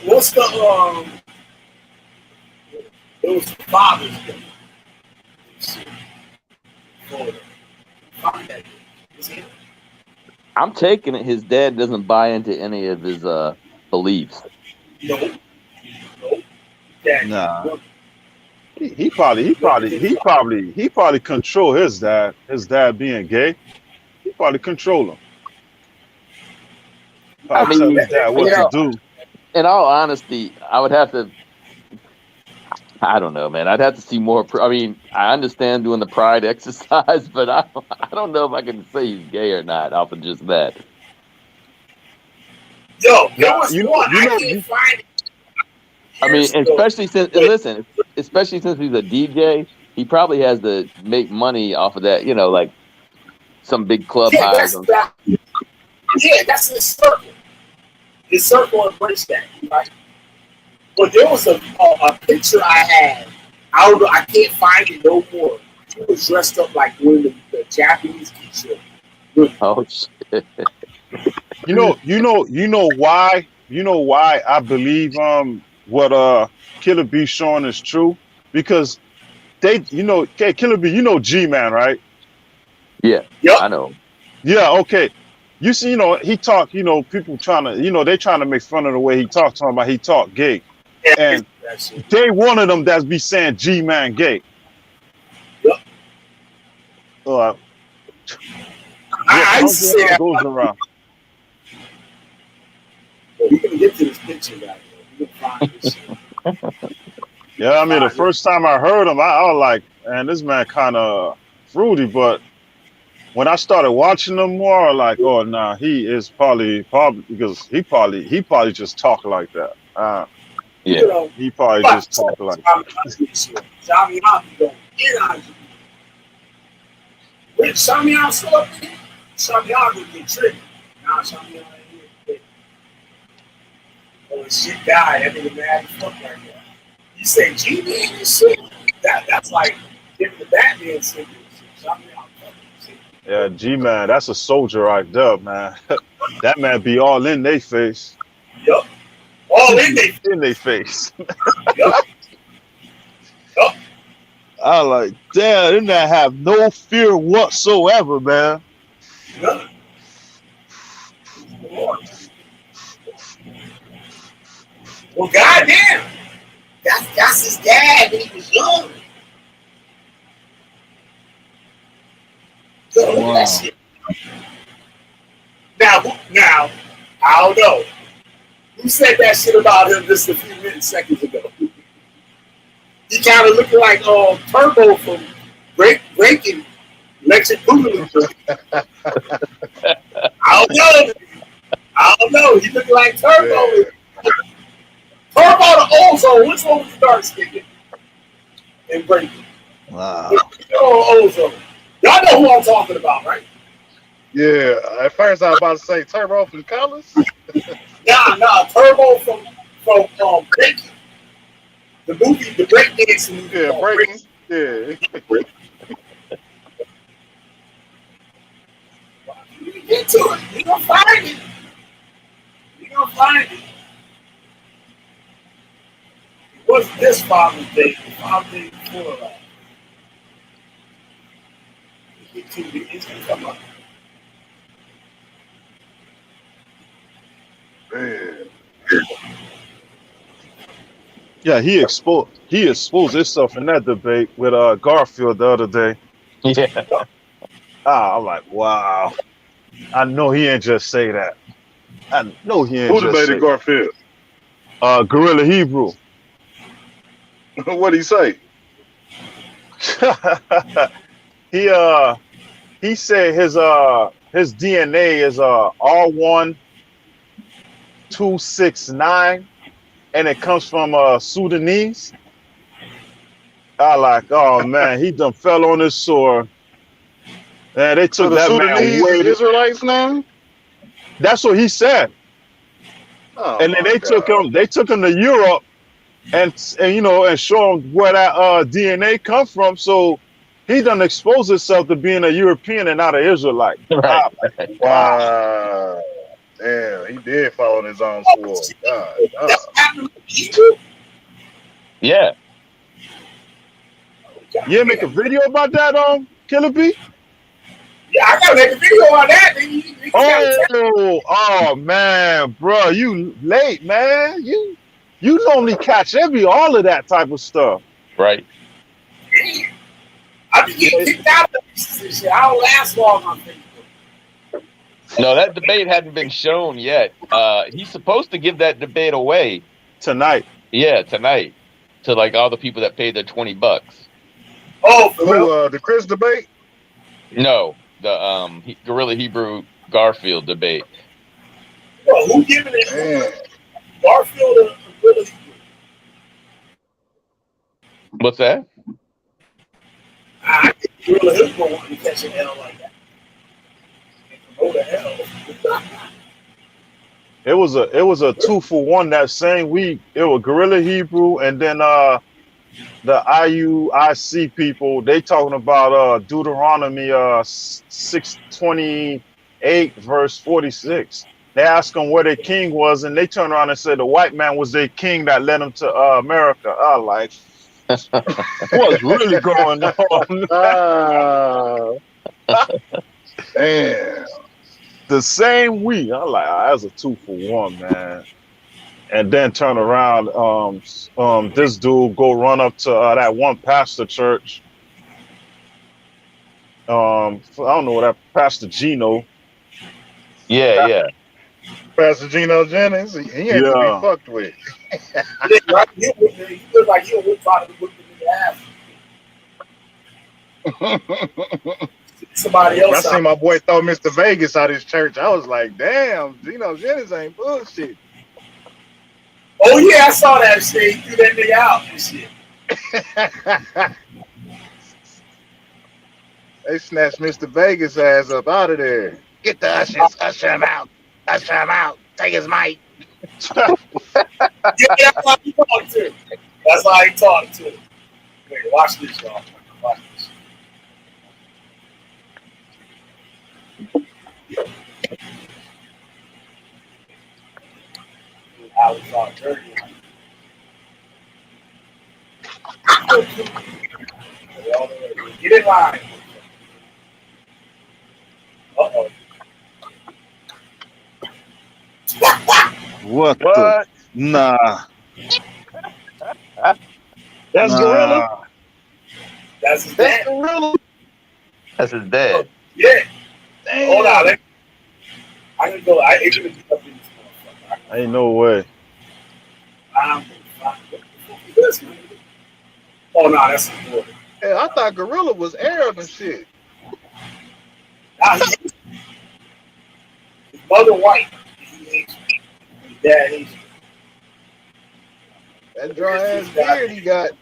What's the it was Father's Day. I'm taking it his dad doesn't buy into any of his beliefs. No. Nah. He probably control his dad. His dad being gay. He probably control him. I Probably tell mean, his dad what to do. in all honesty, I would have to. I don't know, man. I'd have to see more. I mean, I understand doing the pride exercise, but I don't know if I can say he's gay or not off of just that. Yo, there was one. I can't find it. I mean, especially since he's a DJ, he probably has to make money off of that. Like some big club highs. Yeah, that's his circle. His circle embraced that, right? But there was a picture I had. I don't know. I can't find it no more. He was dressed up like one of the Japanese teachers. Oh shit! You know why? You know why I believe what Killer B showing is true? Because Killer B, G-Man, right? Yeah. Yep. I know. Yeah, okay. You see, he talk, people trying to, they trying to make fun of the way he talks, talking about he talk gay. And they one of them that's be saying G-Man gay. Yep. I see that goes around. We can get to this picture, guys. We can find this shit. Yeah, I mean, the first time I heard him, I was like, man, this man kind of fruity. But when I started watching him more, like, oh, nah, he is probably because he probably just talk like that. Yeah, he probably just talk like that. Shamiyan don't get on you. When Shamiyan still up there, Shamiyan would get tricky. Nah, Shamiyan ain't here. Oh, shit died. That nigga mad as fuck right now. You say G-Man and shit? That's like giving the Batman symbol. Yeah, G-Man, that's a soldier right there, man. That man be all in their face. Yup. All in their face. Yup. Yup. I like, damn, they not have no fear whatsoever, man. None. Well, goddamn. That's his dad when he was young. Look at that shit. Now, I don't know. Who said that shit about him just a few seconds ago? He kind of looking like Turbo from Breaking Electric Boogaloo. I don't know. He looking like Turbo. Yeah. Turbo to Ozone. Which one was the dark skin? And Breaking. Wow. Ozone. Y'all know who I'm talking about, right? Yeah. At first, I was about to say Turbo from Colors. Nah. Turbo from Breaking. The movie, the breakdance movie. Yeah, Breaking. Yeah. Get to it. You're gonna find it. It wasn't this Father's Day. The Father's Day before that. It's gonna come up. Man. Yeah, he exposed himself in that debate with Garfield the other day. Yeah. I'm like, wow. I know he ain't just say that. I know he ain't Who just debated Garfield? Gorilla Hebrew. What'd he say? He said his DNA is R1269 and it comes from Sudanese. I like, oh man, he done fell on his sword. Man, they took so the that Sudanese man away. Israelites now? That's what he said. and then they took him to Europe and show him where that DNA come from. So he done exposed himself to being a European and not an Israelite. Right. Wow. Damn, he did fall on his own sword. God. Yeah. You make a video about that, Killer B? Yeah, I gotta make a video on that. Oh man, bro, you late, man. You normally catch all of that type of stuff. Right. I be getting kicked out of this shit. I don't last long on Facebook. No, that debate hadn't been shown yet. He's supposed to give that debate away tonight. Yeah, tonight to like all the people that paid their $20. Oh, the Chris debate? No, the Gorilla Hebrew Garfield debate. Well, who giving it? Garfield or Gorilla Hebrew? What's that? I think Gorilla Hebrew wanting to catch an L like that. Promote a hell. It was a 2-for-1 that same week. It was Gorilla Hebrew and then the IUIC people. They talking about Deuteronomy 6:28 verse 46. They asked them where their king was, and they turned around and said the white man was their king that led them to America. I like, what's really going on? Damn. The same week, I'm like, that's a 2-for-1, man. And then turn around, this dude go run up to that one pastor church. I don't know what that Pastor Gino. Yeah. Pastor Gino Jennings, he ain't to be fucked with. You look like you would try to whip him in the ass. Somebody else. When I seen my boy throw Mr. Vegas out his church, I was like, damn, Gino Jennings ain't bullshit. Oh yeah, I saw that shit. He threw that nigga out and shit. They snatched Mr. Vegas ass up out of there. Get the ushers, usher him out, take his mic. Yeah, that's how he talked to. That's how he talked to. Wait, watch this, y'all. Watch this. Get in line. Uh-oh. What? Nah. That's Gorilla? That's his dad. Gorilla. That's his dad. Yeah. Damn. Hold on. I can go. I ain't gonna be up in this motherfucker. Ain't no way. Oh no, that's his boy. Yeah, I thought Gorilla was Arab and shit. Nah, his mother white. His dad Asian. That dry ass beard he got.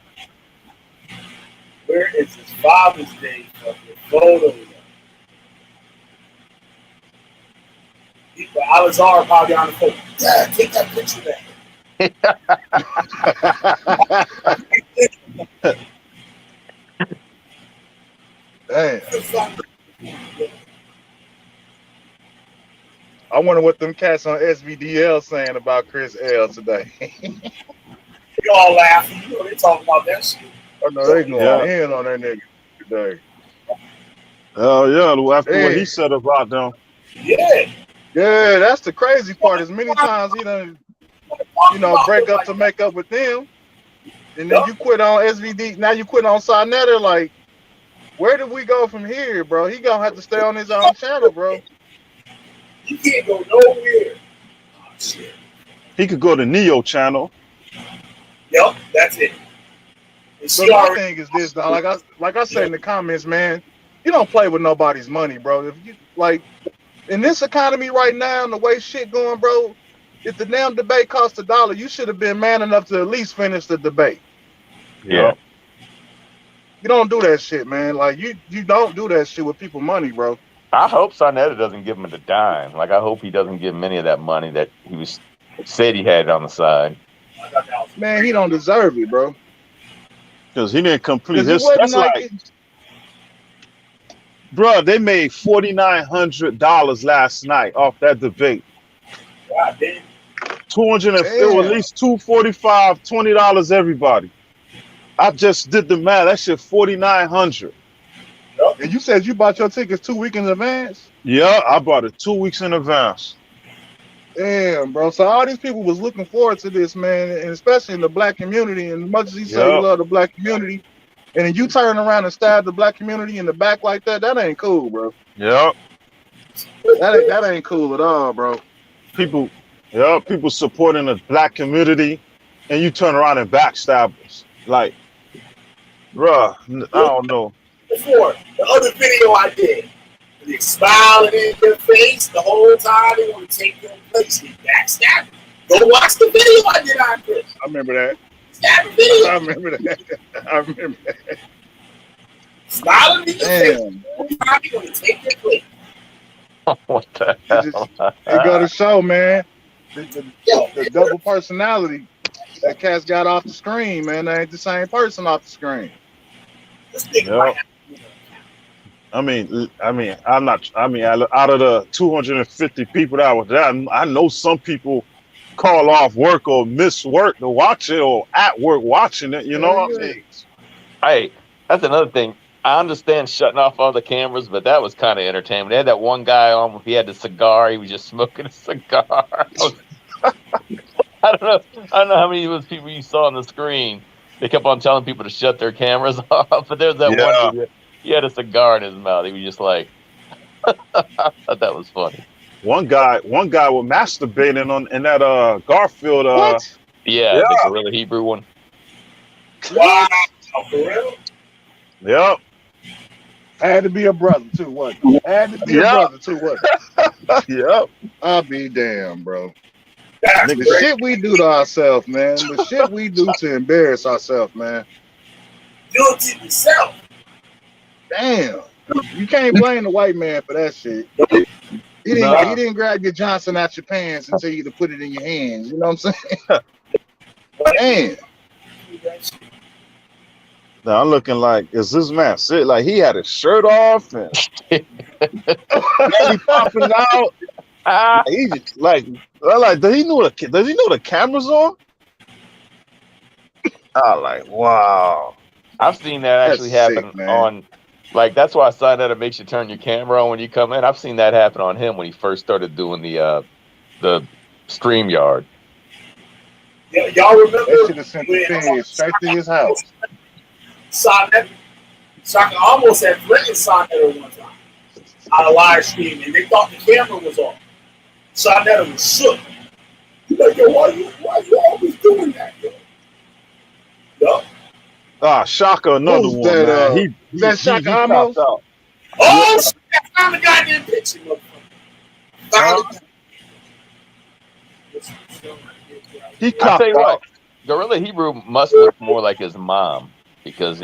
Where is his Father's Day fucking photo? Alizar probably on the phone. Yeah, take that picture back. Damn. I wonder what them cats on SVDL saying about Chris L today. They all laughing. You know they talking about that shit. Oh no, they going in on that nigga today. Oh yeah, after what he said about them. Yeah. Yeah, that's the crazy part. As many times he done, break up to make up with them, and then you quit on SVD. Now you quit on Sarnetta. Like, where do we go from here, bro? He gonna have to stay on his own channel, bro. He can't go nowhere. Oh, shit. He could go to Neo channel. Yep, that's it. So my thing is this, dog. Like I said in the comments, man, you don't play with nobody's money, bro. If you like. In this economy right now, and the way shit going, bro, if the damn debate costs $1, you should have been man enough to at least finish the debate. Yeah. You don't do that shit, man. Like, you don't do that shit with people money, bro. I hope Sarnetta doesn't give him a dime. Like, I hope he doesn't give him any of that money that he was Said he had it on the side. Man, he don't deserve it, bro. Because he didn't complete 'Cause it his. wasn't That's like like, bro, they made $4,900 last night off that debate. God damn. 200 and it was at least $245, $20 everybody. I just did the math. That shit $4,900. And you said you bought your tickets 2 weeks in advance? Yeah, I bought it 2 weeks in advance. Damn, bro. So all these people was looking forward to this, man, and especially in the black community. And as much as you say you love the black community, and then you turn around and stab the black community in the back like that, that ain't cool, bro. Yep. That ain't cool at all, bro. People supporting the black community, and you turn around and backstab us. Like, bruh, I don't know. Before the other video I did, they smiling in their face the whole time. They want to take their place. They backstab. Go watch the video I did on Chris. I remember that. Stab the video. I remember that. I remember that. Smiling in their face. The whole time they want to take their place. What the hell? It go to show, man, the double personality that cat's got off the screen, man. They ain't the same person off the screen. Yep. I mean, I'm not. I mean, out of the 250 people that were there, I know some people call off work or miss work to watch it, or at work watching it. You know what I mean? Hey, that's another thing. I understand shutting off all the cameras, but that was kind of entertainment. They had that one guy on. He had the cigar. He was just smoking a cigar. I don't know how many of those people you saw on the screen. They kept on telling people to shut their cameras off, but there's that one dude. He had a cigar in his mouth. He was just like, I thought that was funny. One guy was masturbating in that Garfield. Yeah, the Gorilla Hebrew one. Wow, for real? Yep. Had to be a brother too, wasn't it? Had to be a brother too, wasn't it? Yep. I'll be damned, bro. The shit we do to ourselves, man. The shit we do to embarrass ourselves, man. Do it to yourself. Damn. You can't blame the white man for that shit. He didn't grab your Johnson out your pants and tell you to put it in your hands. You know what I'm saying? Damn. Now I'm looking like, is this man sick? Like he had his shirt off and he popping out. He just does he know the camera's on? I'm like, wow. I've seen that actually happen on, like, that's why Sinetta makes you turn your camera on when you come in. I've seen that happen on him when he first started doing the StreamYard. Yeah, y'all remember? That should have sent the pig straight to his house. Sonnet, Shaka almost had threatened Sonnet one time on a live stream, and they thought the camera was off. Sonnet was shook. He's like, yo, why you always doing that, yo? Yo. Ah, Shaka, another one, that, man. Is that Shaka Amos? Oh, shit, I found the goddamn picture, motherfucker. I tell you what, Gorilla Hebrew must look more like his mom, because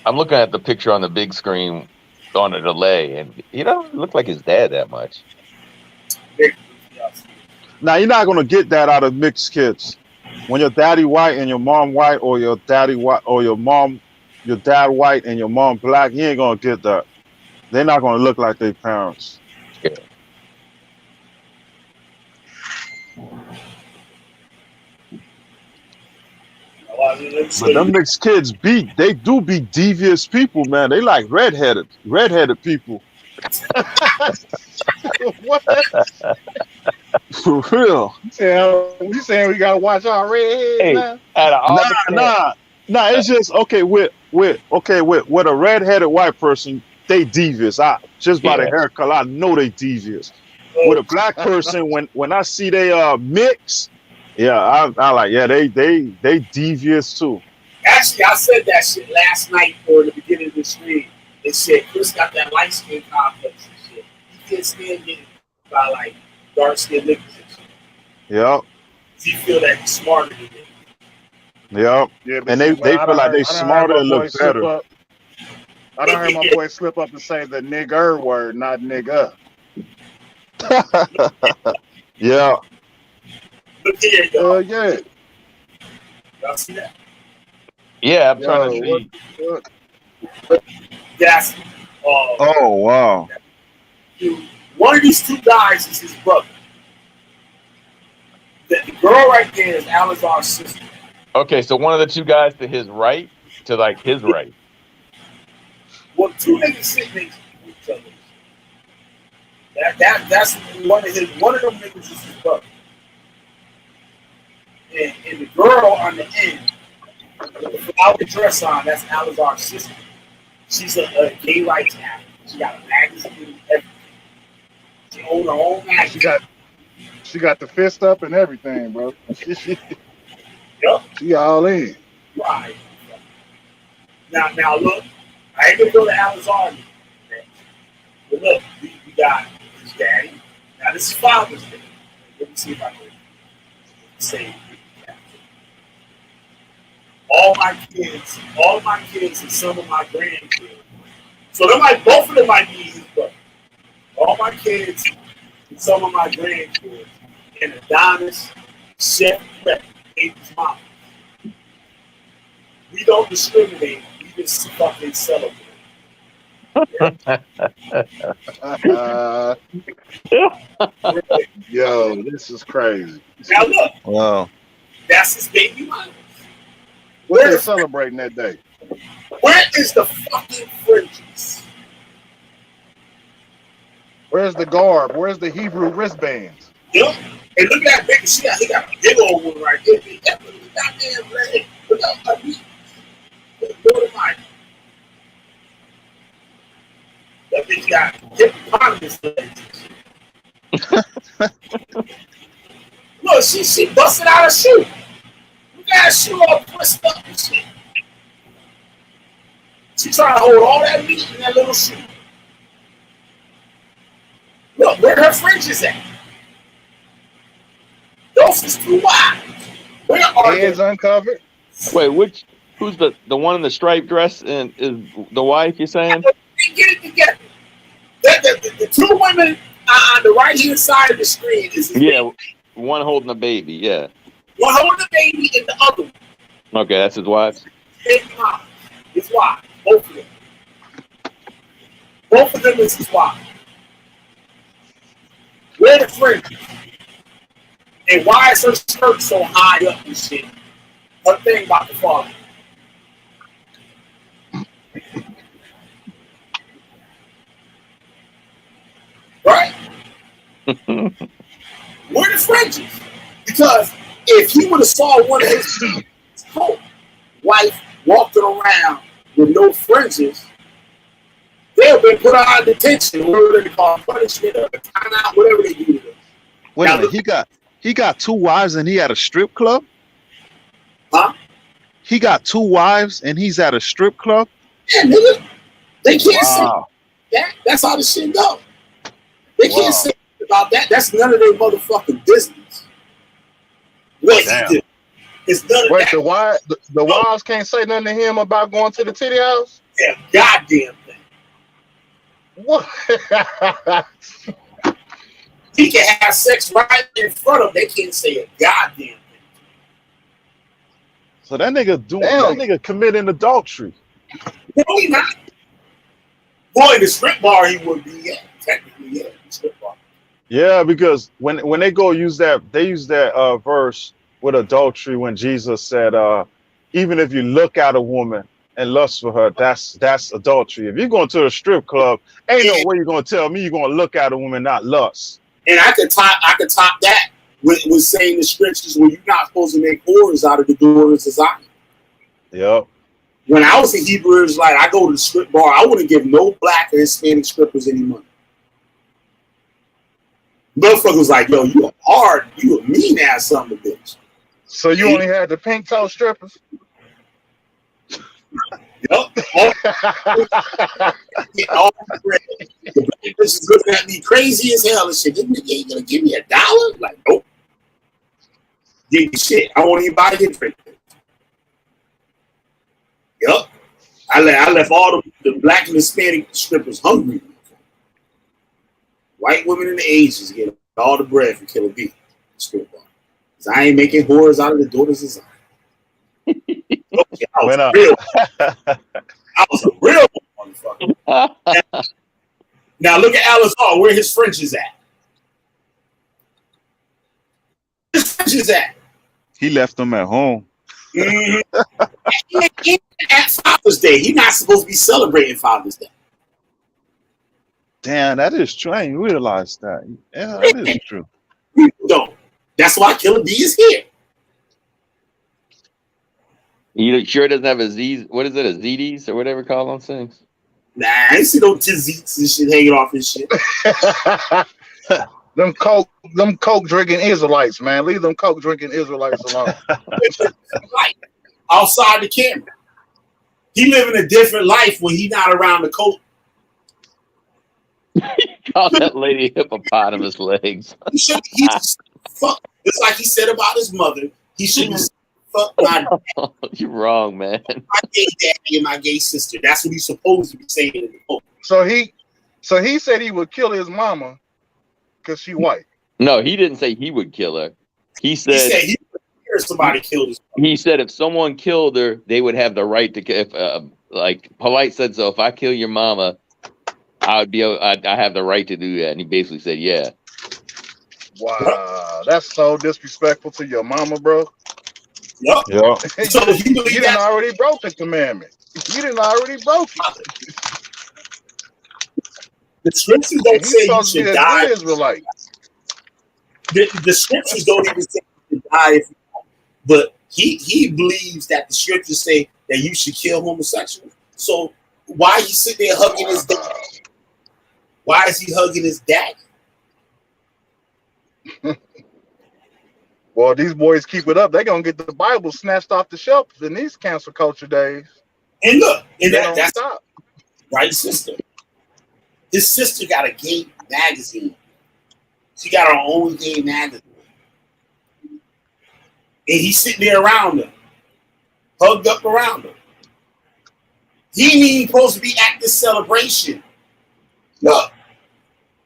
I'm looking at the picture on the big screen on a delay, and he doesn't look like his dad that much. Now you're not gonna get that out of mixed kids. When your daddy white and your mom white, or your daddy white or your dad white and your mom black, you ain't gonna get that. They're not gonna look like their parents. Yeah. But them mixed kids they do be devious people, man. They like redheaded people. What? For real. You saying we gotta watch our redheads now? Nah. It's just okay with a redheaded white person, they devious. Just by the hair color, I know they devious. With a black person, when I see they mix, I like, they devious too. Actually, I said that shit last night or the beginning of the stream. They said Chris got that light skin complex and shit. He can't stand getting by like dark skinned niggas and shit. Yep. He feel that he's smarter than them. Yep. Yeah, and they feel like they smarter and look better. I don't hear my boy slip up and say the nigger word, not nigga. Yeah. Look here, y'all. Yeah. Y'all see that? Yeah, I'm trying Yo, to see. That's Oh wow. one of these two guys is his brother. The girl right there is Alizar's sister. Okay, so one of the two guys to his right, to like his right. Well, two niggas sitting next to each other. That's one of them niggas is his brother. And the girl on the end, with the flower dress on, that's Alizar's sister. She's a gay rights activist. She got a magazine, everything. She owns her own magazine. She got the fist up and everything, bro. Yep. She all in. Right. Now look, I ain't gonna go to Alizar. But look, we got his daddy. Now this is Father's Day. Let me see if I can say all my kids and some of my grandkids. So both of them might be his brother. All my kids and some of my grandkids and Adonis, Chef Prep, Baby's mom. We don't discriminate. We just fucking celebrate. Yo, this is crazy. Now look, Wow. that's his baby mom. What they celebrating that day? Where is the fucking fringes? Where's the garb? Where's the Hebrew wristbands? Yep. And look at that big shit. He got a big old one right there. That little goddamn leg. Look at my knee. Look at mine. That bitch got hippopotamus legs. Look, she busted out her shoe. Look at her shoe all pressed up and shit. She trying to hold all that meat in that little shoe. Look, where her fringes at? Those is too wide. Where are Heads uncovered? Wait, who's the one in the striped dress and is the wife you're saying? Get it together. The two women on the right hand side of the screen is his baby. One holding a baby, yeah. One holding the baby and the other one. Okay, that's his wife. His mom. His wife. Both of them. Both of them is his wife. Where the fringes? And why is her skirt so high up and shit? Her thing about to fall. Right? Where the fringes? Because if he would have saw one of his wife walking around with no fringes, they'll be put out of detention, whatever they call punishment or time out, whatever they do to them. Wait a minute, he got two wives and he at a strip club? Huh? He got two wives and he's at a strip club? Yeah, nigga. They can't say that. That's how the shit go. They can't say about that. That's none of their motherfucking business. What he did. It's none of that. The wives can't say nothing to him about going to the titty house? Yeah, goddamn thing. What? He can have sex right in front of them. They can't say a goddamn thing. So that nigga committing adultery. No, he not. Boy, in the strip bar, he would be, yeah. Technically, yeah. Strip bar. Yeah, because when they go use that verse with adultery when Jesus said, even if you look at a woman and lust for her, that's adultery. If you're going to a strip club, ain't no way you're going to tell me you're going to look at a woman, not lust. And I could top that with saying the scriptures where you're not supposed to make whores out of the daughters of Zion. Yep. When I was a Hebrew Israelite, I go to the strip bar. I wouldn't give no black or Hispanic strippers any money. Motherfucker was like, yo, you a mean ass son of a bitch. So you only had the pink toe strippers? Yup. All the black bitches looking at me crazy as hell and shit. This nigga ain't gonna give me $1? Like, nope. Give me shit. I won't even buy your drink. Yup. I left all the black and Hispanic strippers hungry. White women and the Asians get all the bread for Killer B. Strip bar. I ain't making whores out of the daughters of Zion. Okay, I was a real motherfucker. Now look at Alice Hall, where his fringes at. His fringes at. He left them at home. Mm-hmm. At Father's Day. He's not supposed to be celebrating Father's Day. Damn, that is true. I didn't realize that. Yeah, that is true. People don't. That's why Killer B is here. You sure doesn't have a Z? What is it? A ZDs or whatever call those things? Nah, I ain't see no tizzies and shit hanging off his shit. Them coke drinking Israelites, man. Leave them coke drinking Israelites alone. Outside the camera. He living a different life when he not around the coke. Call that lady hippopotamus legs. Fuck. It's like he said about his mother. He shouldn't fuck my dad. You're wrong, man. My gay daddy and my gay sister. That's what he's supposed to be saying in the book. So he said he would kill his mama because she white. No, he didn't say he would kill her. He said he would hear somebody killed his mama. He said if someone killed her, they would have the right to. If like Polite said, so if I kill your mama, I have the right to do that. And he basically said, yeah. Wow, that's so disrespectful to your mama, bro. Yep. So you didn't already broke the commandment. You didn't already broke it. The scriptures don't say you should die. The scriptures don't even say you should die if you die. But he believes that the scriptures say that you should kill homosexuals. So why he sit there hugging his dad? Why is he hugging his dad? Well, these boys keep it up. They're gonna get the Bible snatched off the shelf in these cancel culture days. And look, and that's stop. Right, sister. His sister got a gay magazine. She got her own gay magazine. And he's sitting there around her, hugged up around her. He ain't even supposed to be at this celebration. Look,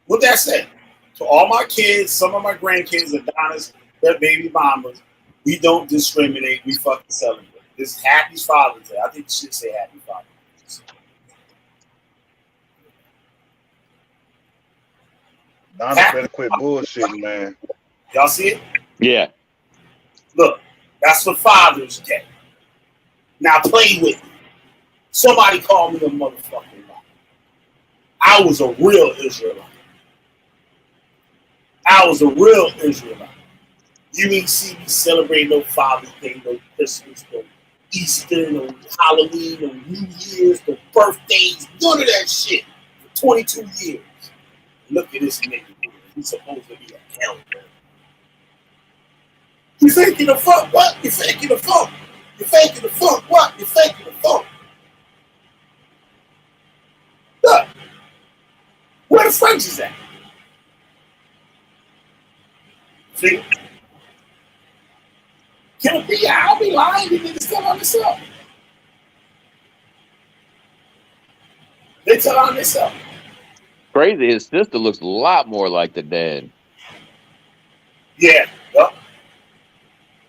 what that say? To all my kids, some of my grandkids, Adonis, their baby mamas, we don't discriminate. We fucking celebrate. This Happy Father's Day. I think you should say Happy Father's Day. Donna better quit bullshitting, man. Y'all see it? Yeah. Look, that's for Father's Day. Now play with me. Somebody called me a motherfucking lie. I was a real Israelite. I was a real Israelite. You ain't see me celebrate no Father's Day, no Christmas, no Easter, no Halloween, no New Year's, no birthdays, none of that shit for 22 years. Look at this nigga. He's supposed to be a elder. You faking the fuck? What? You faking the fuck? You faking the fuck? What? You faking the fuck? Look. Where the French is at? See? Can it be? I'll be lying. You niggas tell on themselves. They tell on themselves. Crazy. His sister looks a lot more like the dad. Yeah. Yep.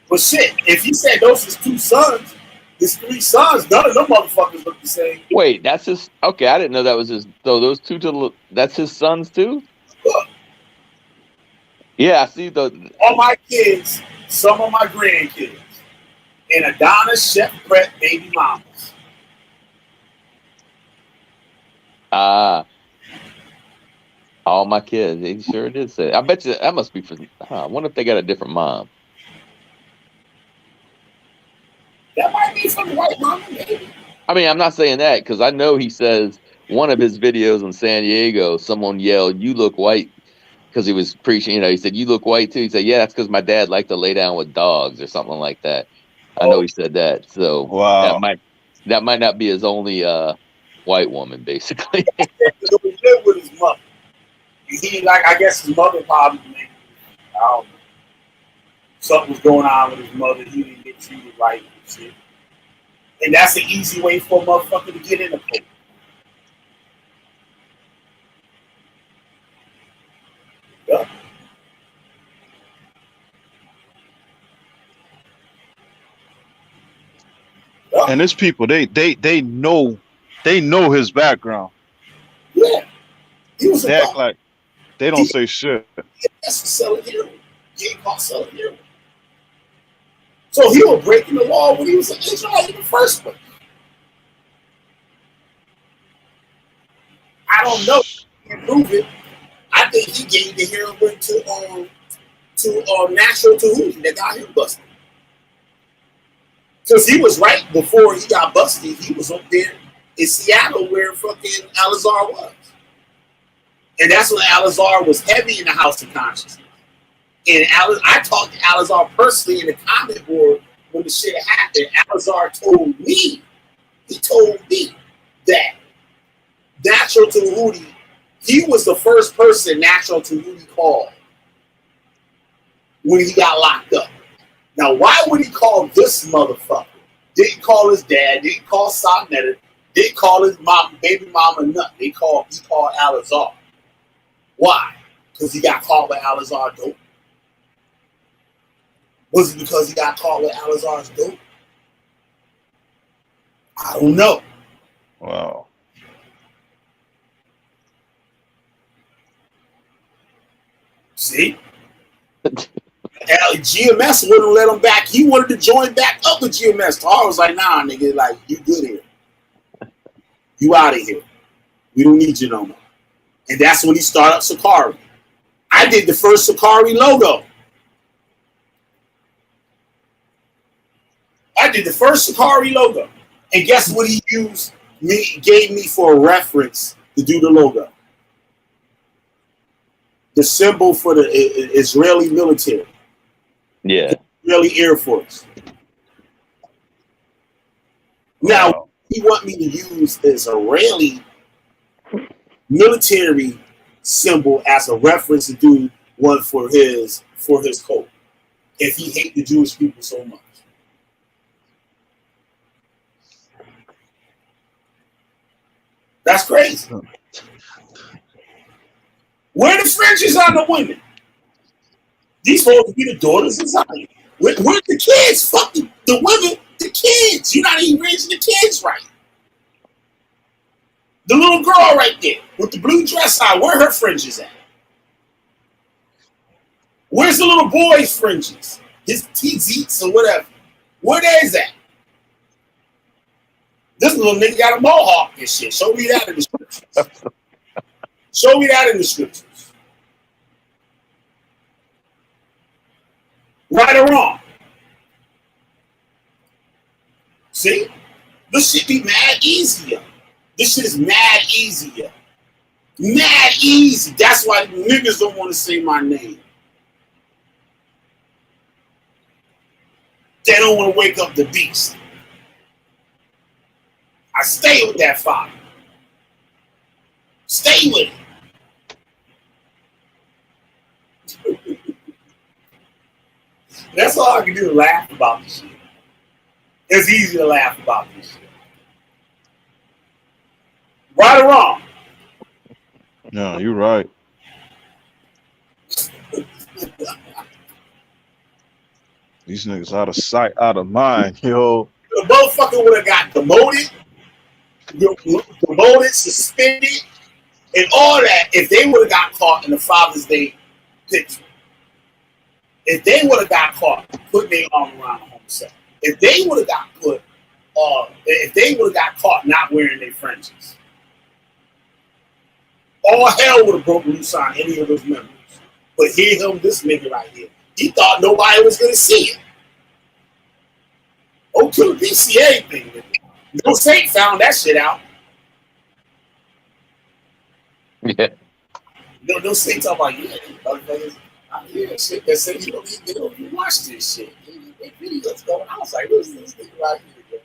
But shit, if you said those his two sons, his three sons, none of them motherfuckers look the same. Wait, that's his. Okay, I didn't know that was his. So those two that's his sons too. Look. Yeah, I see the. All my kids, some of my grandkids, and Adonis, Chef Brett, baby mamas. All my kids. He sure did say. I bet you that must be for. I wonder if they got a different mom. That might be from the white mama, maybe. I mean, I'm not saying that because I know he says one of his videos in San Diego, someone yelled, "You look white," because he was preaching. You know, he said, "You look white too." He said, "Yeah, that's because my dad liked to lay down with dogs or something like that." I know he said that. So wow, that might not be his only white woman, basically. He lived with his mother. He I guess his mother probably maybe, I don't know. Something was going on with his mother. He didn't get treated right and shit. And that's an easy way for a motherfucker to get in the pool. Yeah. And his people, they know his background. Yeah, he was They act like they don't say shit. That's for selling heroin. He ain't caught selling heroin. So he was breaking the law when he was an Israelite in the first place. I don't know. He can't prove it. I think he gave the heroin to Natural Tahuti that got him busted. Because he was right before he got busted. He was up there in Seattle where fucking Alizar was. And that's when Alizar was heavy in the House of Consciousness. And I talked to Alizar personally in the comment board when the shit happened. Alizar told me that Natural Tahuti, he was the first person Natural Tahuti called when he got locked up. Now, why would he call this motherfucker? Didn't call his dad, didn't call Sonetta, didn't call his mom, baby mama, nothing. He called Alizar. Why? Because he got caught with Alizar dope? Was it because he got caught with Alizar's dope? I don't know. Wow. See? GMS wouldn't let him back. He wanted to join back up with GMS. Tar was like, nah, nigga, like, you good here. You out of here. We don't need you no more. And that's when he started up Sakari. I did the first Sakari logo. And guess what he gave me for a reference to do the logo? The symbol for the Israeli military. Yeah. Israeli Air Force. Now, he want me to use the Israeli military symbol as a reference to do one for his code. If he hate the Jewish people so much. That's crazy. Where the fringes on the women? These supposed to be the daughters of Zion. Where the kids? Fuck the women, the kids. You're not even raising the kids right. The little girl right there with the blue dress on, where her fringes at? Where's the little boy's fringes? His teats or whatever. Where there is that? This little nigga got a mohawk and shit. Show me that in the scriptures. Show me that in the scriptures. Right or wrong? See? This shit be mad easier. This shit is mad easier. Mad easy. That's why niggas don't want to say my name. They don't want to wake up the beast. I stay with that father. Stay with it. That's all I can do, laugh about this shit. It's easy to laugh about this shit. Right or wrong? No, you're right. These niggas out of sight, out of mind, yo. The motherfucker would have got demoted, suspended, and all that if they would have got caught in the Father's Day picture. If they would have got caught putting their arm around a homosexual. If they would have got caught not wearing their fringes. All hell would have broken loose on any of those members. But here him, this nigga right here. He thought nobody was going to see it. Oh, to the PCA thing. No Saint found that shit out. Yeah. No Saint talking about, yeah, motherfuckers. I hear shit that say you don't even watch this shit. They videos going. I was like, who's this nigga right here?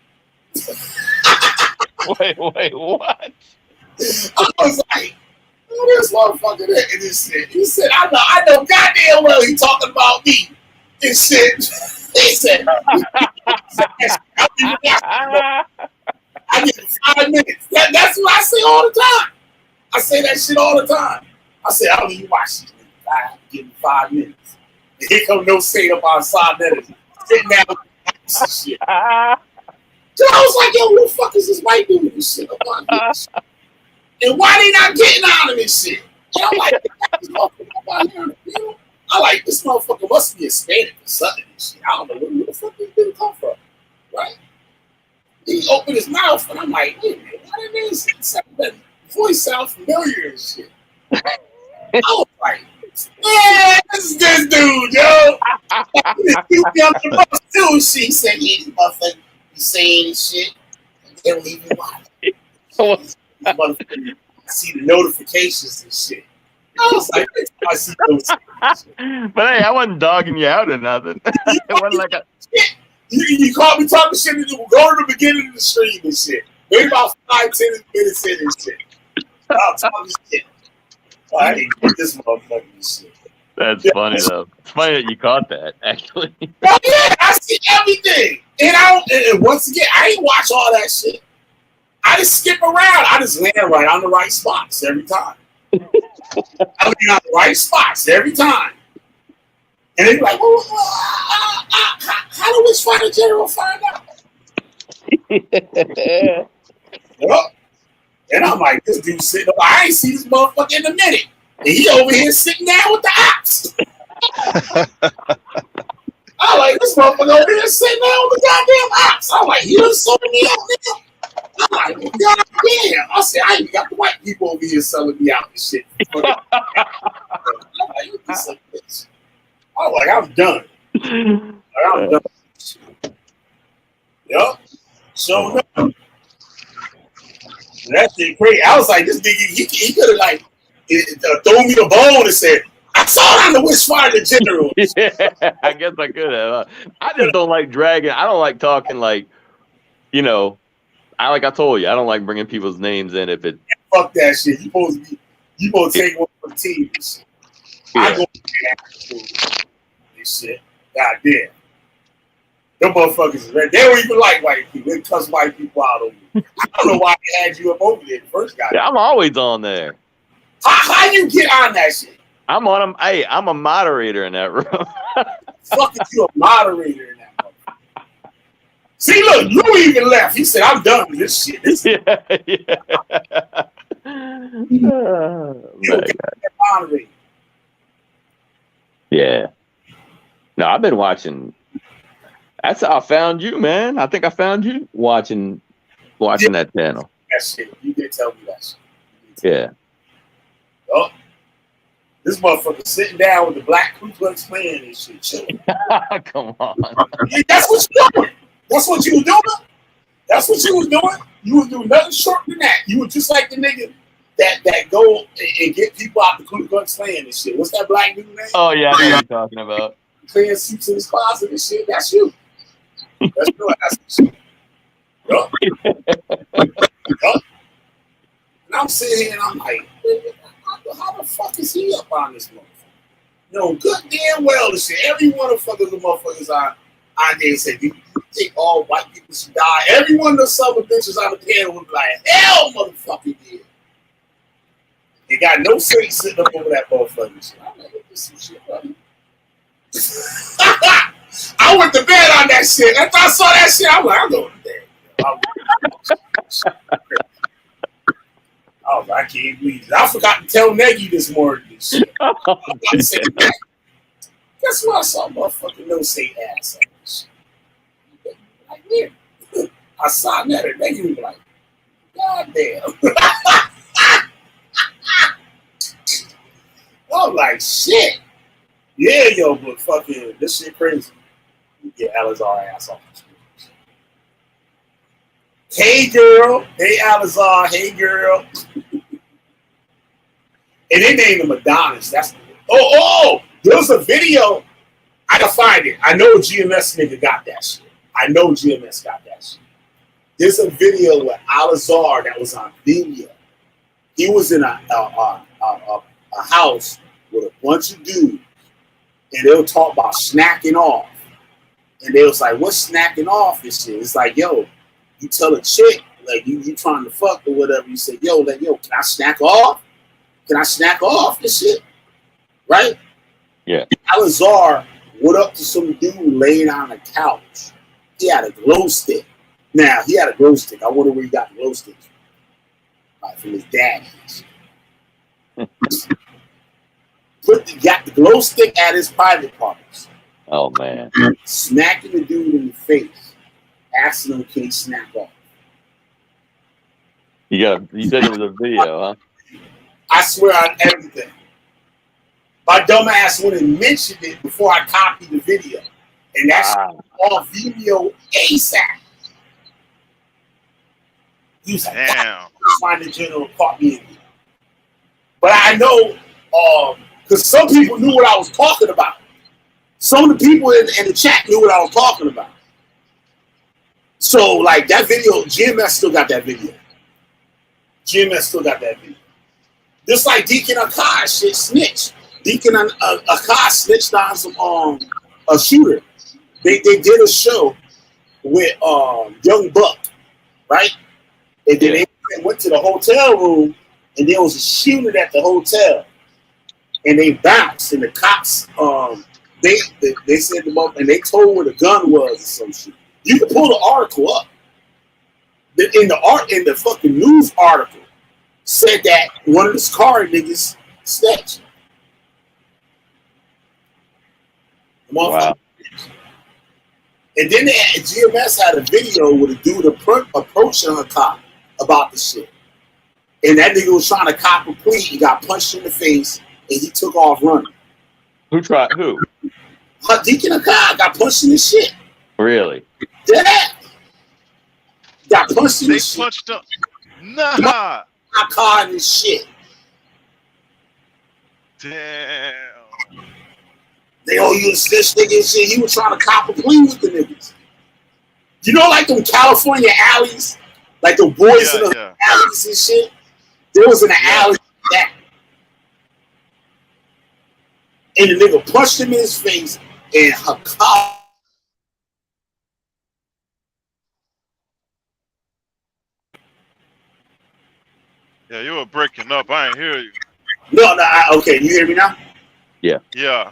Wait, what? I was like, who this motherfucker there? And he said, I know goddamn well he talking about me. And shit. He said, I give him 5 minutes. That's what I say all the time. I say that shit all the time. I say, I don't even watch this nigga. I give him 5 minutes. And here come no Saint up outside that is sitting down with shit. So I was like, yo, who the fuck is this white dude with this shit? And why they not getting out of this shit? And I'm like, this motherfucker, I like, this motherfucker must be Hispanic or something and shit. I don't know where the fuck this dude come from, right? He opened his mouth, and I'm like, hey, man, what it is? That voice sounds familiar and shit. I was like, yeah, this is this dude, yo. He be on the bus too. She said, yeah, motherfucker, you saying shit. They don't even watch. I see the notifications and shit. I was like, I see those. But hey, I wasn't dogging you out or nothing. It wasn't like a. You caught me talking shit and go to the beginning of the stream and shit. Maybe about 5-10 minutes in and shit. I'll talk shit. I didn't get this motherfucking shit. That's funny though. It's funny that you caught that, actually. Oh yeah, I see everything. And once again, I ain't watch all that shit. I just skip around. I just land right on the right spots every time. I land on the right spots every time. And they're like, well, how do we find a general find out? Yep. And I'm like, this dude sitting up. I ain't see this motherfucker in a minute. And he over here sitting down with the ops. I'm like, this motherfucker over here sitting down with the goddamn ops. I'm like, he done sold me out now. I'm like, God damn. I said, I ain't got the white people over here selling me out and shit. I'm like, this is a bitch. I'm like, I'm done. I'm done. Yup. So no. That shit crazy. I was like, this nigga, he could have like thrown me the bone and said, I saw it on the Wish Fire the General. Yeah, I guess I could have. I just don't like dragging. I don't like talking like, you know, I told you, I don't like bringing people's names in if it. Fuck that shit. You supposed to take one for the team. Yeah. I go this shit. God damn. Them motherfuckers, they don't even like white people. They cuss white people out over you. I don't know why they had you up over there the first guy. Yeah, I'm always on there. How you get on that shit? I'm on them. Hey, I'm a moderator in that room. Fuck if you a moderator in that room. See, look, Lou even left. He said, I'm done with this shit. Yeah. No, I've been watching. That's how I found you, man. I think I found you watching that channel. That shit. You did tell me that shit. Yeah. Oh, this motherfucker sitting down with the Black Ku Klux Klan and shit, chilling. Come on. That's what you doing. That's what you was doing. That's what you was doing. You was doing nothing short than that. You were just like the nigga that go and get people out the Ku Klux Klan and shit. What's that black dude name? Oh yeah, I know what you're talking about. Clearing suits in his closet and shit. That's you. That's your ass and shit. Yup. Yup. And I'm sitting here and I'm like, how the fuck is he up on this motherfucker? You know, good damn well this shit. Every one of the motherfuckers on there said, you think all white people should die. Every one of the southern bitches on the panel was like, hell motherfucker yeah. They got no sense sitting up over that motherfucker shit. I'm like, this some shit, buddy. I went to bed on that shit. After I saw that shit, I'm like, I'm going to bed. Oh, I can't believe it. I forgot to tell Nagy this morning. This shit. Guess what? I saw motherfucking no say ass on this shit. Like, yeah. I saw that and Nagy was like, God damn. I'm like, shit. Yeah, yo, but fucking, this shit crazy. You get Alizar ass off the screen. Hey, girl. Hey, Alizar. Hey, girl. And they named him Adonis. That's there was a video. I can find it. I know GMS nigga got that shit. I know GMS got that shit. There's a video with Alizar that was on video. He was in a house with a bunch of dudes, and they were talking about snacking off. And they was like, what's snacking off and shit? It's like, yo, you tell a chick, like, you trying to fuck or whatever, you say, yo, can I snack off? Can I snack off this shit? Right? Yeah. Alizar went up to some dude laying on a couch. He had a glow stick. Now he had a glow stick. I wonder where he got the glow stick from. Like from his dad. Got the glow stick at his private parties. Oh man. Smacking the dude in the face, asking him can he snap off. You said there was a video, huh? I swear on everything. My dumb ass went and mentioned it before I copied the video. And that's all Vimeo ASAP. He was like, damn. Find the general caught me in it. But I know, because some people knew what I was talking about. Some of the people in the chat knew what I was talking about. So, like, that video, GMS still got that video. GMS still got that video. Just like Deacon Akai shit snitched. Deacon Akai snitched on some a shooter. They did a show with Young Buck, right? And then they went to the hotel room, and there was a shooter at the hotel, and they bounced, and the cops they said them up, and they told where the gun was or some shit. You can pull the article up. In the fucking news article said that one of the car niggas snatched. Wow. And then GMS had a video with a dude approaching a cop about the shit. And that nigga was trying to cop a plea. He got punched in the face, and he took off running. Who? Deacon Akai got punched in the shit. Really? Yeah. Got punched in the shit. They punched up. Nah. Akai in this shit. Damn. They all use this nigga and shit. He was trying to cop a plea with the niggas. You know, like them California alleys? Like the boys in the alleys and shit? There was an alley like that. And the nigga punched him in his face, and Hakai. Yeah, you were breaking up. I ain't hear you. No, okay, you hear me now? Yeah. Yeah.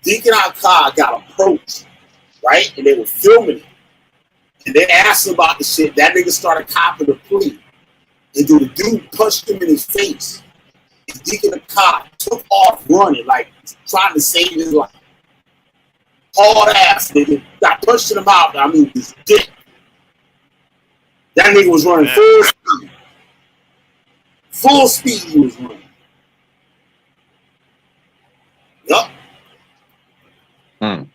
Deacon Akai got approached, right? And they were filming it. And they asked him about the shit. That nigga started copping the plea. And the dude punched him in his face. And Deacon Akai took off running, like trying to save his life. Hard ass nigga. Got punched in the mouth. I mean, his dick. That nigga was running full speed. Full speed he was running. Yup. And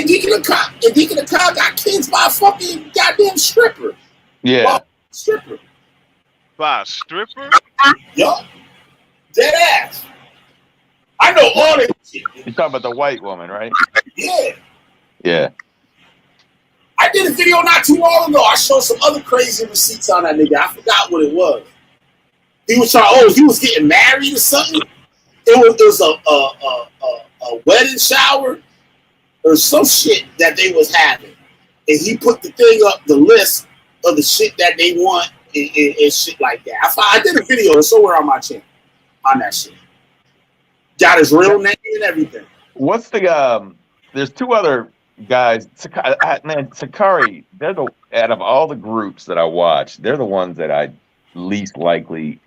Deacon Akai got kids by a fucking goddamn stripper. Yeah. Stripper. By a stripper? Yup. Dead ass. I know all that shit. You're talking about the white woman, right? Yeah. Yeah. I did a video not too long ago. I showed some other crazy receipts on that nigga. I forgot what it was. He was trying. He was getting married or something. It was a wedding shower or some shit that they was having, and he put the thing up, the list of the shit that they want and shit like that. I did a video somewhere on my channel on that shit. Got his real name and everything. What's the there's two other guys. Sakari. They're out of all the groups that I watch, they're the ones that I least likely.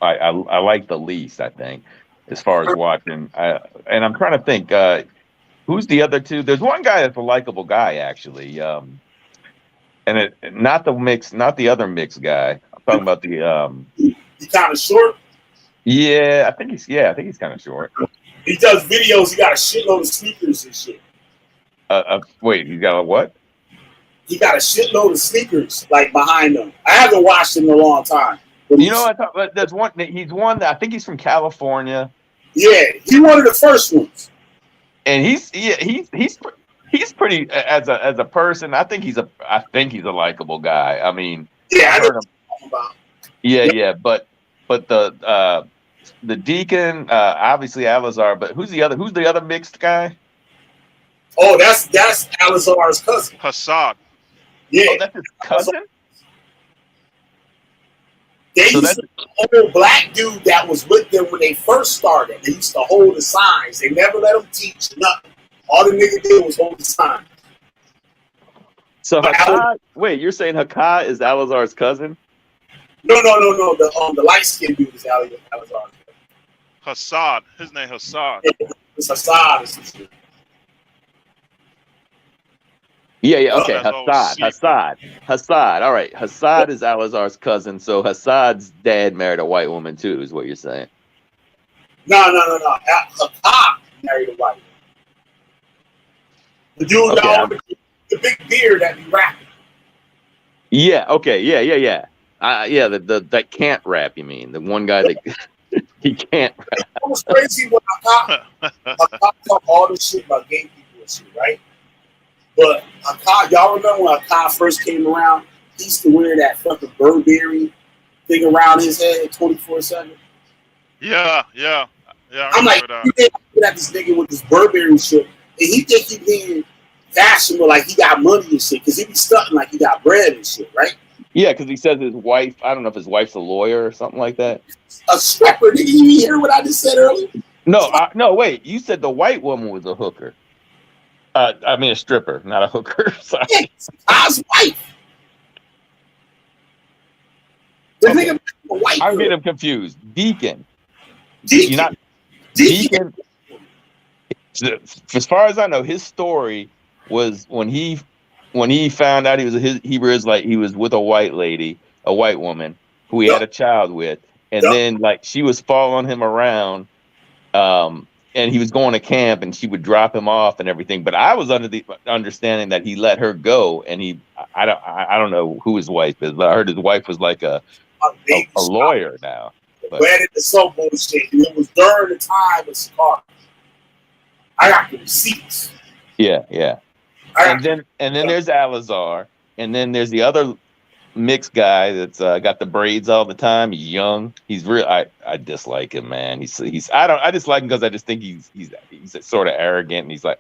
I like the least, I think, as far as watching. And I'm trying to think, who's the other two? There's one guy that's a likable guy, actually. And not the other mixed guy. I'm talking about the. He kind of short. Yeah, I think he's kind of short. He does videos. He got a shitload of sneakers and shit. Wait, he's got a what? He got a shitload of sneakers like behind him. I haven't watched him in a long time. You know, I thought there's one. He's one that I think he's from California. Yeah, he's one of the first ones. And he's pretty as a person. I think he's a likable guy. I mean, yeah, I heard him. Yeah, but the Deacon, obviously Alizar, but who's the other mixed guy? Oh, that's Alizar's cousin. Hassan. Yeah, oh, that's his cousin. They used to old black dude that was with them when they first started. They used to hold the signs. They never let them teach nothing. All the nigga did was hold the signs. So Hassad, wait, you're saying Hakkad is Alazar's cousin? No. The light skinned dude is Alazar. Hassad. His name Hassad. It's Hassad. Yeah. Okay, Hassad. All right, Hassad is Alazar's cousin. So Hassad's dad married a white woman too, is what you're saying? No. Hakkad married a white woman. The dude, okay. The big beard that be rapping. Yeah. Okay. Yeah. Yeah. That can't rap. You mean the one guy that he can't rap? It was crazy when Hakkad talk all this shit about gay people and shit, right? But Hakkad, y'all remember when Hakkad first came around? He used to wear that fucking Burberry thing around his head 24/7. Yeah. I'm like, you think at this nigga with this Burberry shit, and he think he being fashionable, like he got money and shit, because he be stunting like he got bread and shit, right? Yeah, because he says his wife, I don't know if his wife's a lawyer or something like that. A stripper, nigga, you hear what I just said earlier? No, wait, you said the white woman was a hooker. I mean a stripper, not a hooker. Sorry. Yeah, Hakkad's wife. The nigga, a white girl. I'm getting him confused. Deacon. You're not Deacon. As far as I know, his story was when he found out he was a Hebrew Israelite, he was with a white lady, a white woman who he had a child with, and then like she was following him around, and he was going to camp, and she would drop him off and everything. But I was under the understanding that he let her go, and I don't know who his wife is, but I heard his wife was like a lawyer now. Where did the so bullshit? And it was during the time of Sakar. I got the receipts. Yeah. And then there's Alazar, and then there's the other mixed guy that's got the braids all the time. He's young. He's real. I dislike him, man. I dislike him because I just think he's sort of arrogant, and he's like,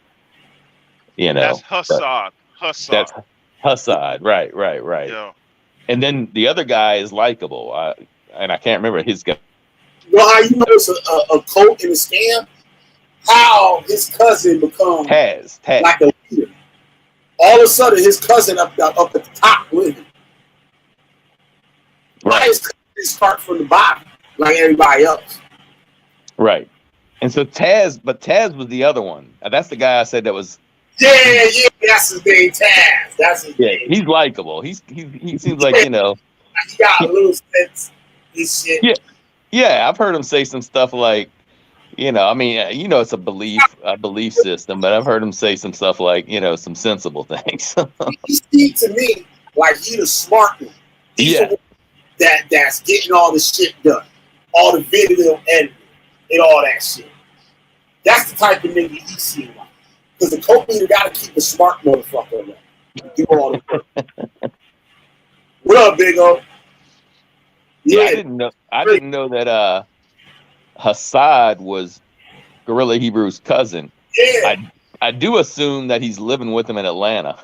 That's Hassad. That's Hassad. Right. Yeah. And then the other guy is likable, and I can't remember his guy. You know how you know it's a cult and a scam? How his cousin becomes Taz. Like a leader. All of a sudden, his cousin up at the top with him. Right. His cousin start from the bottom, like everybody else. Right. And so Taz was the other one. That's the guy I said that was. Yeah, that's his name, Taz. That's his name. He's likable. He seems like, He got a little sense. This shit. Yeah, I've heard him say some stuff like, it's a belief system, but I've heard him say some stuff like, some sensible things. He seems to me like he's the smart one. He's the one that's getting all the shit done, all the video editing and all that shit. That's the type of nigga he seems like. Because the coach leader got to keep a smart motherfucker around. Do all the work. What up, Big O? Yeah, I didn't know that Hassad was Gorilla Hebrew's cousin. Yeah. I do assume that he's living with him in Atlanta.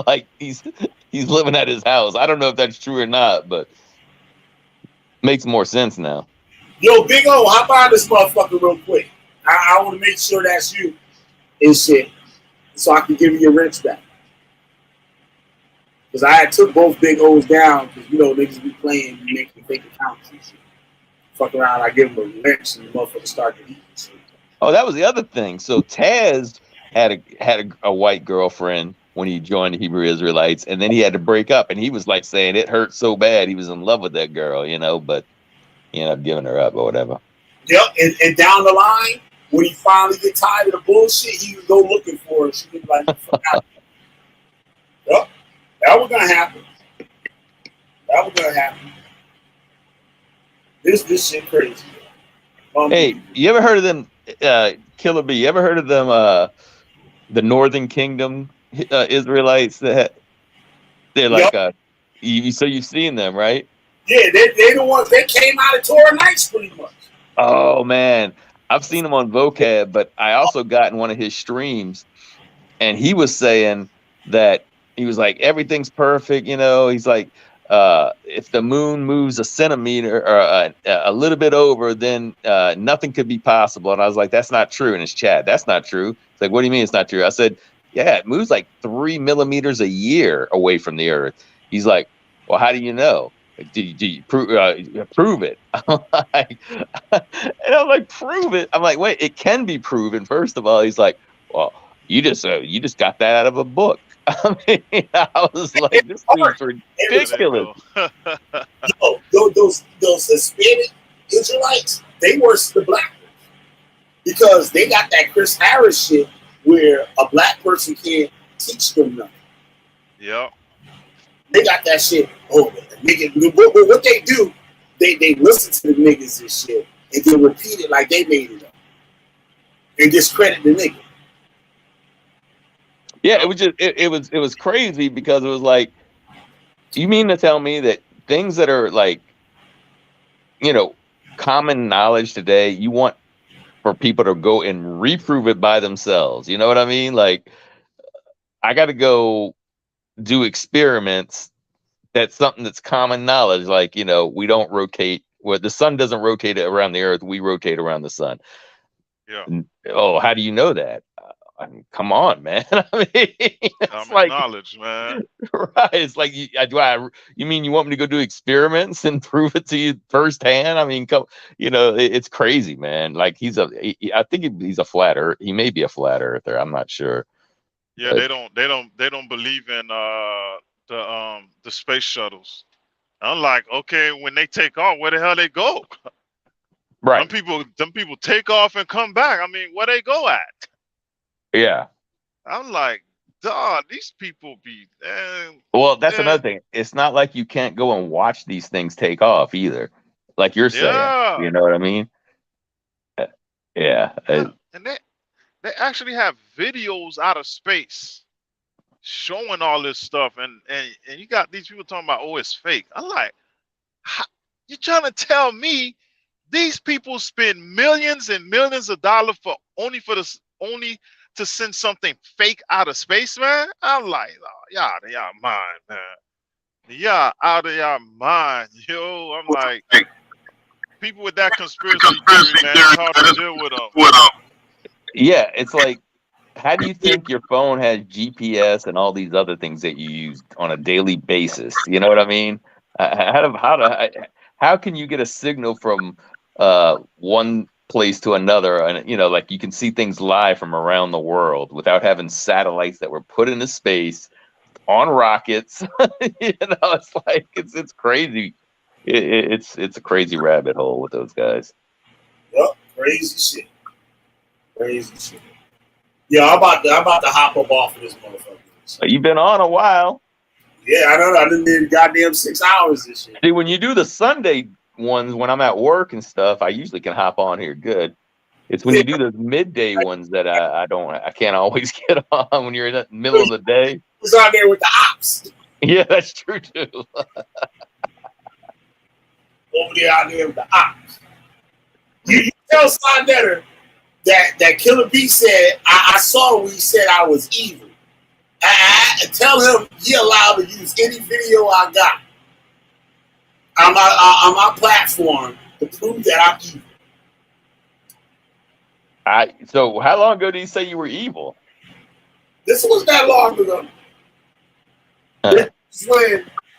Like he's living at his house. I don't know if that's true or not, but makes more sense now. Yo, Big O, hop on this motherfucker real quick. I want to make sure that's you and shit, so I can give you your rents back. Because I had took both Big O's down because, niggas be playing and making fake accounts and shit. Fuck around, I give them a wrench and the motherfucker start to eat and shit. Oh, that was the other thing. So Taz had a white girlfriend when he joined the Hebrew Israelites, and then he had to break up, and he was like saying it hurt so bad he was in love with that girl, but he ended up giving her up or whatever. Yep, and down the line, when he finally get tired of the bullshit, he would go looking for her. She would be like, fuck out. Yep, that was gonna happen. This shit crazy. Hey, you ever heard of them, Killer B? You ever heard of them, the Northern Kingdom Israelites they're like, so you've seen them, right? Yeah, they the ones, they came out of Torah Nights pretty much. Oh man, I've seen him on Vocab, but I also got in one of his streams, and he was saying that he was like, everything's perfect, he's like, if the moon moves a centimeter or a little bit over, then nothing could be possible. And I was like, that's not true in his chat. That's not true. It's like, what do you mean it's not true? I said, yeah, it moves like 3 millimeters a year away from the Earth. He's like, well, how do you know? Like, do you prove it? I'm like, and I'm like, prove it. I'm like, wait, it can be proven. First of all, he's like, well, you just got that out of a book. I mean, I was like, this dude's ridiculous. Those Hispanic Israelites, they worse than the black ones because they got that Chris Harris shit where a black person can't teach them nothing. Yep. They got that shit. Oh, nigga, what they do, they listen to the niggas and shit and then repeat it like they made it up and discredit the nigga. Yeah, it was just it was crazy because it was like, you mean to tell me that things that are like, you know, common knowledge today, you want for people to go and reprove it by themselves? You know what I mean? Like, I got to go do experiments. That's something that's common knowledge. Like, you know, we don't rotate. Well, the sun doesn't rotate around the Earth. We rotate around the sun. Yeah. Oh, how do you know that? I mean, come on, man. I mean, it's like knowledge, man. Right. It's like, you mean you want me to go do experiments and prove it to you firsthand? I mean, it's crazy, man. Like I think he's a flat earth. He may be a flat earther. I'm not sure. Yeah, but they don't believe in the space shuttles. I'm like, okay, when they take off, where the hell they go? Right. Them people take off and come back. I mean, where they go at? Yeah. I'm like, dog, these people be. Well, that's another thing. It's not like you can't go and watch these things take off either. Like you're saying, you know what I mean? Yeah. And they actually have videos out of space showing all this stuff, and you got these people talking about, oh, it's fake. I'm like, you trying to tell me these people spend millions and millions of dollars only to send something fake out of space, man? I'm like, oh, y'all out of y'all mind, man. Yeah, out of y'all mind, yo. I'm like, people with that conspiracy theory, man, it's hard to deal with them. Yeah, it's like, how do you think your phone has GPS and all these other things that you use on a daily basis? You know what I mean? How can you get a signal from one place to another, and like you can see things live from around the world without having satellites that were put into space on rockets? It's like it's crazy. It's a crazy rabbit hole with those guys. Yep, crazy shit. Crazy shit. Yeah, I'm about to hop up off of this motherfucker. You've been on a while. Yeah, I know. I done did goddamn 6 hours this shit. See, when you do the Sunday ones, when I'm at work and stuff, I usually can hop on here good. It's when you do the midday ones that I can't always get on when you're in the middle of the day. Who's out there with the ops? Yeah, that's true too. Over there out there with the ops. You tell Sandetta that Killer B said, I saw when he said I was evil. I tell him he allowed to use any video I got on my platform to prove that I'm evil. So how long ago did he say you were evil? This was that long ago.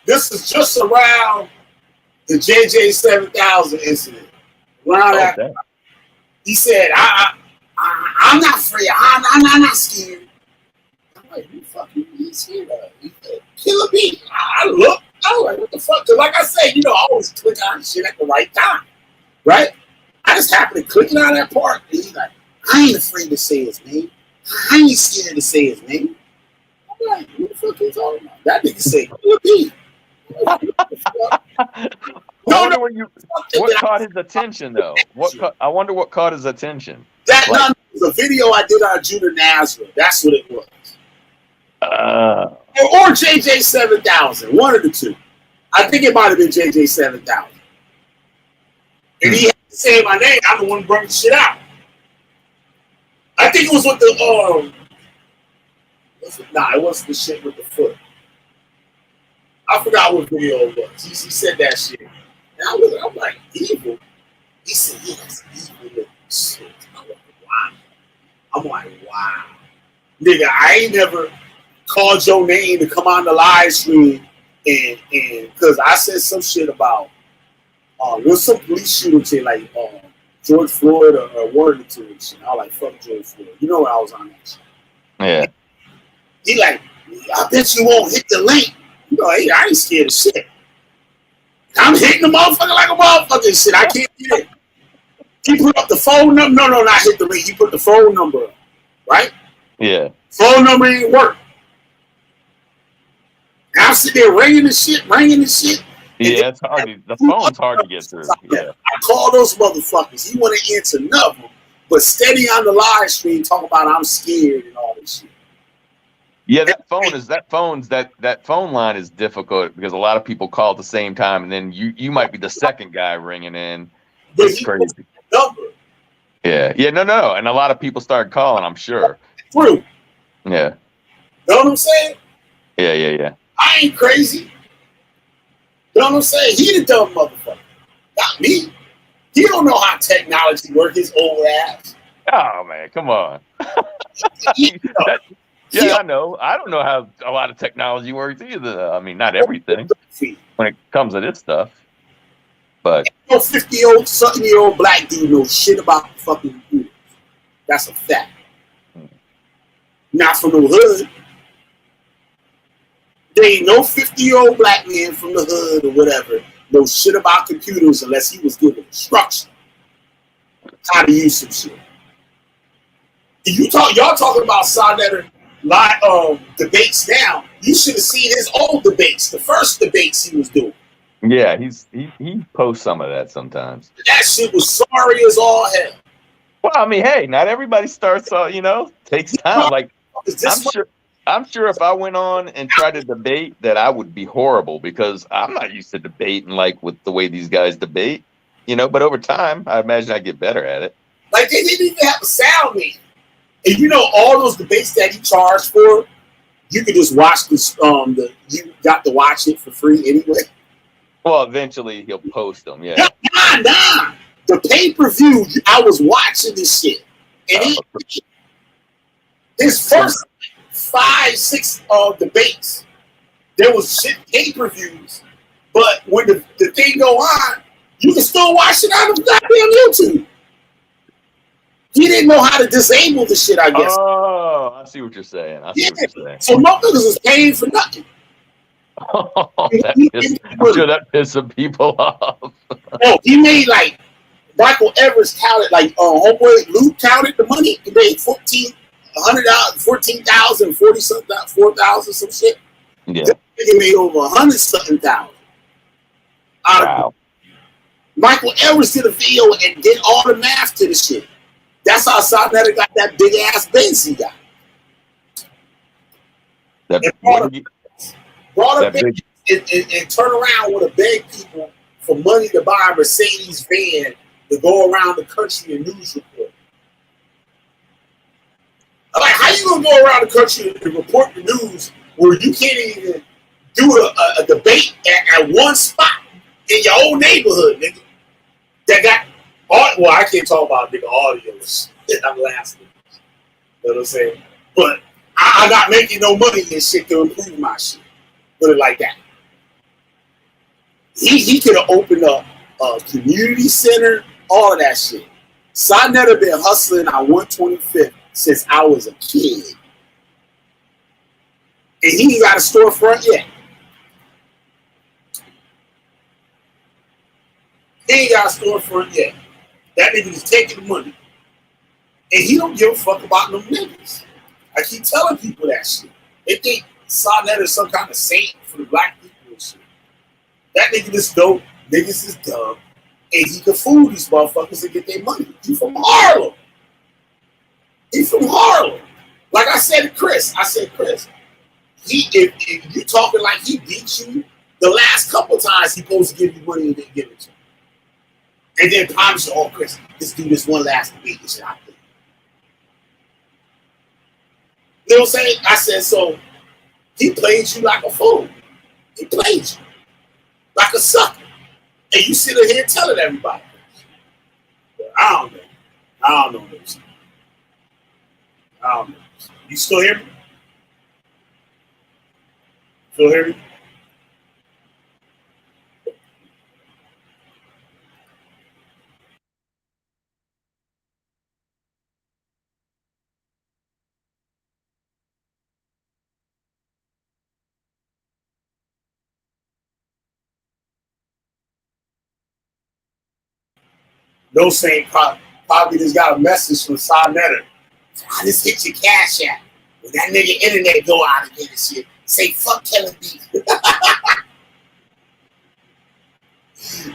This is just around the JJ 7000 incident. Around that, he said, I'm not afraid. I'm not scared. I'm like, who fucking is scared of? He said, Killer B. I was like, what the fuck? Because like I said, I always click on shit at the right time. Right? I just happened to click on that part. And he's like, I ain't afraid to say his name. I ain't scared to say his name. I'm like, what the fuck are you talking about? That nigga said, Killer B. What caught his attention though? I wonder what caught his attention. That was a video I did on Judah Nazareth. That's what it was. Or JJ 7000, one of the two. I think it might have been JJ 7000. And he had to say my name. I'm the one who brought the shit out. I think it was with the it wasn't the shit with the foot. I forgot what video it was. He said that shit. And I'm like, evil? He said, yes, evil shit. I'm like, wow. Nigga, I ain't never called your name to come on the live stream and because I said some shit about there's some police shooting shit like George Floyd or Warrington and shit. I was like, fuck George Floyd. You know I was on that shit. Yeah. He like, I bet you won't hit the link. You know, hey, I ain't scared of shit. I'm hitting the motherfucker like a motherfucker and shit. I can't get it. He put up the phone number. No, not hit the link. He put the phone number up. Right? Yeah. Phone number ain't work. I'm sitting there ringing the shit. Yeah, it's hard. The phone's hard to get through. Yeah. I call those motherfuckers. He want to answer none of them, but steady on the live stream talking about I'm scared and all this shit. Yeah, that phone line is difficult because a lot of people call at the same time, and then you might be the second guy ringing in. It's crazy. Number. Yeah, no, and a lot of people started calling. I'm sure. True. Yeah. Know what I'm saying? Yeah. I ain't crazy. You know what I'm saying? He the dumb motherfucker. Not me. He don't know how technology works, his old ass. Oh, man, come on. I know. I don't know how a lot of technology works either. I mean, not everything when it comes to this stuff. But no 50-year-old, something-year-old black dude knows shit about fucking computers. That's a fact. Not from the hood. There ain't no 50-year-old black man from the hood or whatever knows shit about computers unless he was given instruction how to use some shit. Y'all talking about Sarnetter debates now. You should have seen his old debates, the first debates he was doing. Yeah, he posts some of that sometimes. That shit was sorry as all hell. Well, I mean, hey, not everybody starts, takes time. Like, I'm sure if I went on and tried to debate that I would be horrible because I'm not used to debating like with the way these guys debate, but over time, I imagine I get better at it. Like, they didn't even have a sound meeting. And all those debates that he charged for, you could just watch this, you got to watch it for free anyway. Well, eventually he'll post them, yeah. Nah. The pay-per-view, I was watching this shit. And his first 5-6 debates, there was shit pay-per-views. But when the thing go on, you can still watch it on the goddamn YouTube. He didn't know how to disable the shit, I guess. Oh, I see what you're saying. So motherfuckers is paying for nothing. I'm sure that pisses some people off. Oh, he made like Michael Evers counted, like homeboy Luke counted the money. He made $1,400, 14,000, 40 something, 4,000, some shit. Yeah, he made over 100 something thousand. Wow. Michael Evers did a video and did all the math to the shit. That's how Sarnetter got that big ass Benz he got. Brought a big and turn around with a beg people for money to buy a Mercedes van to go around the country and news report. I'm like, how you gonna go around the country and report the news where you can't even do a debate at one spot in your own neighborhood, nigga? That got I can't talk about nigga audio. I'm laughing. You know what I'm saying? But I'm not making no money and shit to improve my shit. Put it like that. He could have opened up a community center, all of that shit. Sarnetter been hustling on 125th since I was a kid. And he ain't got a storefront yet. He ain't got a storefront yet. That nigga is taking the money. And he don't give a fuck about no niggas. I keep telling people that shit. They think Sarnetter is some kind of saint for the black people and shit. That nigga is dope. Niggas is dumb. And he can fool these motherfuckers and get their money. He from Harlem. Like I said to Chris, Chris, if you talking like he beat you, the last couple times he supposed to give you money and didn't give it to you. And then promise you, Chris, let's do this one last debate and shit. You know what I'm saying? I said, so he played you like a fool. He played you like a sucker. And you sit here telling everybody. But I don't know. You still hear me? Still hear me? No saying probably just got a message from Sonetta. I just hit your cash app. When that nigga internet go out again and shit, say fuck Kevin B.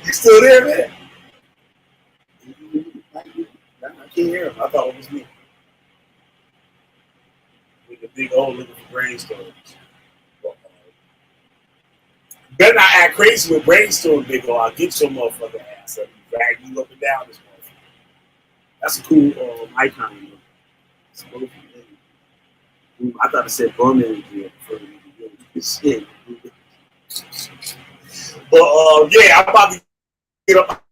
You still there, man? I can't hear him. I thought it was me. With the big old looking for brainstorms. Better not act crazy with brainstorm, big old. I'll get your motherfucking ass. I'll drag you up and down this motherfucker. That's a cool icon. I thought it said bum energy for shit. But yeah, I'm about to get up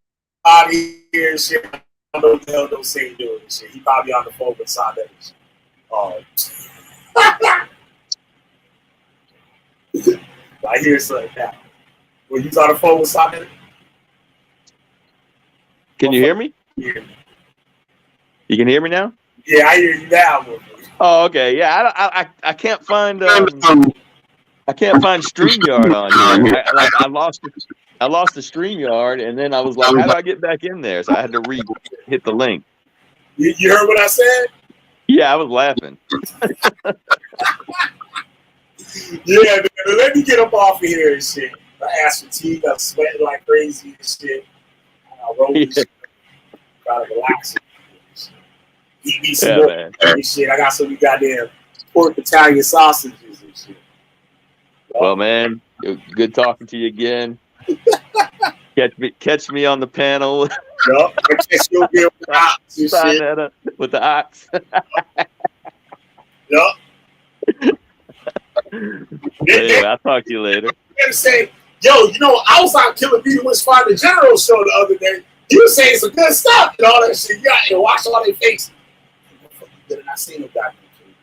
out of here and shit. I don't know what the hell those saying doing and shit. He probably on the phone with Sonetta. I hear something now. When you on the phone with Sonetta? Can you hear me? Yeah. You can hear me now? Yeah, I hear you now. Oh, okay. Yeah, I can't find StreamYard on here. I lost the StreamYard, and then I was like, how do I get back in there? So I had to hit the link. You heard what I said? Yeah, I was laughing. Yeah, man, let me get up off of here and shit. My ass fatigue, I'm sweating like crazy and shit. I roll this shit. Try to relax. Eat me some more and shit. I got some goddamn pork Italian sausages and shit. Well, man, good talking to you again. Catch me on the panel. Yup, I catch you with the ox and shit. With the ox. Yup. Anyway, I'll talk to you later. You say, yo, you know, I was on Killer B was Find the General show the other day. You were saying some good stuff and all that shit. You got to watch all their faces. Did not see no documentary.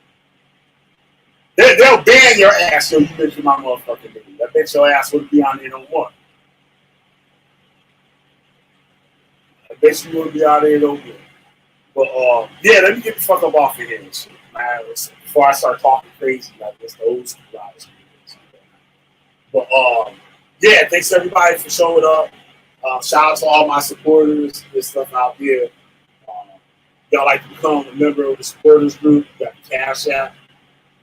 They'll ban your ass, so you mention my motherfucking name. I bet your ass wouldn't be on there no more. I bet you wouldn't be on there no more. But yeah, let me get the fuck up off of here and shit. Man, before I start talking crazy like this, the old school guys. But yeah, thanks everybody for showing up. Shout out to all my supporters and stuff out there. Y'all like to become a member of the supporters group, you got the Cash App.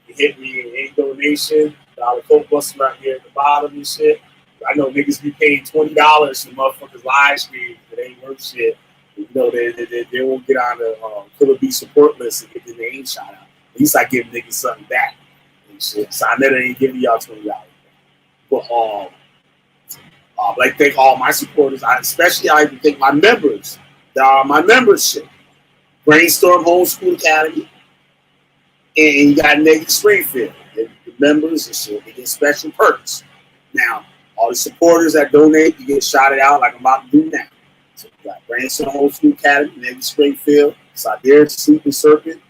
You hit me in any donation. Dollar Coke Buster right here at the bottom and shit. I know niggas be paying $20 for motherfuckers live stream. It ain't worth shit. You know, they won't get on the Killer B support list and get their name shout out. At least I give niggas something back and shit. So I never ain't giving y'all $20. But I'd like to thank all my supporters. I like to thank my members that are my membership. Brainstorm Homeschool Academy, and you got Negative Springfield. The members and shit, they get special perks. Now, all the supporters that donate, you get shouted out like I'm about to do now. So you got Brainstorm Homeschool Academy, Negative Springfield, Siberia Sleeping Serpent,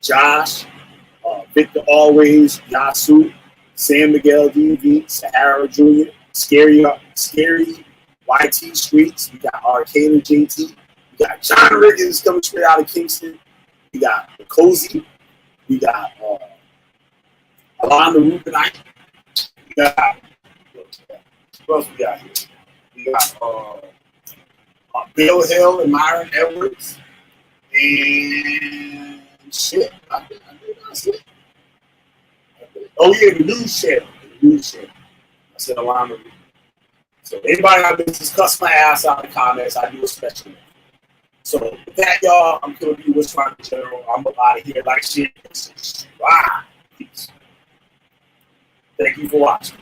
Josh, Victor Always, Yasu, San Miguel DV, Sahara Jr., Scary YT Streets, we got Arcana JT. We got John Riggins coming straight out of Kingston. We got Cozy. We got Alana Rubinite. We got what else we got here? We got Bill Hill and Myron Edwards. And shit. I think that's it. Oh yeah, the news channel. I said Alana. So anybody out there just cuss my ass out in the comments, I do a special. So with that, y'all, I'm Killer B with Find the General. I'm out of here like shit. Wow. Peace. Thank you for watching.